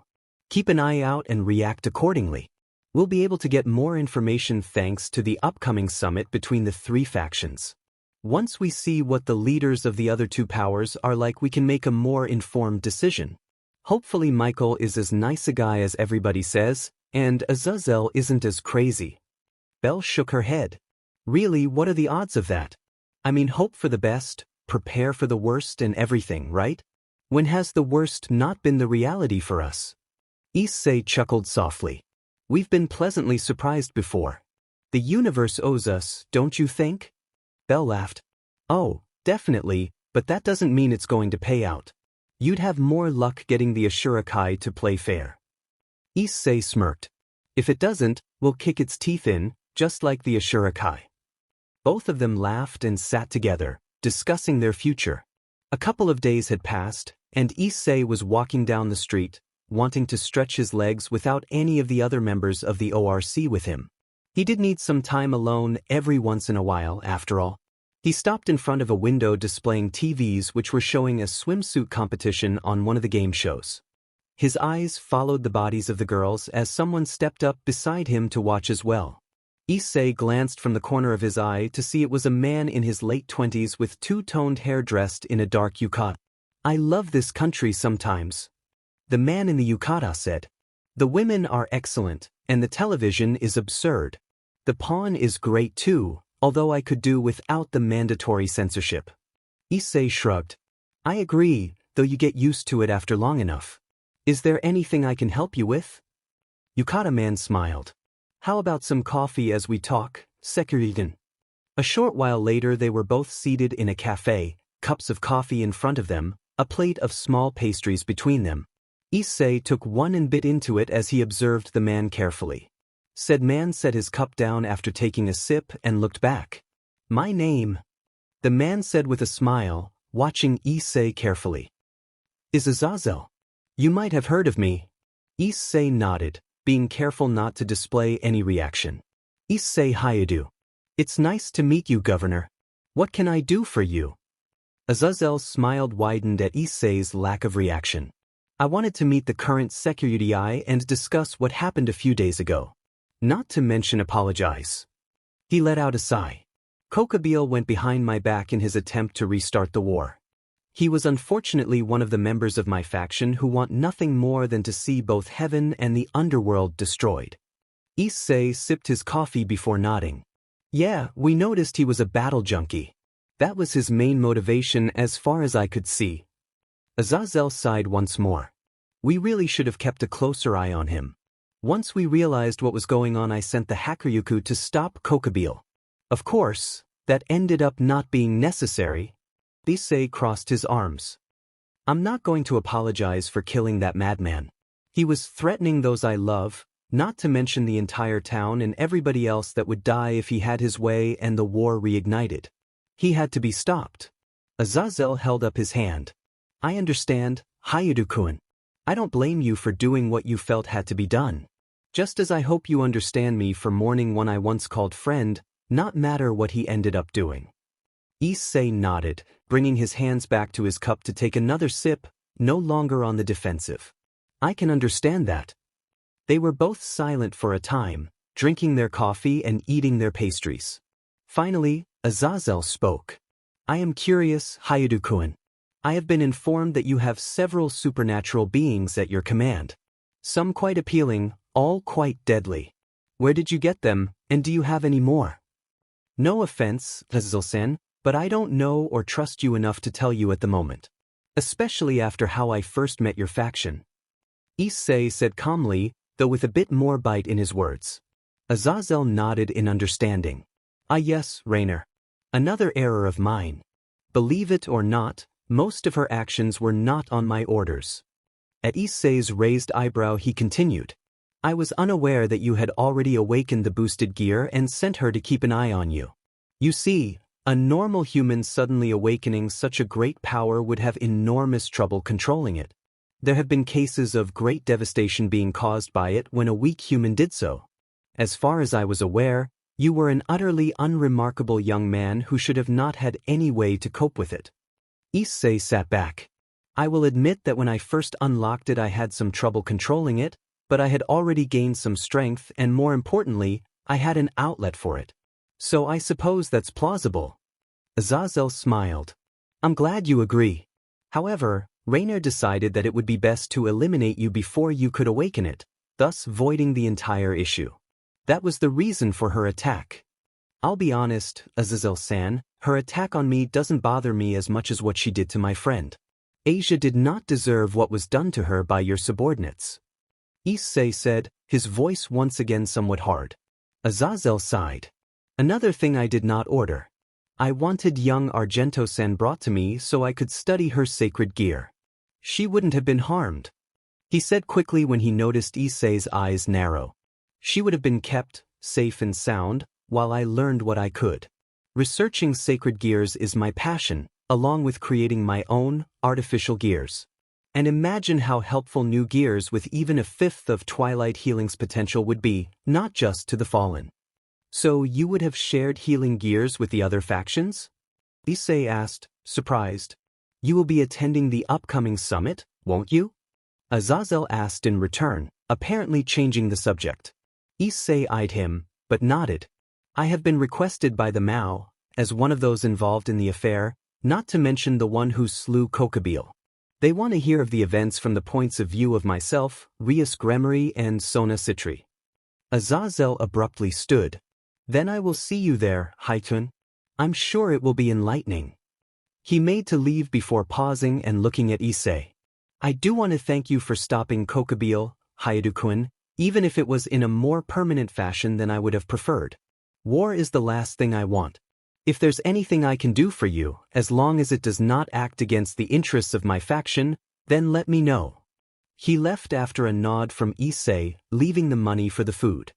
Keep an eye out and react accordingly. We'll be able to get more information thanks to the upcoming summit between the three factions. Once we see what the leaders of the other two powers are like, we can make a more informed decision. Hopefully Michael is as nice a guy as everybody says, and Azazel isn't as crazy." Belle shook her head. "Really, what are the odds of that? I mean, hope for the best, prepare for the worst and everything, right? When has the worst not been the reality for us?" Issei chuckled softly. "We've been pleasantly surprised before. The universe owes us, don't you think?" Belle laughed. "Oh, definitely, but that doesn't mean it's going to pay out. You'd have more luck getting the Ashura Kai to play fair." Issei smirked. "If it doesn't, we'll kick its teeth in, just like the Ashura Kai." Both of them laughed and sat together, discussing their future. A couple of days had passed, and Issei was walking down the street, wanting to stretch his legs without any of the other members of the ORC with him. He did need some time alone every once in a while, after all. He stopped in front of a window displaying TVs which were showing a swimsuit competition on one of the game shows. His eyes followed the bodies of the girls as someone stepped up beside him to watch as well. Issei glanced from the corner of his eye to see it was a man in his late 20s with two-toned hair dressed in a dark yukata. "I love this country sometimes," the man in the yukata said. "The women are excellent, and the television is absurd. The pawn is great too, although I could do without the mandatory censorship." Issei shrugged. "I agree, though you get used to it after long enough. Is there anything I can help you with?" Yukata man smiled. "How about some coffee as we talk, Sekurigan?" A short while later they were both seated in a cafe, cups of coffee in front of them, a plate of small pastries between them. Issei took one and bit into it as he observed the man carefully. Said man set his cup down after taking a sip and looked back. "My name," the man said with a smile, watching Issei carefully, "is Azazel. You might have heard of me." Issei nodded, being careful not to display any reaction. "Issei Hyoudou. It's nice to meet you, Governor. What can I do for you?" Azazel smiled widened at Issei's lack of reaction. "I wanted to meet the current security and discuss what happened a few days ago. Not to mention apologize." He let out a sigh. "Kokobile went behind my back in his attempt to restart the war. He was unfortunately one of the members of my faction who want nothing more than to see both heaven and the underworld destroyed." Issei sipped his coffee before nodding. "Yeah, we noticed he was a battle junkie. That was his main motivation as far as I could see." Azazel sighed once more. "We really should have kept a closer eye on him. Once we realized what was going on, I sent the Hakuryuku to stop Kokobile. Of course, that ended up not being necessary. Issei crossed his arms. I'm not going to apologize for killing that madman. He was threatening those I love, not to mention the entire town and everybody else that would die if he had his way and the war reignited. He had to be stopped. Azazel held up his hand. I understand, Hyoudou-kun. I don't blame you for doing what you felt had to be done. Just as I hope you understand me for mourning one I once called friend, not matter what he ended up doing. Issei nodded, bringing his hands back to his cup to take another sip, no longer on the defensive. I can understand that. They were both silent for a time, drinking their coffee and eating their pastries. Finally, Azazel spoke. I am curious, Hyoudou-kun. I have been informed that you have several supernatural beings at your command. Some quite appealing, all quite deadly. Where did you get them, and do you have any more? No offense, Azazel-san, but I don't know or trust you enough to tell you at the moment. Especially after how I first met your faction. Issei said calmly, though with a bit more bite in his words. Azazel nodded in understanding. Ah yes, Rainer. Another error of mine. Believe it or not, most of her actions were not on my orders. At Issei's raised eyebrow he continued. I was unaware that you had already awakened the boosted gear and sent her to keep an eye on you. You see, a normal human suddenly awakening such a great power would have enormous trouble controlling it. There have been cases of great devastation being caused by it when a weak human did so. As far as I was aware, you were an utterly unremarkable young man who should have not had any way to cope with it. Issei sat back. I will admit that when I first unlocked it I had some trouble controlling it, but I had already gained some strength and more importantly, I had an outlet for it. So I suppose that's plausible. Azazel smiled. I'm glad you agree. However, Rainer decided that it would be best to eliminate you before you could awaken it, thus voiding the entire issue. That was the reason for her attack. I'll be honest, Azazel-san, her attack on me doesn't bother me as much as what she did to my friend. Asia did not deserve what was done to her by your subordinates. Issei said, his voice once again somewhat hard. Azazel sighed. Another thing I did not order. I wanted young Argento-san brought to me so I could study her sacred gear. She wouldn't have been harmed. He said quickly when he noticed Issei's eyes narrow. She would have been kept, safe and sound, while I learned what I could. Researching sacred gears is my passion, along with creating my own, artificial gears. And imagine how helpful new gears with even a fifth of Twilight Healing's potential would be, not just to the fallen. So you would have shared healing gears with the other factions? Issei asked, surprised. You will be attending the upcoming summit, won't you? Azazel asked in return, apparently changing the subject. Issei eyed him, but nodded. I have been requested by the Mao, as one of those involved in the affair, not to mention the one who slew Kokabeel. They want to hear of the events from the points of view of myself, Rias Gremory and Sona Citri. Azazel abruptly stood. Then I will see you there, Haitun. I'm sure it will be enlightening. He made to leave before pausing and looking at Issei. I do want to thank you for stopping Kokabeel, Hyoudou-kun, even if it was in a more permanent fashion than I would have preferred. War is the last thing I want. If there's anything I can do for you, as long as it does not act against the interests of my faction, then let me know. He left after a nod from Issei, leaving the money for the food.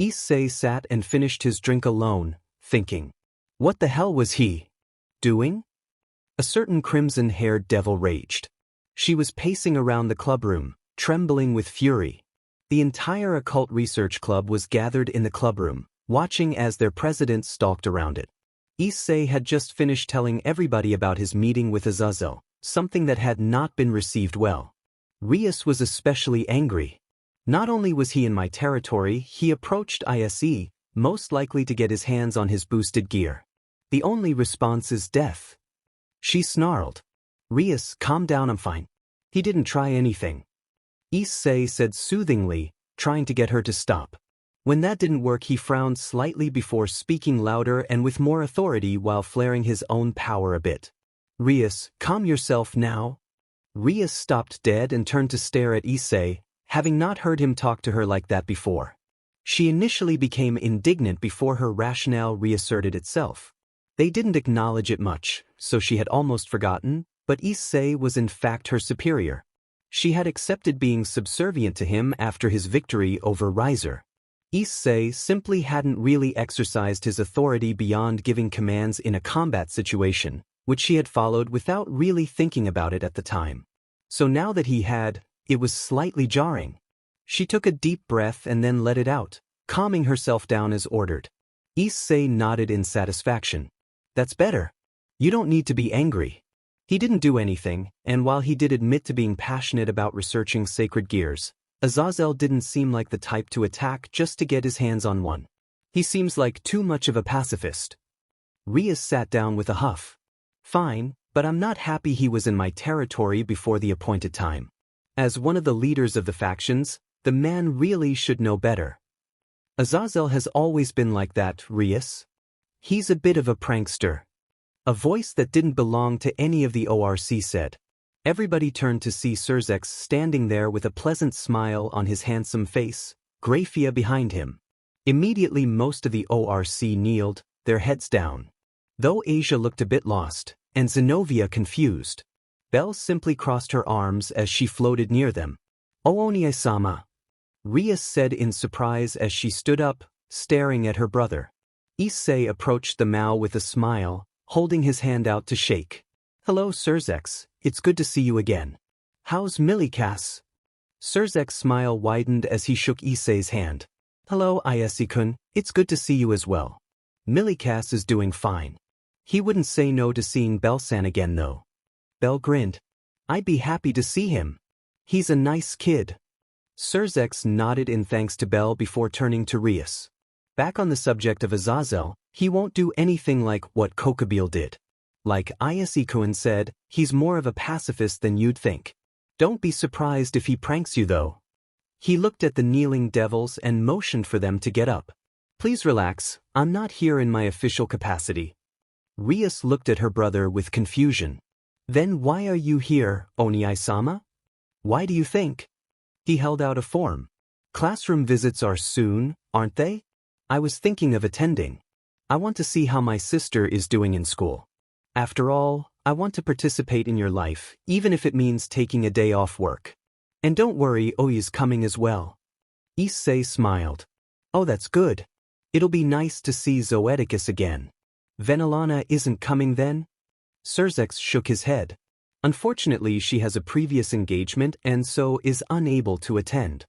Issei sat and finished his drink alone, thinking. What the hell was he doing? A certain crimson-haired devil raged. She was pacing around the clubroom, trembling with fury. The entire occult research club was gathered in the clubroom, watching as their president stalked around it. Issei had just finished telling everybody about his meeting with Azazel, something that had not been received well. Rias was especially angry. Not only was he in my territory, he approached Ise, most likely to get his hands on his boosted gear. The only response is death. She snarled. Rias, calm down, I'm fine. He didn't try anything. Issei said soothingly, trying to get her to stop. When that didn't work, he frowned slightly before speaking louder and with more authority while flaring his own power a bit. Rias, calm yourself now. Rias stopped dead and turned to stare at Issei, having not heard him talk to her like that before. She initially became indignant before her rationale reasserted itself. They didn't acknowledge it much, so she had almost forgotten, but Issei was in fact her superior. She had accepted being subservient to him after his victory over Riser. Issei simply hadn't really exercised his authority beyond giving commands in a combat situation, which she had followed without really thinking about it at the time. So now that he had, it was slightly jarring. She took a deep breath and then let it out, calming herself down as ordered. Issei nodded in satisfaction. That's better. You don't need to be angry. He didn't do anything, and while he did admit to being passionate about researching sacred gears, Azazel didn't seem like the type to attack just to get his hands on one. He seems like too much of a pacifist. Rias sat down with a huff. Fine, but I'm not happy he was in my territory before the appointed time. As one of the leaders of the factions, the man really should know better. Azazel has always been like that, Rias. He's a bit of a prankster. A voice that didn't belong to any of the ORC said. Everybody turned to see Surzex standing there with a pleasant smile on his handsome face, Graphia behind him. Immediately most of the ORC kneeled, their heads down. Though Asia looked a bit lost, and Zenobia confused, Belle simply crossed her arms as she floated near them. Oonie-sama, Rias said in surprise as she stood up, staring at her brother. Issei approached the Mao with a smile, holding his hand out to shake. Hello Surzex, it's good to see you again. How's Millikas? Surzek's smile widened as he shook Issei's hand. Hello Issei-kun, it's good to see you as well. Millikas is doing fine. He wouldn't say no to seeing Belsan again though. Belle grinned. I'd be happy to see him. He's a nice kid. Surzex nodded in thanks to Belle before turning to Rias. Back on the subject of Azazel, he won't do anything like what Kokabil did. Like Issei-kun said, he's more of a pacifist than you'd think. Don't be surprised if he pranks you though. He looked at the kneeling devils and motioned for them to get up. Please relax, I'm not here in my official capacity. Rias looked at her brother with confusion. Then why are you here, Oonie-sama? Why do you think? He held out a form. Classroom visits are soon, aren't they? I was thinking of attending. I want to see how my sister is doing in school. After all, I want to participate in your life, even if it means taking a day off work. And don't worry, Oi's coming as well. Issei smiled. Oh, that's good. It'll be nice to see Zoeticus again. Venelana isn't coming then? Surzex shook his head. Unfortunately, she has a previous engagement and so is unable to attend.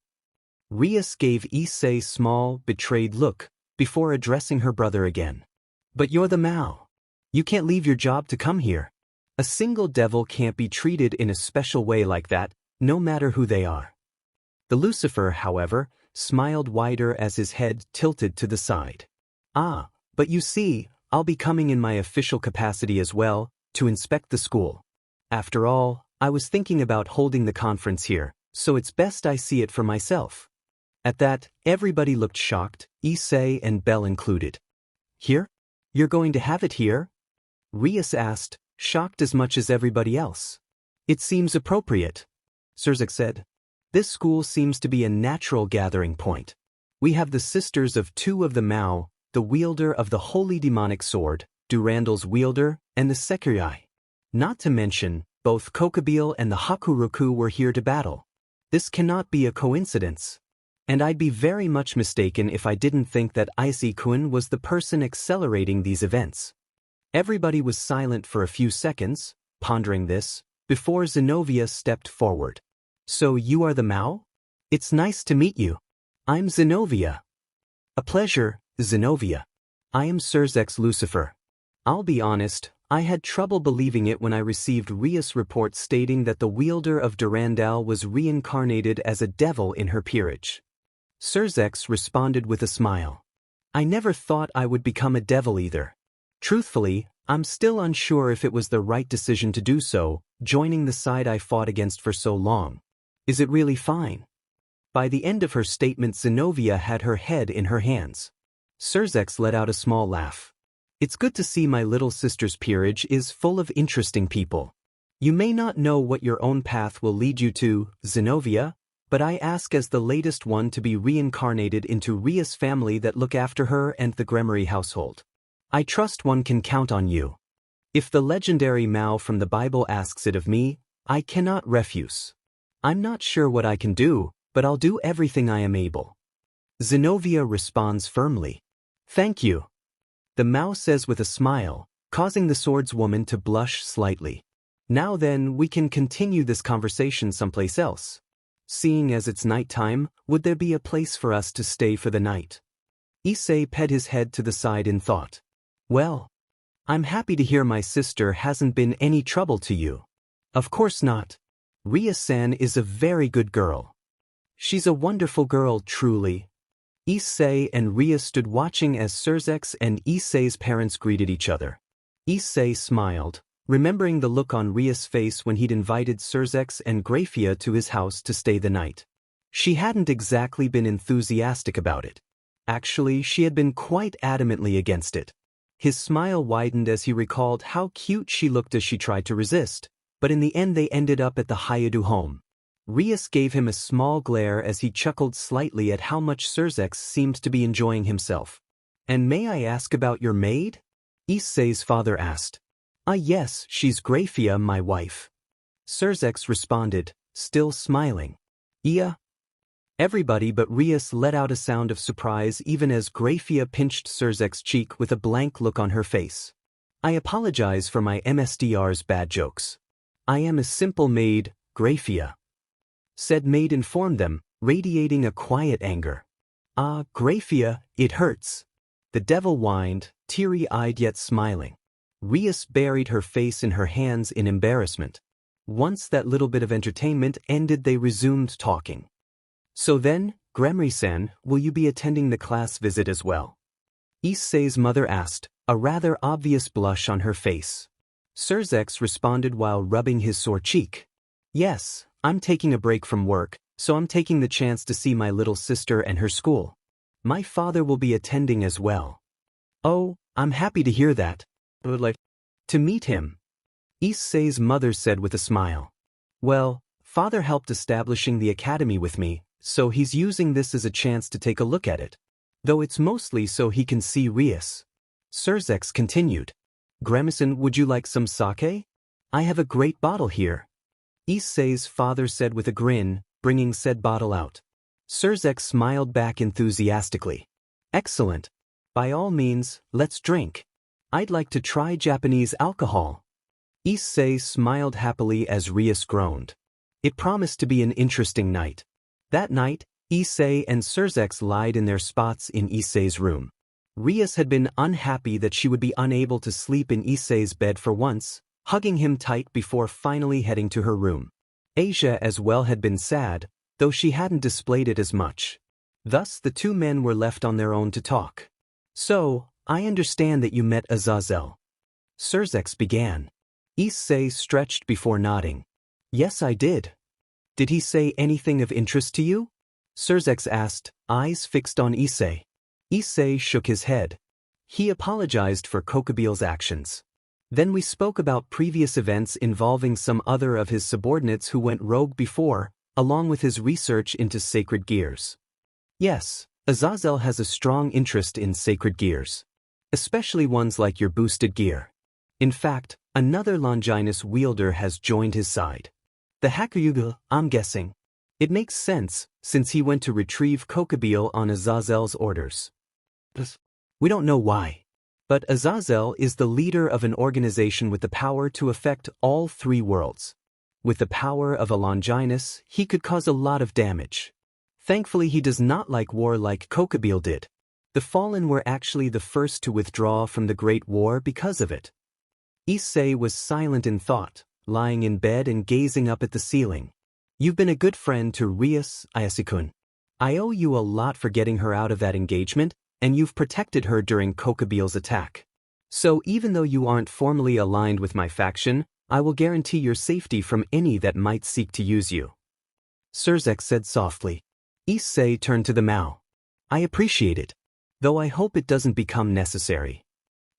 Rias gave Issei a small, betrayed look before addressing her brother again. But you're the Mao. You can't leave your job to come here. A single devil can't be treated in a special way like that, no matter who they are. The Lucifer, however, smiled wider as his head tilted to the side. Ah, but you see, I'll be coming in my official capacity as well, to inspect the school. After all, I was thinking about holding the conference here, so it's best I see it for myself. At that, everybody looked shocked, Issei and Belle included. Here? You're going to have it here? Rias asked, shocked as much as everybody else. It seems appropriate, Surzex said. This school seems to be a natural gathering point. We have the sisters of two of the Mao, the wielder of the holy demonic sword, Durandal's wielder, and the Sekirai. Not to mention, both Kokabil and the Hakuroku were here to battle. This cannot be a coincidence. And I'd be very much mistaken if I didn't think that Issei-kun was the person accelerating these events. Everybody was silent for a few seconds, pondering this, before Zenobia stepped forward. So you are the Mao? It's nice to meet you. I'm Zenobia. A pleasure, Zenobia. I am Surzex Lucifer. I'll be honest, I had trouble believing it when I received Rias' report stating that the wielder of Durandal was reincarnated as a devil in her peerage. Surzex responded with a smile. I never thought I would become a devil either. Truthfully, I'm still unsure if it was the right decision to do so, joining the side I fought against for so long. Is it really fine? By the end of her statement, Zenobia had her head in her hands. Surzex let out a small laugh. It's good to see my little sister's peerage is full of interesting people. You may not know what your own path will lead you to, Zenobia, but I ask as the latest one to be reincarnated into Ria's family that look after her and the Gremory household. I trust one can count on you. If the legendary Mao from the Bible asks it of me, I cannot refuse. I'm not sure what I can do, but I'll do everything I am able. Zenobia responds firmly. Thank you. The Mao says with a smile, causing the swordswoman to blush slightly. Now then, we can continue this conversation someplace else. Seeing as it's nighttime, would there be a place for us to stay for the night? Issei ped his head to the side in thought. Well, I'm happy to hear my sister hasn't been any trouble to you. Of course not. Ria-san is a very good girl. She's a wonderful girl, truly. Issei and Ria stood watching as Surzex and Issei's parents greeted each other. Issei smiled, remembering the look on Ria's face when he'd invited Surzex and Grafia to his house to stay the night. She hadn't exactly been enthusiastic about it. Actually, she had been quite adamantly against it. His smile widened as he recalled how cute she looked as she tried to resist, but in the end they ended up at the Hyoudou home. Rias gave him a small glare as he chuckled slightly at how much Surzex seemed to be enjoying himself. And may I ask about your maid? Issei's father asked. Yes, she's Grafia, my wife. Surzex responded, still smiling. Yeah. Everybody but Rias let out a sound of surprise even as Grafia pinched Surzex's cheek with a blank look on her face. I apologize for my MSDR's bad jokes. I am a simple maid, Grafia. Said maid informed them, radiating a quiet anger. Grafia, it hurts. The devil whined, teary-eyed yet smiling. Rias buried her face in her hands in embarrassment. Once that little bit of entertainment ended, they resumed talking. So then, Gremry-san, will you be attending the class visit as well? Issei's mother asked, a rather obvious blush on her face. Surzex responded while rubbing his sore cheek. Yes, I'm taking a break from work, so I'm taking the chance to see my little sister and her school. My father will be attending as well. Oh, I'm happy to hear that. I would like to meet him. Issei's mother said with a smile. Well, father helped establishing the academy with me, so he's using this as a chance to take a look at it. Though it's mostly so he can see Rias. Surzex continued. Gremison, would you like some sake? I have a great bottle here. Issei's father said with a grin, bringing said bottle out. Surzex smiled back enthusiastically. Excellent. By all means, let's drink. I'd like to try Japanese alcohol. Issei smiled happily as Rias groaned. It promised to be an interesting night. That night, Issei and Surzex lied in their spots in Issei's room. Rias had been unhappy that she would be unable to sleep in Issei's bed for once, hugging him tight before finally heading to her room. Asia as well had been sad, though she hadn't displayed it as much. Thus the two men were left on their own to talk. So, I understand that you met Azazel. Surzex began. Issei stretched before nodding. Yes, I did. Did he say anything of interest to you? Surzex asked, eyes fixed on Issei. Issei shook his head. He apologized for Kokobil's actions. Then we spoke about previous events involving some other of his subordinates who went rogue before, along with his research into sacred gears. Yes, Azazel has a strong interest in sacred gears. Especially ones like your boosted gear. In fact, another Longinus wielder has joined his side. The Hakuryuga, I'm guessing. It makes sense, since he went to retrieve Kokobil on Azazel's orders. We don't know why. But Azazel is the leader of an organization with the power to affect all three worlds. With the power of a Longinus, he could cause a lot of damage. Thankfully he does not like war like Kokobil did. The Fallen were actually the first to withdraw from the Great War because of it. Issei was silent in thought, lying in bed and gazing up at the ceiling. You've been a good friend to Rias, Ayase-kun. I owe you a lot for getting her out of that engagement, and you've protected her during Kokobil's attack. So even though you aren't formally aligned with my faction, I will guarantee your safety from any that might seek to use you. Surzex said softly. Issei turned to the Mao. I appreciate it. Though I hope it doesn't become necessary.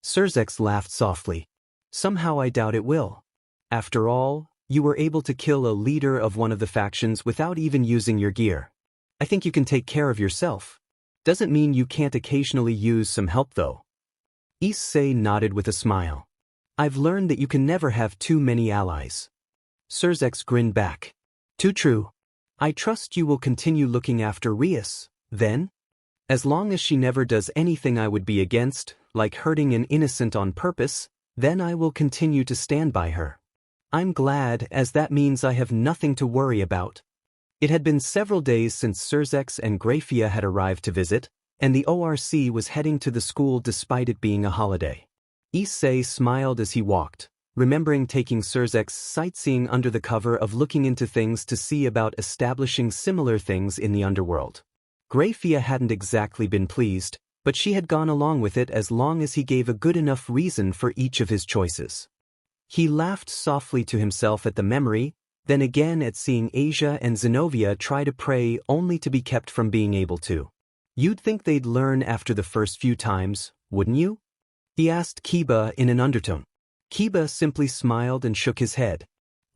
Surzex laughed softly. Somehow I doubt it will. After all, you were able to kill a leader of one of the factions without even using your gear. I think you can take care of yourself. Doesn't mean you can't occasionally use some help though. Issei nodded with a smile. I've learned that you can never have too many allies. Surzex grinned back. Too true. I trust you will continue looking after Rias, then? As long as she never does anything I would be against, like hurting an innocent on purpose, then I will continue to stand by her. I'm glad, as that means I have nothing to worry about. It had been several days since Surzex and Grafia had arrived to visit, and the ORC was heading to the school despite it being a holiday. Issei smiled as he walked, remembering taking Surzex sightseeing under the cover of looking into things to see about establishing similar things in the underworld. Grafia hadn't exactly been pleased, but she had gone along with it as long as he gave a good enough reason for each of his choices. He laughed softly to himself at the memory, then again at seeing Asia and Zenobia try to pray only to be kept from being able to. You'd think they'd learn after the first few times, wouldn't you? He asked Kiba in an undertone. Kiba simply smiled and shook his head.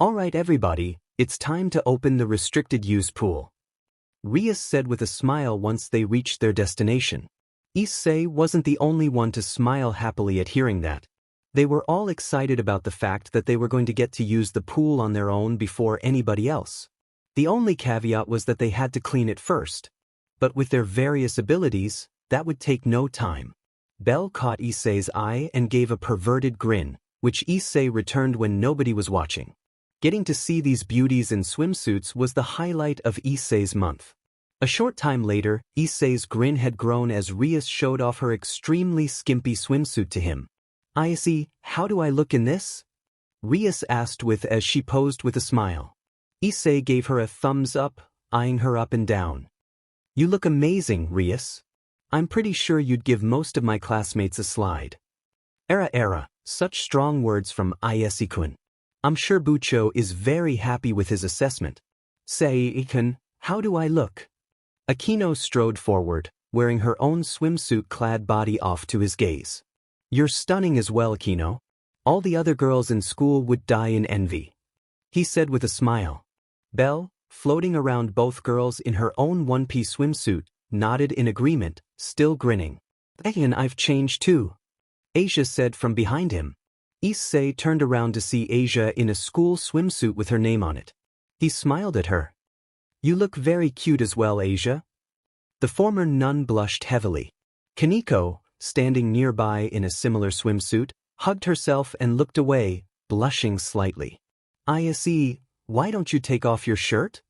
All right, everybody, it's time to open the restricted use pool. Rias said with a smile once they reached their destination. Issei wasn't the only one to smile happily at hearing that. They were all excited about the fact that they were going to get to use the pool on their own before anybody else. The only caveat was that they had to clean it first. But with their various abilities, that would take no time. Belle caught Issei's eye and gave a perverted grin, which Issei returned when nobody was watching. Getting to see these beauties in swimsuits was the highlight of Issei's month. A short time later, Issei's grin had grown as Rias showed off her extremely skimpy swimsuit to him. Issei, how do I look in this? Rias asked as she posed with a smile. Issei gave her a thumbs up, eyeing her up and down. You look amazing, Rias. I'm pretty sure you'd give most of my classmates a slide. Era, such strong words from Issei-kun. I'm sure Bucho is very happy with his assessment. Sei-kun, how do I look? Akino strode forward, wearing her own swimsuit-clad body off to his gaze. You're stunning as well, Akino. All the other girls in school would die in envy. He said with a smile. Belle, floating around both girls in her own one-piece swimsuit, nodded in agreement, still grinning. And I've changed too. Asia said from behind him. Issei turned around to see Asia in a school swimsuit with her name on it. He smiled at her. You look very cute as well, Asia. The former nun blushed heavily. Kaneko, standing nearby in a similar swimsuit, hugged herself and looked away, blushing slightly. Issei, why don't you take off your shirt?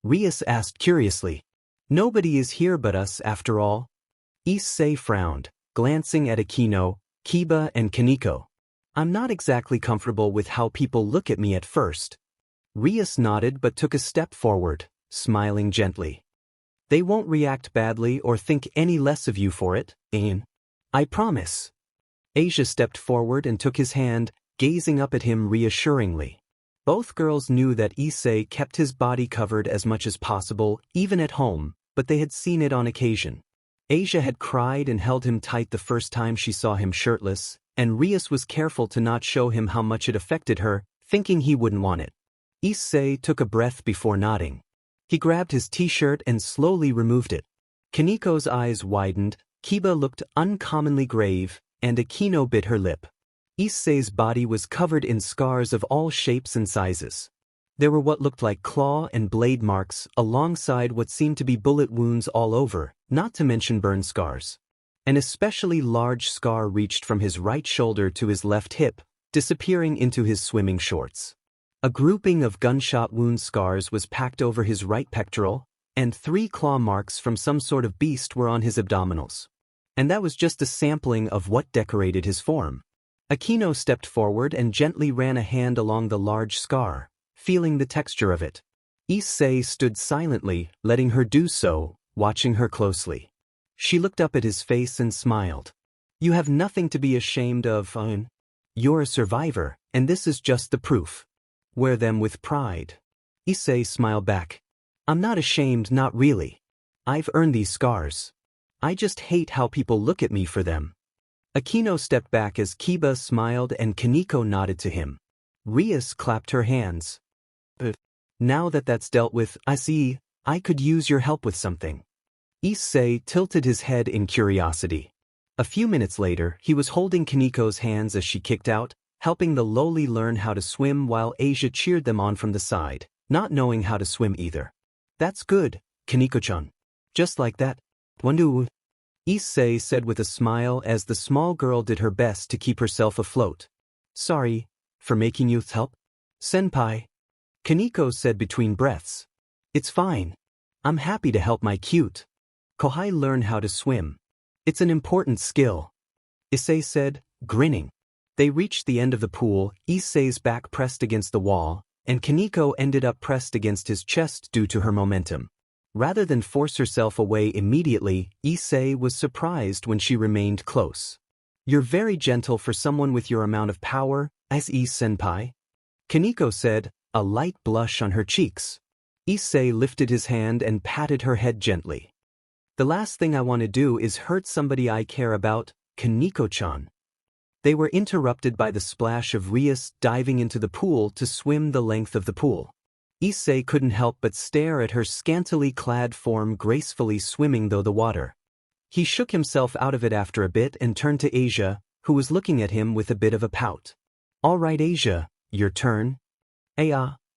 Rias asked curiously. Nobody is here but us after all. Issei frowned, glancing at Akino, Kiba and Kaneko. I'm not exactly comfortable with how people look at me at first. Rias nodded but took a step forward, smiling gently. They won't react badly or think any less of you for it, Ain. I promise. Asia stepped forward and took his hand, gazing up at him reassuringly. Both girls knew that Issei kept his body covered as much as possible, even at home, but they had seen it on occasion. Asia had cried and held him tight the first time she saw him shirtless, and Rias was careful to not show him how much it affected her, thinking he wouldn't want it. Issei took a breath before nodding. He grabbed his t-shirt and slowly removed it. Kaneko's eyes widened, Kiba looked uncommonly grave, and Akino bit her lip. Issei's body was covered in scars of all shapes and sizes. There were what looked like claw and blade marks alongside what seemed to be bullet wounds all over, not to mention burn scars. An especially large scar reached from his right shoulder to his left hip, disappearing into his swimming shorts. A grouping of gunshot wound scars was packed over his right pectoral, and 3 claw marks from some sort of beast were on his abdominals. And that was just a sampling of what decorated his form. Akino stepped forward and gently ran a hand along the large scar, feeling the texture of it. Issei stood silently, letting her do so, watching her closely. She looked up at his face and smiled. You have nothing to be ashamed of, Ain. You're a survivor, and this is just the proof. Wear them with pride. Issei smiled back. I'm not ashamed, not really. I've earned these scars. I just hate how people look at me for them. Akino stepped back as Kiba smiled and Kaneko nodded to him. Rias clapped her hands. But now that that's dealt with, I could use your help with something. Issei tilted his head in curiosity. A few minutes later, he was holding Kaniko's hands as she kicked out, helping the lowly learn how to swim while Asia cheered them on from the side, not knowing how to swim either. That's good, Kaniko-chan. Just like that. Wandu. Issei said with a smile as the small girl did her best to keep herself afloat. Sorry, for making you help? Senpai. Kaniko said between breaths. It's fine. I'm happy to help my cute Kohai learn how to swim. It's an important skill. Issei said, grinning. They reached the end of the pool, Issei's back pressed against the wall, and Kaniko ended up pressed against his chest due to her momentum. Rather than force herself away immediately, Issei was surprised when she remained close. You're very gentle for someone with your amount of power, senpai. Kaniko said, a light blush on her cheeks. Issei lifted his hand and patted her head gently. The last thing I want to do is hurt somebody I care about, Kaniko-chan. They were interrupted by the splash of Rias diving into the pool to swim the length of the pool. Issei couldn't help but stare at her scantily clad form gracefully swimming through the water. He shook himself out of it after a bit and turned to Asia, who was looking at him with a bit of a pout. All right, Asia, your turn.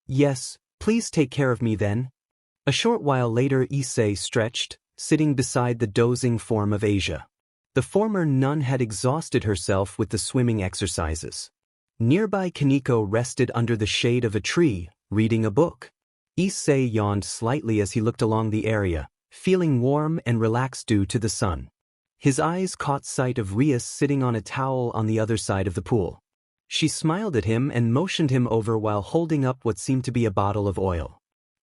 Yes, please take care of me then. A short while later Issei stretched, sitting beside the dozing form of Asia. The former nun had exhausted herself with the swimming exercises. Nearby Kaniko rested under the shade of a tree, reading a book. Issei yawned slightly as he looked along the area, feeling warm and relaxed due to the sun. His eyes caught sight of Rias sitting on a towel on the other side of the pool. She smiled at him and motioned him over while holding up what seemed to be a bottle of oil.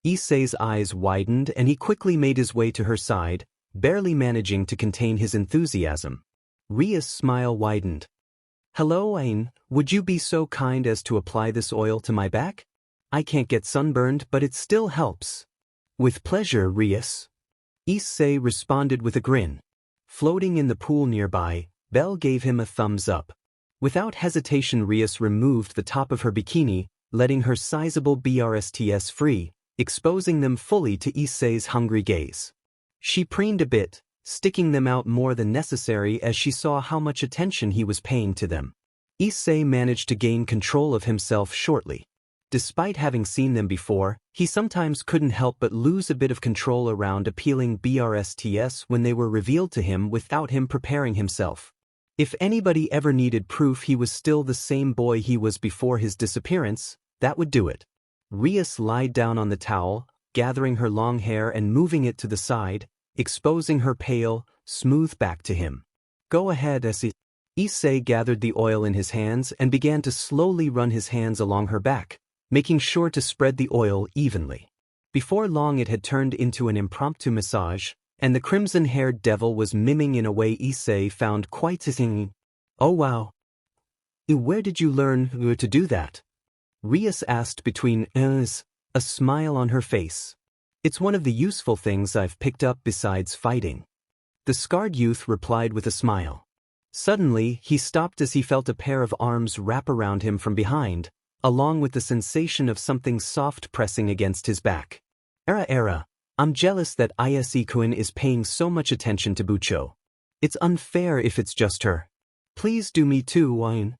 Issei's eyes widened and he quickly made his way to her side, barely managing to contain his enthusiasm. Rias' smile widened. Hello, Ain, would you be so kind as to apply this oil to my back? I can't get sunburned, but it still helps. With pleasure, Rias. Issei responded with a grin. Floating in the pool nearby, Belle gave him a thumbs up. Without hesitation, Rias removed the top of her bikini, letting her sizable BRSTs free, exposing them fully to Issei's hungry gaze. She preened a bit, sticking them out more than necessary as she saw how much attention he was paying to them. Issei managed to gain control of himself shortly. Despite having seen them before, he sometimes couldn't help but lose a bit of control around appealing BRSTs when they were revealed to him without him preparing himself. If anybody ever needed proof he was still the same boy he was before his disappearance, that would do it. Rias lied down on the towel, gathering her long hair and moving it to the side, exposing her pale, smooth back to him. Go ahead, Essie. Issei gathered the oil in his hands and began to slowly run his hands along her back, making sure to spread the oil evenly. Before long it had turned into an impromptu massage, and the crimson-haired devil was miming in a way Issei found quite singing. Oh wow. Where did you learn to do that? Rias asked between a smile on her face. It's one of the useful things I've picked up besides fighting. The scarred youth replied with a smile. Suddenly, he stopped as he felt a pair of arms wrap around him from behind, along with the sensation of something soft pressing against his back. I'm jealous that Ise-kun is paying so much attention to Bucho. It's unfair if it's just her. Please do me too, Wine.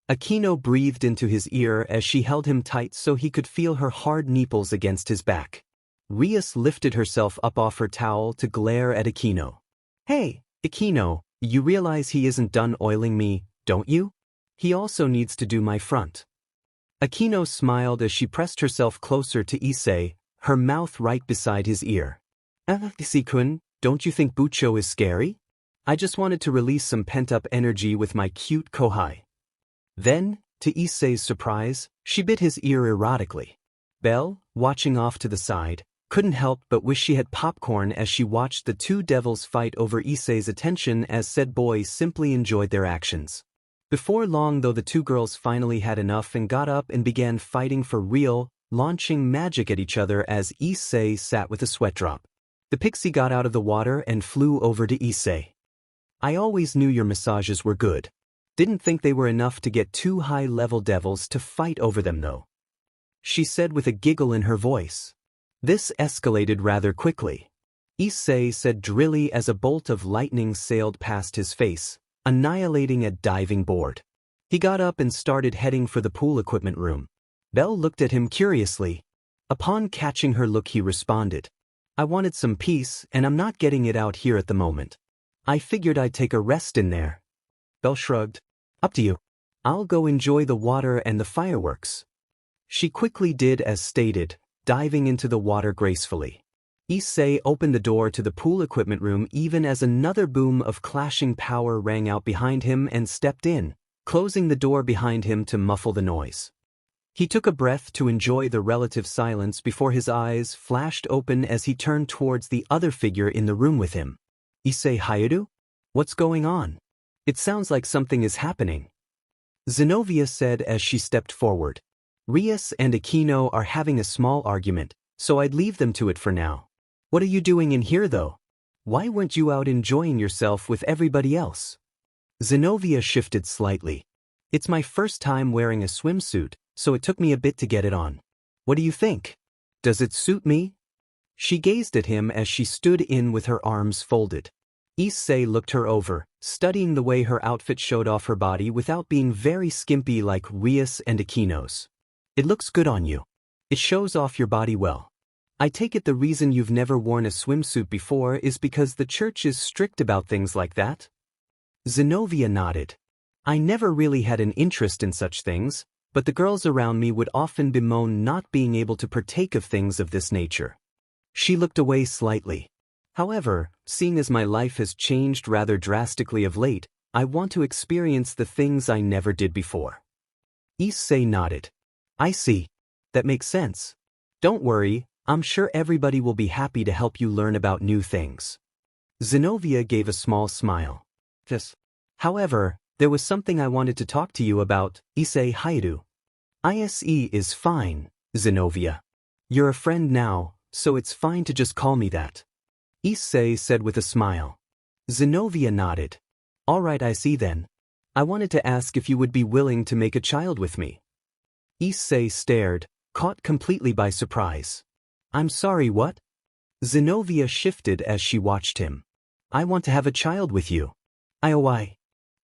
Akino breathed into his ear as she held him tight so he could feel her hard nipples against his back. Rias lifted herself up off her towel to glare at Akino. Hey, Akino, you realize he isn't done oiling me, don't you? He also needs to do my front. Akino smiled as she pressed herself closer to Issei, her mouth right beside his ear. Issei-kun, don't you think Bucho is scary? I just wanted to release some pent-up energy with my cute Kohai. Then, to Issei's surprise, she bit his ear erotically. Belle, watching off to the side, couldn't help but wish she had popcorn as she watched the two devils fight over Issei's attention as said boy simply enjoyed their actions. Before long though the two girls finally had enough and got up and began fighting for real, launching magic at each other as Issei sat with a sweat drop. The pixie got out of the water and flew over to Issei. I always knew your massages were good. Didn't think they were enough to get two high-level devils to fight over them though. She said with a giggle in her voice. This escalated rather quickly. Issei said drily as a bolt of lightning sailed past his face, annihilating a diving board. He got up and started heading for the pool equipment room. Belle looked at him curiously. Upon catching her look, he responded, "I wanted some peace, and I'm not getting it out here at the moment. I figured I'd take a rest in there." Belle shrugged. "Up to you. I'll go enjoy the water and the fireworks." She quickly did as stated, diving into the water gracefully. Issei opened the door to the pool equipment room even as another boom of clashing power rang out behind him and stepped in, closing the door behind him to muffle the noise. He took a breath to enjoy the relative silence before his eyes flashed open as he turned towards the other figure in the room with him. "Issei Hyoudou? What's going on? It sounds like something is happening," Zenobia said as she stepped forward. "Rias and Aquino are having a small argument, so I'd leave them to it for now. What are you doing in here though? Why weren't you out enjoying yourself with everybody else?" Zenobia shifted slightly. "It's my first time wearing a swimsuit, so it took me a bit to get it on. What do you think? Does it suit me?" She gazed at him as she stood in with her arms folded. Issei looked her over, studying the way her outfit showed off her body without being very skimpy like Rias and Aquino's. "It looks good on you. It shows off your body well. I take it the reason you've never worn a swimsuit before is because the church is strict about things like that?" Zenobia nodded. "I never really had an interest in such things, but the girls around me would often bemoan not being able to partake of things of this nature." She looked away slightly. "However, seeing as my life has changed rather drastically of late, I want to experience the things I never did before." Issei nodded. "I see. That makes sense. Don't worry, I'm sure everybody will be happy to help you learn about new things." Zenobia gave a small smile. "Yes. However, there was something I wanted to talk to you about, Issei Hyoudou." "Ise is fine, Zenobia. You're a friend now, so it's fine to just call me that," Issei said with a smile. Zenobia nodded. "All right, I see then. I wanted to ask if you would be willing to make a child with me." Issei stared, caught completely by surprise. "I'm sorry, what?" Zenobia shifted as she watched him. "I want to have a child with you." "IOI."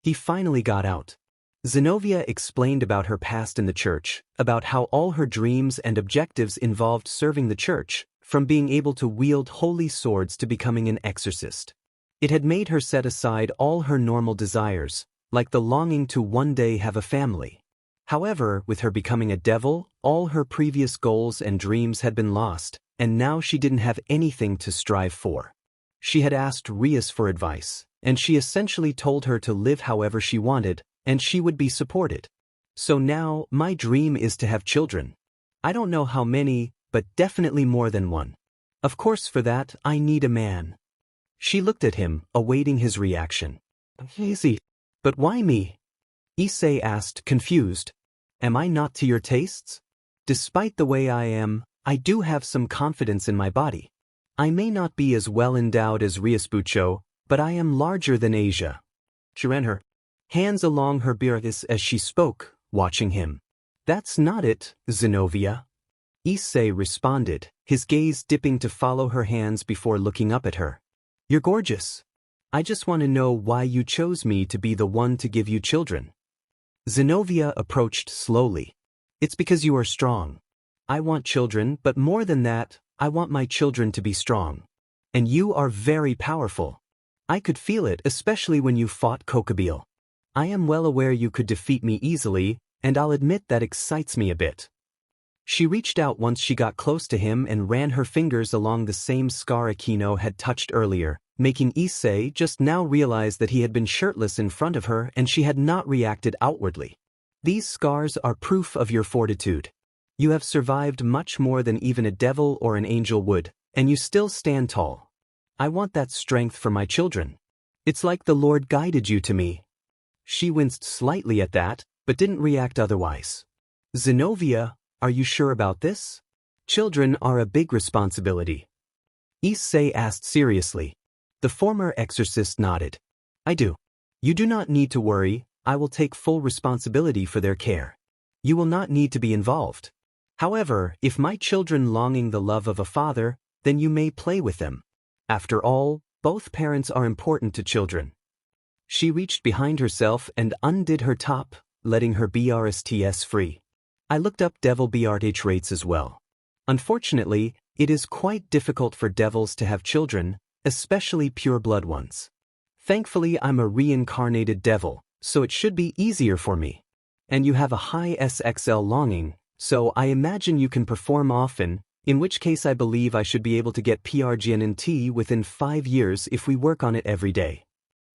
He finally got out. Zenobia explained about her past in the church, about how all her dreams and objectives involved serving the church, from being able to wield holy swords to becoming an exorcist. It had made her set aside all her normal desires, like the longing to one day have a family. However, with her becoming a devil, all her previous goals and dreams had been lost, and now she didn't have anything to strive for. She had asked Rias for advice, and she essentially told her to live however she wanted, and she would be supported. "So now, my dream is to have children. I don't know how many, but definitely more than one. Of course for that, I need a man." She looked at him, awaiting his reaction. "Easy. But why me?" Issei asked, confused. "Am I not to your tastes? Despite the way I am, I do have some confidence in my body. I may not be as well endowed as Riasbucho, but I am larger than Asia." She ran her hands along her biris as she spoke, watching him. "That's not it, Zenobia." Issei responded, his gaze dipping to follow her hands before looking up at her. "You're gorgeous. I just want to know why you chose me to be the one to give you children." Zenobia approached slowly. "It's because you are strong. I want children, but more than that, I want my children to be strong. And you are very powerful. I could feel it, especially when you fought Kokabeel. I am well aware you could defeat me easily, and I'll admit that excites me a bit." She reached out once she got close to him and ran her fingers along the same scar Aquino had touched earlier, making Issei just now realize that he had been shirtless in front of her and she had not reacted outwardly. "These scars are proof of your fortitude. You have survived much more than even a devil or an angel would, and you still stand tall. I want that strength for my children. It's like the Lord guided you to me." She winced slightly at that, but didn't react otherwise. "Zenobia, are you sure about this? Children are a big responsibility." Issei asked seriously. The former exorcist nodded. "I do. You do not need to worry, I will take full responsibility for their care. You will not need to be involved. However, if my children longing the love of a father, then you may play with them. After all, both parents are important to children. She reached behind herself and undid her top, letting her BRSTS free. I looked up devil BRTH rates as well. Unfortunately, it is quite difficult for devils to have children, especially pure-blood ones. Thankfully, I'm a reincarnated devil, so it should be easier for me. And you have a high SXL longing, so I imagine you can perform often, in which case I believe I should be able to get PRGNNT within 5 years if we work on it every day.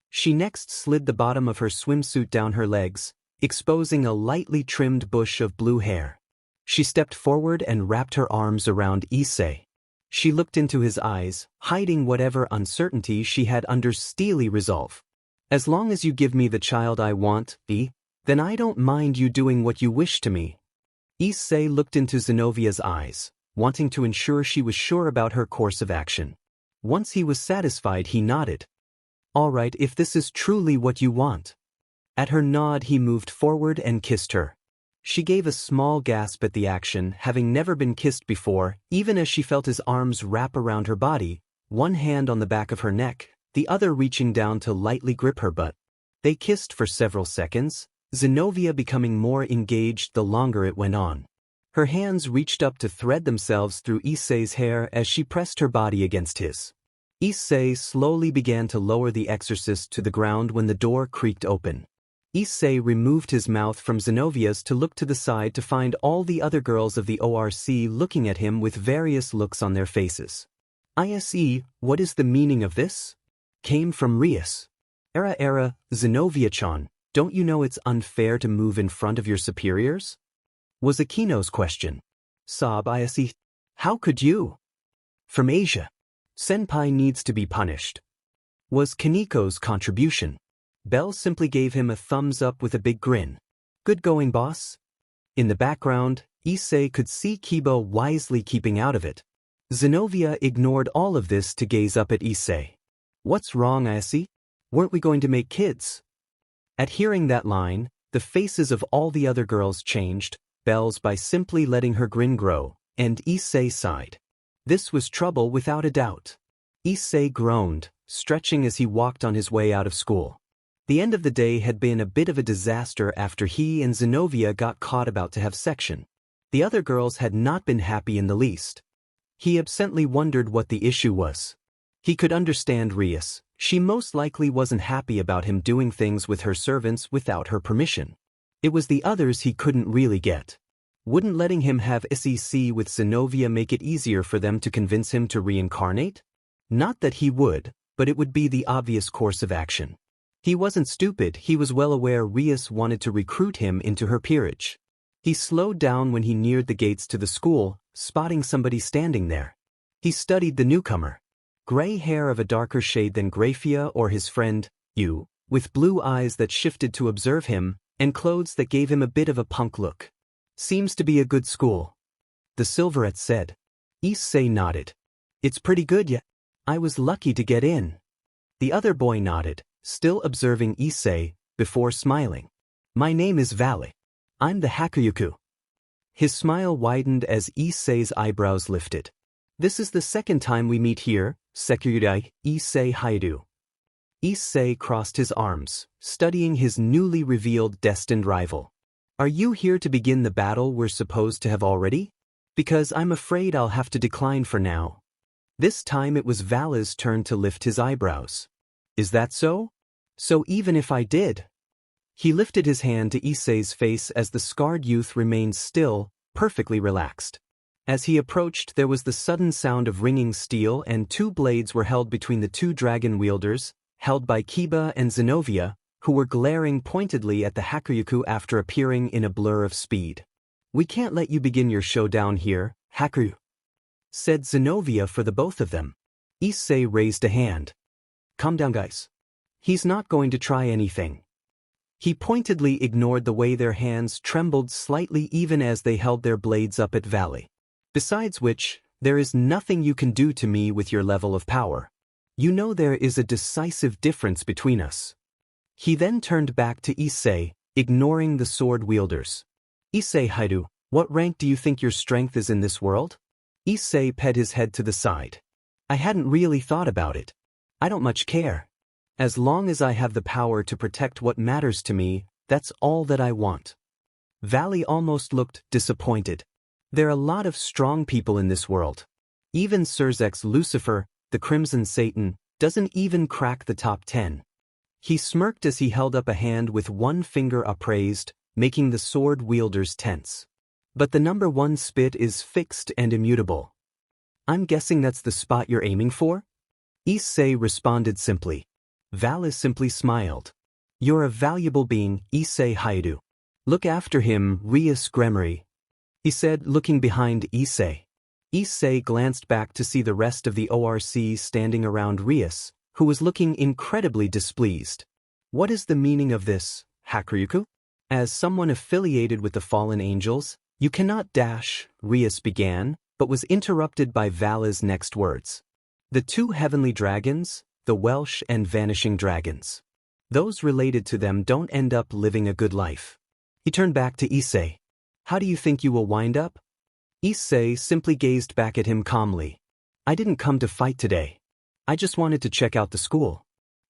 She next slid the bottom of her swimsuit down her legs, exposing a lightly trimmed bush of blue hair. She stepped forward and wrapped her arms around Issei. She looked into his eyes, hiding whatever uncertainty she had under steely resolve. As long as you give me the child I want, then I don't mind you doing what you wish to me. Issei looked into Zenovia's eyes, wanting to ensure she was sure about her course of action. Once he was satisfied, he nodded. All right, if this is truly what you want. At her nod, he moved forward and kissed her. She gave a small gasp at the action, having never been kissed before, even as she felt his arms wrap around her body, one hand on the back of her neck, the other reaching down to lightly grip her butt. They kissed for several seconds, Zenovia becoming more engaged the longer it went on. Her hands reached up to thread themselves through Issei's hair as she pressed her body against his. Issei slowly began to lower the exorcist to the ground when the door creaked open. Issei removed his mouth from Zenovia's to look to the side to find all the other girls of the ORC looking at him with various looks on their faces. "Ise, what is the meaning of this?" Came from Rias. Era, Zenovia-chan, don't you know it's unfair to move in front of your superiors? Was Akino's question. Sob Ise, how could you? From Asia. Senpai needs to be punished. Was Kaniko's contribution. Bell simply gave him a thumbs up with a big grin. Good going, boss. In the background, Issei could see Kiba wisely keeping out of it. Zenovia ignored all of this to gaze up at Issei. What's wrong, Issei? Weren't we going to make kids? At hearing that line, the faces of all the other girls changed, Bell's by simply letting her grin grow, and Issei sighed. This was trouble without a doubt. Issei groaned, stretching as he walked on his way out of school. The end of the day had been a bit of a disaster after he and Zenovia got caught about to have section. The other girls had not been happy in the least. He absently wondered what the issue was. He could understand Rias. She most likely wasn't happy about him doing things with her servants without her permission. It was the others he couldn't really get. Wouldn't letting him have SEC with Zenovia make it easier for them to convince him to reincarnate? Not that he would, but it would be the obvious course of action. He wasn't stupid, he was well aware Rias wanted to recruit him into her peerage. He slowed down when he neared the gates to the school, spotting somebody standing there. He studied the newcomer. Gray hair of a darker shade than Grafia or his friend, Yu, with blue eyes that shifted to observe him, and clothes that gave him a bit of a punk look. Seems to be a good school. The Silverette said. Issei nodded. It's pretty good, yeah. I was lucky to get in. The other boy nodded, still observing Issei, before smiling. My name is Valley. I'm the Hakuyoku. His smile widened as Issei's eyebrows lifted. This is the second time we meet here, Sekyudai, Issei Hyoudou. Issei crossed his arms, studying his newly revealed destined rival. Are you here to begin the battle we're supposed to have already? Because I'm afraid I'll have to decline for now. This time it was Vala's turn to lift his eyebrows. Is that so? So even if I did? He lifted his hand to Issei's face as the scarred youth remained still, perfectly relaxed. As he approached, there was the sudden sound of ringing steel and 2 blades were held between the 2 dragon wielders, held by Kiba and Zenovia, who were glaring pointedly at the Hakuyoku after appearing in a blur of speed. We can't let you begin your showdown here, Hakuryu, said Zenovia for the both of them. Issei raised a hand. Calm down, guys. He's not going to try anything. He pointedly ignored the way their hands trembled slightly even as they held their blades up at Valley. Besides which, there is nothing you can do to me with your level of power. You know there is a decisive difference between us. He then turned back to Issei, ignoring the sword wielders. Issei Hyoudou, what rank do you think your strength is in this world? Issei ped his head to the side. I hadn't really thought about it. I don't much care. As long as I have the power to protect what matters to me, that's all that I want. Valley almost looked disappointed. There are a lot of strong people in this world. Even Surzek's Lucifer, the Crimson Satan, doesn't even crack the top 10. He smirked as he held up a hand with one finger upraised, making the sword wielders tense. But the number 1 spit is fixed and immutable. I'm guessing that's the spot you're aiming for? Issei responded simply. Valis simply smiled. You're a valuable being, Issei Hyoudou. Look after him, Rias Gremory, he said, looking behind Issei. Issei glanced back to see the rest of the ORC standing around Rias, who was looking incredibly displeased. What is the meaning of this, Hakuryuku? As someone affiliated with the fallen angels, you cannot dash, Rias began, but was interrupted by Vala's next words. The 2 heavenly dragons, the Welsh and vanishing dragons. Those related to them don't end up living a good life. He turned back to Issei. How do you think you will wind up? Issei simply gazed back at him calmly. I didn't come to fight today. I just wanted to check out the school.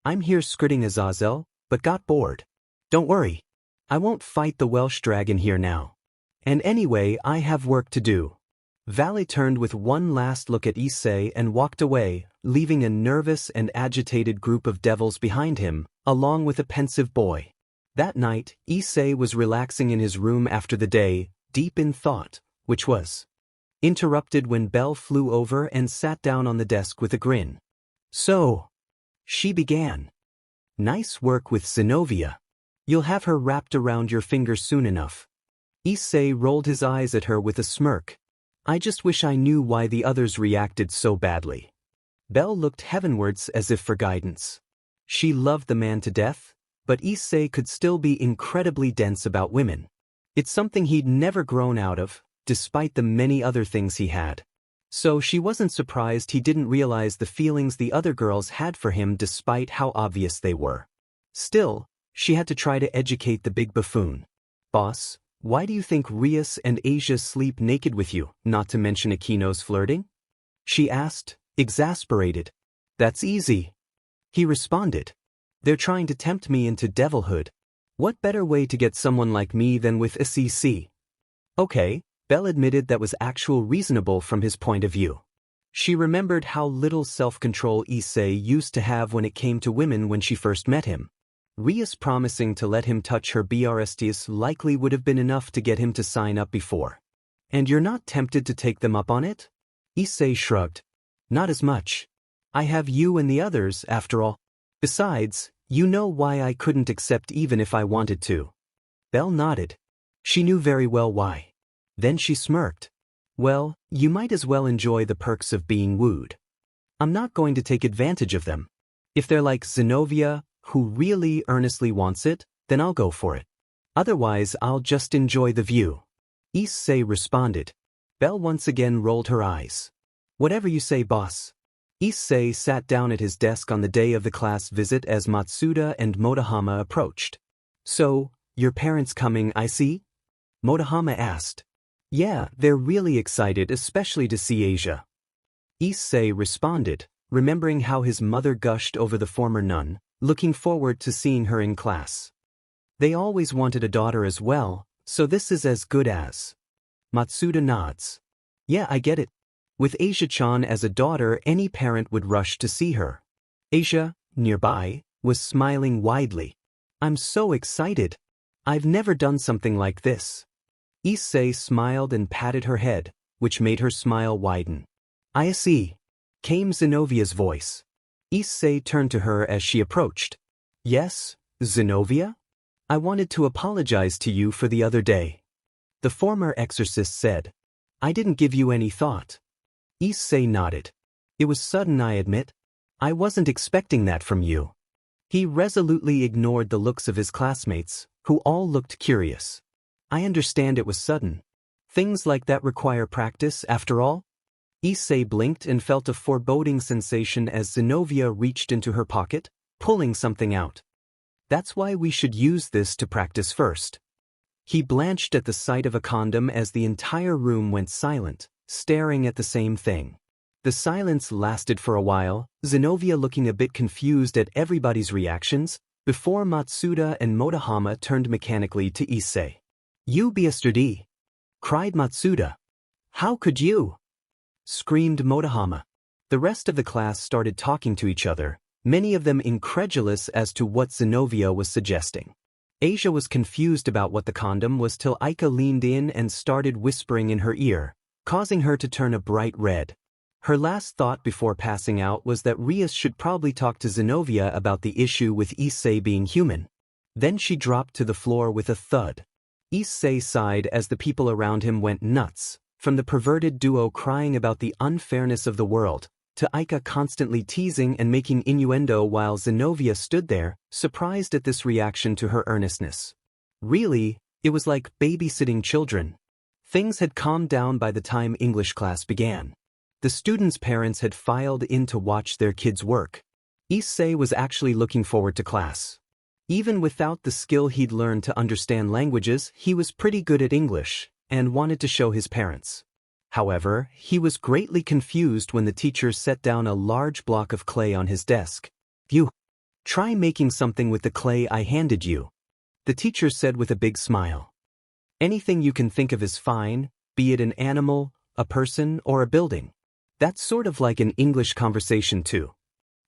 I'm here skirting Azazel, but got bored. Don't worry. I won't fight the Welsh dragon here now. And anyway, I have work to do. Valley turned with one last look at Issei and walked away, leaving a nervous and agitated group of devils behind him, along with a pensive boy. That night, Issei was relaxing in his room after the day, deep in thought, which was interrupted when Belle flew over and sat down on the desk with a grin. So, she began. Nice work with Zenobia. You'll have her wrapped around your finger soon enough. Issei rolled his eyes at her with a smirk. I just wish I knew why the others reacted so badly. Belle looked heavenwards as if for guidance. She loved the man to death, but Issei could still be incredibly dense about women. It's something he'd never grown out of, despite the many other things he had. So she wasn't surprised he didn't realize the feelings the other girls had for him despite how obvious they were. Still, she had to try to educate the big buffoon. Boss, why do you think Rias and Asia sleep naked with you, not to mention Akino's flirting? She asked, exasperated. That's easy. He responded. They're trying to tempt me into devilhood. What better way to get someone like me than with a CC? Okay, Belle admitted that was actually reasonable from his point of view. She remembered how little self-control Issei used to have when it came to women when she first met him. Rias promising to let him touch her BRSTs likely would have been enough to get him to sign up before. And you're not tempted to take them up on it? Issei shrugged. Not as much. I have you and the others, after all. Besides, you know why I couldn't accept even if I wanted to. Belle nodded. She knew very well why. Then she smirked. Well, you might as well enjoy the perks of being wooed. I'm not going to take advantage of them. If they're like Zenobia, who really earnestly wants it, then I'll go for it. Otherwise, I'll just enjoy the view. Issei responded. Belle once again rolled her eyes. Whatever you say, boss. Issei sat down at his desk on the day of the class visit as Matsuda and Motohama approached. So, your parents coming, I see? Motohama asked. Yeah, they're really excited, especially to see Asia. Issei responded, remembering how his mother gushed over the former nun, looking forward to seeing her in class. They always wanted a daughter as well, so this is as good as. Matsuda nods. Yeah, I get it. With Asia-chan as a daughter, any parent would rush to see her. Asia, nearby, was smiling widely. I'm so excited. I've never done something like this. Issei smiled and patted her head, which made her smile widen. I see. Came Zenovia's voice. Issei turned to her as she approached. Yes, Zenovia? I wanted to apologize to you for the other day. The former exorcist said. I didn't give you any thought. Issei nodded. It was sudden, I admit. I wasn't expecting that from you. He resolutely ignored the looks of his classmates, who all looked curious. I understand it was sudden. Things like that require practice, after all. Issei blinked and felt a foreboding sensation as Zenovia reached into her pocket, pulling something out. That's why we should use this to practice first. He blanched at the sight of a condom as the entire room went silent, staring at the same thing. The silence lasted for a while, Zenobia looking a bit confused at everybody's reactions, before Matsuda and Motohama turned mechanically to Issei. "You yesterday!" cried Matsuda. "How could you?" screamed Motohama. The rest of the class started talking to each other, many of them incredulous as to what Zenobia was suggesting. Asia was confused about what the condom was till Aika leaned in and started whispering in her ear, causing her to turn a bright red. Her last thought before passing out was that Rias should probably talk to Zenobia about the issue with Issei being human. Then she dropped to the floor with a thud. Issei sighed as the people around him went nuts, from the perverted duo crying about the unfairness of the world, to Aika constantly teasing and making innuendo while Zenobia stood there, surprised at this reaction to her earnestness. Really, it was like babysitting children. Things had calmed down by the time English class began. The students' parents had filed in to watch their kids work. Issei was actually looking forward to class. Even without the skill he'd learned to understand languages, he was pretty good at English, and wanted to show his parents. However, he was greatly confused when the teacher set down a large block of clay on his desk. "You try making something with the clay I handed you," the teacher said with a big smile. "Anything you can think of is fine, be it an animal, a person, or a building. That's sort of like an English conversation too."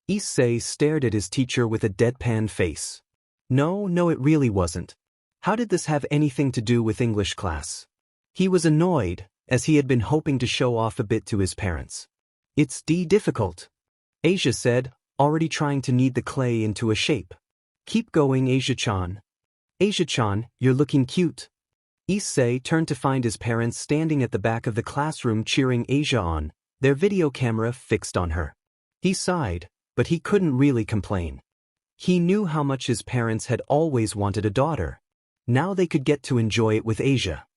Issei stared at his teacher with a deadpan face. No, it really wasn't. How did this have anything to do with English class? He was annoyed, as he had been hoping to show off a bit to his parents. "It's difficult," Asia said, already trying to knead the clay into a shape. "Keep going, Asia-chan. Asia-chan, you're looking cute." Issei turned to find his parents standing at the back of the classroom cheering Asia on, their video camera fixed on her. He sighed, but he couldn't really complain. He knew how much his parents had always wanted a daughter. Now they could get to enjoy it with Asia.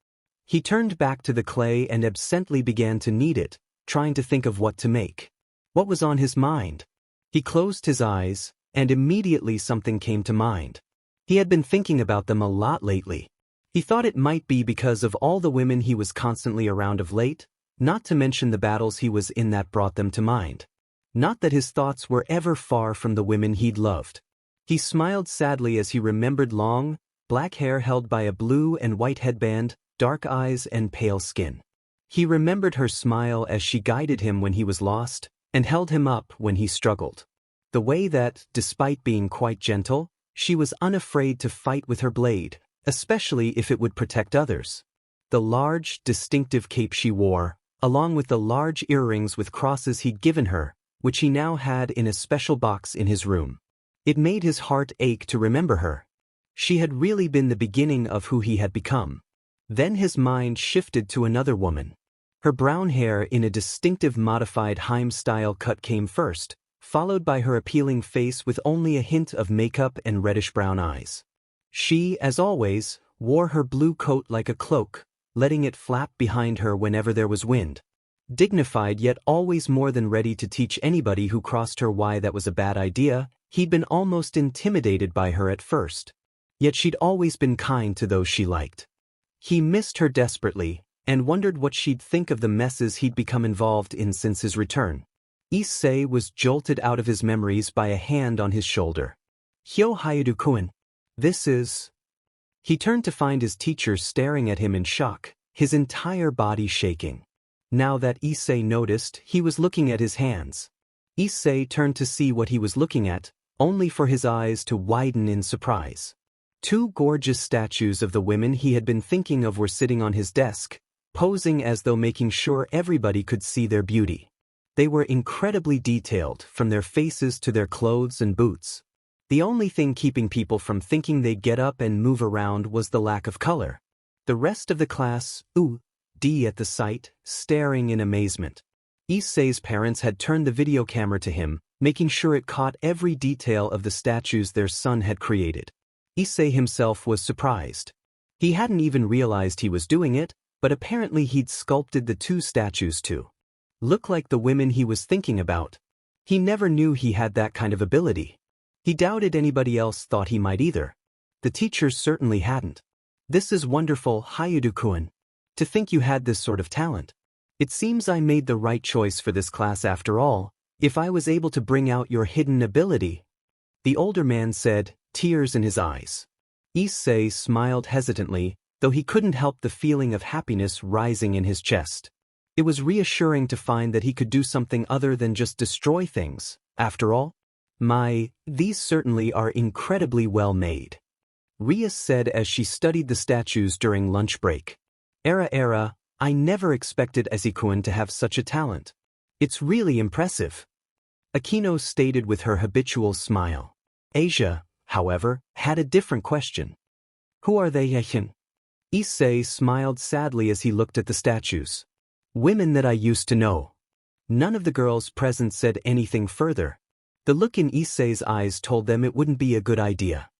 He turned back to the clay and absently began to knead it, trying to think of what to make. What was on his mind? He closed his eyes, and immediately something came to mind. He had been thinking about them a lot lately. He thought it might be because of all the women he was constantly around of late, not to mention the battles he was in that brought them to mind. Not that his thoughts were ever far from the women he'd loved. He smiled sadly as he remembered long, black hair held by a blue and white headband, dark eyes and pale skin. He remembered her smile as she guided him when he was lost, and held him up when he struggled. The way that, despite being quite gentle, she was unafraid to fight with her blade, especially if it would protect others. The large, distinctive cape she wore, along with the large earrings with crosses he'd given her, which he now had in a special box in his room. It made his heart ache to remember her. She had really been the beginning of who he had become. Then his mind shifted to another woman. Her brown hair in a distinctive modified Heim-style cut came first, followed by her appealing face with only a hint of makeup and reddish-brown eyes. She, as always, wore her blue coat like a cloak, letting it flap behind her whenever there was wind. Dignified yet always more than ready to teach anybody who crossed her why that was a bad idea, he'd been almost intimidated by her at first. Yet she'd always been kind to those she liked. He missed her desperately, and wondered what she'd think of the messes he'd become involved in since his return. Issei was jolted out of his memories by a hand on his shoulder. "Issei Hyoudou-kun. This is..." He turned to find his teacher staring at him in shock, his entire body shaking. Now that Issei noticed, he was looking at his hands. Issei turned to see what he was looking at, only for his eyes to widen in surprise. Two gorgeous statues of the women he had been thinking of were sitting on his desk, posing as though making sure everybody could see their beauty. They were incredibly detailed, from their faces to their clothes and boots. The only thing keeping people from thinking they'd get up and move around was the lack of color. The rest of the class, at the sight, staring in amazement. Issei's parents had turned the video camera to him, making sure it caught every detail of the statues their son had created. Issei himself was surprised. He hadn't even realized he was doing it, but apparently he'd sculpted the two statues to look like the women he was thinking about. He never knew he had that kind of ability. He doubted anybody else thought he might either. The teachers certainly hadn't. "This is wonderful, Hyoudou-kun. To think you had this sort of talent." It seems I made the right choice for this class after all, if I was able to bring out your hidden ability. The older man said, tears in his eyes. Issei smiled hesitantly, though he couldn't help the feeling of happiness rising in his chest. It was reassuring to find that he could do something other than just destroy things. After all, these certainly are incredibly well made. Rias said as she studied the statues during lunch break. Era, I never expected Issei-kun to have such a talent. It's really impressive. Akino stated with her habitual smile. Asia, however, had a different question. Who are they, Yahin? Issei smiled sadly as he looked at the statues. Women that I used to know. None of the girls present said anything further. The look in Issei's eyes told them it wouldn't be a good idea.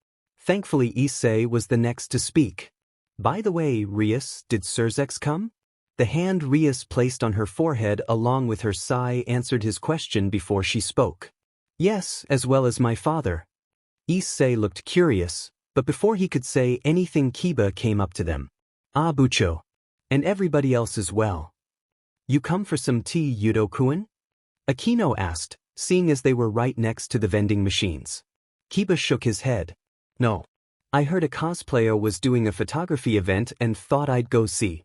Thankfully, Issei was the next to speak. By the way, Rias, did Surzex come? The hand Rias placed on her forehead along with her sigh answered his question before she spoke. Yes, as well as my father. Issei looked curious, but before he could say anything Kiba came up to them. Ah, Bucho. And everybody else as well. You come for some tea, Hyoudou-kun? Akino asked, seeing as they were right next to the vending machines. Kiba shook his head. No. I heard a cosplayer was doing a photography event and thought I'd go see.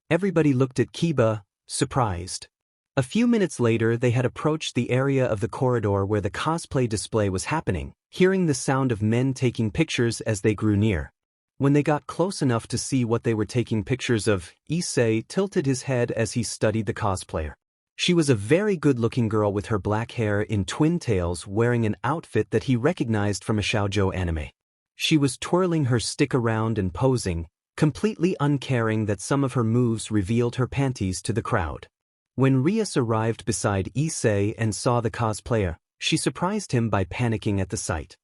Everybody looked at Kiba, surprised. A few minutes later they had approached the area of the corridor where the cosplay display was happening, hearing the sound of men taking pictures as they grew near. When they got close enough to see what they were taking pictures of, Issei tilted his head as he studied the cosplayer. She was a very good-looking girl with her black hair in twin tails wearing an outfit that he recognized from a shoujo anime. She was twirling her stick around and posing, completely uncaring that some of her moves revealed her panties to the crowd. When Rias arrived beside Issei and saw the cosplayer, she surprised him by panicking at the sight.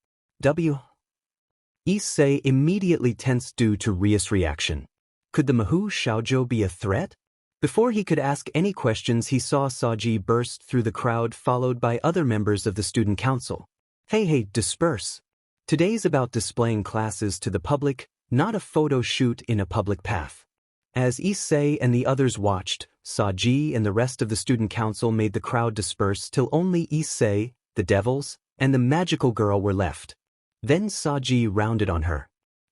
Issei immediately tensed due to Rias' reaction. Could the Mahou shoujo be a threat? Before he could ask any questions, he saw Saji burst through the crowd followed by other members of the student council. Hey, disperse. Today's about displaying classes to the public, not a photo shoot in a public path. As Issei and the others watched, Saji and the rest of the student council made the crowd disperse till only Issei, the devils, and the magical girl were left. Then Saji rounded on her.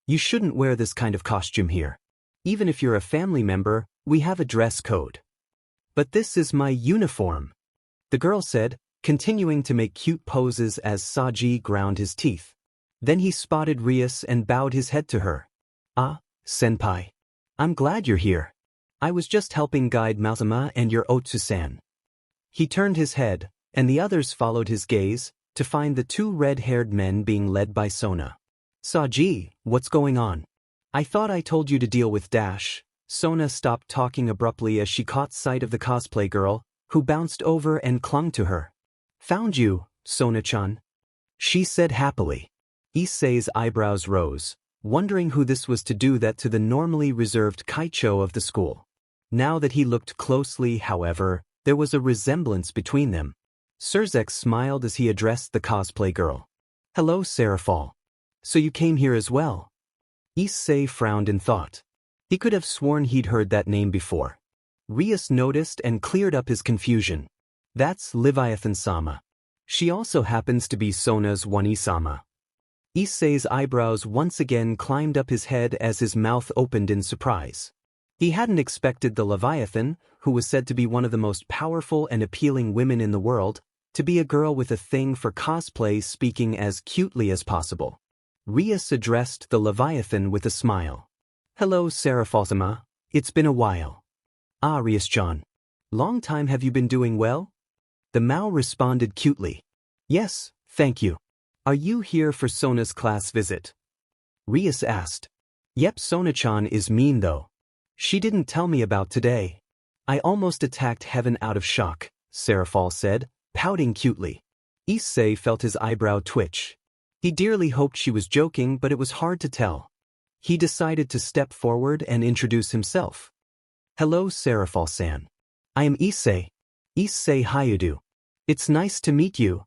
You shouldn't wear this kind of costume here. Even if you're a family member, we have a dress code. But this is my uniform, the girl said, continuing to make cute poses as Saji ground his teeth. Then he spotted Rias and bowed his head to her. Ah, senpai. I'm glad you're here. I was just helping guide Masama and your Otsu-san. He turned his head, and the others followed his gaze, to find the two red-haired men being led by Sona. Saji, what's going on? I thought I told you to deal with Dash. Sona stopped talking abruptly as she caught sight of the cosplay girl, who bounced over and clung to her. Found you, Sona-chan. She said happily. Issei's eyebrows rose, wondering who this was to do that to the normally reserved Kaicho of the school. Now that he looked closely, however, there was a resemblance between them. Surzex smiled as he addressed the cosplay girl. Hello, Serafal. So you came here as well? Issei frowned in thought. He could have sworn he'd heard that name before. Rias noticed and cleared up his confusion. That's Leviathan-sama. She also happens to be Sona's Wani-sama. Issei's eyebrows once again climbed up his head as his mouth opened in surprise. He hadn't expected the Leviathan, who was said to be one of the most powerful and appealing women in the world, to be a girl with a thing for cosplay speaking as cutely as possible. Rias addressed the Leviathan with a smile. Hello, Serafal-sama. It's been a while. Ah, Rias-chan. Long time. Have you been doing well? The Mao responded cutely. Yes, thank you. Are you here for Sona's class visit? Rias asked. Yep, Sona-chan is mean though. She didn't tell me about today. I almost attacked heaven out of shock, Serafal said, pouting cutely. Issei felt his eyebrow twitch. He dearly hoped she was joking, but it was hard to tell. He decided to step forward and introduce himself. Hello, Serafal-san. I am Issei Hyoudou. It's nice to meet you.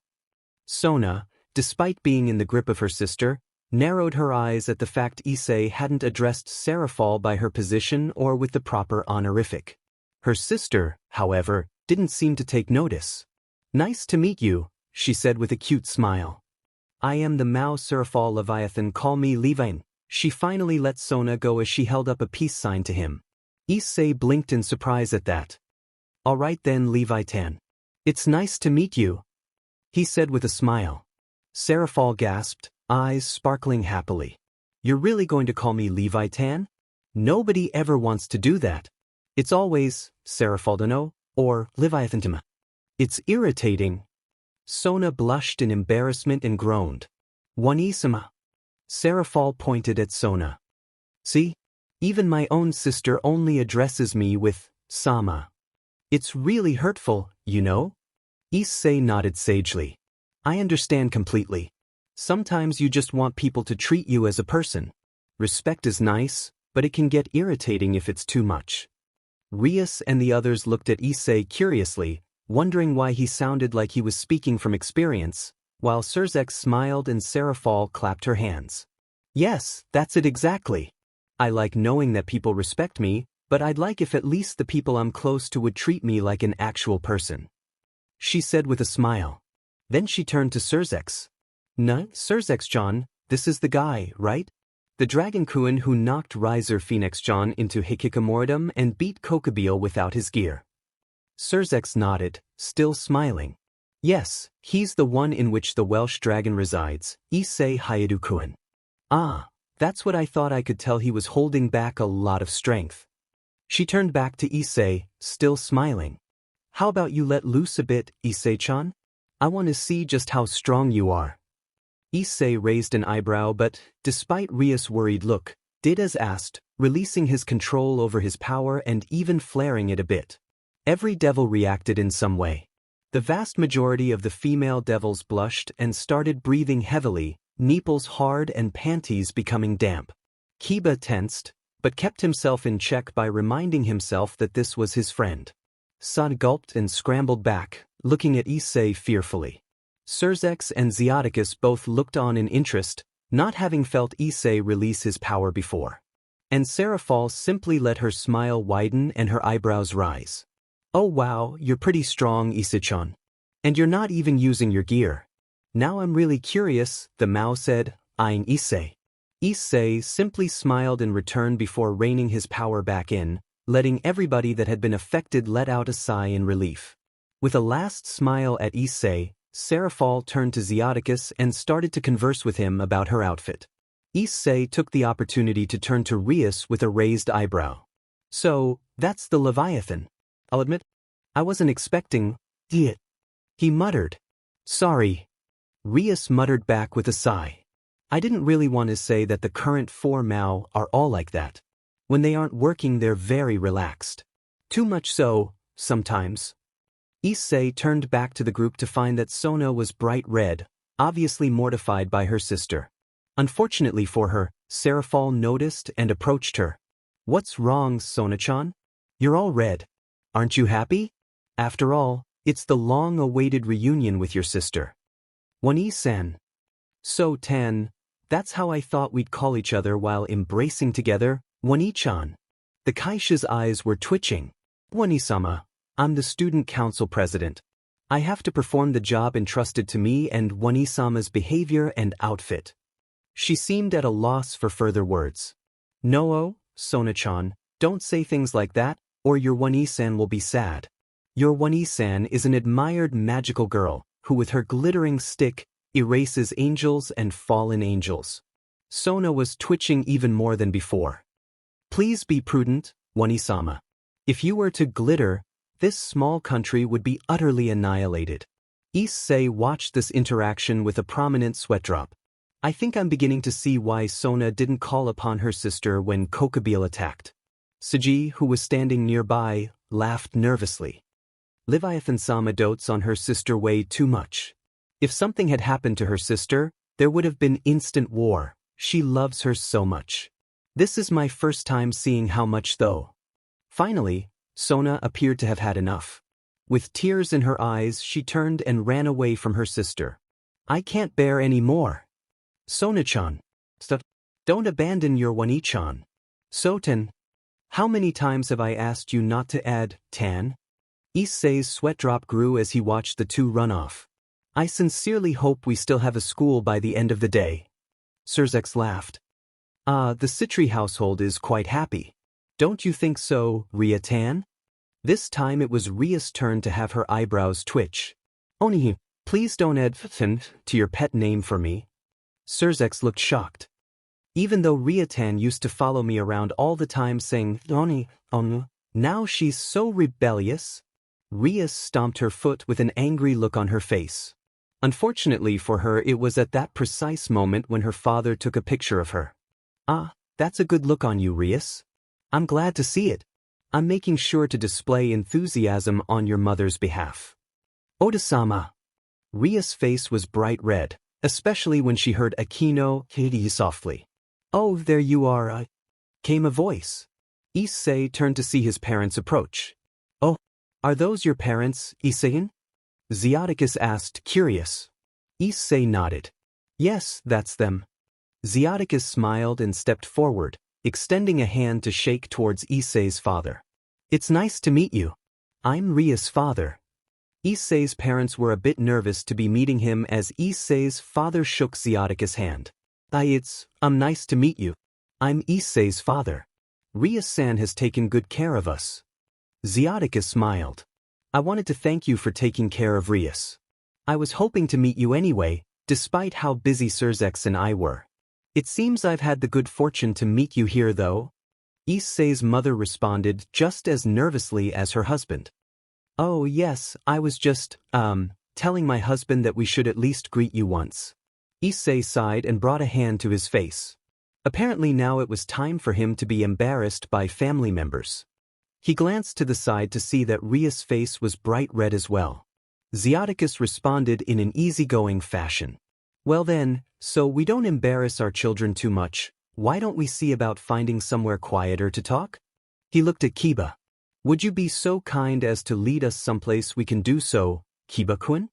Sona, despite being in the grip of her sister, narrowed her eyes at the fact Issei hadn't addressed Serafal by her position or with the proper honorific. Her sister, however, didn't seem to take notice. Nice to meet you, she said with a cute smile. I am the Mao Surfall Leviathan, call me Leviathan. She finally let Sona go as she held up a peace sign to him. Issei blinked in surprise at that. All right then, Leviathan. It's nice to meet you, he said with a smile. Serafall gasped, eyes sparkling happily. You're really going to call me Leviathan? Nobody ever wants to do that. It's always Serafaldano or Leviathantima. It's irritating. Sona blushed in embarrassment and groaned. Wanisama. Serafall pointed at Sona. See? Even my own sister only addresses me with Sama. It's really hurtful, you know? Issei nodded sagely. I understand completely. Sometimes you just want people to treat you as a person. Respect is nice, but it can get irritating if it's too much. Rias and the others looked at Issei curiously, wondering why he sounded like he was speaking from experience, while Surzex smiled and Serafall clapped her hands. Yes, that's it exactly. I like knowing that people respect me, but I'd like if at least the people I'm close to would treat me like an actual person, she said with a smile. Then she turned to Surzex. Nah, Surzex-chan, this is the guy, right? The Dragon Kuin who knocked Riser Phoenix-chan into Hikikomoridum and beat Kokobeel without his gear. Surzex nodded, still smiling. Yes, he's the one in which the Welsh dragon resides, Issei Hyoudou Kuin. Ah, that's what I thought. I could tell he was holding back a lot of strength. She turned back to Issei, still smiling. How about you let loose a bit, Issei-chan? I want to see just how strong you are. Issei raised an eyebrow but, despite Rias' worried look, did as asked, releasing his control over his power and even flaring it a bit. Every devil reacted in some way. The vast majority of the female devils blushed and started breathing heavily, nipples hard and panties becoming damp. Kiba tensed, but kept himself in check by reminding himself that this was his friend. Sad gulped and scrambled back, looking at Issei fearfully. Surzex and Zeoticus both looked on in interest, not having felt Issei release his power before. And Serafall simply let her smile widen and her eyebrows rise. Oh wow, you're pretty strong, Issei-chan. And you're not even using your gear. Now I'm really curious, the Mao said, eyeing Issei. Issei simply smiled in return before reining his power back in, letting everybody that had been affected let out a sigh in relief. With a last smile at Issei, Serafall turned to Zeoticus and started to converse with him about her outfit. Issei took the opportunity to turn to Rias with a raised eyebrow. So, that's the Leviathan. I'll admit, I wasn't expecting it. He muttered. Sorry. Rias muttered back with a sigh. I didn't really want to say that the current 4 Mao are all like that. When they aren't working, they're very relaxed. Too much so, sometimes. Issei turned back to the group to find that Sona was bright red, obviously mortified by her sister. Unfortunately for her, Serafall noticed and approached her. What's wrong, Sona-chan? You're all red. Aren't you happy? After all, it's the long-awaited reunion with your sister. Wani-san. So Tan, that's how I thought we'd call each other while embracing together, Wani-chan. The Kaisha's eyes were twitching. Wani-sama, I'm the student council president. I have to perform the job entrusted to me and Wani-sama's behavior and outfit. She seemed at a loss for further words. No, Sona-chan, don't say things like that, or your Wani-san will be sad. Your Wani-san is an admired magical girl, who with her glittering stick, erases angels and fallen angels. Sona was twitching even more than before. Please be prudent, Wani-sama. If you were to glitter, this small country would be utterly annihilated. Issei watched this interaction with a prominent sweat drop. I think I'm beginning to see why Sona didn't call upon her sister when Kokobeel attacked. Suji, who was standing nearby, laughed nervously. Leviathan-sama dotes on her sister way too much. If something had happened to her sister, there would have been instant war. She loves her so much. This is my first time seeing how much though. Finally, Sona appeared to have had enough. With tears in her eyes, she turned and ran away from her sister. I can't bear any more. Sona-chan. Don't abandon your Wani-chan. Soten. How many times have I asked you not to add tan? Issei's sweat drop grew as he watched the two run off. I sincerely hope we still have a school by the end of the day. Surzex laughed. The Citri household is quite happy. Don't you think so, Ria-tan? This time it was Ria's turn to have her eyebrows twitch. Oni, please don't add "fen" to your pet name for me. Surzex looked shocked. Even though Ria-tan used to follow me around all the time saying Oni, now she's so rebellious. Ria stomped her foot with an angry look on her face. Unfortunately for her, it was at that precise moment when her father took a picture of her. That's a good look on you, Rias. I'm glad to see it. I'm making sure to display enthusiasm on your mother's behalf. Oda-sama. Ria's face was bright red, especially when she heard Akino hidi softly. Oh, there you are, came a voice. Issei turned to see his parents approach. Oh, are those your parents, Issei? Zeoticus asked, curious. Issei nodded. Yes, that's them. Zeoticus smiled and stepped forward, extending a hand to shake towards Issei's father. It's nice to meet you. I'm Ria's father. Issei's parents were a bit nervous to be meeting him as Issei's father shook Zeoticus' hand. Nice to meet you. I'm Issei's father. Ria-san has taken good care of us. Zeoticus smiled. I wanted to thank you for taking care of Rias. I was hoping to meet you anyway, despite how busy Surzex and I were. It seems I've had the good fortune to meet you here though. Issei's mother responded just as nervously as her husband. Oh yes, I was just, telling my husband that we should at least greet you once. Issei sighed and brought a hand to his face. Apparently now it was time for him to be embarrassed by family members. He glanced to the side to see that Ria's face was bright red as well. Zeoticus responded in an easygoing fashion. Well then, so we don't embarrass our children too much, why don't we see about finding somewhere quieter to talk? He looked at Kiba. Would you be so kind as to lead us someplace we can do so, Kiba-kun?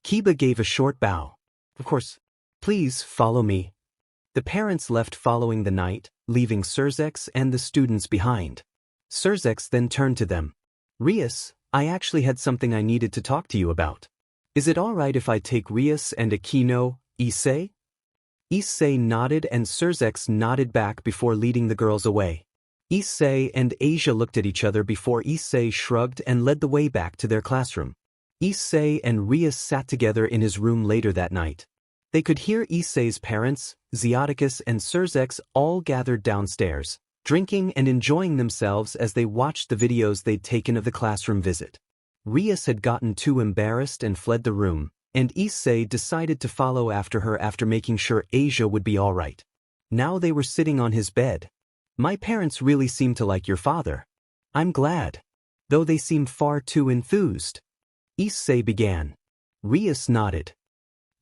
Kiba gave a short bow. Of course. Please follow me. The parents left following the knight, leaving Surzex and the students behind. Surzex then turned to them. Rias, I actually had something I needed to talk to you about. Is it alright if I take Rias and Akino, Issei? Issei nodded and Surzex nodded back before leading the girls away. Issei and Asia looked at each other before Issei shrugged and led the way back to their classroom. Issei and Rias sat together in his room later that night. They could hear Issei's parents, Zeoticus and Surzex all gathered downstairs, drinking and enjoying themselves as they watched the videos they'd taken of the classroom visit. Rias had gotten too embarrassed and fled the room, and Issei decided to follow after her after making sure Asia would be all right. Now they were sitting on his bed. My parents really seem to like your father. I'm glad. Though they seem far too enthused. Issei began. Rias nodded.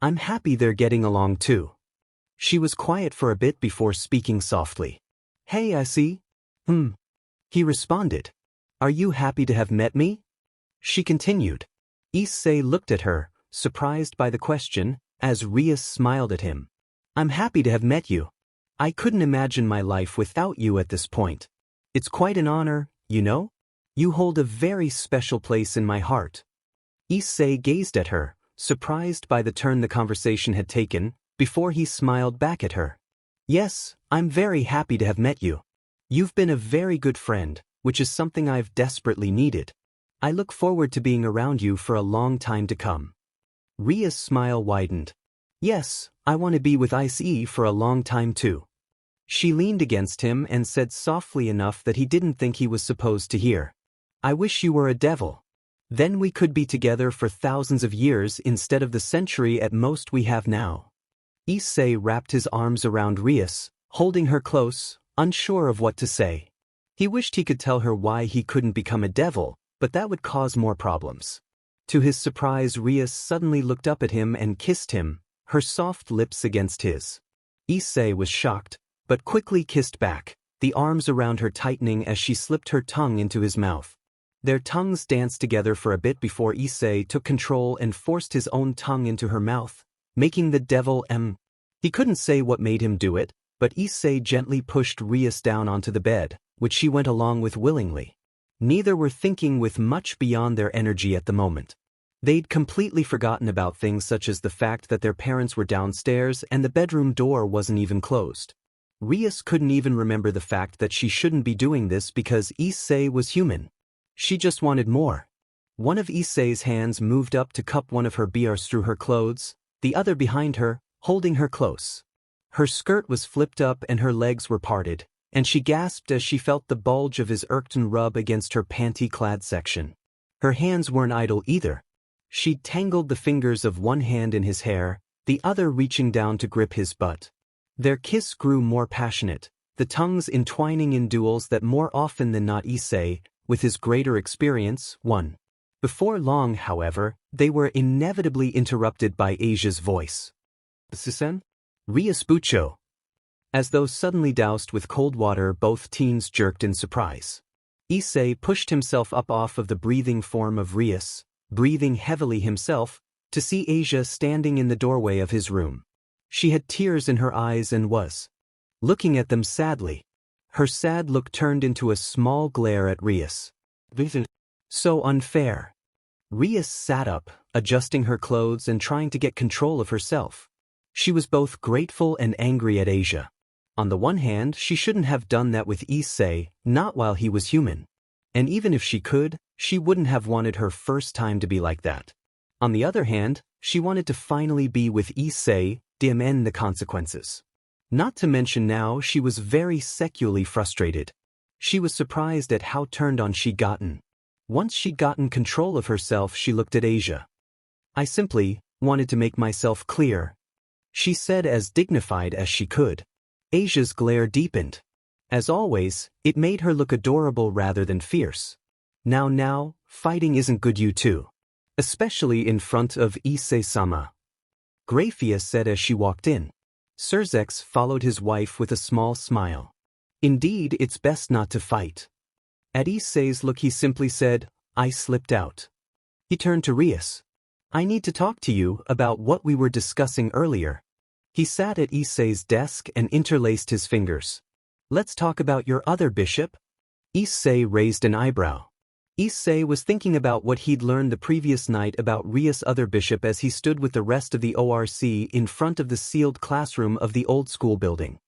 I'm happy they're getting along too. She was quiet for a bit before speaking softly. Hey, I see. He responded. Are you happy to have met me? She continued. Issei looked at her, surprised by the question, as Rias smiled at him. I'm happy to have met you. I couldn't imagine my life without you at this point. It's quite an honor, you know? You hold a very special place in my heart. Issei gazed at her, surprised by the turn the conversation had taken, before he smiled back at her. Yes, I'm very happy to have met you. You've been a very good friend, which is something I've desperately needed. I look forward to being around you for a long time to come. Ria's smile widened. Yes, I want to be with Issei for a long time too. She leaned against him and said softly enough that he didn't think he was supposed to hear. I wish you were a devil. Then we could be together for thousands of years instead of the century at most we have now. Issei wrapped his arms around Rias, holding her close, unsure of what to say. He wished he could tell her why he couldn't become a devil, but that would cause more problems. To his surprise, Rias suddenly looked up at him and kissed him, her soft lips against his. Issei was shocked, but quickly kissed back, the arms around her tightening as she slipped her tongue into his mouth. Their tongues danced together for a bit before Issei took control and forced his own tongue into her mouth, making the devil He couldn't say what made him do it, but Issei gently pushed Rias down onto the bed, which she went along with willingly. Neither were thinking with much beyond their energy at the moment. They'd completely forgotten about things such as the fact that their parents were downstairs and the bedroom door wasn't even closed. Rias couldn't even remember the fact that she shouldn't be doing this because Issei was human. She just wanted more. One of Issei's hands moved up to cup one of her beers through her clothes, the other behind her, holding her close. Her skirt was flipped up and her legs were parted, and she gasped as she felt the bulge of his Erkton rub against her panty-clad section. Her hands weren't idle either. She'd tangled the fingers of one hand in his hair, the other reaching down to grip his butt. Their kiss grew more passionate, the tongues entwining in duels that more often than not Issei, with his greater experience, won. Before long, however, they were inevitably interrupted by Asia's voice. "Susen? Rias Bucho." As though suddenly doused with cold water, both teens jerked in surprise. Issei pushed himself up off of the breathing form of Rias, breathing heavily himself, to see Asia standing in the doorway of his room. She had tears in her eyes and was looking at them sadly. Her sad look turned into a small glare at Rias. So unfair. Rias sat up, adjusting her clothes and trying to get control of herself. She was both grateful and angry at Asia. On the one hand, she shouldn't have done that with Issei, not while he was human. And even if she could, she wouldn't have wanted her first time to be like that. On the other hand, she wanted to finally be with Issei, amend the consequences. Not to mention now she was very sexually frustrated. She was surprised at how turned on she'd gotten. Once she'd gotten control of herself, she looked at Asia. "I simply wanted to make myself clear," she said as dignified as she could. Asia's glare deepened. As always, it made her look adorable rather than fierce. Now, fighting isn't good, you two. Especially in front of Issei-sama," Grafia said as she walked in. Surzex followed his wife with a small smile. "Indeed, it's best not to fight." At Issei's look he simply said, "I slipped out." He turned to Rias. "I need to talk to you about what we were discussing earlier." He sat at Issei's desk and interlaced his fingers. "Let's talk about your other bishop." Issei raised an eyebrow. Issei was thinking about what he'd learned the previous night about Rias' other bishop as he stood with the rest of the ORC in front of the sealed classroom of the old school building.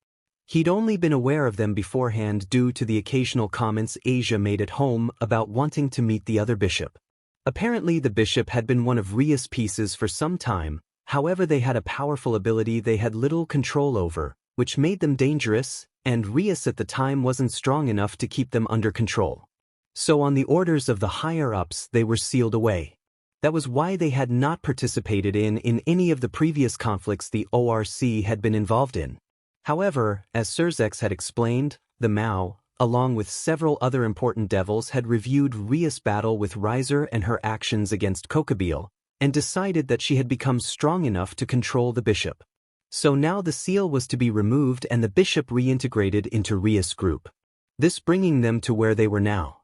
He'd only been aware of them beforehand due to the occasional comments Asia made at home about wanting to meet the other bishop. Apparently the bishop had been one of Rias' pieces for some time, however they had a powerful ability they had little control over, which made them dangerous, and Rias at the time wasn't strong enough to keep them under control. So on the orders of the higher-ups they were sealed away. That was why they had not participated in any of the previous conflicts the ORC had been involved in. However, as Surzex had explained, the Mao, along with several other important devils, had reviewed Rias' battle with Riser and her actions against Kokabeel, and decided that she had become strong enough to control the bishop. So now the seal was to be removed and the bishop reintegrated into Rias' group. This bringing them to where they were now.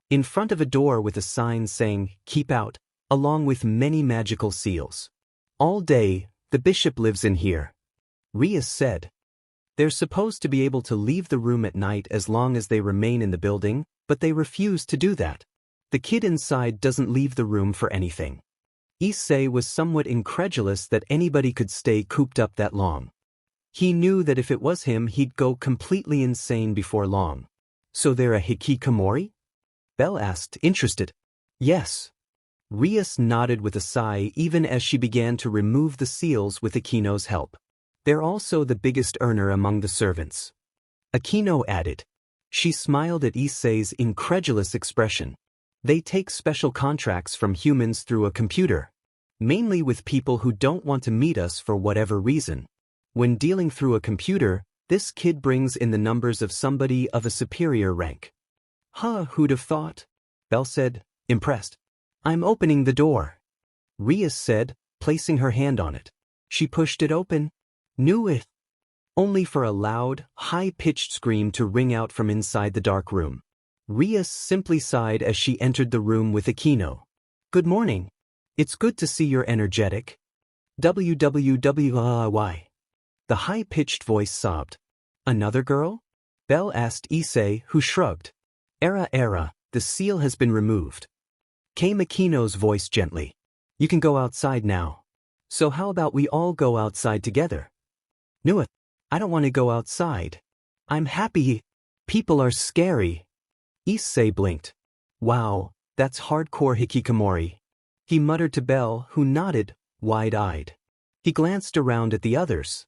In front of a door with a sign saying, "Keep out," along with many magical seals. "All day, the bishop lives in here," Rias said. "They're supposed to be able to leave the room at night as long as they remain in the building, but they refuse to do that. The kid inside doesn't leave the room for anything." Issei was somewhat incredulous that anybody could stay cooped up that long. He knew that if it was him he'd go completely insane before long. "So they're a hikikomori?" Belle asked, interested. "Yes." Rias nodded with a sigh even as she began to remove the seals with Akino's help. "They're also the biggest earner among the servants," Akino added. She smiled at Issei's incredulous expression. "They take special contracts from humans through a computer. Mainly with people who don't want to meet us for whatever reason. When dealing through a computer, this kid brings in the numbers of somebody of a superior rank." "Huh, who'd have thought?" Belle said, impressed. "I'm opening the door," Rias said, placing her hand on it. She pushed it open. "Knew it." Only for a loud, high-pitched scream to ring out from inside the dark room. Rias simply sighed as she entered the room with Akino. "Good morning. It's good to see you're energetic." "WWWIY." The high-pitched voice sobbed. "Another girl?" Belle asked Issei, who shrugged. Era, the seal has been removed. Came Akino's voice gently. You can go outside now. So how about we all go outside together? Nuit, I don't want to go outside. I'm happy. People are scary. Issei blinked. Wow, that's hardcore hikikomori. He muttered to Belle, who nodded, wide-eyed. He glanced around at the others.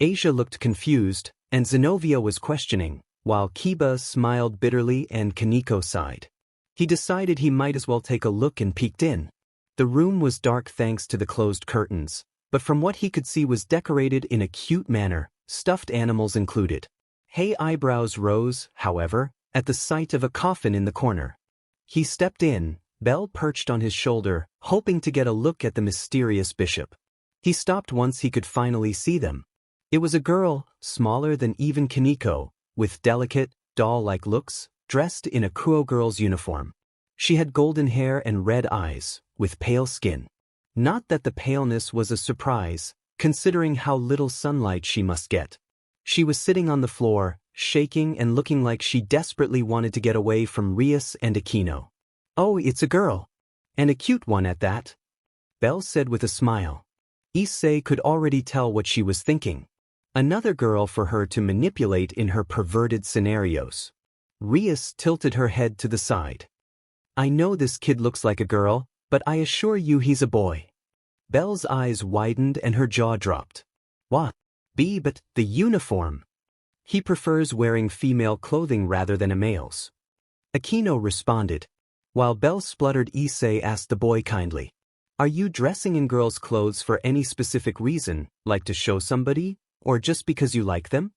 Asia looked confused, and Zenobia was questioning, while Kiba smiled bitterly and Kaneko sighed. He decided he might as well take a look and peeked in. The room was dark thanks to the closed curtains, but from what he could see was decorated in a cute manner, stuffed animals included. Hay's eyebrows rose, however, at the sight of a coffin in the corner. He stepped in, Belle perched on his shoulder, hoping to get a look at the mysterious bishop. He stopped once he could finally see them. It was a girl, smaller than even Kaneko, with delicate, doll-like looks, dressed in a Kuoh girl's uniform. She had golden hair and red eyes, with pale skin. Not that the paleness was a surprise, considering how little sunlight she must get. She was sitting on the floor, shaking and looking like she desperately wanted to get away from Rias and Akino. Oh, it's a girl. And a cute one at that. Belle said with a smile. Issei could already tell what she was thinking. Another girl for her to manipulate in her perverted scenarios. Rias tilted her head to the side. I know this kid looks like a girl, but I assure you he's a boy. Belle's eyes widened and her jaw dropped. What? But the uniform. He prefers wearing female clothing rather than a male's. Akino responded. While Belle spluttered, Issei asked the boy kindly. Are you dressing in girls' clothes for any specific reason, like to show somebody, or just because you like them?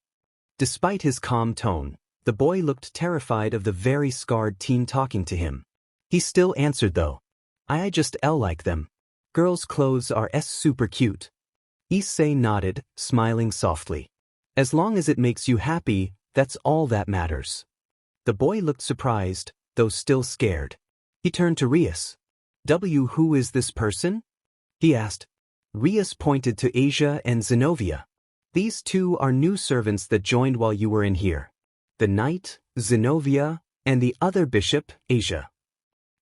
Despite his calm tone, the boy looked terrified of the very scarred teen talking to him. He still answered though. I just like them. Girls' clothes are super cute. Issei nodded, smiling softly. As long as it makes you happy, that's all that matters. The boy looked surprised, though still scared. He turned to Rias. Who is this person? He asked. Rias pointed to Asia and Zenobia. These two are new servants that joined while you were in here. The knight, Zenobia, and the other bishop, Asia.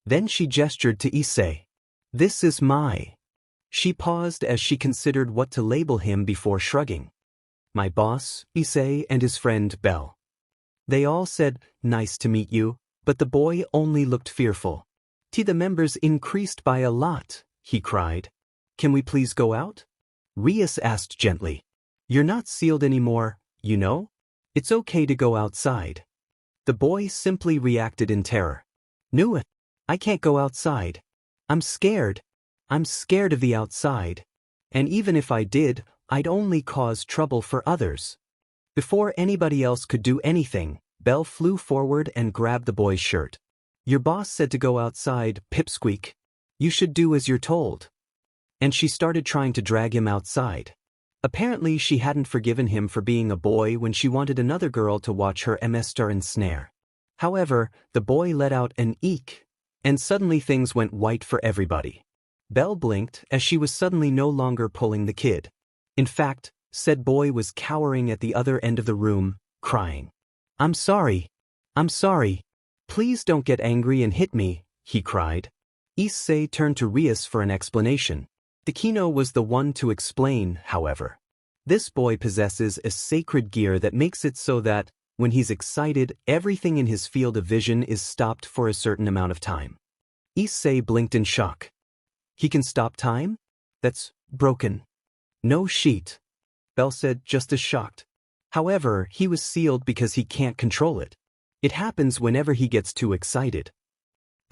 Then she gestured to Issei. This is my. She paused as she considered what to label him before shrugging. My boss, Issei, and his friend Belle. They all said, nice to meet you, but the boy only looked fearful. The members increased by a lot, he cried. Can we please go out? Rias asked gently. You're not sealed anymore, you know? It's okay to go outside. The boy simply reacted in terror. Knew it. I can't go outside. I'm scared. I'm scared of the outside. And even if I did, I'd only cause trouble for others. Before anybody else could do anything, Belle flew forward and grabbed the boy's shirt. Your boss said to go outside, pipsqueak. You should do as you're told. And she started trying to drag him outside. Apparently she hadn't forgiven him for being a boy when she wanted another girl to watch her MSR and snare. However, the boy let out an eek, and suddenly things went white for everybody. Belle blinked as she was suddenly no longer pulling the kid. In fact, said boy was cowering at the other end of the room, crying. I'm sorry. I'm sorry. Please don't get angry and hit me, he cried. Issei turned to Rias for an explanation. Akino was the one to explain, however. This boy possesses a sacred gear that makes it so that, when he's excited, everything in his field of vision is stopped for a certain amount of time. Issei blinked in shock. He can stop time? That's broken. No sheet. Belle said, just as shocked. However, he was sealed because he can't control it. It happens whenever he gets too excited.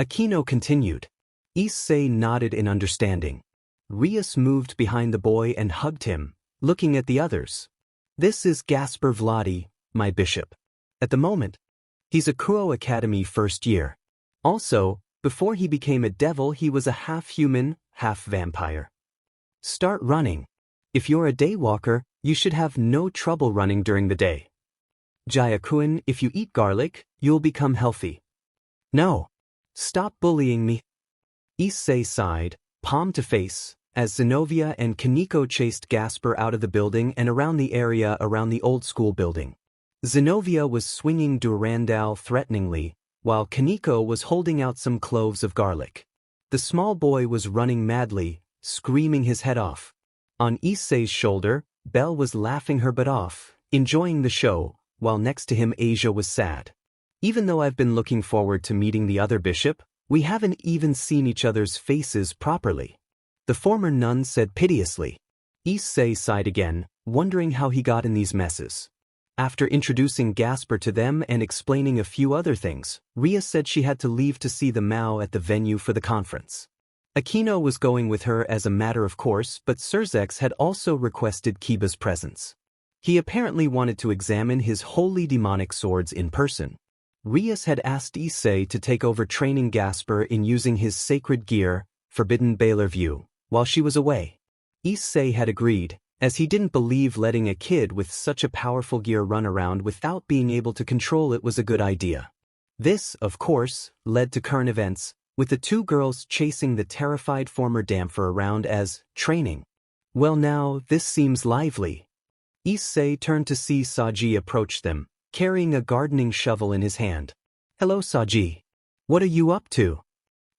Akino continued. Issei nodded in understanding. Rias moved behind the boy and hugged him, looking at the others. This is Gasper Vladi, my bishop. At the moment, he's a Kuoh Academy first year. Also, before he became a devil he was a half-human, half-vampire. Start running. If you're a daywalker, you should have no trouble running during the day. Jayakuen, if you eat garlic, you'll become healthy. No. Stop bullying me. Issei sighed, palm to face, as Zenobia and Kaneko chased Gasper out of the building and around the area around the old school building. Zenobia was swinging Durandal threateningly, while Kaneko was holding out some cloves of garlic. The small boy was running madly, screaming his head off. On Issei's shoulder, Belle was laughing her butt off, enjoying the show, while next to him Asia was sad. Even though I've been looking forward to meeting the other bishop, we haven't even seen each other's faces properly. The former nun said piteously. Issei sighed again, wondering how he got in these messes. After introducing Gasper to them and explaining a few other things, Ria said she had to leave to see the Mao at the venue for the conference. Aquino was going with her as a matter of course, but Surzex had also requested Kiba's presence. He apparently wanted to examine his holy demonic swords in person. Rias had asked Issei to take over training Gasper in using his sacred gear, Forbidden Baler View, while she was away. Issei had agreed, as he didn't believe letting a kid with such a powerful gear run around without being able to control it was a good idea. This, of course, led to current events, with the two girls chasing the terrified former Damper around as training. Well now, this seems lively. Issei turned to see Saji approach them, carrying a gardening shovel in his hand. Hello Saji. What are you up to?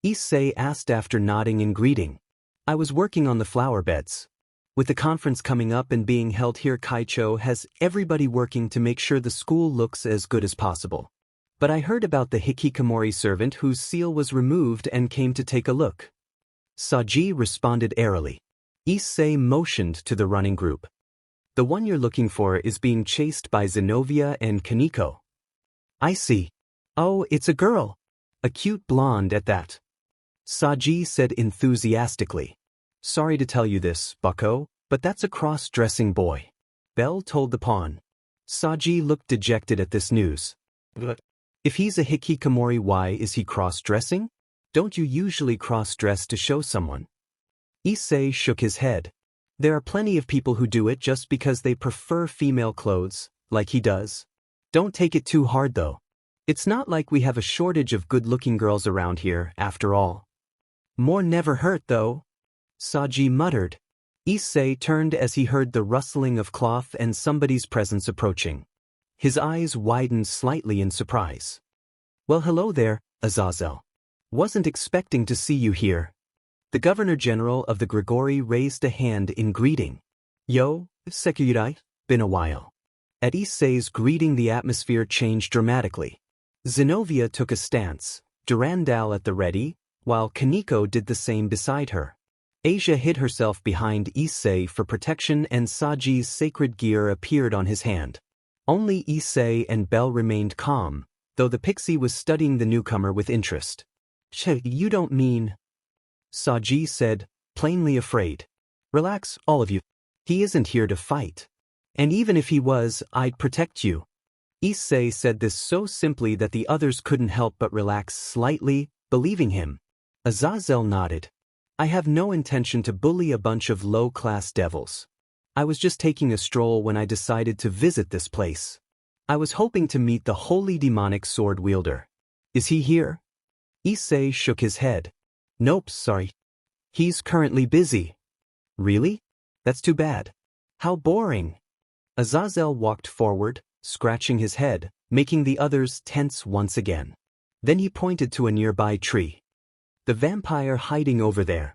Issei asked after nodding in greeting. I was working on the flower beds. With the conference coming up and being held here, Kaicho has everybody working to make sure the school looks as good as possible. But I heard about the hikikomori servant whose seal was removed and came to take a look. Saji responded airily. Issei motioned to the running group. The one you're looking for is being chased by Zenobia and Kaneko. I see. Oh, it's a girl. A cute blonde at that. Saji said enthusiastically. Sorry to tell you this, bucko, but that's a cross-dressing boy. Belle told the pawn. Saji looked dejected at this news. But if he's a hikikomori, why is he cross-dressing? Don't you usually cross-dress to show someone? Issei shook his head. There are plenty of people who do it just because they prefer female clothes, like he does. Don't take it too hard though. It's not like we have a shortage of good-looking girls around here, after all. More never hurt though. Saji muttered. Issei turned as he heard the rustling of cloth and somebody's presence approaching. His eyes widened slightly in surprise. Well, hello there, Azazel. Wasn't expecting to see you here. The Governor-General of the Grigori raised a hand in greeting. Yo, Sekirite, been a while. At Issei's greeting the atmosphere changed dramatically. Zenobia took a stance, Durandal at the ready, while Kaneko did the same beside her. Asia hid herself behind Issei for protection and Saji's sacred gear appeared on his hand. Only Issei and Belle remained calm, though the pixie was studying the newcomer with interest. You don't mean... Saji said, plainly afraid. Relax, all of you. He isn't here to fight. And even if he was, I'd protect you. Issei said this so simply that the others couldn't help but relax slightly, believing him. Azazel nodded. I have no intention to bully a bunch of low-class devils. I was just taking a stroll when I decided to visit this place. I was hoping to meet the holy demonic sword wielder. Is he here? Issei shook his head. Nope, sorry. He's currently busy. Really? That's too bad. How boring. Azazel walked forward, scratching his head, making the others tense once again. Then he pointed to a nearby tree. The vampire hiding over there.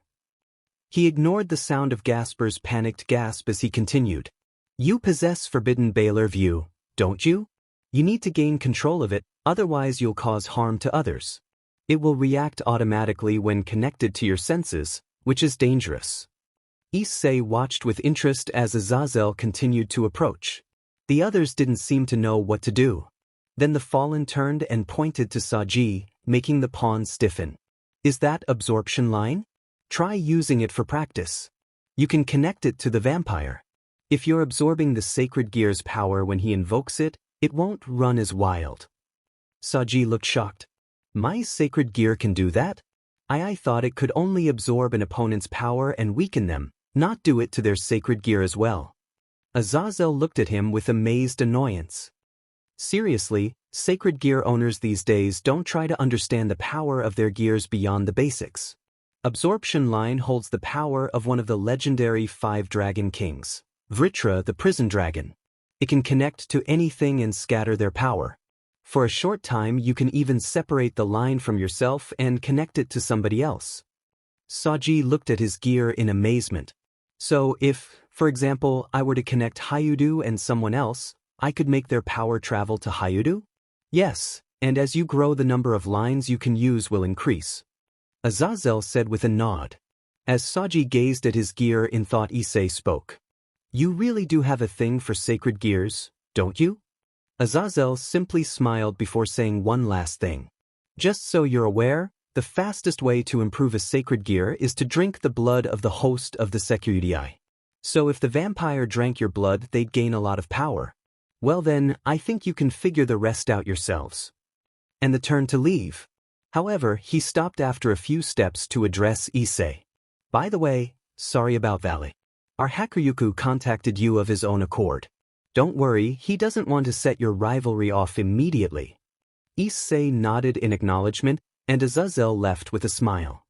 He ignored the sound of Gasper's panicked gasp as he continued. You possess Forbidden Baler View, don't you? You need to gain control of it, otherwise you'll cause harm to others. It will react automatically when connected to your senses, which is dangerous. Issei watched with interest as Azazel continued to approach. The others didn't seem to know what to do. Then the fallen turned and pointed to Saji, making the pawn stiffen. Is that absorption line? Try using it for practice. You can connect it to the vampire. If you're absorbing the sacred gear's power when he invokes it, it won't run as wild. Saji looked shocked. My sacred gear can do that? I thought it could only absorb an opponent's power and weaken them, not do it to their sacred gear as well. Azazel looked at him with amazed annoyance. Seriously, sacred gear owners these days don't try to understand the power of their gears beyond the basics. Absorption line holds the power of one of the legendary 5 dragon kings, Vritra the prison dragon. It can connect to anything and scatter their power. For a short time you can even separate the line from yourself and connect it to somebody else. Saji looked at his gear in amazement. So if, for example, I were to connect Hyoudou and someone else, I could make their power travel to Hyoudou? Yes, and as you grow the number of lines you can use will increase. Azazel said with a nod. As Saji gazed at his gear in thought, Issei spoke. You really do have a thing for sacred gears, don't you? Azazel simply smiled before saying one last thing. Just so you're aware, the fastest way to improve a sacred gear is to drink the blood of the host of the Sekyudai. So if the vampire drank your blood, they'd gain a lot of power. Well then, I think you can figure the rest out yourselves. And the turn to leave. However, he stopped after a few steps to address Issei. By the way, sorry about Valley. Our Hakuryuku contacted you of his own accord. Don't worry, he doesn't want to set your rivalry off immediately. Issei nodded in acknowledgement, and Azazel left with a smile.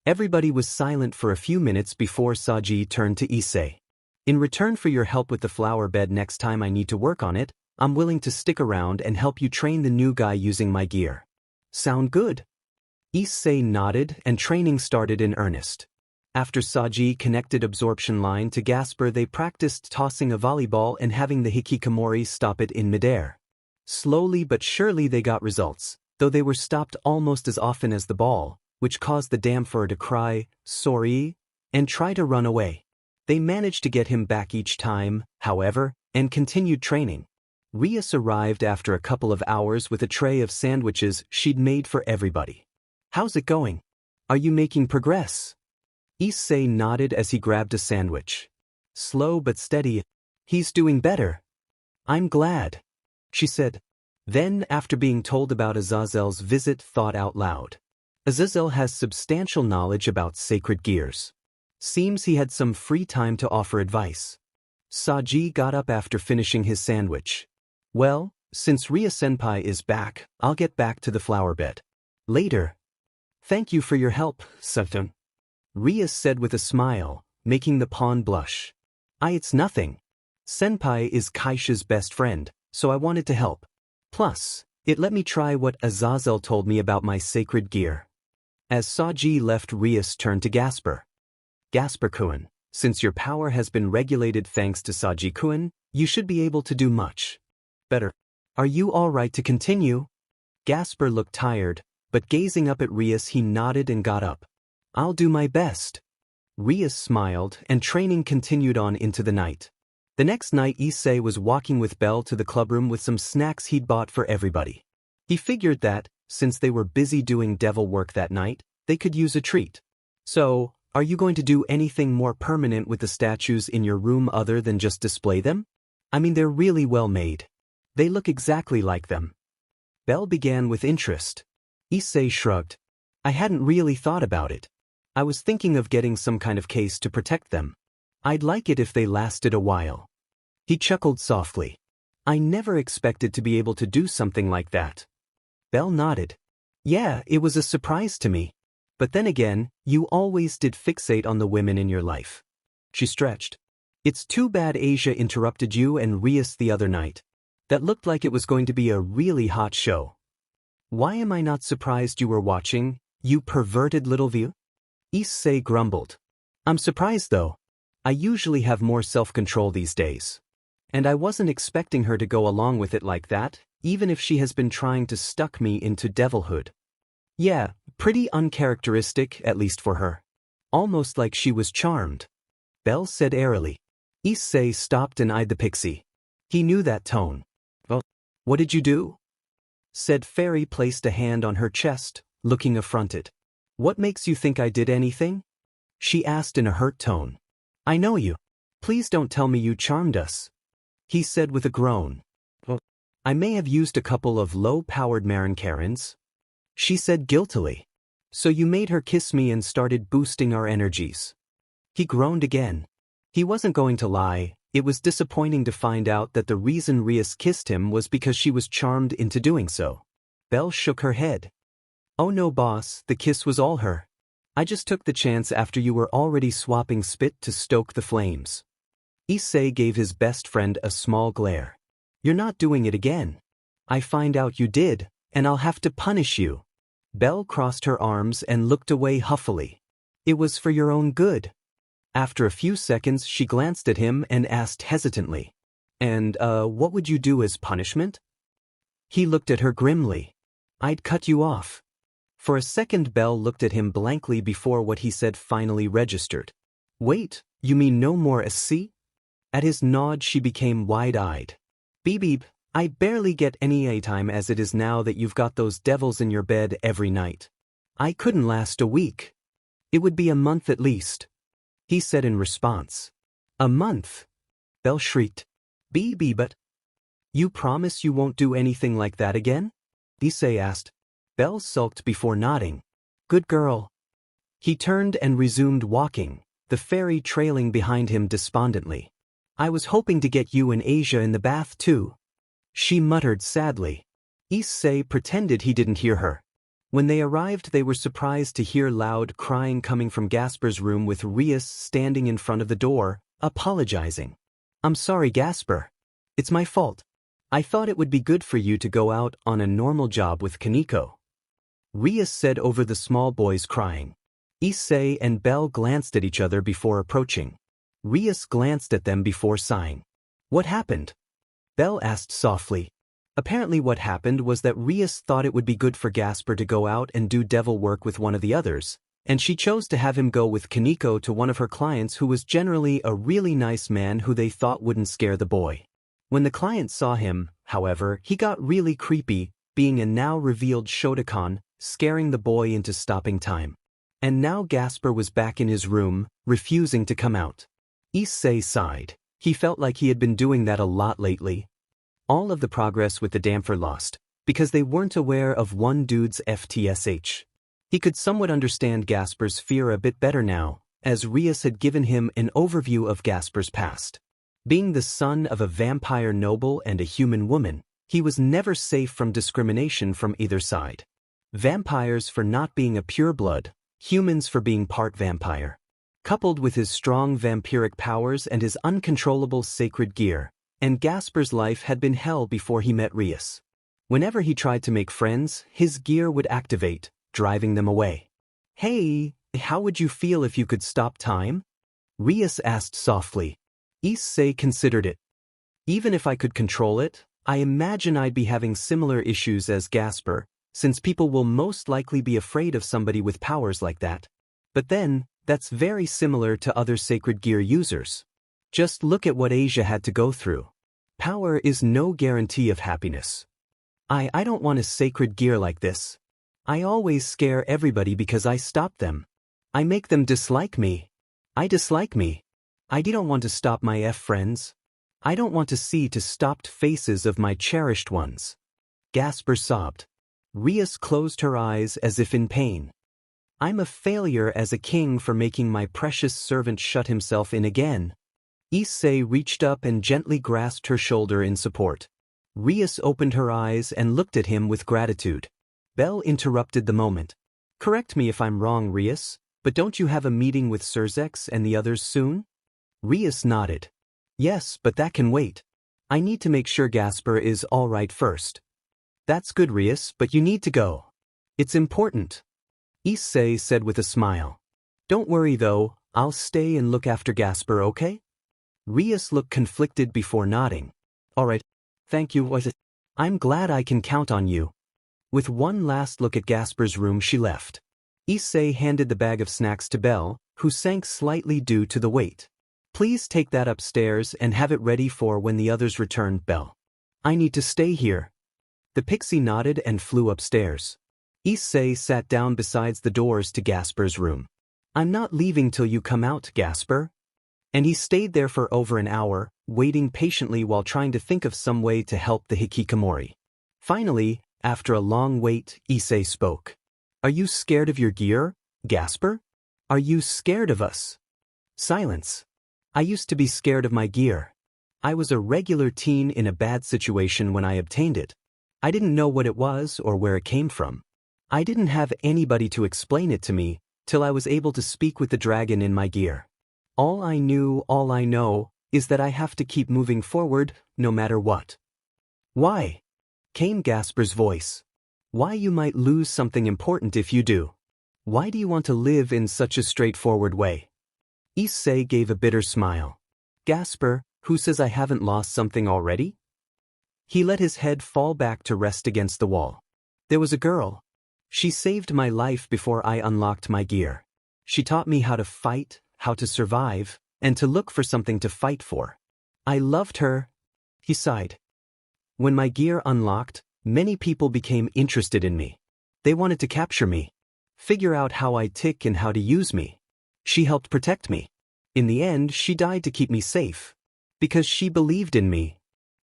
Everybody was silent for a few minutes before Saji turned to Issei. In return for your help with the flower bed next time I need to work on it, I'm willing to stick around and help you train the new guy using my gear. Sound good? Issei nodded and training started in earnest. After Saji connected absorption line to Gasper, they practiced tossing a volleyball and having the hikikomori stop it in midair. Slowly but surely they got results, though they were stopped almost as often as the ball, which caused the damper to cry, sorry, and try to run away. They managed to get him back each time, however, and continued training. Rias arrived after a couple of hours with a tray of sandwiches she'd made for everybody. How's it going? Are you making progress? Issei nodded as he grabbed a sandwich. Slow but steady. He's doing better. I'm glad, she said. Then, after being told about Azazel's visit, thought out loud. Azazel has substantial knowledge about sacred gears. Seems he had some free time to offer advice. Saji got up after finishing his sandwich. Well, since Ria-senpai is back, I'll get back to the flower bed. Later. Thank you for your help, Sutton. Ria said with a smile, making the pawn blush. It's nothing. Senpai is Kaisha's best friend, so I wanted to help. Plus, it let me try what Azazel told me about my sacred gear. As Saji left, Rias turned to Gasper. Gasper-kun, since your power has been regulated thanks to Saji-kun, you should be able to do much better. Are you all right to continue? Gasper looked tired, but gazing up at Rias he nodded and got up. I'll do my best. Rias smiled and training continued on into the night. The next night Issei was walking with Belle to the clubroom with some snacks he'd bought for everybody. He figured that, since they were busy doing devil work that night, they could use a treat. So, are you going to do anything more permanent with the statues in your room other than just display them? I mean, they're really well made. They look exactly like them. Belle began with interest. Issei shrugged. I hadn't really thought about it. I was thinking of getting some kind of case to protect them. I'd like it if they lasted a while. He chuckled softly. I never expected to be able to do something like that. Belle nodded. Yeah, it was a surprise to me. But then again, you always did fixate on the women in your life. She stretched. It's too bad Asia interrupted you and Rias the other night. That looked like it was going to be a really hot show. Why am I not surprised you were watching, you perverted little view? Issei grumbled. I'm surprised though. I usually have more self-control these days. And I wasn't expecting her to go along with it like that, even if she has been trying to stuck me into devilhood. Yeah, pretty uncharacteristic, at least for her. Almost like she was charmed. Belle said airily. Issei stopped and eyed the pixie. He knew that tone. Well, what did you do? Said Fairy, placed a hand on her chest, looking affronted. What makes you think I did anything? She asked in a hurt tone. I know you. Please don't tell me you charmed us. He said with a groan. Well, I may have used a couple of low-powered Marinkarens. She said guiltily. So you made her kiss me and started boosting our energies. He groaned again. He wasn't going to lie, it was disappointing to find out that the reason Rias kissed him was because she was charmed into doing so. Belle shook her head. Oh no boss, the kiss was all her. I just took the chance after you were already swapping spit to stoke the flames. Issei gave his best friend a small glare. You're not doing it again. I find out you did, and I'll have to punish you. Belle crossed her arms and looked away huffily. It was for your own good. After a few seconds she glanced at him and asked hesitantly, And, what would you do as punishment? He looked at her grimly. I'd cut you off. For a second Belle looked at him blankly before what he said finally registered. Wait, you mean no more Issei? At his nod she became wide-eyed. Beep, I barely get any time as it is now that you've got those devils in your bed every night. I couldn't last a week. It would be a month at least. He said in response. A month? Belle shrieked. But you promise you won't do anything like that again? Issei asked. Belle sulked before nodding. Good girl. He turned and resumed walking, the fairy trailing behind him despondently. I was hoping to get you and Asia in the bath too. She muttered sadly. Issei pretended he didn't hear her. When they arrived they were surprised to hear loud crying coming from Gasper's room with Rias standing in front of the door, apologizing. I'm sorry, Gasper. It's my fault. I thought it would be good for you to go out on a normal job with Kaneko. Rias said over the small boys crying. Issei and Belle glanced at each other before approaching. Rias glanced at them before sighing. What happened? Belle asked softly. Apparently what happened was that Rias thought it would be good for Gasper to go out and do devil work with one of the others, and she chose to have him go with Kaneko to one of her clients who was generally a really nice man who they thought wouldn't scare the boy. When the client saw him, however, he got really creepy, being a now-revealed Shotokan, scaring the boy into stopping time. And now Gasper was back in his room, refusing to come out. Issei sighed. He felt like he had been doing that a lot lately. All of the progress with the Damper lost, because they weren't aware of one dude's FTSH. He could somewhat understand Gasper's fear a bit better now, as Rias had given him an overview of Gasper's past. Being the son of a vampire noble and a human woman, he was never safe from discrimination from either side. Vampires for not being a pureblood, humans for being part vampire. Coupled with his strong vampiric powers and his uncontrollable sacred gear, and Gasper's life had been hell before he met Rias. Whenever he tried to make friends, his gear would activate, driving them away. Hey, how would you feel if you could stop time? Rias asked softly. Issei considered it. Even if I could control it, I imagine I'd be having similar issues as Gasper, since people will most likely be afraid of somebody with powers like that. But then, that's very similar to other sacred gear users. Just look at what Asia had to go through. Power is no guarantee of happiness. I don't want a sacred gear like this. I always scare everybody because I stop them. I make them dislike me. I dislike me. I don't want to stop my friends. I don't want to see to stopped faces of my cherished ones. Gasper sobbed. Rias closed her eyes as if in pain. I'm a failure as a king for making my precious servant shut himself in again. Issei reached up and gently grasped her shoulder in support. Rias opened her eyes and looked at him with gratitude. Belle interrupted the moment. Correct me if I'm wrong, Rias, but don't you have a meeting with Surzex and the others soon? Rias nodded. Yes, but that can wait. I need to make sure Gasper is all right first. That's good, Rias, but you need to go. It's important. Issei said with a smile. Don't worry though, I'll stay and look after Gasper, okay? Rias looked conflicted before nodding. Alright, thank you. I'm glad I can count on you. With one last look at Gasper's room she left. Issei handed the bag of snacks to Belle, who sank slightly due to the weight. Please take that upstairs and have it ready for when the others return, Belle. I need to stay here. The pixie nodded and flew upstairs. Issei sat down beside the doors to Gasper's room. I'm not leaving till you come out, Gasper. And he stayed there for over an hour, waiting patiently while trying to think of some way to help the hikikomori. Finally, after a long wait, Issei spoke. Are you scared of your gear, Gasper? Are you scared of us? Silence. I used to be scared of my gear. I was a regular teen in a bad situation when I obtained it. I didn't know what it was or where it came from. I didn't have anybody to explain it to me, till I was able to speak with the dragon in my gear. All I know, is that I have to keep moving forward, no matter what. Why? Came Gasper's voice. Why you might lose something important if you do. Why do you want to live in such a straightforward way? Issei gave a bitter smile. Gasper, who says I haven't lost something already? He let his head fall back to rest against the wall. There was a girl. She saved my life before I unlocked my gear. She taught me how to fight, how to survive, and to look for something to fight for. I loved her. He sighed. When my gear unlocked, many people became interested in me. They wanted to capture me, figure out how I tick and how to use me. She helped protect me. In the end, she died to keep me safe. Because she believed in me.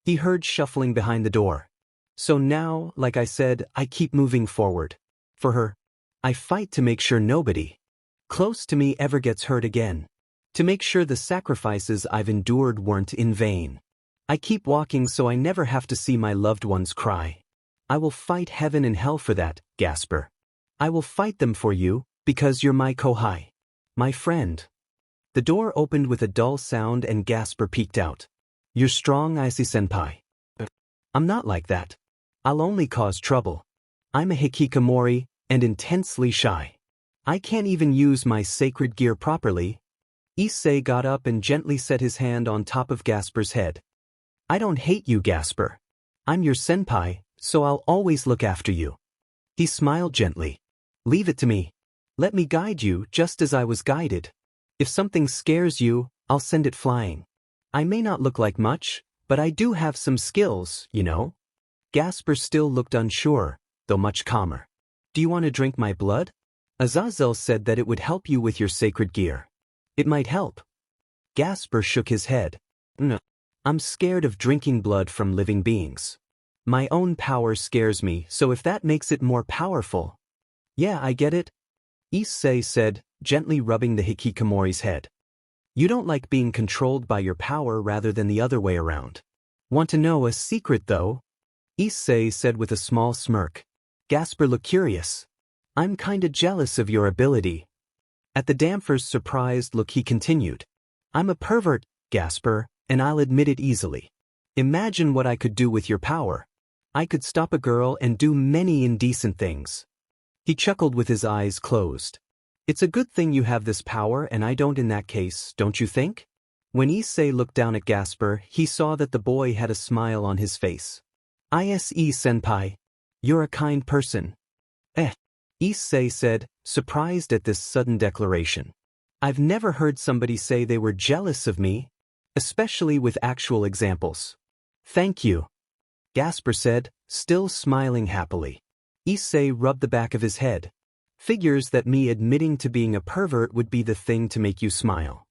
He heard shuffling behind the door. So now, like I said, I keep moving forward. For her, I fight to make sure nobody close to me ever gets hurt again. To make sure the sacrifices I've endured weren't in vain. I keep walking so I never have to see my loved ones cry. I will fight heaven and hell for that, Gasper. I will fight them for you, because you're my kohai. My friend. The door opened with a dull sound and Gasper peeked out. You're strong, Issei-senpai. I'm not like that. I'll only cause trouble. I'm a hikikomori, and intensely shy. I can't even use my sacred gear properly. Issei got up and gently set his hand on top of Gasper's head. I don't hate you, Gasper. I'm your senpai, so I'll always look after you. He smiled gently. Leave it to me. Let me guide you just as I was guided. If something scares you, I'll send it flying. I may not look like much, but I do have some skills, you know. Gasper still looked unsure, though much calmer. Do you want to drink my blood? Azazel said that it would help you with your sacred gear. It might help. Gasper shook his head. No. I'm scared of drinking blood from living beings. My own power scares me, so if that makes it more powerful. Yeah, I get it. Issei said, gently rubbing the hikikomori's head. You don't like being controlled by your power rather than the other way around. Want to know a secret, though? Issei said with a small smirk. Gasper looked curious. I'm kinda jealous of your ability. At the Damper's surprised look he continued. I'm a pervert, Gasper, and I'll admit it easily. Imagine what I could do with your power. I could stop a girl and do many indecent things. He chuckled with his eyes closed. It's a good thing you have this power and I don't in that case, don't you think? When Issei looked down at Gasper, he saw that the boy had a smile on his face. Issei-senpai. You're a kind person. Issei said, surprised at this sudden declaration. I've never heard somebody say they were jealous of me, especially with actual examples. Thank you. Gasper said, still smiling happily. Issei rubbed the back of his head. Figures that me admitting to being a pervert would be the thing to make you smile.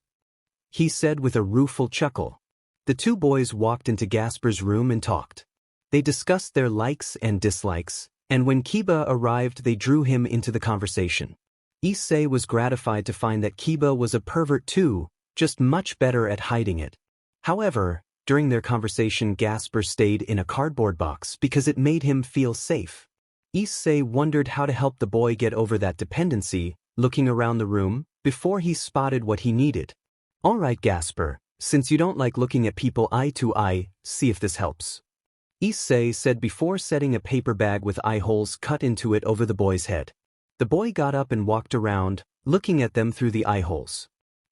He said with a rueful chuckle. The two boys walked into Gasper's room and talked. They discussed their likes and dislikes, and when Kiba arrived they drew him into the conversation. Issei was gratified to find that Kiba was a pervert too, just much better at hiding it. However, during their conversation Gasper stayed in a cardboard box because it made him feel safe. Issei wondered how to help the boy get over that dependency, looking around the room, before he spotted what he needed. Alright Gasper, since you don't like looking at people eye to eye, see if this helps. Issei said before setting a paper bag with eye holes cut into it over the boy's head. The boy got up and walked around, looking at them through the eye holes.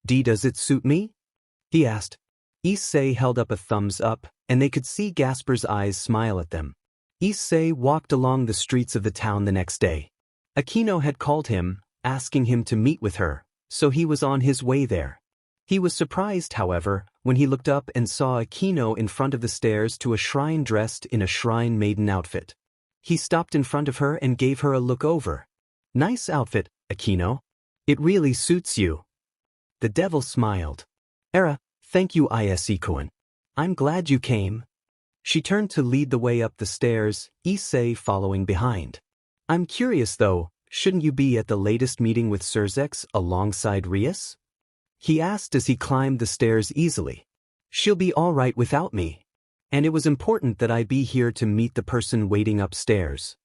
Does it suit me? He asked. Issei held up a thumbs up, and they could see Gasper's eyes smile at them. Issei walked along the streets of the town the next day. Akino had called him, asking him to meet with her, so he was on his way there. He was surprised, however, when he looked up and saw Akino in front of the stairs to a shrine dressed in a shrine maiden outfit. He stopped in front of her and gave her a look over. Nice outfit, Akino. It really suits you. The devil smiled. Thank you Issei-kun. I'm glad you came. She turned to lead the way up the stairs, Issei following behind. I'm curious though, shouldn't you be at the latest meeting with Surzex alongside Rias? He asked as he climbed the stairs easily. She'll be all right without me. And it was important that I be here to meet the person waiting upstairs.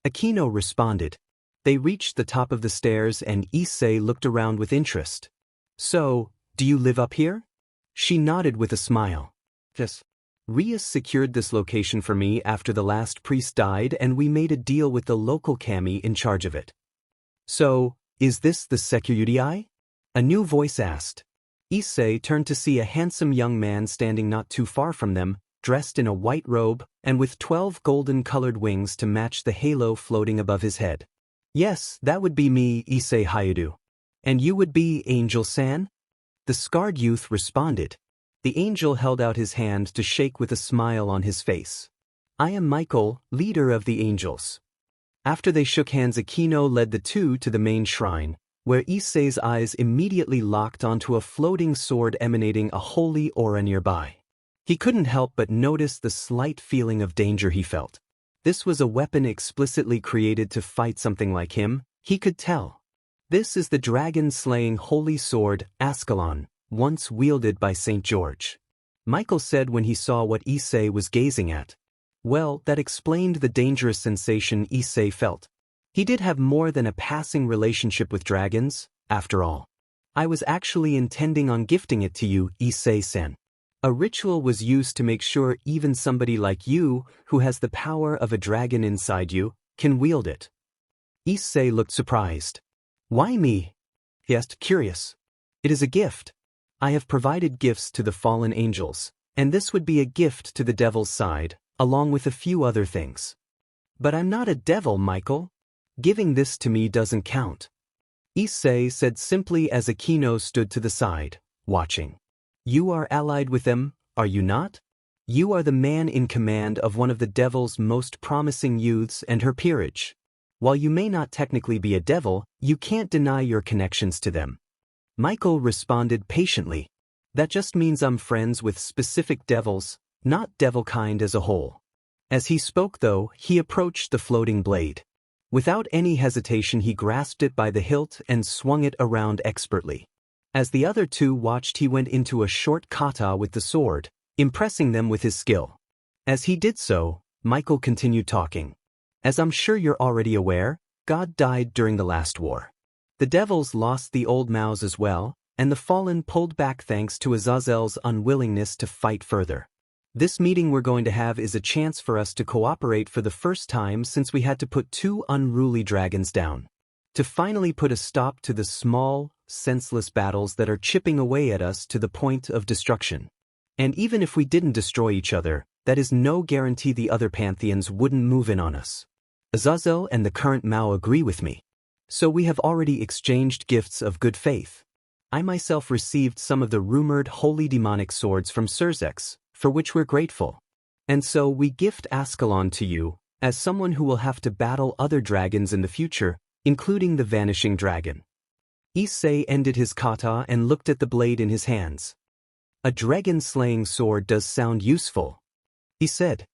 Akino responded. They reached the top of the stairs and Issei looked around with interest. So, do you live up here? She nodded with a smile. Yes. Rias secured this location for me after the last priest died and we made a deal with the local kami in charge of it. So, is this the security? A new voice asked. Issei turned to see a handsome young man standing not too far from them, dressed in a white robe and with 12 golden-colored wings to match the halo floating above his head. Yes, that would be me, Issei Hyoudou. And you would be Angel-san? The scarred youth responded. The angel held out his hand to shake with a smile on his face. I am Michael, leader of the angels. After they shook hands, Akino led the two to the main shrine, where Issei's eyes immediately locked onto a floating sword emanating a holy aura nearby. He couldn't help but notice the slight feeling of danger he felt. This was a weapon explicitly created to fight something like him, he could tell. This is the dragon-slaying holy sword, Ascalon, once wielded by St. George. Michael said when he saw what Issei was gazing at. Well, that explained the dangerous sensation Issei felt. He did have more than a passing relationship with dragons, after all. I was actually intending on gifting it to you, Issei-san. A ritual was used to make sure even somebody like you, who has the power of a dragon inside you, can wield it. Issei looked surprised. Why me? He asked, curious. It is a gift. I have provided gifts to the fallen angels, and this would be a gift to the devil's side, along with a few other things. But I'm not a devil, Michael. Giving this to me doesn't count. Issei said simply as Akino stood to the side, watching. You are allied with them, are you not? You are the man in command of one of the devil's most promising youths and her peerage. While you may not technically be a devil, you can't deny your connections to them. Michael responded patiently. That just means I'm friends with specific devils, not devilkind as a whole. As he spoke though, he approached the floating blade. Without any hesitation he grasped it by the hilt and swung it around expertly. As the other two watched, he went into a short kata with the sword, impressing them with his skill. As he did so, Michael continued talking. As I'm sure you're already aware, God died during the last war. The devils lost the old Maos as well, and the fallen pulled back thanks to Azazel's unwillingness to fight further. This meeting we're going to have is a chance for us to cooperate for the first time since we had to put 2 unruly dragons down. To finally put a stop to the small, senseless battles that are chipping away at us to the point of destruction. And even if we didn't destroy each other, that is no guarantee the other pantheons wouldn't move in on us. Azazel and the current Mao agree with me. So we have already exchanged gifts of good faith. I myself received some of the rumored holy demonic swords from Surzex, for which we're grateful. And so we gift Ascalon to you, as someone who will have to battle other dragons in the future, including the vanishing dragon. Issei ended his kata and looked at the blade in his hands. A dragon-slaying sword does sound useful, he said.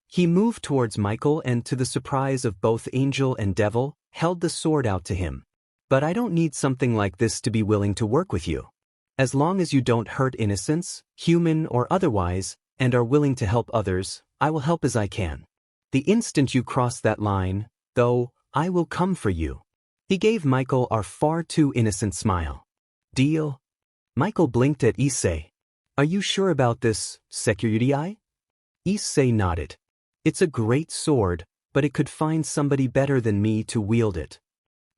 He moved towards Michael and, to the surprise of both angel and devil, held the sword out to him. But I don't need something like this to be willing to work with you. As long as you don't hurt innocents, human or otherwise, and are willing to help others, I will help as I can. The instant you cross that line, though, I will come for you. He gave Michael our far too innocent smile. Deal? Michael blinked at Issei. Are you sure about this, security? Issei nodded. It's a great sword, but it could find somebody better than me to wield it.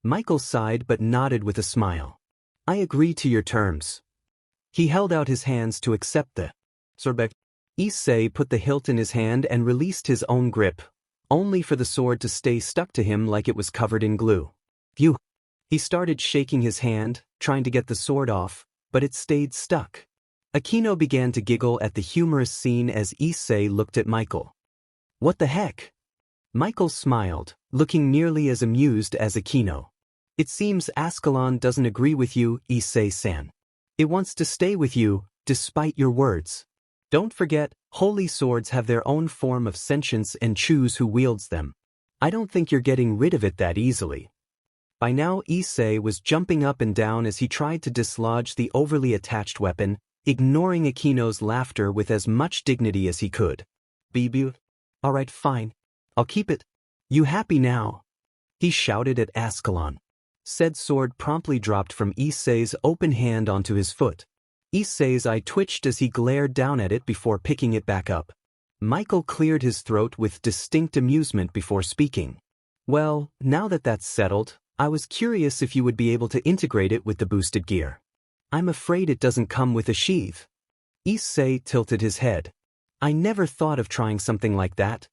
Michael sighed but nodded with a smile. I agree to your terms. He held out his hands to accept the sword. Issei put the hilt in his hand and released his own grip, only for the sword to stay stuck to him like it was covered in glue. Phew! He started shaking his hand, trying to get the sword off, but it stayed stuck. Akino began to giggle at the humorous scene as Issei looked at Michael. What the heck? Michael smiled, looking nearly as amused as Akino. It seems Ascalon doesn't agree with you, Issei-san. It wants to stay with you, despite your words. Don't forget, holy swords have their own form of sentience and choose who wields them. I don't think you're getting rid of it that easily. By now Issei was jumping up and down as he tried to dislodge the overly attached weapon, ignoring Akino's laughter with as much dignity as he could. Bibu? Alright, fine. I'll keep it. You happy now? He shouted at Ascalon. Said sword promptly dropped from Issei's open hand onto his foot. Issei's eye twitched as he glared down at it before picking it back up. Michael cleared his throat with distinct amusement before speaking. Well, now that that's settled, I was curious if you would be able to integrate it with the boosted gear. I'm afraid it doesn't come with a sheath. Issei tilted his head. I never thought of trying something like that.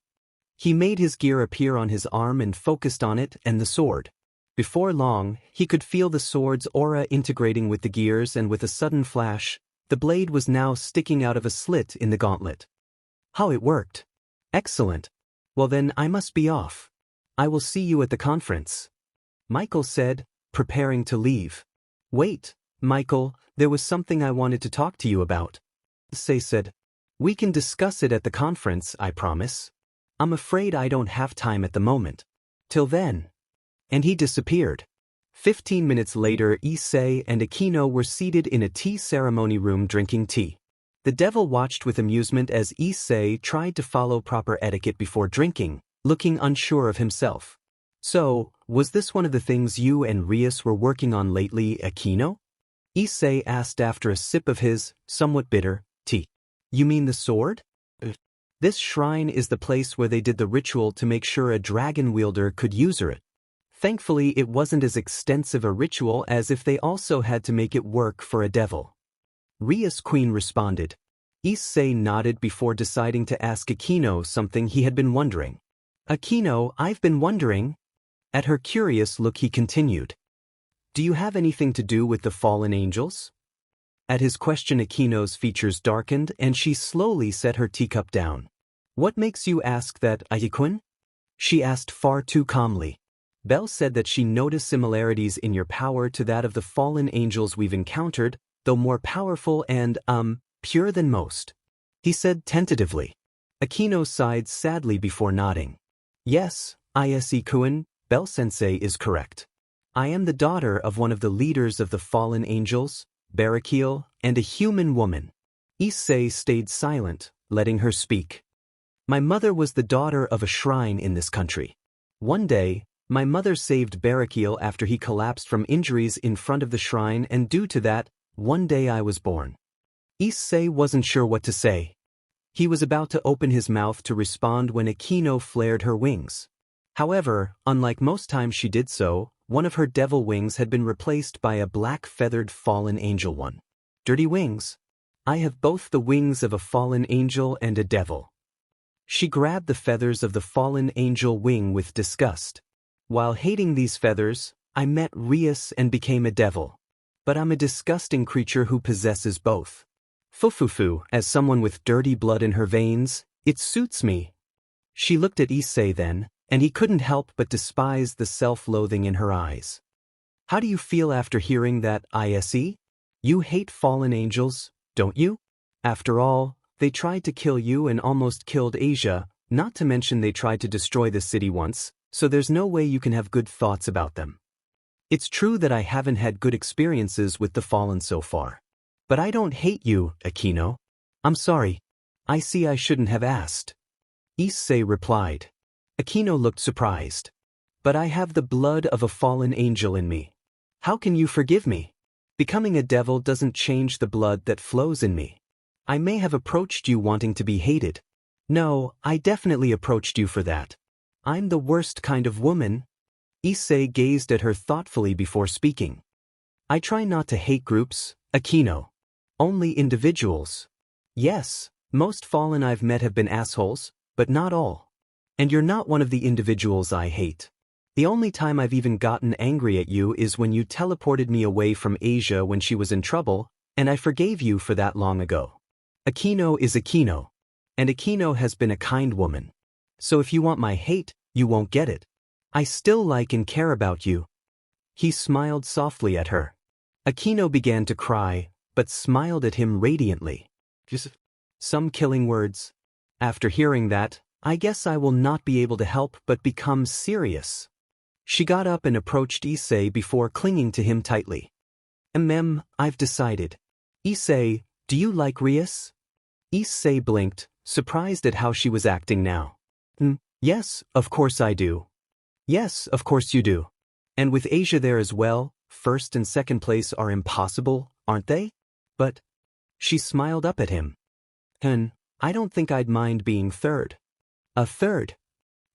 He made his gear appear on his arm and focused on it and the sword. Before long, he could feel the sword's aura integrating with the gears, and with a sudden flash, the blade was now sticking out of a slit in the gauntlet. How it worked. Excellent. Well then, I must be off. I will see you at the conference. Michael said, preparing to leave. Wait, Michael, there was something I wanted to talk to you about. Issei said. We can discuss it at the conference, I promise. I'm afraid I don't have time at the moment. Till then. And he disappeared. 15 minutes later, Issei and Akino were seated in a tea ceremony room drinking tea. The devil watched with amusement as Issei tried to follow proper etiquette before drinking, looking unsure of himself. So, was this one of the things you and Rias were working on lately, Akino? Issei asked after a sip of his, somewhat bitter, tea. You mean the sword? This shrine is the place where they did the ritual to make sure a dragon wielder could use it. Thankfully, it wasn't as extensive a ritual as if they also had to make it work for a devil. Rias Queen responded. Issei nodded before deciding to ask Akino something he had been wondering. Akino, I've been wondering. At her curious look he continued. Do you have anything to do with the fallen angels? At his question Akino's features darkened and she slowly set her teacup down. What makes you ask that, Ayikun? She asked far too calmly. Belle said that she noticed similarities in your power to that of the fallen angels we've encountered, though more powerful and, pure than most. He said tentatively. Akino sighed sadly before nodding. Yes, Issei-kun, Belle-sensei is correct. I am the daughter of one of the leaders of the fallen angels, Barakiel, and a human woman. Issei stayed silent, letting her speak. My mother was the daughter of a shrine in this country. One day, my mother saved Barakiel after he collapsed from injuries in front of the shrine, and due to that, one day I was born. Issei wasn't sure what to say. He was about to open his mouth to respond when Akino flared her wings. However, unlike most times she did so, one of her devil wings had been replaced by a black-feathered fallen angel one. Dirty wings. I have both the wings of a fallen angel and a devil. She grabbed the feathers of the fallen angel wing with disgust. While hating these feathers, I met Rias and became a devil. But I'm a disgusting creature who possesses both. Fufufu, as someone with dirty blood in her veins, it suits me. She looked at Issei then, and he couldn't help but despise the self-loathing in her eyes. How do you feel after hearing that, Issei? You hate fallen angels, don't you? After all, they tried to kill you and almost killed Asia, not to mention they tried to destroy the city once, so there's no way you can have good thoughts about them. It's true that I haven't had good experiences with the fallen so far. But I don't hate you, Akino. I'm sorry. I see I shouldn't have asked. Issei replied. Akino looked surprised. But I have the blood of a fallen angel in me. How can you forgive me? Becoming a devil doesn't change the blood that flows in me. I may have approached you wanting to be hated. No, I definitely approached you for that. I'm the worst kind of woman. Issei gazed at her thoughtfully before speaking. I try not to hate groups, Akino. Only individuals. Yes, most fallen I've met have been assholes, but not all. And you're not one of the individuals I hate. The only time I've even gotten angry at you is when you teleported me away from Asia when she was in trouble, and I forgave you for that long ago. Akino is Akino. And Akino has been a kind woman. So if you want my hate, you won't get it. I still like and care about you. He smiled softly at her. Akino began to cry, but smiled at him radiantly. Just some killing words. After hearing that, I guess I will not be able to help but become serious. She got up and approached Issei before clinging to him tightly. I've decided. Issei, do you like Rias? Issei blinked, surprised at how she was acting now. Yes, of course I do. Yes, of course you do. And with Asia there as well, first and second place are impossible, aren't they? But she smiled up at him. I don't think I'd mind being third. A third?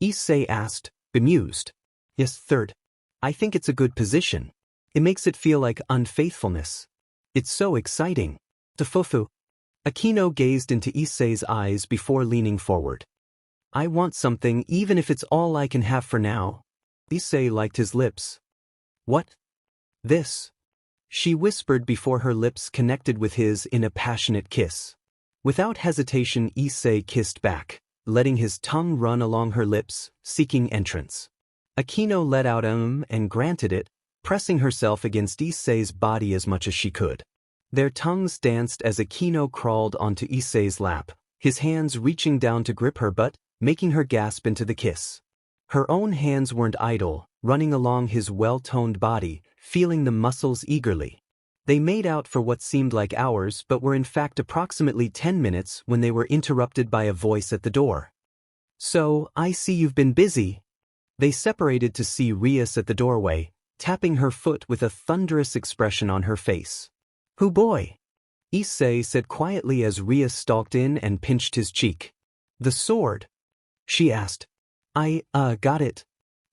Issei asked, bemused. Yes, third. I think it's a good position. It makes it feel like unfaithfulness. It's so exciting. Tofufu. Akino gazed into Issei's eyes before leaning forward. I want something even if it's all I can have for now. Issei liked his lips. What? This? She whispered before her lips connected with his in a passionate kiss. Without hesitation, Issei kissed back, letting his tongue run along her lips, seeking entrance. Akino let out and granted it, pressing herself against Issei's body as much as she could. Their tongues danced as Akino crawled onto Issei's lap, his hands reaching down to grip her butt, making her gasp into the kiss. Her own hands weren't idle, running along his well-toned body, feeling the muscles eagerly. They made out for what seemed like hours but were in fact approximately 10 minutes when they were interrupted by a voice at the door. So, I see you've been busy. They separated to see Rias at the doorway, tapping her foot with a thunderous expression on her face. Who boy? Issei said quietly as Rias stalked in and pinched his cheek. The sword? She asked. I, got it.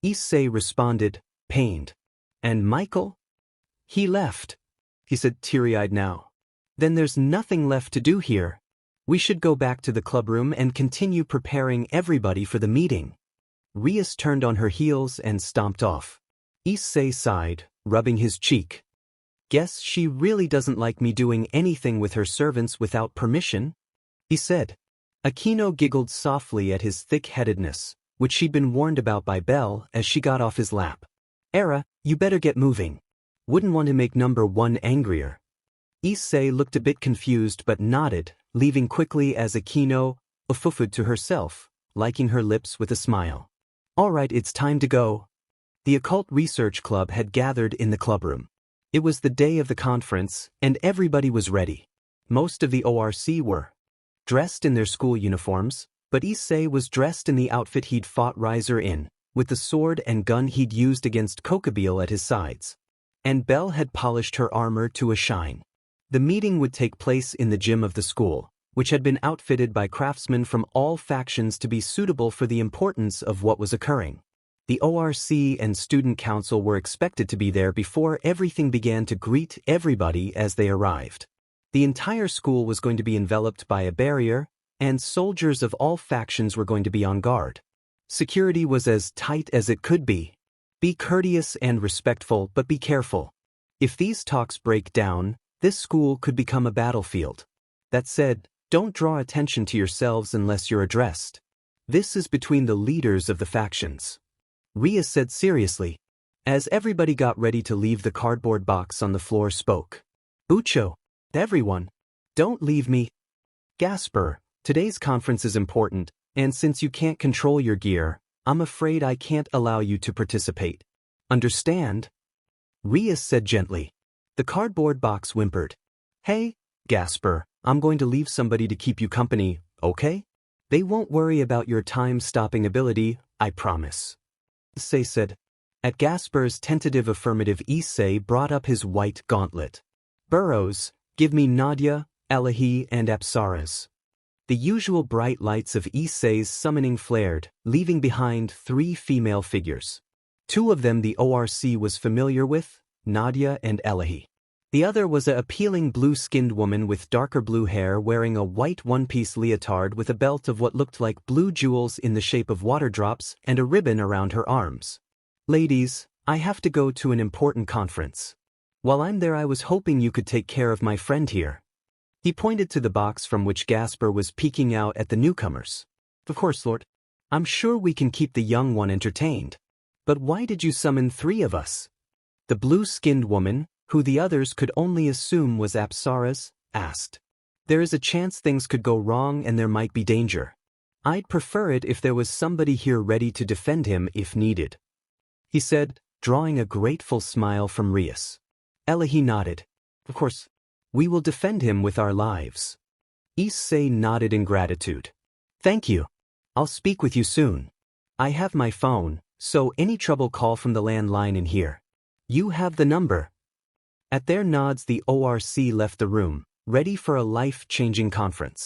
Issei responded, pained. And Michael? He left. He said teary-eyed now. Then there's nothing left to do here. We should go back to the clubroom and continue preparing everybody for the meeting. Rias turned on her heels and stomped off. Issei sighed, rubbing his cheek. Guess she really doesn't like me doing anything with her servants without permission? He said. Akino giggled softly at his thick-headedness, which she'd been warned about by Belle as she got off his lap. Era, you better get moving. Wouldn't want to make number 1 angrier. Issei looked a bit confused but nodded, leaving quickly as Akino ufufu'd to herself, liking her lips with a smile. All right, it's time to go. The Occult Research Club had gathered in the clubroom. It was the day of the conference, and everybody was ready. Most of the ORC were dressed in their school uniforms, but Issei was dressed in the outfit he'd fought Riser in, with the sword and gun he'd used against Kokabeel at his sides. And Belle had polished her armor to a shine. The meeting would take place in the gym of the school, which had been outfitted by craftsmen from all factions to be suitable for the importance of what was occurring. The ORC and Student Council were expected to be there before everything began to greet everybody as they arrived. The entire school was going to be enveloped by a barrier, and soldiers of all factions were going to be on guard. Security was as tight as it could be. Be courteous and respectful, but be careful. If these talks break down, this school could become a battlefield. That said, don't draw attention to yourselves unless you're addressed. This is between the leaders of the factions. Rias said seriously. As everybody got ready to leave, the cardboard box on the floor spoke. Ucho, everyone, don't leave me. Gasper, today's conference is important, and since you can't control your gear, I'm afraid I can't allow you to participate. Understand? Rias said gently. The cardboard box whimpered. Hey, Gasper, I'm going to leave somebody to keep you company, okay? They won't worry about your time-stopping ability, I promise. Issei said. At Gasper's tentative affirmative, Issei brought up his white gauntlet. Burrows, give me Nadia, Elahi, and Apsaras. The usual bright lights of Issei's summoning flared, leaving behind 3 female figures. 2 of them the ORC was familiar with, Nadia and Elahi. The other was an appealing blue-skinned woman with darker blue hair wearing a white one-piece leotard with a belt of what looked like blue jewels in the shape of water drops and a ribbon around her arms. Ladies, I have to go to an important conference. While I'm there, I was hoping you could take care of my friend here. He pointed to the box from which Gasper was peeking out at the newcomers. Of course, Lord. I'm sure we can keep the young one entertained. But why did you summon 3 of us? The blue-skinned woman, who the others could only assume was Apsaras, asked. There is a chance things could go wrong and there might be danger. I'd prefer it if there was somebody here ready to defend him if needed. He said, drawing a grateful smile from Rias. Elahi nodded. Of course, we will defend him with our lives. Issei nodded in gratitude. Thank you. I'll speak with you soon. I have my phone, so any trouble call from the landline in here. You have the number. At their nods, the ORC left the room, ready for a life-changing conference.